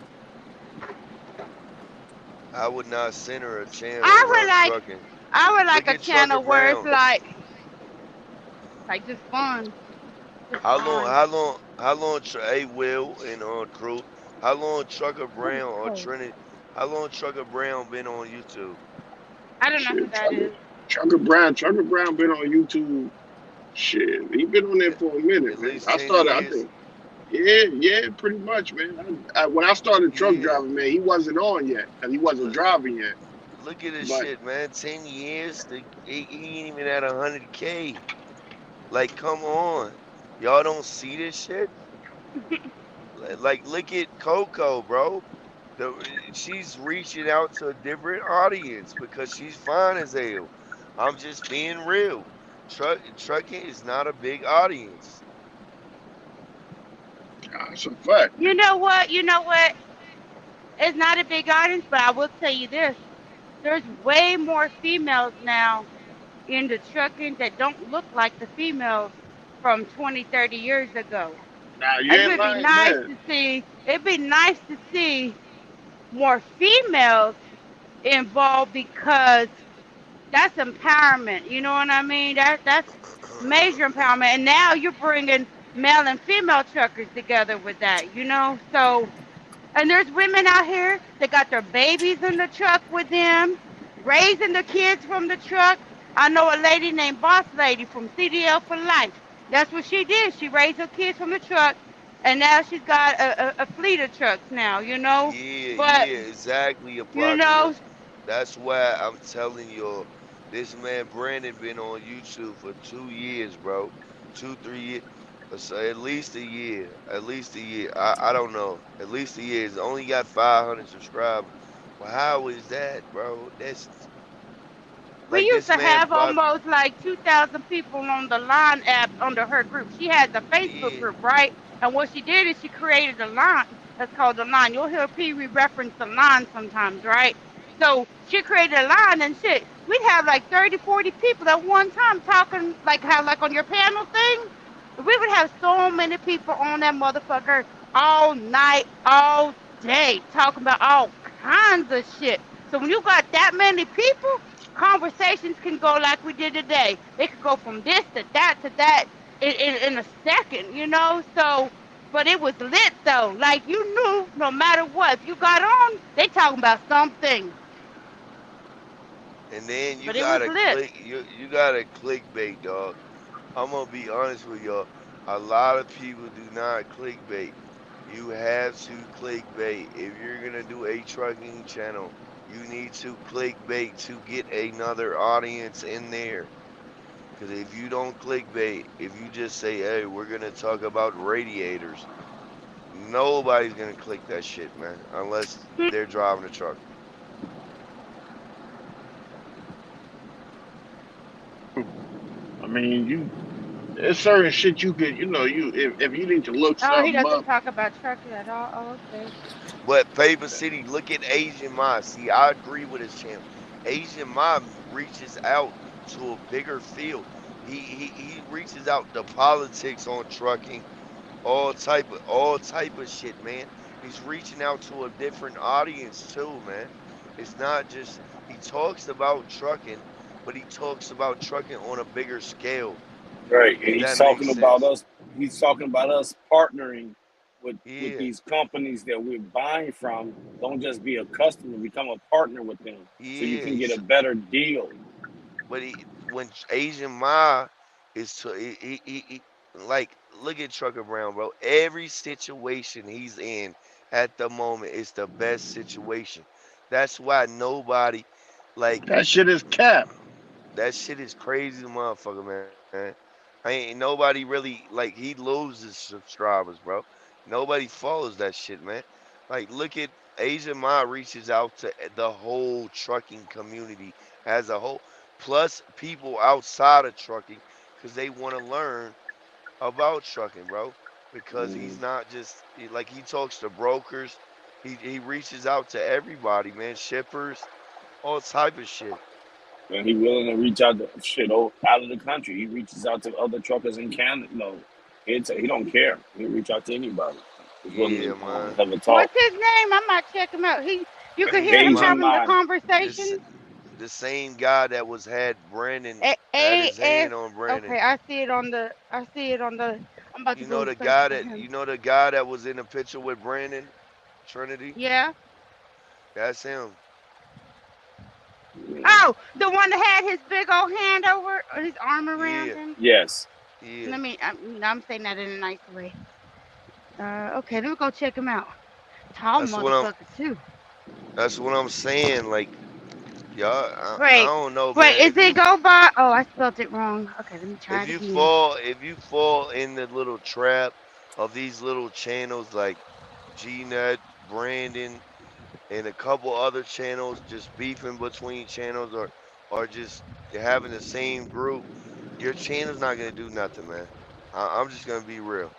I would not center a channel I would around like trucking. I would like Look a at Trucker channel where it's Brown. like just fun, just How long? fun. How long? How long? Hey, Will and crew. How long Trucker What is Brown or cold? Trinity? How long Trucker Brown been on YouTube? I don't know who Shit, that is. Trucker Brown been on YouTube. Shit, he been on there At, for a minute, at man. least I 10 started, I years. think, yeah, pretty much, man. When I started truck Yeah. driving, man, he wasn't on yet because he wasn't Look, driving yet. look at this But shit, man. 10 years. He ain't even at 100K. Like, come on. Y'all don't see this shit? Like, look at Coco, bro. She's reaching out to a different audience because she's fine as hell. I'm just being real. Trucking is not a big audience. that's a fact. You know what? You know what? It's not a big audience, but I will tell you this: there's way more females now in the trucking that don't look like the females from 20, 30 years ago. Now you It ain't would be lying nice there. to see. It'd be nice to see more females involved because that's empowerment. You know what I mean? That's major empowerment. And now you're bringing male and female truckers together with that. So and there's women out here that got their babies in the truck with them, raising the kids from the truck. I know a lady named Boss Lady from CDL for Life. That's what she did. She raised her kids from the truck, and now she's got a fleet of trucks now. But, Yeah, exactly, you know, Apocalypse. That's why I'm telling you, this man Brandon been on YouTube for 2 years, bro. 2, 3 years. So at least a year. At least a year. I don't know. At least a year. He's only got 500 subscribers. Well, how is that, bro? That's we like used this to man have pop. almost like 2,000 people on the Line app under her group. She has a Facebook Yeah. group, right? And what she did is she created a line that's called the Line. You'll hear Pee Wee reference the Line sometimes, right? So she created a line and shit. We'd have like 30, 40 people at one time talking like how like on your panel thing. We would have so many people on that motherfucker all night, all day, talking about all kinds of shit. So when you got that many people, conversations can go like we did today. It could go from this to that in a second. So, but it was lit though. Like you knew no matter what, if you got on, they talking about something. And then you But it was gotta lit. click. You gotta clickbait, dog. I'm gonna be honest with y'all. A lot of people do not clickbait. You have to clickbait if you're gonna do a trucking channel. You need to clickbait to get another audience in there. Because if you don't clickbait, if you just say, hey, we're going to talk about radiators, nobody's going to click that shit, man, unless they're driving a truck. I mean, there's certain shit you could, if you need to look Oh, he something doesn't up. talk about trucking at all. Oh, okay. But Paper City, look at Asian Ma. See, I agree with his channel. Asian Ma reaches out to a bigger field. He reaches out to politics on trucking, all type of shit, man. He's reaching out to a different audience too, man. It's not just he talks about trucking, but he talks about trucking on a bigger scale. Right, and If that makes sense. He's talking about us partnering with Yeah, these companies that we're buying from. Don't just be a customer, become a partner with them, so you yeah. can get a better deal. But when Asian Ma is to like look at Trucker Brown, bro. Every situation he's in at the moment is the best situation. That's why nobody like That shit is cap. that shit is crazy, motherfucker, man. Ain't nobody really like he loses subscribers, bro. Nobody follows that shit, man. Like look at Asian Ma reaches out to the whole trucking community as a whole, plus people outside of trucking, because they want to learn about trucking, bro. Because he's not just like he talks to brokers, he reaches out to everybody, man. Shippers, all type of shit. And he willing to reach out to shit out of the country. He reaches out to other truckers in Canada. No, he don't care. He reach out to anybody. He's willing Yeah, to man. have a talk. What's his name? I might check him out. You could hear Asian him Ma, Asian having the mind. this conversation. the same guy that was had Brandon had his AS. hand on Okay, Brandon. I see it on the. I see it on the. I'm about to You know go the search guy for that him. was in the picture with Brandon Trinity. Yeah. That's him. Oh, the one that had his big old hand over or his arm around Yeah, him. Yes. yeah. Let me. I'm saying that in a nice way. Okay, let me go check him out. Tall That's what I'm. motherfucker too. That's what I'm saying. Like y'all, I Wait, don't know, wait. man. Is it go by? Oh, I spelled it wrong. Okay, let me try it again. If you fall in the little trap of these little channels like GNet, Brandon, and a couple other channels just beefing between channels or just having the same group, your channel's not gonna do nothing, man. I'm just gonna be real.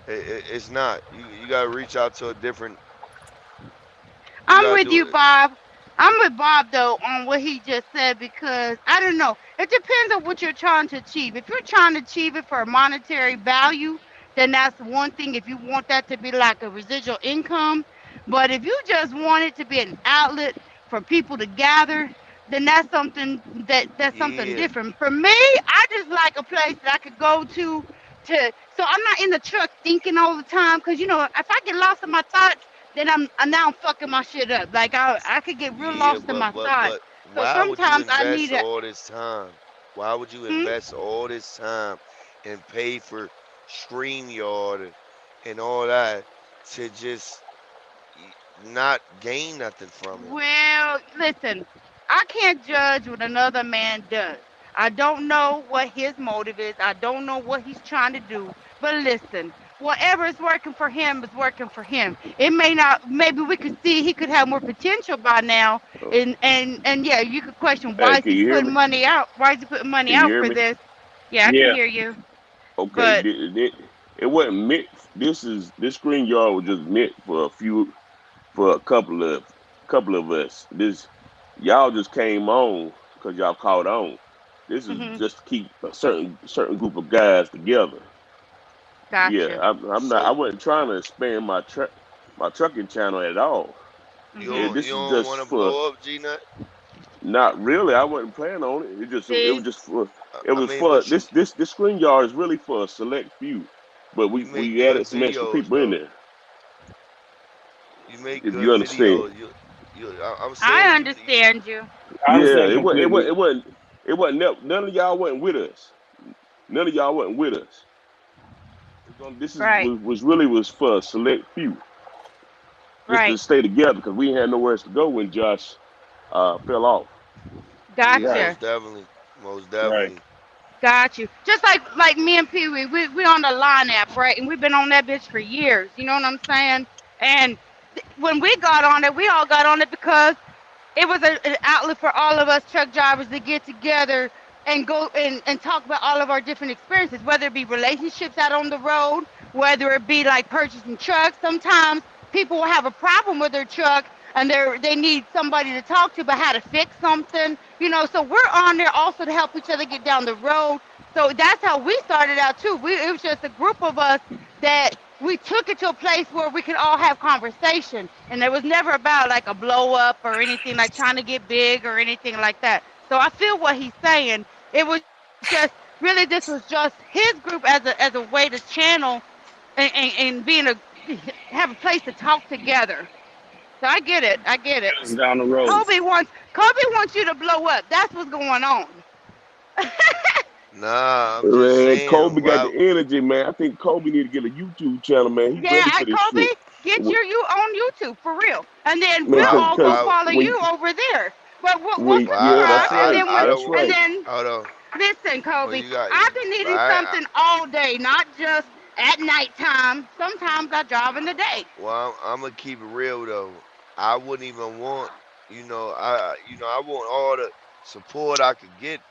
It's not. You gotta reach out to a different. You I'm gotta with do you, it. Bob. I'm with Bob though on what he just said because I don't know. It depends on what you're trying to achieve. If you're trying to achieve it for a monetary value, then that's one thing. If you want that to be like a residual income, but if you just want it to be an outlet for people to gather, then that's something Yeah, different. For me, I just like a place that I could go to. So I'm not in the truck thinking all the time because if I get lost in my thoughts then I'm now fucking my shit up. Like I could get real yeah, lost in but my but thoughts. but So why would you sometimes I invest need a all this time? Why would you hmm? invest all this time and pay for StreamYard and all that to just not gain nothing from it? Well, listen, I can't judge what another man does. I don't know what his motive is. I don't know what he's trying to do. But listen, whatever is working for him is working for him. It may not. Maybe we could see he could have more potential by now. And yeah, you could question Hey, why is can he you hear putting me? money out? Why is he putting money Can you out hear for me? this? Yeah, I can Yeah. hear you. Okay, But it wasn't meant. This screen yard was just meant for for a couple of us. This y'all just came on because y'all caught on. This is mhm, just to keep a certain group of guys together. Yeah, gotcha. I'm not. I So wasn't trying to expand my trucking channel at all. Mhm. you This is don't want just to for blow up, G Nut? not really. I wasn't planning on it. It was See, just for it I was mean, for but you this screen yard is really for a select few, but you make we good added some extra videos people in though. there. You make If you good understand. videos. I'm saying I you. understand you. I Yeah, understand completely. none of y'all wasn't with us. None of y'all wasn't with us. This is Right, was really was for a select few, just to right. stay together because we had nowhere else to go when Josh. fell off. Yeah, Right. Gotcha. most definitely. Most Right. definitely. Got you. Just like me and Pee Wee, we on the line app, right? And we've been on that bitch for years. You know what I'm saying? And when we got on it, we all got on it because it was an outlet for all of us truck drivers to get together and go and talk about all of our different experiences, whether it be relationships out on the road, whether it be like purchasing trucks. Sometimes people will have a problem with their truck and they need somebody to talk to about how to fix something, you know. So we're on there also to help each other get down the road. So that's how we started out too. It was just a group of us that we took it to a place where we could all have conversation, and it was never about like a blow up or anything like trying to get big or anything like that. So I feel what he's saying. It was just really, this was just his group as a way to channel and being have a place to talk together. So I get it. I get it. Just down the road. Kobe wants you to blow up. That's what's going on. Nah, I'm just Man, saying. Kobe got Wow. the energy, man. I think Kobe need to get a YouTube channel, man. He Yeah, ready for and this Kobe, shit. get you on YouTube for real, and then Man, we'll Wow. all go cause Wow. follow when you over there. But we'll when Well, yeah, subscribe, that's and right. then I That's don't. and right. then Hold on. listen, Well, Kobe, you got. I've been needing something all day, not just at nighttime. Sometimes I drive in the day. Well, I'm gonna keep it real though. I wouldn't even want. I want all the support I could get,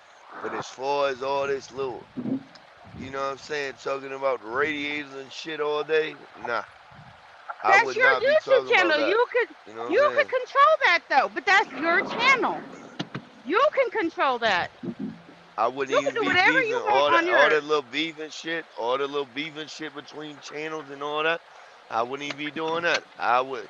but as far as all this little, what I'm saying, talking about the radiators and shit all day, nah, I That's would your not be YouTube talking about channel. that. You know what I'm You could saying? control that though, but that's your channel. You can control that. I wouldn't You can even do be whatever beefing you want on all your. that little beefing shit, all the little beefing shit between channels and all that. I wouldn't even be doing that. I would.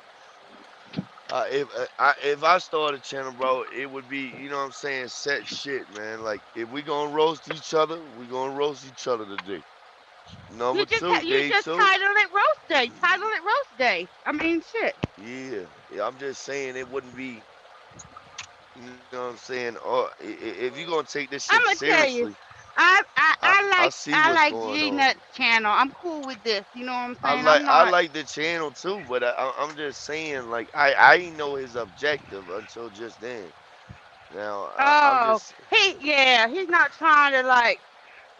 If I start a channel, bro, it would be, what I'm saying, set shit, man. Like if we gonna roast each other, we gonna roast each other today. Number two, You day just two, title it roast day. Title it roast day. I mean, shit. yeah. I'm just saying it wouldn't be, what I'm saying. Or if you gonna take this shit I'm gonna tell you, seriously, I see I what's like going G on. Nut's channel. I'm cool with this. You know what I'm I saying? like I'm I not. like the channel too, but I'm just saying, like I ain't know his objective until just then. Now I'm Oh, just he's not trying to like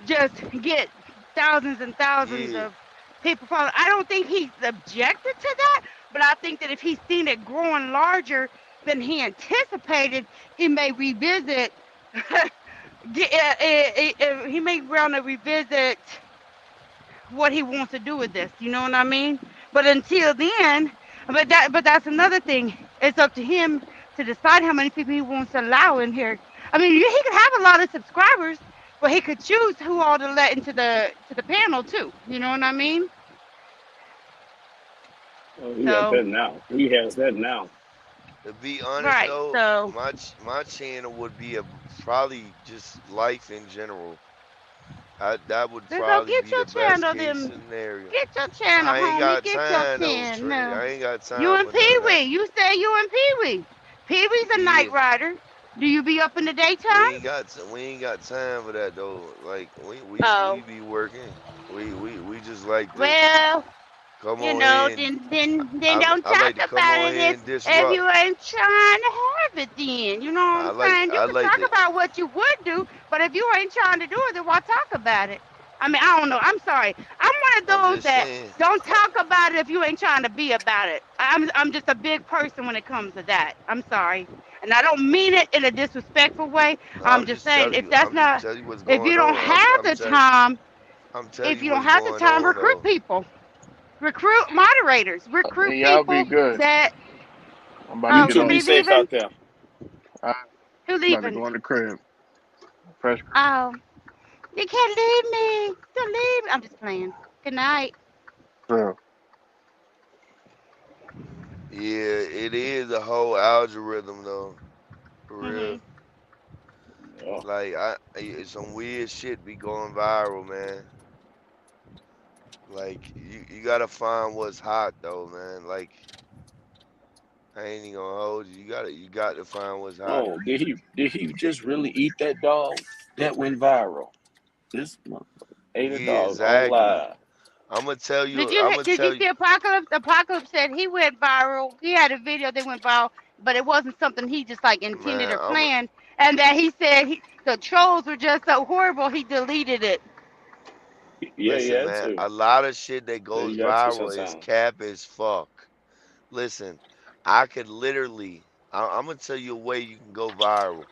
just get thousands and thousands yeah. of people following. I don't think he's objected to that, but I think that if he's seen it growing larger than he anticipated, he may revisit. He may want to revisit what he wants to do with this. You know what I mean? But until then, but that's another thing. It's up to him to decide how many people he wants to allow in here. I mean, he could have a lot of subscribers, but he could choose who all to let into the panel too. You know what I mean? Oh, he got So that now. He has that now. To be honest right. though, So my channel would be probably just life in general. That would let's go probably get be your the best channel case then. scenario. Get your channel, I ain't homie. got Get your time though, Trey. channel. I ain't got You time and for none Pee of that. Wee. You say you and Pee Wee. Pee Wee's a night Yeah, rider. Do you be up in the daytime? we ain't got time for that though. Like we Oh, be working. We just like to well, come you on know, here and then don't I like talk to come about on it here if and you disrupt. ain't trying to have it then. You know what I'm saying? You I can like talk to. about what you would do, but if you ain't trying to do it, then why talk about it? I mean, I don't know. I'm sorry. I'm one of I'm those just that saying. don't talk about it if you ain't trying to be about it. I'm just a big person when it comes to that. I'm sorry. And I don't mean it in a disrespectful way. No, I'm just saying if that's I'm just not telling you what's if you going don't on. have the time, I'm telling if you you don't what's have the going time, on recruit though. people. Recruit moderators. Recruit And y'all be people good. that I'm about to You get two be off. Tiffany safe leaving. out there. I'm Who about to leaving? go in the crib. Fresh. Oh, you can't leave me. Don't leave me. I'm just playing. Good night. So, Yeah, it is a whole algorithm though, for real. Mhm. Yeah. Like some weird shit be going viral, man. Like you gotta find what's hot though, man. Like I ain't even gonna hold you. You got to find what's hot. Oh, did he just really eat that dog? That went viral. This motherfucker ate a Yeah, dog on exactly. live. I'm gonna tell Did you. you I'm gonna did you tell see you. Apocalypse? Apocalypse said he went viral. He had a video that went viral. but it wasn't something he just like intended Man, or planned. And that he said the trolls were just so horrible, he deleted it. Yeah, listen, yeah, man. too. A lot of shit that Yeah, goes you got to viral is sometimes. cap as fuck. Listen, I could literally. I'm gonna tell you a way you can go viral.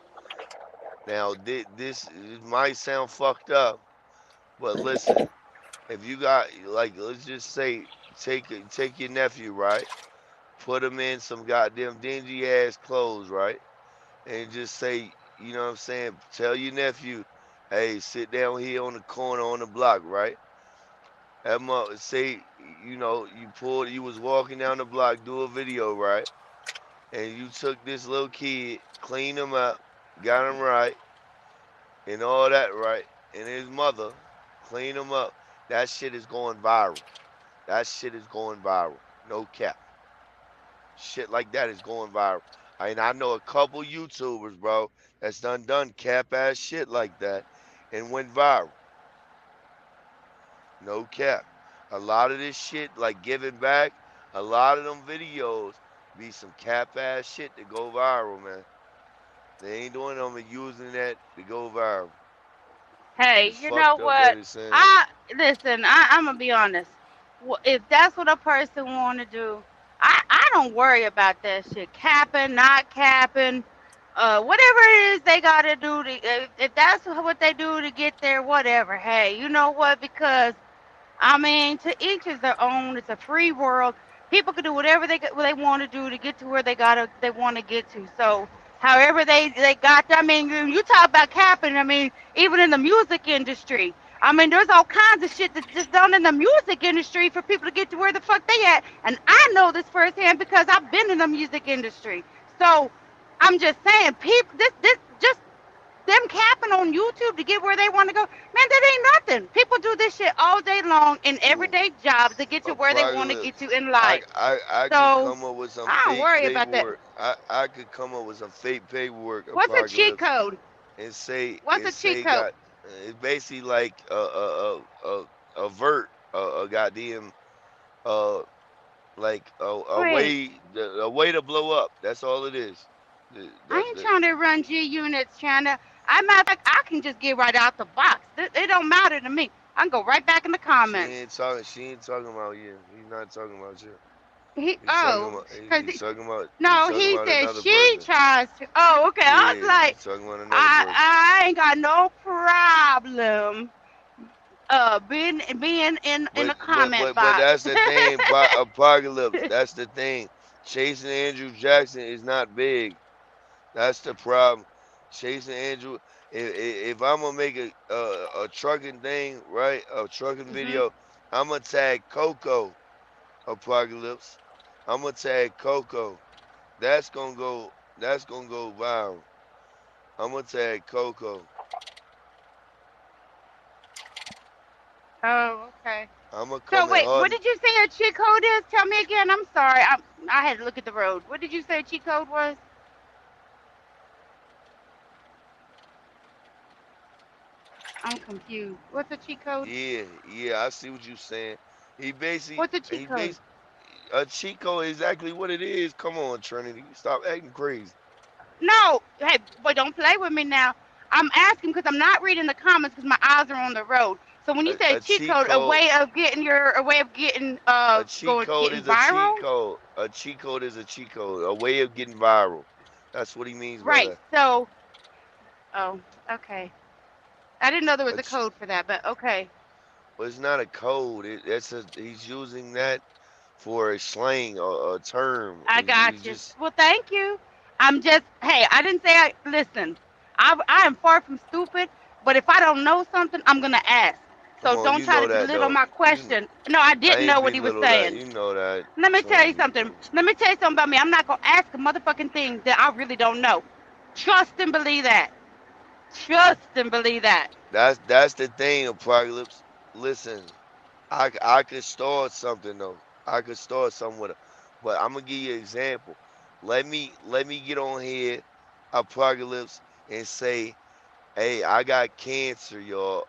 Now, this it might sound fucked up, but listen, if you got like, let's just say, take your nephew, right? Put him in some goddamn dingy ass clothes, right? And just say, you know what I'm saying? Tell your nephew, hey, sit down here on the corner on the block, right? Say, you was walking down the block, do a video, right? And you took this little kid, cleaned him up, got him right, and all that, right? And his mother, cleaned him up. That shit is going viral. That shit is going viral. No cap. Shit like that is going viral. I know a couple YouTubers, bro, that's done cap ass shit like that and went viral. No cap. A lot of this shit, like giving back, a lot of them videos be some cap ass shit that go viral, man. They ain't doing them and using that to go viral. Hey, It's you know fucked up that what? it's saying. I listen. I'm gonna be honest. If that's what a person want to do, I don't worry about that shit. Capping, not capping, whatever it is they gotta do to. If that's what they do to get there, whatever. Hey, you know what? Because I mean, to each is their own. It's a free world. People can do whatever what they want to do to get to where they want to get to. So, however they got there. I mean, you talk about capping. I mean, even in the music industry. I mean, there's all kinds of shit that's just done in the music industry for people to get to where the fuck they at. And I know this firsthand because I've been in the music industry. So, I'm just saying, people, this just them capping on YouTube to get where they want to go, man, that ain't nothing. People do this shit all day long in Ooh, everyday jobs to get to where they want to get to apocalypse. in I, life. I I could So come up with some I don't fake worry about that. paperwork. I could come up with some fake paperwork, What's a cheat apocalypse, code? and say What's a cheat code? got it's basically like a vert a goddamn uh like Wait, a way to blow up. That's all it is. I That's ain't the trying to run G units, trying to. I matter of fact, I can just get right out the box. It don't matter to me. I can go right back in the comments. she ain't talking about you. He's not talking about you. Cause He's no, talking he about said another she person. tries to. Oh, okay. I was Yeah, like, he's talking about another person. I ain't got no problem being in But a comment but box. that's the thing, apocalypse. That's the thing. Chasing Andrew Jackson is not big. That's the problem. Chasing Andrew. If I'm gonna make a trucking thing, right? A trucking Mhm. video, I'm gonna tag Coco Apocalypse. I'm gonna tag Coco. That's gonna go. That's gonna go viral. I'm gonna tag Coco. Oh, okay. I'm gonna So come in wait, what hard. did you say a cheat code is? Tell me again. I'm sorry. I had to look at the road. What did you say a cheat code was? I'm confused. What's a cheat code? Yeah, I see what you're saying. What's a cheat He code? basically, a Chico is exactly what it is. Come on, Trinity, stop acting crazy. No, hey, boy, don't play with me now. I'm asking because I'm not reading the comments because my eyes are on the road. So when you say A cheat cheat code, code, a way of getting getting is a cheat viral, code. A cheat code is a cheat code, a way of getting viral. That's what he means by right? that. So, oh, okay. I didn't know there was A a ch- code for that, but okay. well, it's not a code. He's using that for a slang or a term. I He's got you. just Well, thank you. I'm just, hey, I didn't say listen, I am far from stupid, but if I don't know something, I'm going to ask. come So on. don't You try know to that belittle though. my question. No, I I didn't know ain't what he was belittle that. saying. You know that, Let me tell you Trinity. something. Let me tell you something about me. I'm not going to ask a motherfucking thing that I really don't know. Trust and believe that. Trust and believe that. That's the thing, Apocalypse. Listen, I could start something though. I could start something with it. But I'm gonna give you an example. Let me get on here, Apocalypse, and say, hey, I got cancer, y'all.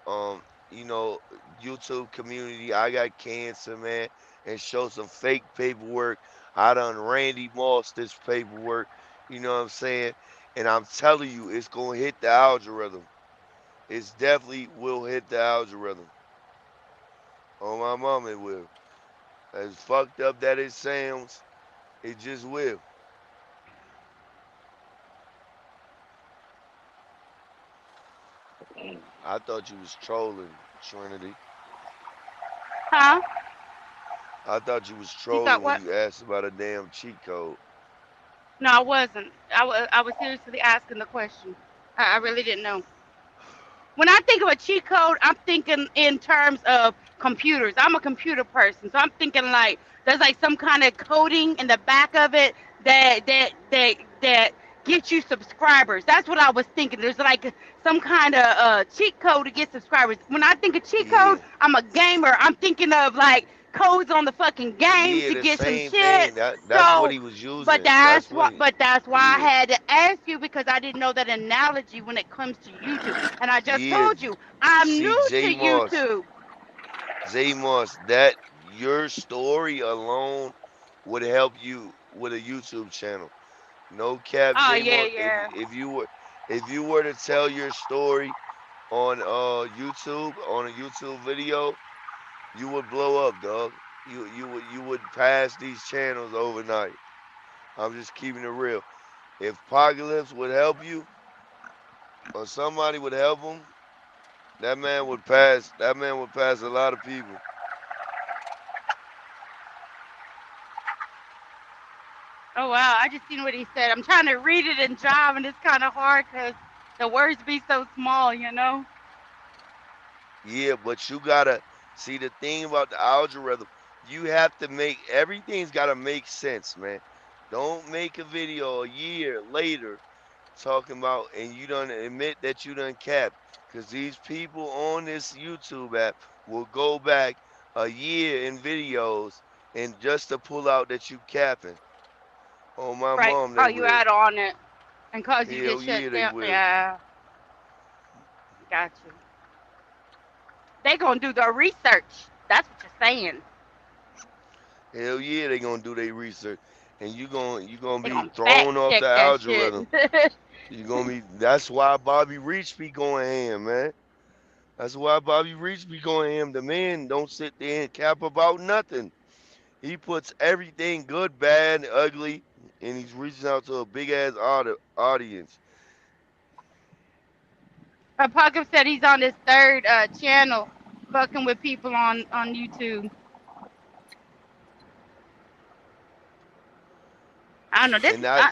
You know, YouTube community, I got cancer, man, and show some fake paperwork. I done Randy Moss this paperwork, You know what I'm saying? And I'm telling you, it's gonna hit the algorithm. It's definitely will hit the algorithm. On my mom, it will. As fucked up that it sounds, it just will. I thought you was trolling, Trinity. Huh? I thought you was You thought trolling when what? you asked about a damn cheat code. No, I wasn't. I was seriously asking the question. I really didn't know. When I think of a cheat code, I'm thinking in terms of computers. I'm a computer person, so I'm thinking like there's like some kind of coding in the back of it that gets you subscribers. That's what I was thinking. There's like some kind of cheat code to get subscribers. When I think of cheat code, Yeah. I'm a gamer. I'm thinking of like codes on the fucking game Yeah, to the get some same shit. thing. That's what So he was but using. that's That's why what he, but that's why I yeah. had to ask you because I didn't know that analogy when it comes to YouTube. And I just Yeah. told you, I'm See, new to J Moss. YouTube. J Moss, that your story alone would help you with a YouTube channel. No cap, Oh J yeah, Moss. yeah. If you were to tell your story on YouTube on a YouTube video, you would blow up, dog. You would pass these channels overnight. I'm just keeping it real. If Apocalypse would help you or somebody would help him, that man would pass. That man would pass a lot of people. Oh wow, I just seen what he said. I'm trying to read it in Java, and it's kind of hard because the words be so small, you know. Yeah, but you gotta see the thing about the algorithm. You have to make everything's gotta make sense, man. Don't make a video a year later talking about and you don't admit that you done capped. Cause these people on this YouTube app will go back a year in videos and just to pull out that you capping. On my Right, mom, they call you will. out on it and cause you get Hell shut yeah, they down. will. Yeah, got you. They gonna do the research. That's what you're saying. Hell yeah, they gonna do their research, and you gonna They be gonna fact thrown off check the that shit. algorithm. You gonna be. That's why Bobby Reach be going ham, man. That's why Bobby Reach be going ham. The man don't sit there and cap about nothing. He puts everything good, bad, and ugly, and he's reaching out to a big ass audience. Apocalypse said he's on his third channel, fucking with people on YouTube. I don't know. This And is that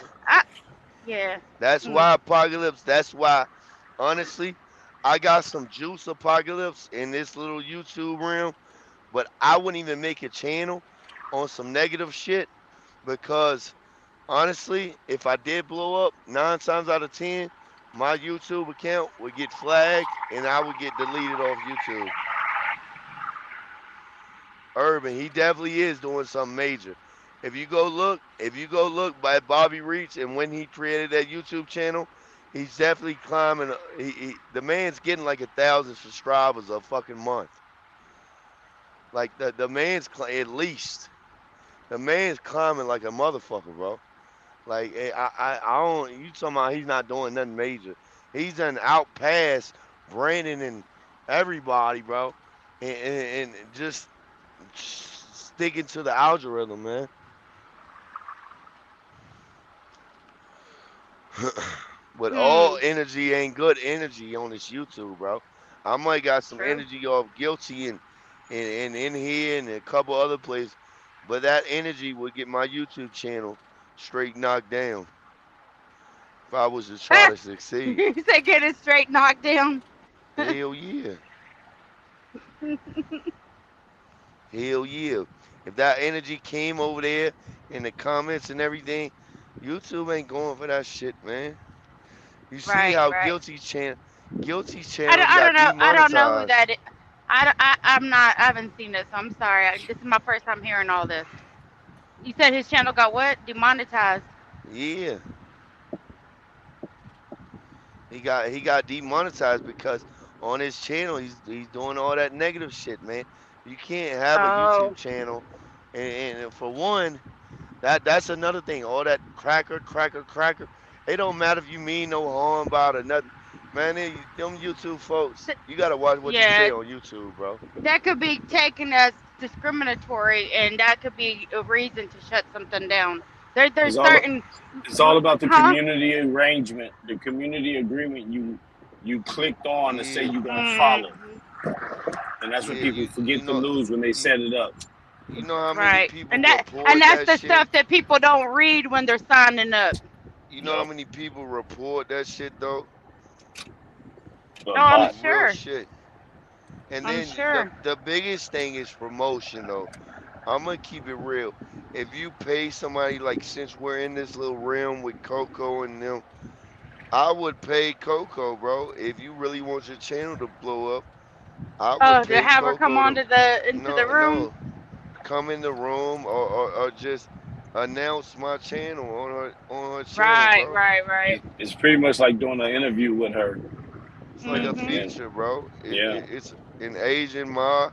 yeah. that's Mm. why Apocalypse. That's why, honestly, I got some juice Apocalypse in this little YouTube realm, but I wouldn't even make a channel on some negative shit because honestly, if I did blow up 9 times out of 10, my YouTube account would get flagged and I would get deleted off YouTube. Urban, he definitely is doing something major. If you go look by Bobby Reach and when he created that YouTube channel, he's definitely climbing. The man's getting like 1,000 subscribers a fucking month. Like the man's at least the man's climbing like a motherfucker, bro. Like I don't. You talking about he's not doing nothing major? He's done outpassed Brandon and everybody, bro, and just sticking to the algorithm, man. But all Hmm. energy ain't good energy on this YouTube, bro. I might got some True. energy off guilty and in here and a couple other places, but that energy would get my YouTube channel straight knocked down if I was to try to succeed. You said get it straight knocked down. Hell yeah. Hell yeah. If that energy came over there in the comments and everything, YouTube ain't going for that shit, man. You see Right, how right. Guilty's I channel don't, I got don't know. I don't know who demonetized. that is. I'm not. I haven't seen this. So I'm sorry. This is my first time hearing all this. You said his channel got what? Demonetized. Yeah. He got demonetized because on his channel he's doing all that negative shit, man. You can't have a YouTube Oh. channel and for one, That's another thing. All that cracker. It don't matter if you mean no harm about it or nothing. Man, them YouTube folks, Th- you gotta watch what you Yeah, say on YouTube, bro. that could be taken as discriminatory, and that could be a reason to shut something down. There's It's all certain, it's all about the huh? community arrangement, the community agreement you clicked on to say Yeah, you're gonna follow, Hmm. and that's what yeah. people You forget to know, lose when they you, set it up. you know how many Right, people and report that's that the shit? stuff that people don't read when they're signing up. You know how Yup, many people report that shit though? a Oh, I'm Like lot. real sure. shit. And I'm then the sure. the biggest thing is promotion though. I'm gonna keep it real. If you pay somebody, like, since we're in this little realm with Coco and them, I would pay Coco, bro. If you really want your channel to blow up, I would Oh, to pay have her come Coco on to to the into the no room. no come in the room, or just announce my channel on her channel, Right, bro. right, right. It's pretty much like doing an interview with her, It's like a and Mhm. then feature, bro. yeah, It's an Asian Ma.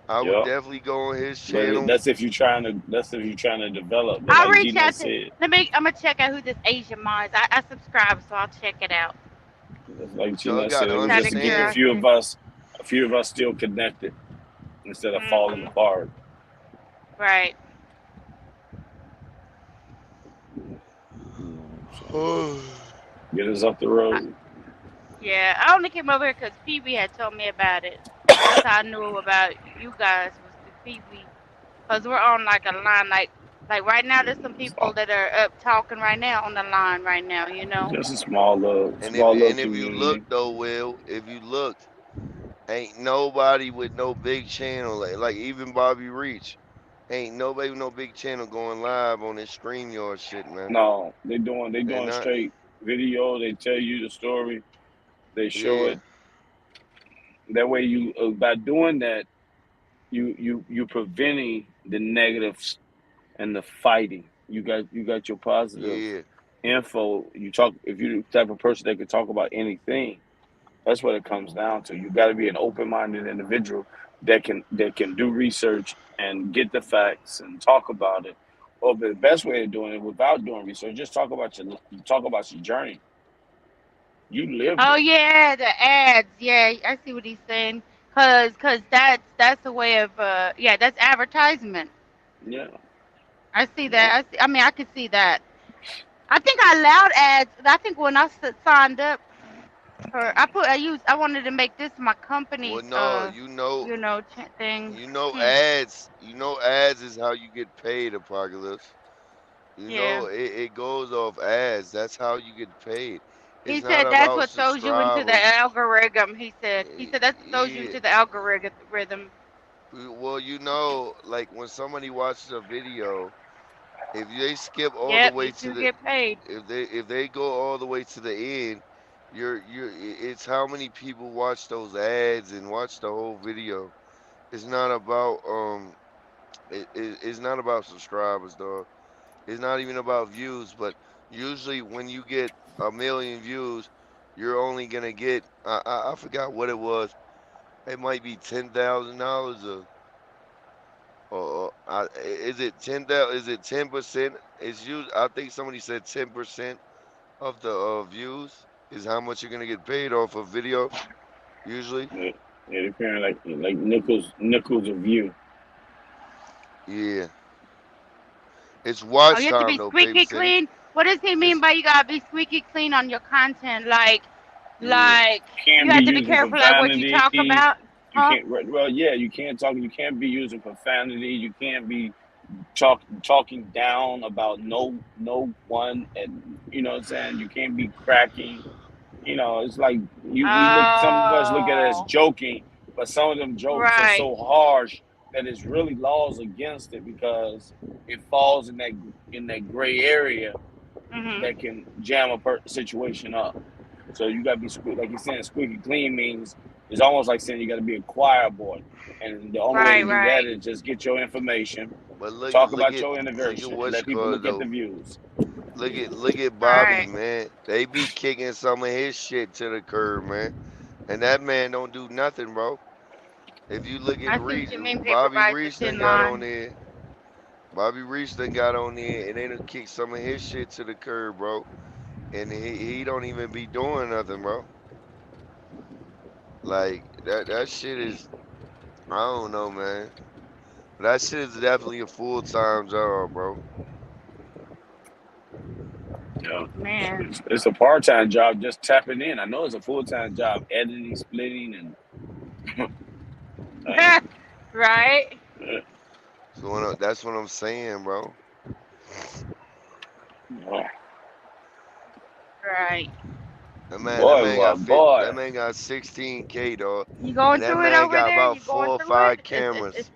I would yup. definitely go on his But channel. that's if you're trying to develop. But I'll like reach Gino out to. said, Let me. I'm gonna check out who this Asian mom is. I subscribe, so I'll check it out. like Y'all Gino said, gotta it Just was out just of to get understand. curiosity. a few of us still connected instead of falling Mhm. apart. Right. So get us up the road. Yeah, I only came over here because Pee Wee had told me about it. That's how I knew about you guys was through Pee Wee. Cause we're on like a line, like right now. There's some people that are up talking right now on the line right now. You know. Just a And if small little you look community. though, Will, if you look, ain't nobody with no big channel, like even Bobby Reach. Ain't nobody with no big channel going live on this StreamYard shit, man. No, they And doing not, straight video. They tell you the story. They show yeah, it. That way, you by doing that, you preventing the negatives and the fighting. You got your positive yeah, info. You talk if you're the type of person that can talk about anything. That's what it comes down to. You got to be an open-minded individual that can do research and get the facts and talk about it. Or the best way of doing it without doing research, just talk about your journey. You lived Oh it. yeah, the ads. Yeah, I see what he's saying. Cause that's a way of yeah, that's advertisement. Yeah. I see Yep. that. I mean, I can see that. I think I allowed ads. I think when I signed up for, I wanted to make this my well, company's no, thing. you know, Hmm. ads is how you get paid, Apocalypse. You Yeah. know, it goes off ads. That's how you get paid. He It's not said that's about what throws you into the subscribers. algorithm. He said that throws you Yeah. into the algorithm. Well, like when somebody watches a video, if they skip all the Yep, way you to do the, get paid. if they go all the way to the end, it's how many people watch those ads and watch the whole video. It's not about it's not about subscribers, dog. It's not even about views, but usually when you get a million views, you're only gonna get I forgot what it was. It might be $10,000 is it 10,000? Is it 10%? It's usually, I think somebody said 10% of the views is how much you're gonna get paid off a video usually. Yeah, yeah, they're paying like nickels a view. Yeah, it's Oh, watch you have to time be though, Baby squeaky City. clean. What does he mean It's by you gotta be squeaky clean on your content? yeah, Like you Can't be have to be using careful like what you profanity. talk about, You huh? can't. Well, yeah, you can't talk. You can't be using profanity. You can't be talking down about no one. And you know what I'm saying. You can't be cracking. It's like we look. Some of us look at it as Oh, joking, but some of them jokes are right. so harsh that it's really laws against it because it falls in that gray area Mhm. that can jam situation up. So you got to be like you're saying, squeaky clean means it's almost like saying you got to be a choir boy, and the only way to Right, do that right. is just get your information, but talk about your look at anniversary, and what you let people call it look at the though. views. Look at Bobby, Right. man. They be kicking some of his shit to the curb, man. And that man don't do nothing, bro. If you look at I see what Reach, you mean. Paper Bobby bites, the Reach done thin got on line. there. Bobby Reese done got on there and they done kicked some of his shit to the curb, bro. And he don't even be doing nothing, bro. Like that shit is, I don't know, man. That shit is definitely a full time job, bro. Yeah, Man. it's a part time job just tapping in. I know it's a full time job editing, splitting, and like, Right. So that's what I'm saying, bro. boy, Right. boy, boy. That man got 16K, dog, You going and that through it man over got there? about You going 4 or 5 through it? cameras.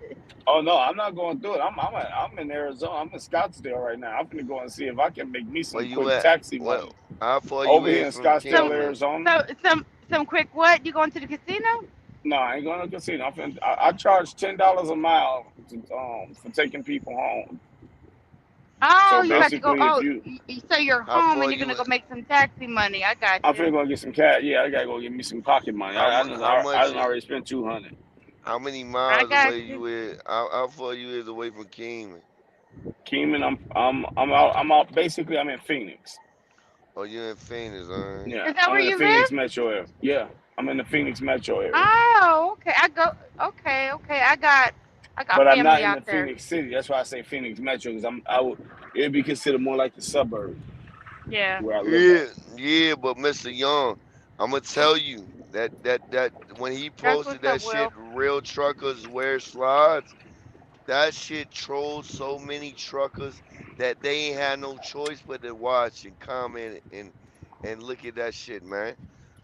Oh no, I'm not going through it. I'm in Arizona. I'm in Scottsdale right now. I'm gonna go and see if I can make me Where some you quick at? taxi What? money How far you over is here in from Scottsdale, some Kingman? Arizona. so some quick what? You going to the casino? No, I ain't going to the casino. I charge $10 a mile for taking people home. Oh, So you about to go. basically, if Oh, you, so you're How home and far you're gonna you? go make some taxi money. I got I'm you. finna go get some cash. Yeah, I gotta go get me some pocket money. How I much? done already spent 200. How many I miles got away you. you is? How far you is away from Kingman? Keenan, I'm out. Basically, I'm in Phoenix. Oh, you in Phoenix, alright. Yeah, Is that I'm where in the you Phoenix live? metro area. Yeah, I'm in the Phoenix metro area. Oh, okay. I go. Okay, okay. I got But I'm not family in out the there. Phoenix city. That's why I say Phoenix metro because I would it'd be considered more like the suburb Yeah. where I live Yeah, at. yeah, but Mr. Young, I'm gonna tell you that when he That's posted what's that up, shit, Will. real truckers wear slides. That shit trolled so many truckers that they ain't had no choice but to watch and comment and look at that shit, man.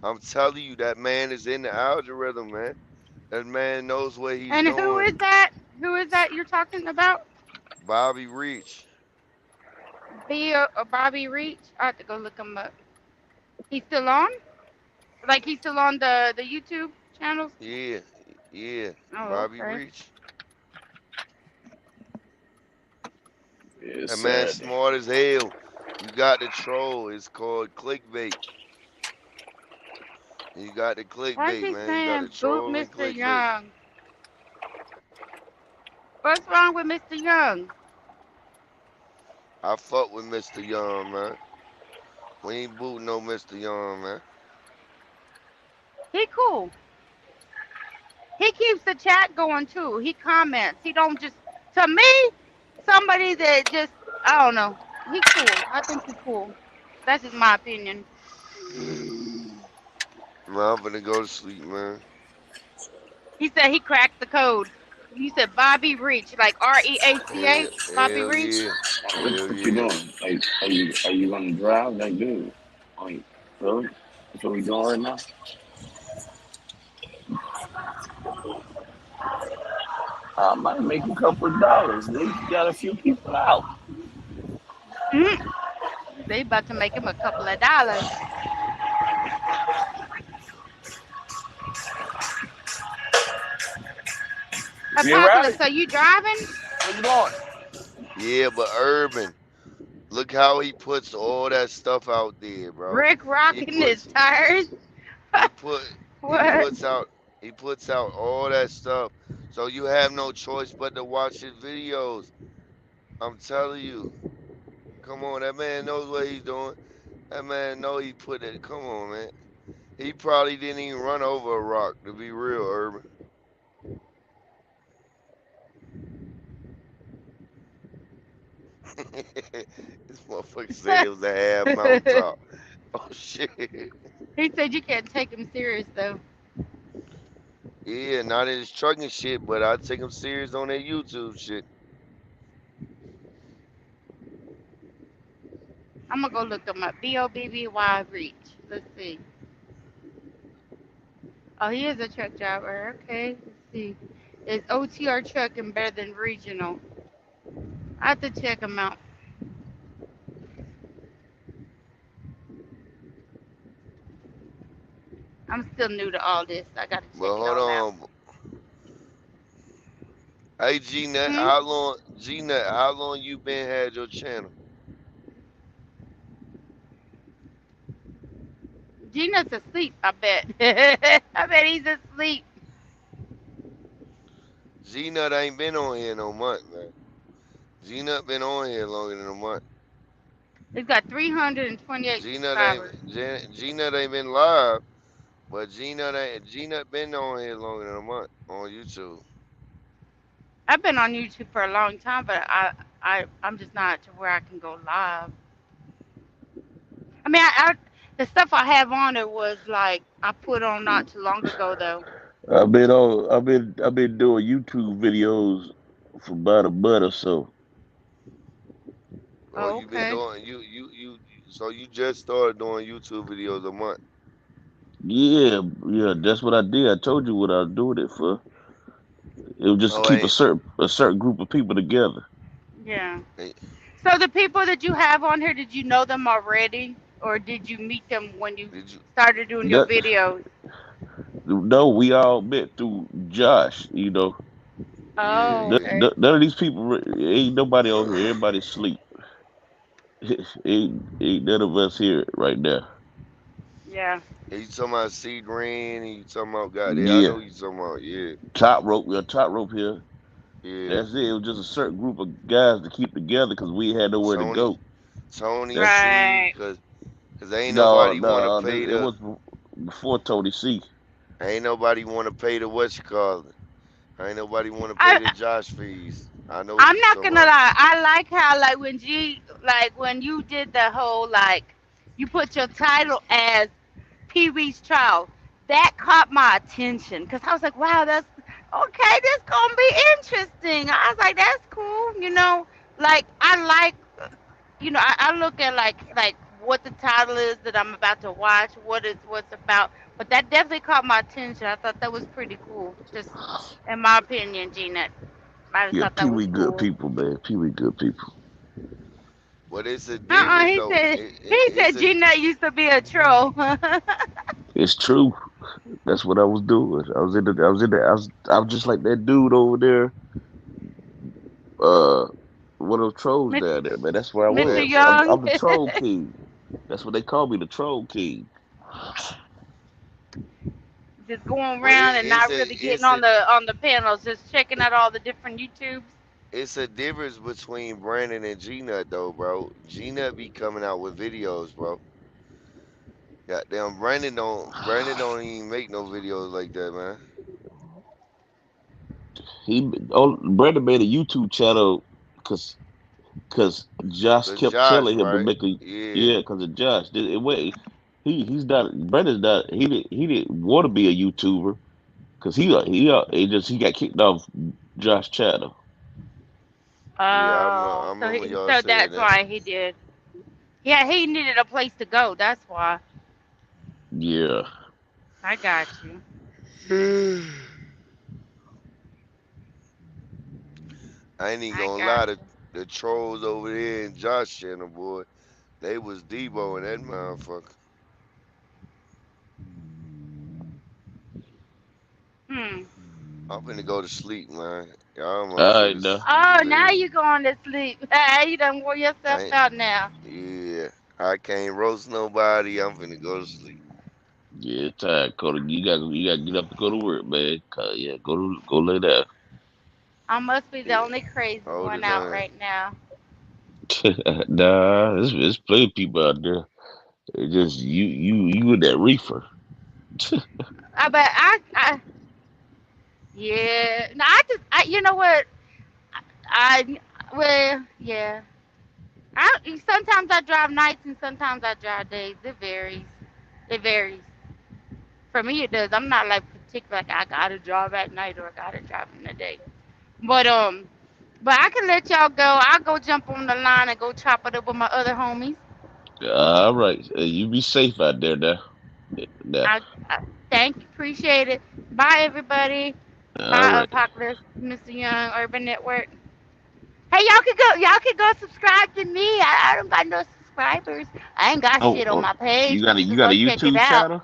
I'm telling you, that man is in the algorithm, man. That man knows what he's And who doing. is that? Who is that you're talking about? Bobby Reach. Bobby Reach. I have to go look him up. He's still on? Like he's still on the YouTube channels? Yeah, yeah. Oh, Bobby okay. Reach. It's That man sad. smart as hell. You got the troll. It's called clickbait. You got the Why is clickbait, he man. You got the saying boot troll and Mr. clickbait. Young? What's wrong with Mr. Young? I fuck with Mr. Young, man. We ain't booting no Mr. Young, man. He cool. He keeps the chat going too. He comments. He don't just to me, somebody that just I don't know. He cool. I think he cool. That's just my opinion. Man, I'm finna go to sleep, man. He said he cracked the code. You said Bobby Reach, like Hell, REACH, Bobby hell Reach. yeah. Hell What you yeah. doing? Like, are you gonna drive? Like, dude, like, really? That's what we doing right now? I might make a couple of dollars. They got a few people out. Mm, they about to make him a couple of dollars. You Apocalypse, rally? are you driving? Where you going? Yeah, but Urban, look how he puts all that stuff out there, bro. Rick He rocking his puts tires. he put he What? puts out he puts out all that stuff. So you have no choice but to watch his videos. I'm telling you. Come on, that man knows what he's doing. That man know he put it. Come on, man. He probably didn't even run over a rock, to be real, Urban. This motherfucker said it was a half mountaintop. Oh shit. He said you can't take him serious though. Yeah, not in his trucking shit, but I take him serious on that YouTube shit. I'm gonna go look him up. BOBBY Reach. Let's see. Oh, he is a truck driver. Okay, let's see. Is OTR trucking better than regional? I have to check him out. I'm still new to all this. I gotta check But it hold all out. on. Hey G Nut, Hmm? How long you been had your channel? Gina's asleep, I bet. I bet he's asleep. G Nut ain't been on here no month, man. G-Nut been on here longer than a month. It's got 328 G-Nut ain't subscribers. G-Nut ain't been live, but G-Nut been on here longer than a month on YouTube. I've been on YouTube for a long time, but I'm just not to where I can go live. I mean, the stuff I have on it was like I put on not too long ago though. I've been doing YouTube videos for about a month or so. Oh, Oh, you been okay. doing so you just started doing YouTube videos a month. Yeah, yeah, that's what I did. I told you what I was doing it for. It was just to Oh, keep ain't a certain group of people together. Yeah. ain't- So the people that you have on here, did you know them already, or did you meet them when you did you started doing your That, videos? no, we all met through Josh. You know, yeah, Oh, yeah. okay. none of these people ain't nobody on here. Everybody sleep. Ain't none of us here right now. Yeah. And you talking about C Green and you talking about goddamn I Yeah, know you talking about, yeah, top rope. We got top rope here. yeah. That's it. It was just a certain group of guys to keep together because we had nowhere to Tony go. Tony That's C, Right. cause ain't no, nobody wanna no. pay It the was before Tony C. ain't nobody wanna pay the what you call it. Ain't nobody wanna pay the I Josh fees. I know what I'm you not talking gonna about. lie. I like how like when you did the whole like you put your title as Pee Wee's Trial. That caught my attention because I was like, wow, that's okay. This gonna be interesting. I was like, that's cool. Like I like I look at like what the title is that I'm about to watch, what's about. But that definitely caught my attention. I thought that was pretty cool. Just in my opinion, Gina. I just Yeah, thought Pee that was Wee good cool. people, man. Pee Wee good people. But it's a difference He though. said he It's said a Gina used to be a troll. It's true. That's what I was doing. I was just like that dude over there. Uh, one of those trolls Miss- down there, man. That's where I Mr. man, was. but Young. I'm the troll king. That's what they call me, the troll king. Just going but around and not really getting it's a on the panels, just checking out all the different YouTubes. it's a difference between Brandon and G Nut though, bro. G Nut be coming out with videos, bro. Goddamn, Brandon don't even make no videos like that, man. Brandon made a YouTube channel because Josh Cause kept Josh, telling him to right? make a Yeah, yeah, because of Josh. It went. He's not Brandon's not. He didn't want to be a YouTuber because he got kicked off Josh channel. yeah. I Oh, remember y'all so saying that's that. why he did. Yeah, he needed a place to go. That's why. Yeah. I got you. I ain't even I gonna got lie, you. the trolls over there in Josh channel, boy, they was Debo and that motherfucker. Hmm. I'm finna go to sleep, man. Y'all All right, motherfuckers now. Oh, is now in. you going to sleep. Hey, you done wore yourself I ain't, out now. yeah, I can't roast nobody. I'm finna go to sleep. Yeah, it's time, Cody. You got to get up and go to work, man. Yeah, go lay down. I must be the Yeah, only crazy hold one it out down. right now. Nah, there's plenty of people out there. It's just you with that reefer. But yeah. No, you know what? I, well, yeah. Sometimes I drive nights and sometimes I drive days. It varies. It varies. For me, it does. I'm not like particular. Like I gotta drive at night or I gotta drive in the day. But but I can let y'all go. I'll go jump on the line and go chop it up with my other homies. All right, you be safe out there now. Now, I thank you, appreciate it. Bye everybody. all Bye right. Apocalypse, Mr. Young, Urban Network. Hey, y'all could go subscribe to me. I don't got no subscribers. I ain't got Oh, shit on oh, my page, but you you could got go a check it YouTube out. channel?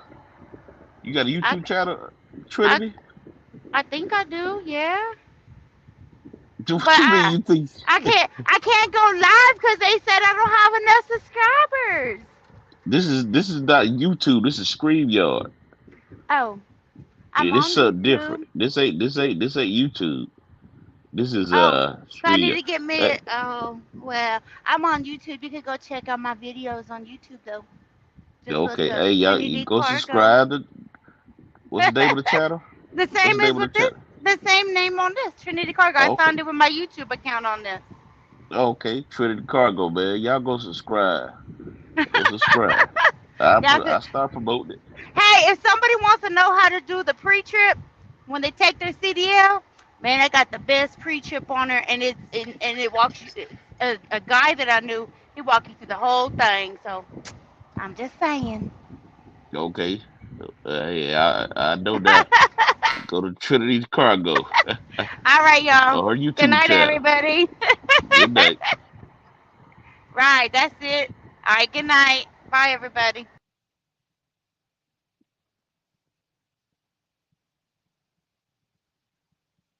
You got a I YouTube channel, I Trinity? I think I do, yeah. What But you mean you think I can't go live because they said I don't have enough subscribers. this is not YouTube? This is StreamYard. Oh, I'm Yeah, this on something different. YouTube. This ain't YouTube. This is Oh, so I need Street. to get me. Oh, well, I'm on YouTube. You can go check out my videos on YouTube though. Just look Okay, up hey y'all, you Trinity go Cargo. subscribe to. What's the name of the channel? The What's same the as name of the with this. channel? The same name on this Trinity Cargo. I Okay, signed it with my YouTube account on this. okay, Trinity Cargo, man. Y'all go subscribe. Go subscribe. I Yeah. put. I start promoting it. Hey, if somebody wants to know how to do the pre-trip when they take their CDL, man, I got the best pre-trip on there, and it walks you. A guy that I knew, he walked you through the whole thing. So I'm just saying. Okay. Hey, I know that. Go to Trinity Cargo All right, y'all. or her Good YouTube night, channel. everybody. Good night. Right, that's it. All right, good night. Bye, everybody.